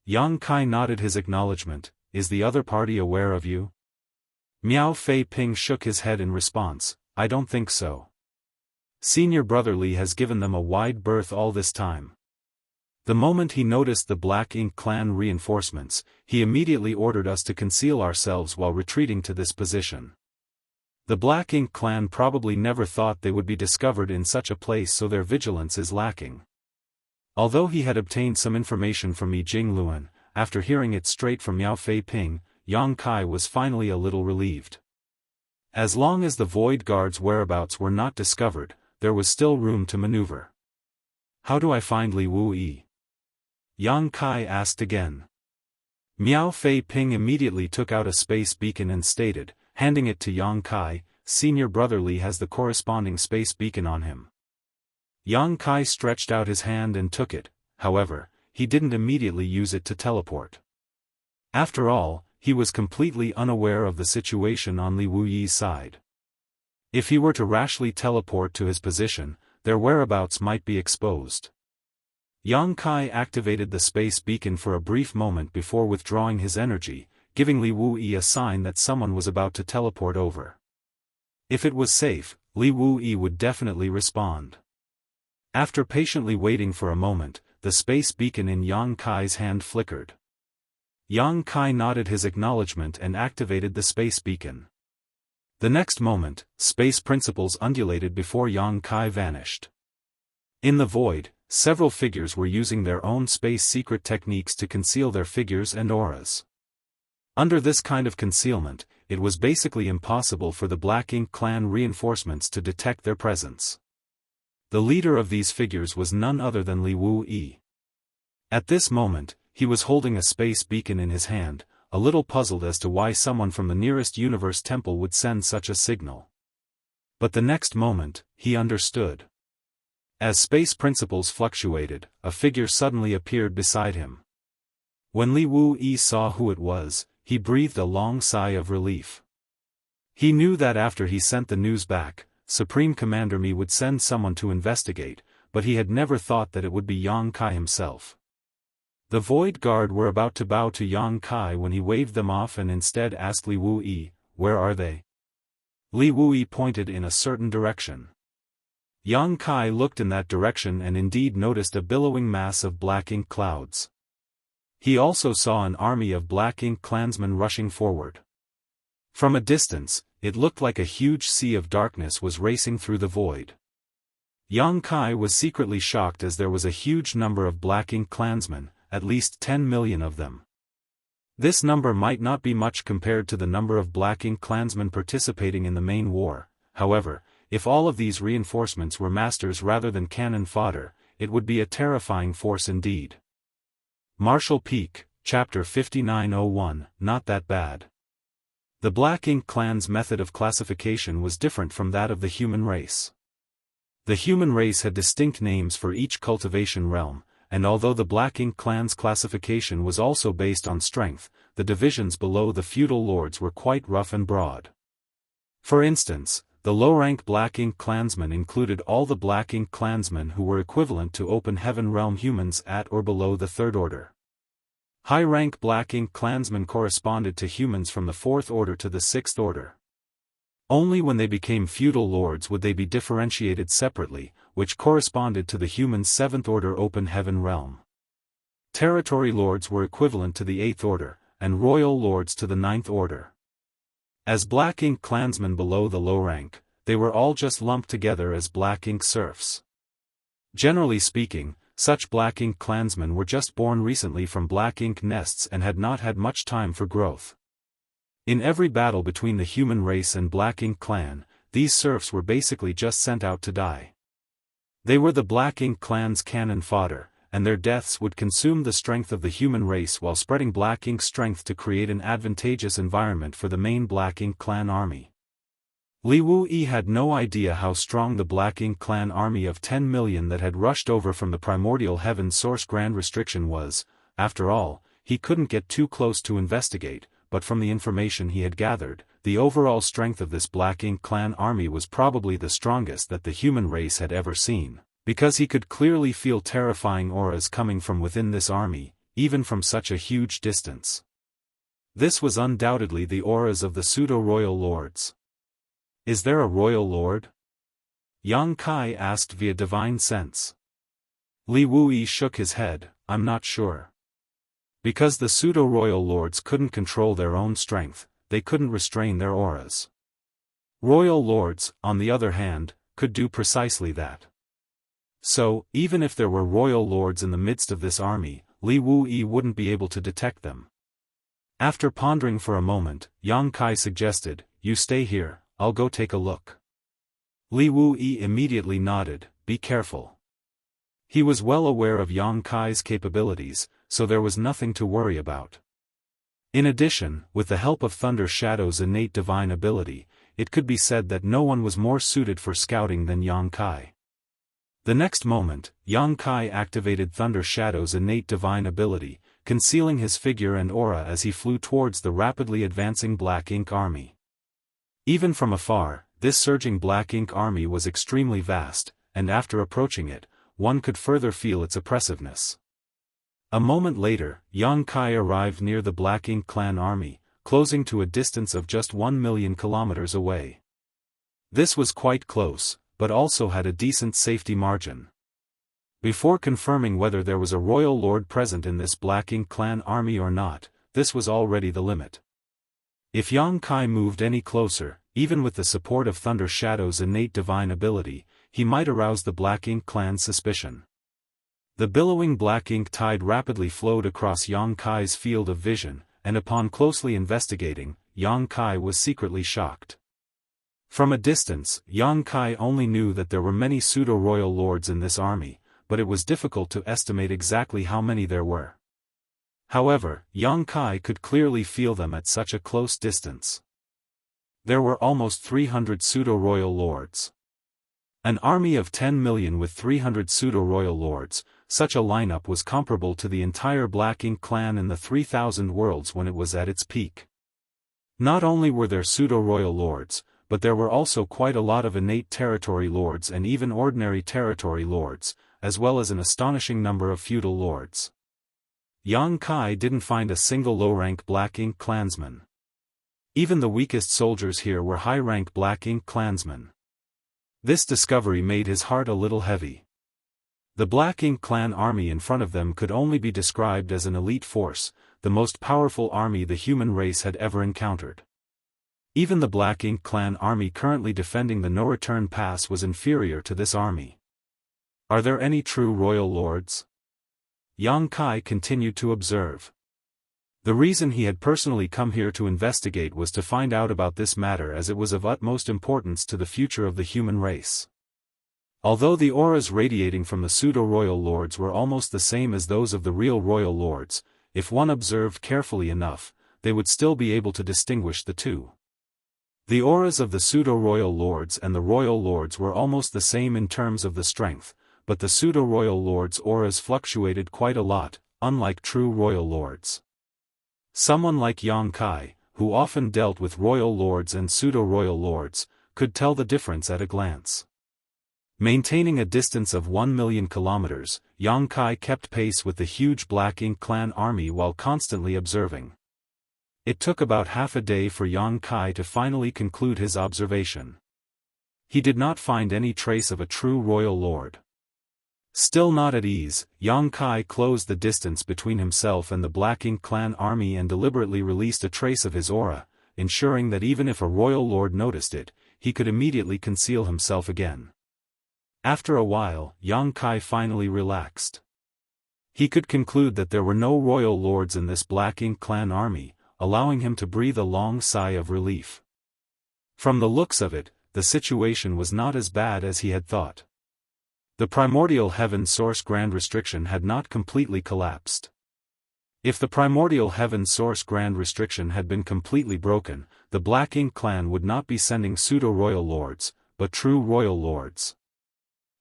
Yang Kai nodded his acknowledgement. "Is the other party aware of you?" Miao Fei Ping shook his head in response, "I don't think so. Senior brother Li has given them a wide berth all this time." The moment he noticed the Black Ink clan reinforcements, he immediately ordered us to conceal ourselves while retreating to this position. The Black Ink clan probably never thought they would be discovered in such a place, so their vigilance is lacking. Although he had obtained some information from Yi Jingluan, after hearing it straight from Miao Fei Ping, Yang Kai was finally a little relieved. As long as the Void Guard's whereabouts were not discovered, there was still room to maneuver. "How do I find Li Wuyi?" Yang Kai asked again. Miao Fei Ping immediately took out a space beacon and stated, handing it to Yang Kai, "Senior brother Li has the corresponding space beacon on him." Yang Kai stretched out his hand and took it. However, he didn't immediately use it to teleport. After all, he was completely unaware of the situation on Li Wuyi's side. If he were to rashly teleport to his position, their whereabouts might be exposed. Yang Kai activated the space beacon for a brief moment before withdrawing his energy, giving Li Wuyi a sign that someone was about to teleport over. If it was safe, Li Wuyi would definitely respond. After patiently waiting for a moment, the space beacon in Yang Kai's hand flickered. Yang Kai nodded his acknowledgement and activated the space beacon. The next moment, space principles undulated before Yang Kai vanished. In the void, several figures were using their own space secret techniques to conceal their figures and auras. Under this kind of concealment, it was basically impossible for the Black Ink clan reinforcements to detect their presence. The leader of these figures was none other than Li Wuyi. At this moment, he was holding a space beacon in his hand, a little puzzled as to why someone from the nearest universe temple would send such a signal. But the next moment, he understood. As space principles fluctuated, a figure suddenly appeared beside him. When Li Wuyi saw who it was, he breathed a long sigh of relief. He knew that after he sent the news back, Supreme Commander Mi would send someone to investigate, but he had never thought that it would be Yang Kai himself. The Void Guard were about to bow to Yang Kai when he waved them off and instead asked Li Wuyi, "Where are they?" Li Wuyi pointed in a certain direction. Yang Kai looked in that direction and indeed noticed a billowing mass of black ink clouds. He also saw an army of Black Ink clansmen rushing forward. From a distance, it looked like a huge sea of darkness was racing through the void. Yang Kai was secretly shocked as there was a huge number of Black Ink clansmen, at least 10 million of them. This number might not be much compared to the number of Black Ink clansmen participating in the main war. However, if all of these reinforcements were masters rather than cannon fodder, it would be a terrifying force indeed. Marshall Peak, Chapter 5901, Not That Bad. The Black Ink clan's method of classification was different from that of the human race. The human race had distinct names for each cultivation realm, and although the Black Ink clan's classification was also based on strength, the divisions below the feudal lords were quite rough and broad. For instance, the low-rank Black Ink clansmen included all the Black Ink clansmen who were equivalent to Open Heaven realm humans at or below the Third Order. High-rank Black Ink clansmen corresponded to humans from the Fourth Order to the Sixth Order. Only when they became feudal lords would they be differentiated separately, which corresponded to the humans' Seventh Order Open Heaven realm. Territory lords were equivalent to the Eighth Order, and royal lords to the Ninth Order. As Black Ink clansmen below the low rank, they were all just lumped together as Black Ink serfs. Generally speaking, such Black Ink clansmen were just born recently from Black Ink nests and had not had much time for growth. In every battle between the human race and Black Ink clan, these serfs were basically just sent out to die. They were the Black Ink clan's cannon fodder, and their deaths would consume the strength of the human race while spreading Black Ink strength to create an advantageous environment for the main Black Ink clan army. Li Wuyi had no idea how strong the Black Ink clan army of 10 million that had rushed over from the primordial heaven source Grand Restriction was. After all, he couldn't get too close to investigate, but from the information he had gathered, the overall strength of this Black Ink clan army was probably the strongest that the human race had ever seen, because he could clearly feel terrifying auras coming from within this army, even from such a huge distance. This was undoubtedly the auras of the pseudo-royal lords. Is there a royal lord? Yang Kai asked via divine sense. Li Wuyi shook his head, I'm not sure. Because the pseudo-royal lords couldn't control their own strength, they couldn't restrain their auras. Royal lords, on the other hand, could do precisely that. So, even if there were royal lords in the midst of this army, Li Wuyi wouldn't be able to detect them. After pondering for a moment, Yang Kai suggested, you stay here, I'll go take a look. Li Wuyi immediately nodded, be careful. He was well aware of Yang Kai's capabilities, so there was nothing to worry about. In addition, with the help of Thunder Shadow's innate divine ability, it could be said that no one was more suited for scouting than Yang Kai. The next moment, Yang Kai activated Thunder Shadow's innate divine ability, concealing his figure and aura as he flew towards the rapidly advancing Black Ink army. Even from afar, this surging Black Ink army was extremely vast, and after approaching it, one could further feel its oppressiveness. A moment later, Yang Kai arrived near the Black Ink clan army, closing to a distance of just 1 million kilometers away. This was quite close, but also had a decent safety margin. Before confirming whether there was a royal lord present in this Black Ink clan army or not, this was already the limit. If Yang Kai moved any closer, even with the support of Thunder Shadow's innate divine ability, he might arouse the Black Ink clan's suspicion. The billowing Black Ink tide rapidly flowed across Yang Kai's field of vision, and upon closely investigating, Yang Kai was secretly shocked. From a distance, Yang Kai only knew that there were many pseudo-royal lords in this army, but it was difficult to estimate exactly how many there were. However, Yang Kai could clearly feel them at such a close distance. There were almost 300 pseudo-royal lords. An army of 10 million with 300 pseudo-royal lords, such a lineup was comparable to the entire Black Ink clan in the 3000 worlds when it was at its peak. Not only were there pseudo-royal lords, but there were also quite a lot of innate territory lords and even ordinary territory lords, as well as an astonishing number of feudal lords. Yang Kai didn't find a single low-rank Black Ink clansman. Even the weakest soldiers here were high-rank Black Ink clansmen. This discovery made his heart a little heavy. The Black Ink clan army in front of them could only be described as an elite force, the most powerful army the human race had ever encountered. Even the Black Ink clan army currently defending the no-return pass was inferior to this army. Are there any true royal lords? Yang Kai continued to observe. The reason he had personally come here to investigate was to find out about this matter, as it was of utmost importance to the future of the human race. Although the auras radiating from the pseudo-royal lords were almost the same as those of the real royal lords, if one observed carefully enough, they would still be able to distinguish the two. The auras of the pseudo-royal lords and the royal lords were almost the same in terms of the strength, but the pseudo-royal lords' auras fluctuated quite a lot, unlike true royal lords. Someone like Yang Kai, who often dealt with royal lords and pseudo-royal lords, could tell the difference at a glance. Maintaining a distance of 1,000,000 kilometers, Yang Kai kept pace with the huge Black Ink clan army while constantly observing. It took about half a day for Yang Kai to finally conclude his observation. He did not find any trace of a true royal lord. Still not at ease, Yang Kai closed the distance between himself and the Black Ink clan army and deliberately released a trace of his aura, ensuring that even if a royal lord noticed it, he could immediately conceal himself again. After a while, Yang Kai finally relaxed. He could conclude that there were no royal lords in this Black Ink clan army, allowing him to breathe a long sigh of relief. From the looks of it, the situation was not as bad as he had thought. The primordial heaven source grand restriction had not completely collapsed. If the primordial heaven source grand restriction had been completely broken, the Black Ink clan would not be sending pseudo-royal lords, but true royal lords.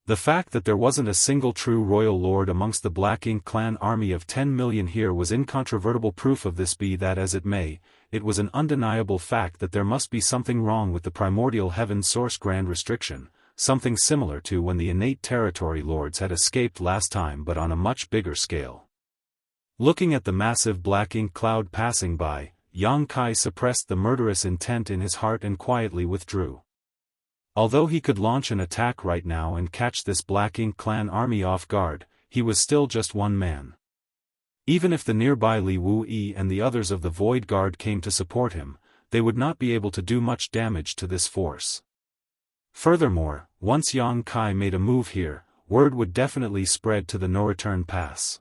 The fact that there wasn't a single true royal lord amongst the Black Ink clan army of 10 million here was incontrovertible proof of this. Be that as it may, it was an undeniable fact that there must be something wrong with the primordial heaven source grand restriction, something similar to when the innate territory lords had escaped last time but on a much bigger scale. Looking at the massive Black Ink cloud passing by, Yang Kai suppressed the murderous intent in his heart and quietly withdrew. Although he could launch an attack right now and catch this Black Ink clan army off guard, he was still just one man. Even if the nearby Li Wuyi and the others of the Void Guard came to support him, they would not be able to do much damage to this force. Furthermore, once Yang Kai made a move here, word would definitely spread to the no-return pass.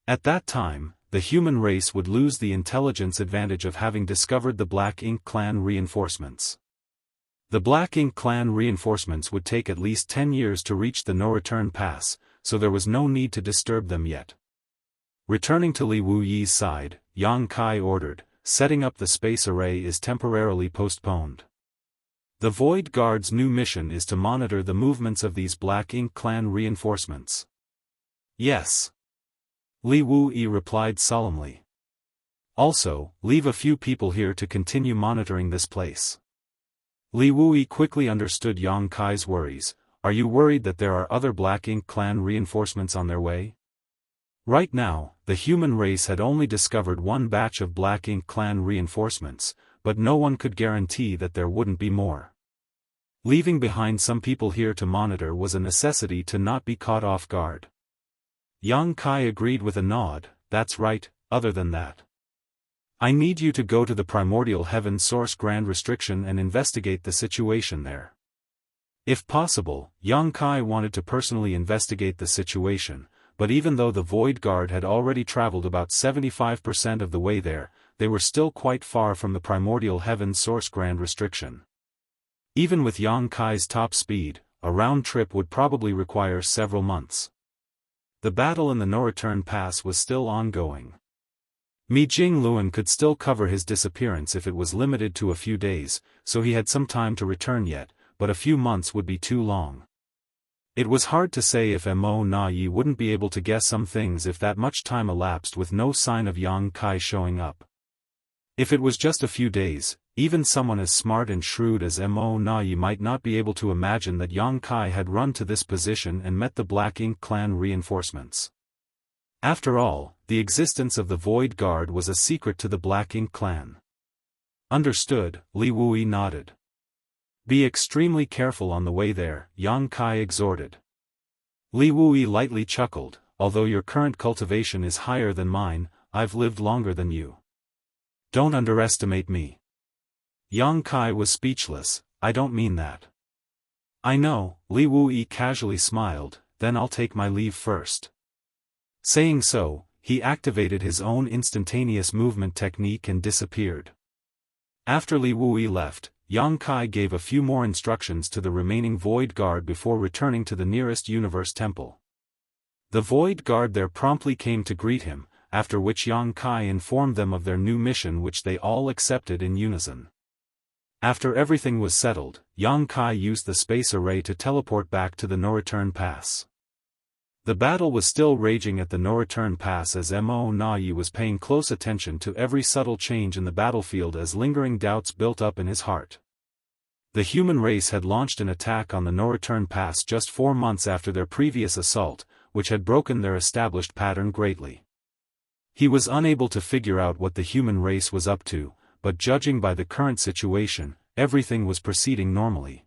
At that time, the human race would lose the intelligence advantage of having discovered the Black Ink clan reinforcements. The Black Ink clan reinforcements would take at least 10 years to reach the no-return pass, so there was no need to disturb them yet. Returning to Li Wuyi's side, Yang Kai ordered, setting up the space array is temporarily postponed. The Void Guard's new mission is to monitor the movements of these Black Ink clan reinforcements. Yes. Li Wuyi replied solemnly. Also, leave a few people here to continue monitoring this place. Li Wuyi quickly understood Yang Kai's worries. Are you worried that there are other Black Ink clan reinforcements on their way? Right now, the human race had only discovered one batch of Black Ink clan reinforcements, but no one could guarantee that there wouldn't be more. Leaving behind some people here to monitor was a necessity to not be caught off guard. Yang Kai agreed with a nod. That's right, other than that, I need you to go to the primordial heaven source grand restriction and investigate the situation there. If possible, Yang Kai wanted to personally investigate the situation, but even though the Void Guard had already traveled about 75% of the way there, they were still quite far from the primordial heaven source grand restriction. Even with Yang Kai's top speed, a round trip would probably require several months. The battle in the no-return pass was still ongoing. Mi Jingluan could still cover his disappearance if it was limited to a few days, so he had some time to return yet, but a few months would be too long. It was hard to say if Mo Na Yi wouldn't be able to guess some things if that much time elapsed with no sign of Yang Kai showing up. If it was just a few days, even someone as smart and shrewd as Mo Na Yi might not be able to imagine that Yang Kai had run to this position and met the Black Ink clan reinforcements. After all, the existence of the Void Guard was a secret to the Black Ink clan. Understood, Li Wuyi nodded. Be extremely careful on the way there, Yang Kai exhorted. Li Wuyi lightly chuckled, although your current cultivation is higher than mine, I've lived longer than you. Don't underestimate me. Yang Kai was speechless. I don't mean that. I know, Li Wuyi casually smiled, then I'll take my leave first. Saying so, he activated his own instantaneous movement technique and disappeared. After Li Wui left, Yang Kai gave a few more instructions to the remaining Void Guard before returning to the nearest Universe Temple. The Void Guard there promptly came to greet him, after which Yang Kai informed them of their new mission, which they all accepted in unison. After everything was settled, Yang Kai used the space array to teleport back to the No-Return Pass. The battle was still raging at the No-Return Pass as Mo Na Yi was paying close attention to every subtle change in the battlefield as lingering doubts built up in his heart. The human race had launched an attack on the No-Return Pass just 4 months after their previous assault, which had broken their established pattern greatly. He was unable to figure out what the human race was up to, but judging by the current situation, everything was proceeding normally.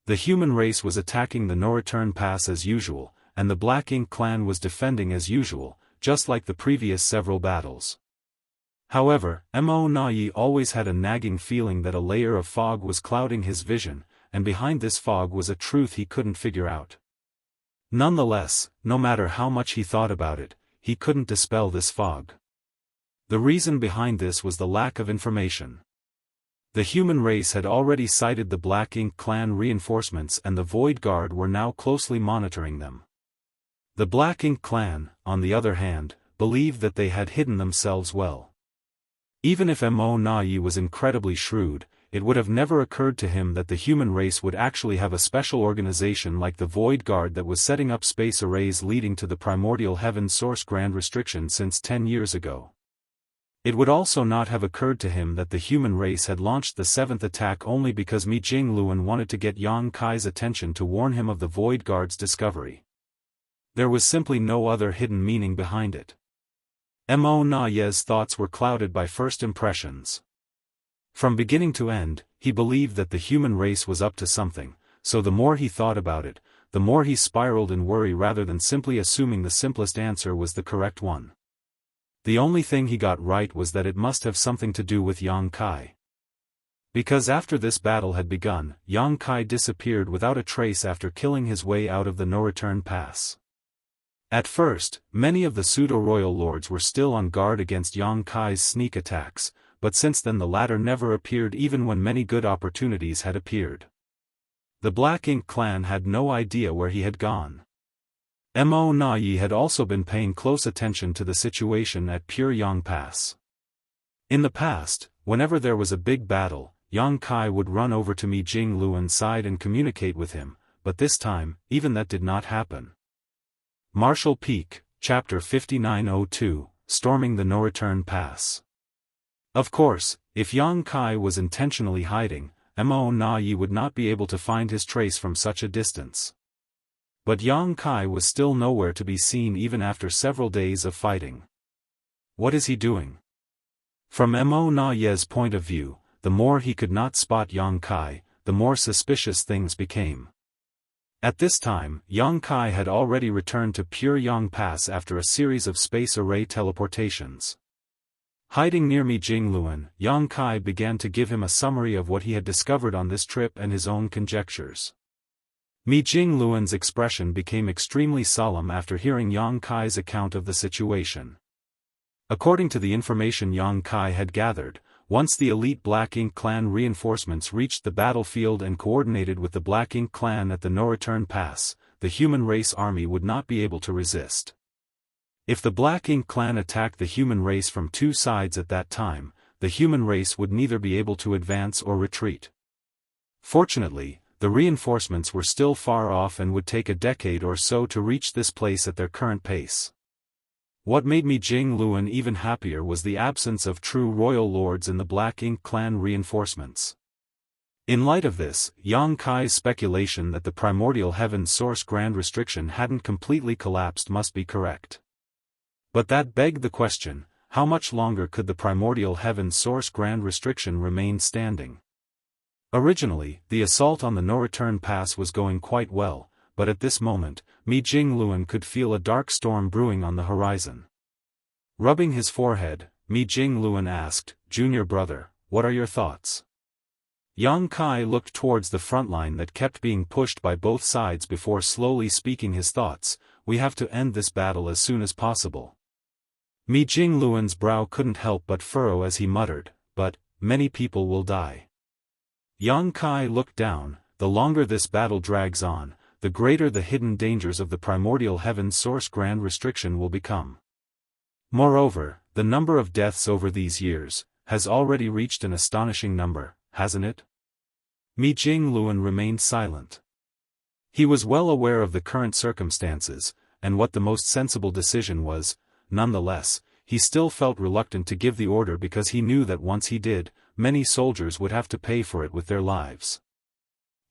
The human race was attacking the No-Return Pass as usual, and the Black Ink clan was defending as usual, just like the previous several battles. However, Mo Na Yi always had a nagging feeling that a layer of fog was clouding his vision, and behind this fog was a truth he couldn't figure out. Nonetheless, no matter how much he thought about it, he couldn't dispel this fog. The reason behind this was the lack of information. The human race had already sighted the Black Ink clan reinforcements and the Void Guard were now closely monitoring them. The Black Ink clan, on the other hand, believed that they had hidden themselves well. Even if Mo Na Yi was incredibly shrewd, it would have never occurred to him that the human race would actually have a special organization like the Void Guard that was setting up space arrays leading to the primordial heaven source grand restriction since 10 years ago. It would also not have occurred to him that the human race had launched the 7th attack only because Mi Jingluan wanted to get Yang Kai's attention to warn him of the Void Guard's discovery. There was simply no other hidden meaning behind it. Mo Na Yi's thoughts were clouded by first impressions. From beginning to end, he believed that the human race was up to something, so the more he thought about it, the more he spiraled in worry rather than simply assuming the simplest answer was the correct one. The only thing he got right was that it must have something to do with Yang Kai. Because after this battle had begun, Yang Kai disappeared without a trace after killing his way out of the No-Return Pass. At first, many of the pseudo-royal lords were still on guard against Yang Kai's sneak attacks, but since then the latter never appeared even when many good opportunities had appeared. The Black Ink clan had no idea where he had gone. Mo Na Yi had also been paying close attention to the situation at Pure Yang Pass. In the past, whenever there was a big battle, Yang Kai would run over to Mi Jingluan's side and communicate with him, but this time, even that did not happen. Martial Peak, Chapter 5902, Storming the No-Return Pass. Of course, if Yang Kai was intentionally hiding, Mo Na Yi would not be able to find his trace from such a distance. But Yang Kai was still nowhere to be seen even after several days of fighting. What is he doing? From Mo Na Yi's point of view, the more he could not spot Yang Kai, the more suspicious things became. At this time, Yang Kai had already returned to Pure Yang Pass after a series of space array teleportations. Hiding near Mi Jingluan, Yang Kai began to give him a summary of what he had discovered on this trip and his own conjectures. Mi Jingluan's expression became extremely solemn after hearing Yang Kai's account of the situation. According to the information Yang Kai had gathered, once the elite Black Ink clan reinforcements reached the battlefield and coordinated with the Black Ink clan at the No-Return Pass, the human race army would not be able to resist. If the Black Ink clan attacked the human race from two sides at that time, the human race would neither be able to advance or retreat. Fortunately, the reinforcements were still far off and would take a decade or so to reach this place at their current pace. What made Mi Jingluan even happier was the absence of true royal lords in the Black Ink clan reinforcements. In light of this, Yang Kai's speculation that the primordial heaven source grand restriction hadn't completely collapsed must be correct. But that begged the question, how much longer could the primordial heaven source grand restriction remain standing? Originally, the assault on the No-Return Pass was going quite well, but at this moment, Mi Jingluan could feel a dark storm brewing on the horizon. Rubbing his forehead, Mi Jingluan asked, "Junior brother, what are your thoughts?" Yang Kai looked towards the front line that kept being pushed by both sides before slowly speaking his thoughts. "We have to end this battle as soon as possible. Mi Jingluan's brow couldn't help but furrow as he muttered, but, many people will die. Yang Kai looked down. The longer this battle drags on, the greater the hidden dangers of the primordial heaven's source grand restriction will become. Moreover, the number of deaths over these years has already reached an astonishing number, hasn't it? Mi Jingluan remained silent. He was well aware of the current circumstances, and what the most sensible decision was. Nonetheless, he still felt reluctant to give the order because he knew that once he did, many soldiers would have to pay for it with their lives.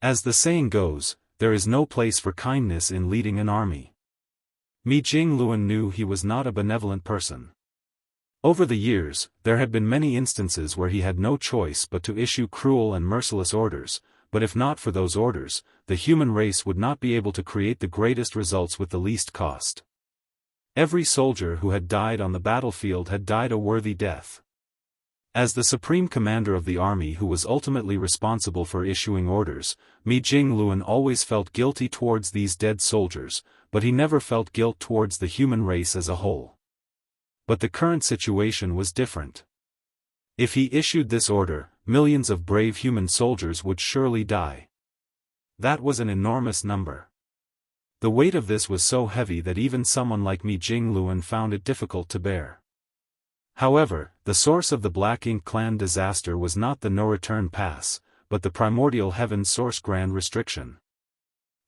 As the saying goes, there is no place for kindness in leading an army. Mi Jingluan knew he was not a benevolent person. Over the years, there had been many instances where he had no choice but to issue cruel and merciless orders, but if not for those orders, the human race would not be able to create the greatest results with the least cost. Every soldier who had died on the battlefield had died a worthy death. As the supreme commander of the army who was ultimately responsible for issuing orders, Mi Jingluan always felt guilty towards these dead soldiers, but he never felt guilt towards the human race as a whole. But the current situation was different. If he issued this order, millions of brave human soldiers would surely die. That was an enormous number. The weight of this was so heavy that even someone like Mi Jingluan found it difficult to bear. However, the source of the Black Ink clan disaster was not the no-return pass, but the primordial heaven's source grand restriction.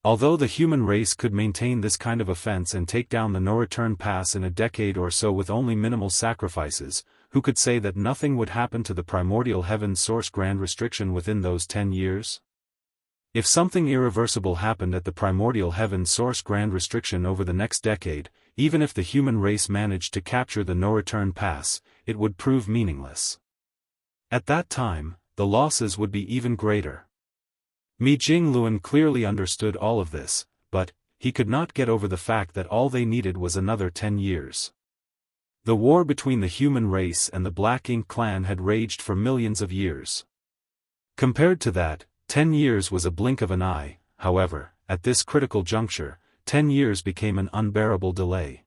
Although the human race could maintain this kind of offense and take down the no-return pass in a decade or so with only minimal sacrifices, who could say that nothing would happen to the primordial heaven's source grand restriction within those 10 years? If something irreversible happened at the primordial heaven's source grand restriction over the next decade, even if the human race managed to capture the no-return pass, it would prove meaningless. At that time, the losses would be even greater. Mi Jingluan clearly understood all of this, but he could not get over the fact that all they needed was another 10 years. The war between the human race and the Black Ink clan had raged for millions of years. Compared to that, 10 years was a blink of an eye. However, at this critical juncture, 10 years became an unbearable delay.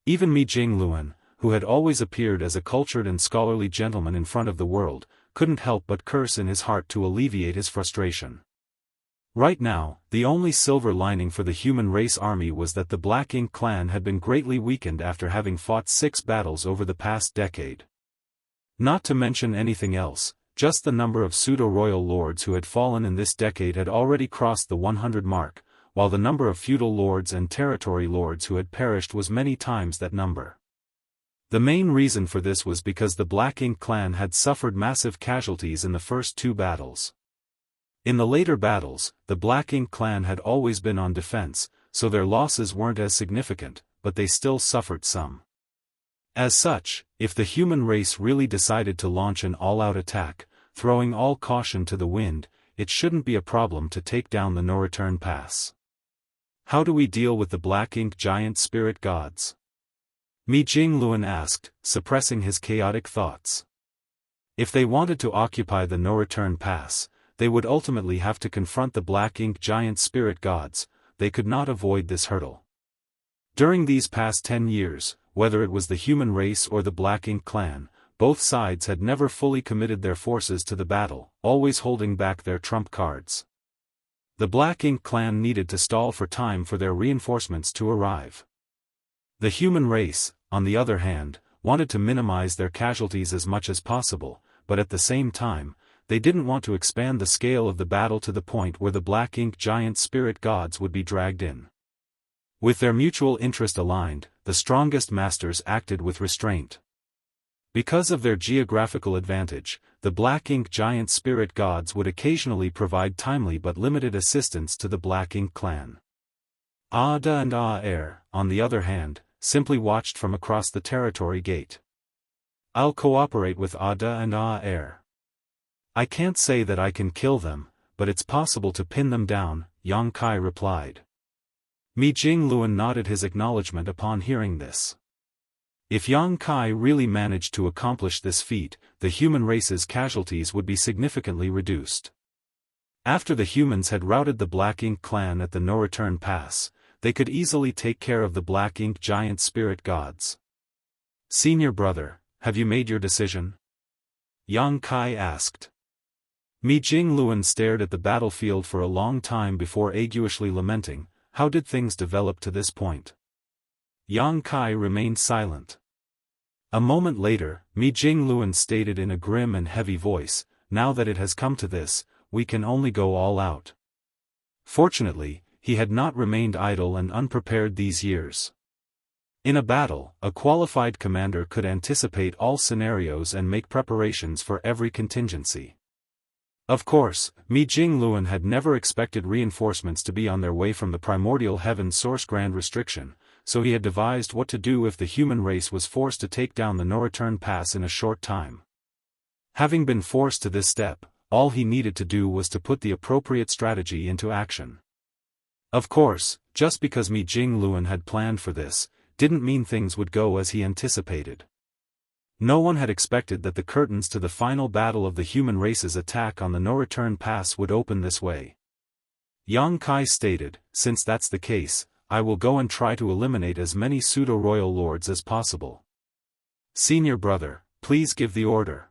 Even Mi Jingluan, who had always appeared as a cultured and scholarly gentleman in front of the world, couldn't help but curse in his heart to alleviate his frustration. Right now, the only silver lining for the human race army was that the Black Ink clan had been greatly weakened after having fought 6 battles over the past decade. Not to mention anything else, just the number of pseudo-royal lords who had fallen in this decade had already crossed the 100 mark, while the number of feudal lords and territory lords who had perished was many times that number. The main reason for this was because the Black Ink clan had suffered massive casualties in the first 2 battles. In the later battles, the Black Ink clan had always been on defense, so their losses weren't as significant, but they still suffered some. As such, if the human race really decided to launch an all-out attack, throwing all caution to the wind, it shouldn't be a problem to take down the no-return pass. How do we deal with the Black Ink giant spirit gods? Mi Jingluan asked, suppressing his chaotic thoughts. If they wanted to occupy the no-return pass, they would ultimately have to confront the Black Ink giant spirit gods. They could not avoid this hurdle. During these past 10 years, whether it was the human race or the Black Ink clan, both sides had never fully committed their forces to the battle, always holding back their trump cards. The Black Ink clan needed to stall for time for their reinforcements to arrive. The human race, on the other hand, wanted to minimize their casualties as much as possible, but at the same time, they didn't want to expand the scale of the battle to the point where the Black Ink giant spirit gods would be dragged in. With their mutual interest aligned, the strongest masters acted with restraint. Because of their geographical advantage, the Black Ink giant spirit gods would occasionally provide timely but limited assistance to the Black Ink clan. Ada and Aer, on the other hand, simply watched from across the territory gate. I'll cooperate with Ada and Aer. I can't say that I can kill them, but it's possible to pin them down, Yang Kai replied. Mi Jingluan nodded his acknowledgement upon hearing this. If Yang Kai really managed to accomplish this feat, the human race's casualties would be significantly reduced. After the humans had routed the Black Ink clan at the no-return pass, they could easily take care of the Black Ink giant spirit gods. Senior brother, have you made your decision? Yang Kai asked. Mi Jingluan stared at the battlefield for a long time before aguishly lamenting, how did things develop to this point? Yang Kai remained silent. A moment later, Mi Jingluan stated in a grim and heavy voice, now that it has come to this, we can only go all out. Fortunately, he had not remained idle and unprepared these years. In a battle, a qualified commander could anticipate all scenarios and make preparations for every contingency. Of course, Mi Jingluan had never expected reinforcements to be on their way from the primordial heaven source grand restriction, so he had devised what to do if the human race was forced to take down the no-return pass in a short time. Having been forced to this step, all he needed to do was to put the appropriate strategy into action. Of course, just because Mi Jingluan had planned for this, didn't mean things would go as he anticipated. No one had expected that the curtains to the final battle of the human race's attack on the no-return pass would open this way. Yang Kai stated, since that's the case, I will go and try to eliminate as many pseudo-royal lords as possible. Senior brother, please give the order.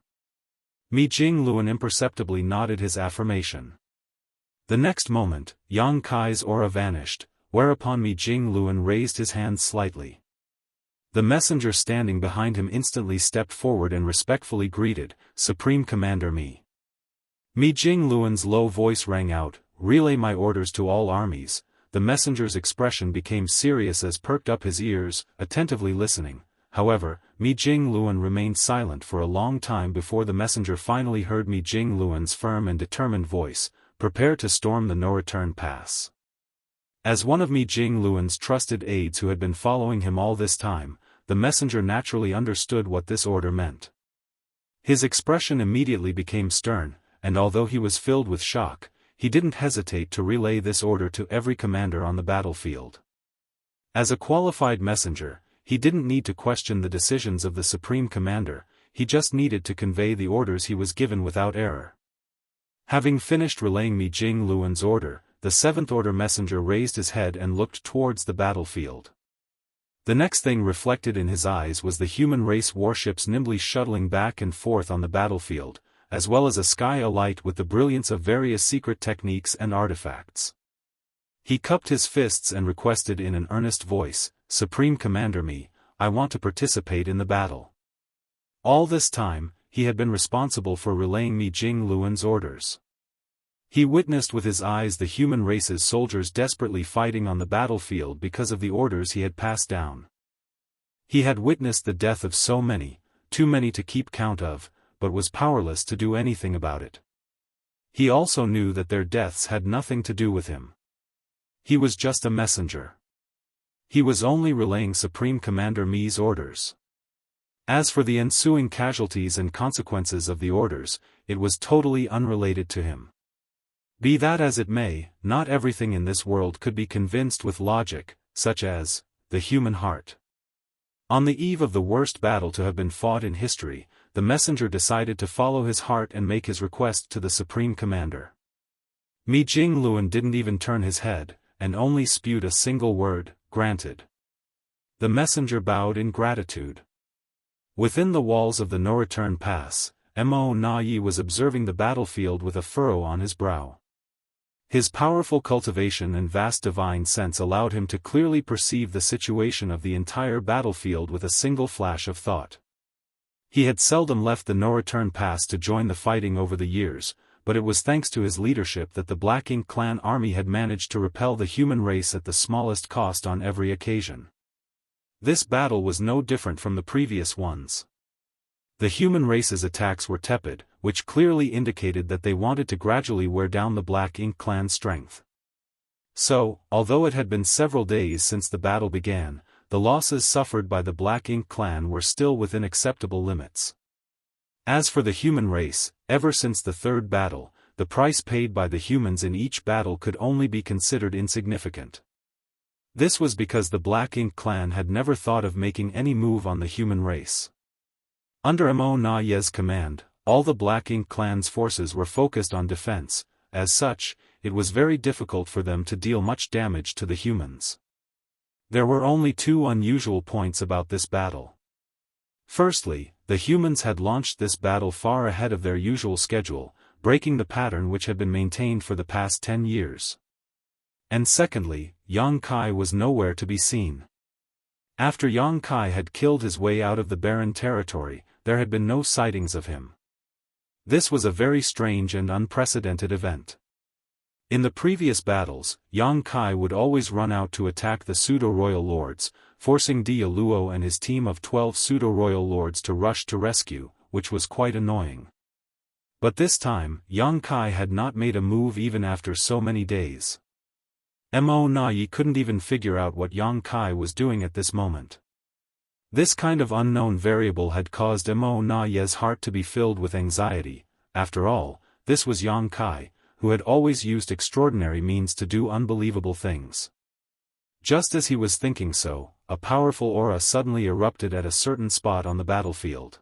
Mi Jingluan imperceptibly nodded his affirmation. The next moment, Yang Kai's aura vanished, whereupon Mi Jingluan raised his hand slightly. The messenger standing behind him instantly stepped forward and respectfully greeted, Supreme Commander Mi. Mi Jingluan's low voice rang out, relay my orders to all armies. The messenger's expression became serious as perked up his ears, attentively listening. However, Mi Jingluan remained silent for a long time before the messenger finally heard Mi Jingluan's firm and determined voice, prepare to storm the no-return pass. As one of Mi Jingluan's trusted aides who had been following him all this time, the messenger naturally understood what this order meant. His expression immediately became stern, and although he was filled with shock, he didn't hesitate to relay this order to every commander on the battlefield. As a qualified messenger, he didn't need to question the decisions of the Supreme Commander, he just needed to convey the orders he was given without error. Having finished relaying Mi Jingluan's order, the Seventh Order messenger raised his head and looked towards the battlefield. The next thing reflected in his eyes was the human race warships nimbly shuttling back and forth on the battlefield, as well as a sky alight with the brilliance of various secret techniques and artifacts. He cupped his fists and requested in an earnest voice, Supreme Commander Mi, I want to participate in the battle. All this time, he had been responsible for relaying Mi Jingluan's orders. He witnessed with his eyes the human race's soldiers desperately fighting on the battlefield because of the orders he had passed down. He had witnessed the death of so many, too many to keep count of, but was powerless to do anything about it. He also knew that their deaths had nothing to do with him. He was just a messenger. He was only relaying Supreme Commander Mi's orders. As for the ensuing casualties and consequences of the orders, it was totally unrelated to him. Be that as it may, not everything in this world could be convinced with logic, such as the human heart. On the eve of the worst battle to have been fought in history, the messenger decided to follow his heart and make his request to the Supreme Commander. Mi Jingluan didn't even turn his head, and only spewed a single word, granted. The messenger bowed in gratitude. Within the walls of the no-return pass, Mo Na Yi was observing the battlefield with a furrow on his brow. His powerful cultivation and vast divine sense allowed him to clearly perceive the situation of the entire battlefield with a single flash of thought. He had seldom left the no-return pass to join the fighting over the years, but it was thanks to his leadership that the Black Ink clan army had managed to repel the human race at the smallest cost on every occasion. This battle was no different from the previous ones. The human race's attacks were tepid, which clearly indicated that they wanted to gradually wear down the Black Ink clan's strength. So, although it had been several days since the battle began, the losses suffered by the Black Ink clan were still within acceptable limits. As for the human race, ever since the third battle, the price paid by the humans in each battle could only be considered insignificant. This was because the Black Ink clan had never thought of making any move on the human race. Under Mo Na Ye's command, all the Black Ink clan's forces were focused on defense. As such, it was very difficult for them to deal much damage to the humans. There were only two unusual points about this battle. Firstly, the humans had launched this battle far ahead of their usual schedule, breaking the pattern which had been maintained for the past 10 years. And secondly, Yang Kai was nowhere to be seen. After Yang Kai had killed his way out of the barren territory, there had been no sightings of him. This was a very strange and unprecedented event. In the previous battles, Yang Kai would always run out to attack the pseudo-royal lords, forcing Dia Luo and his team of 12 pseudo-royal lords to rush to rescue, which was quite annoying. But this time, Yang Kai had not made a move even after so many days. Mo Na Yi couldn't even figure out what Yang Kai was doing at this moment. This kind of unknown variable had caused Mo Na Yi's heart to be filled with anxiety. After all, this was Yang Kai, who had always used extraordinary means to do unbelievable things. Just as he was thinking so, a powerful aura suddenly erupted at a certain spot on the battlefield.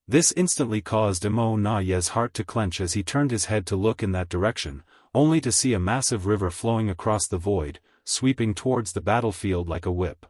This instantly caused Mo Na Yi's heart to clench as he turned his head to look in that direction, only to see a massive river flowing across the void, sweeping towards the battlefield like a whip.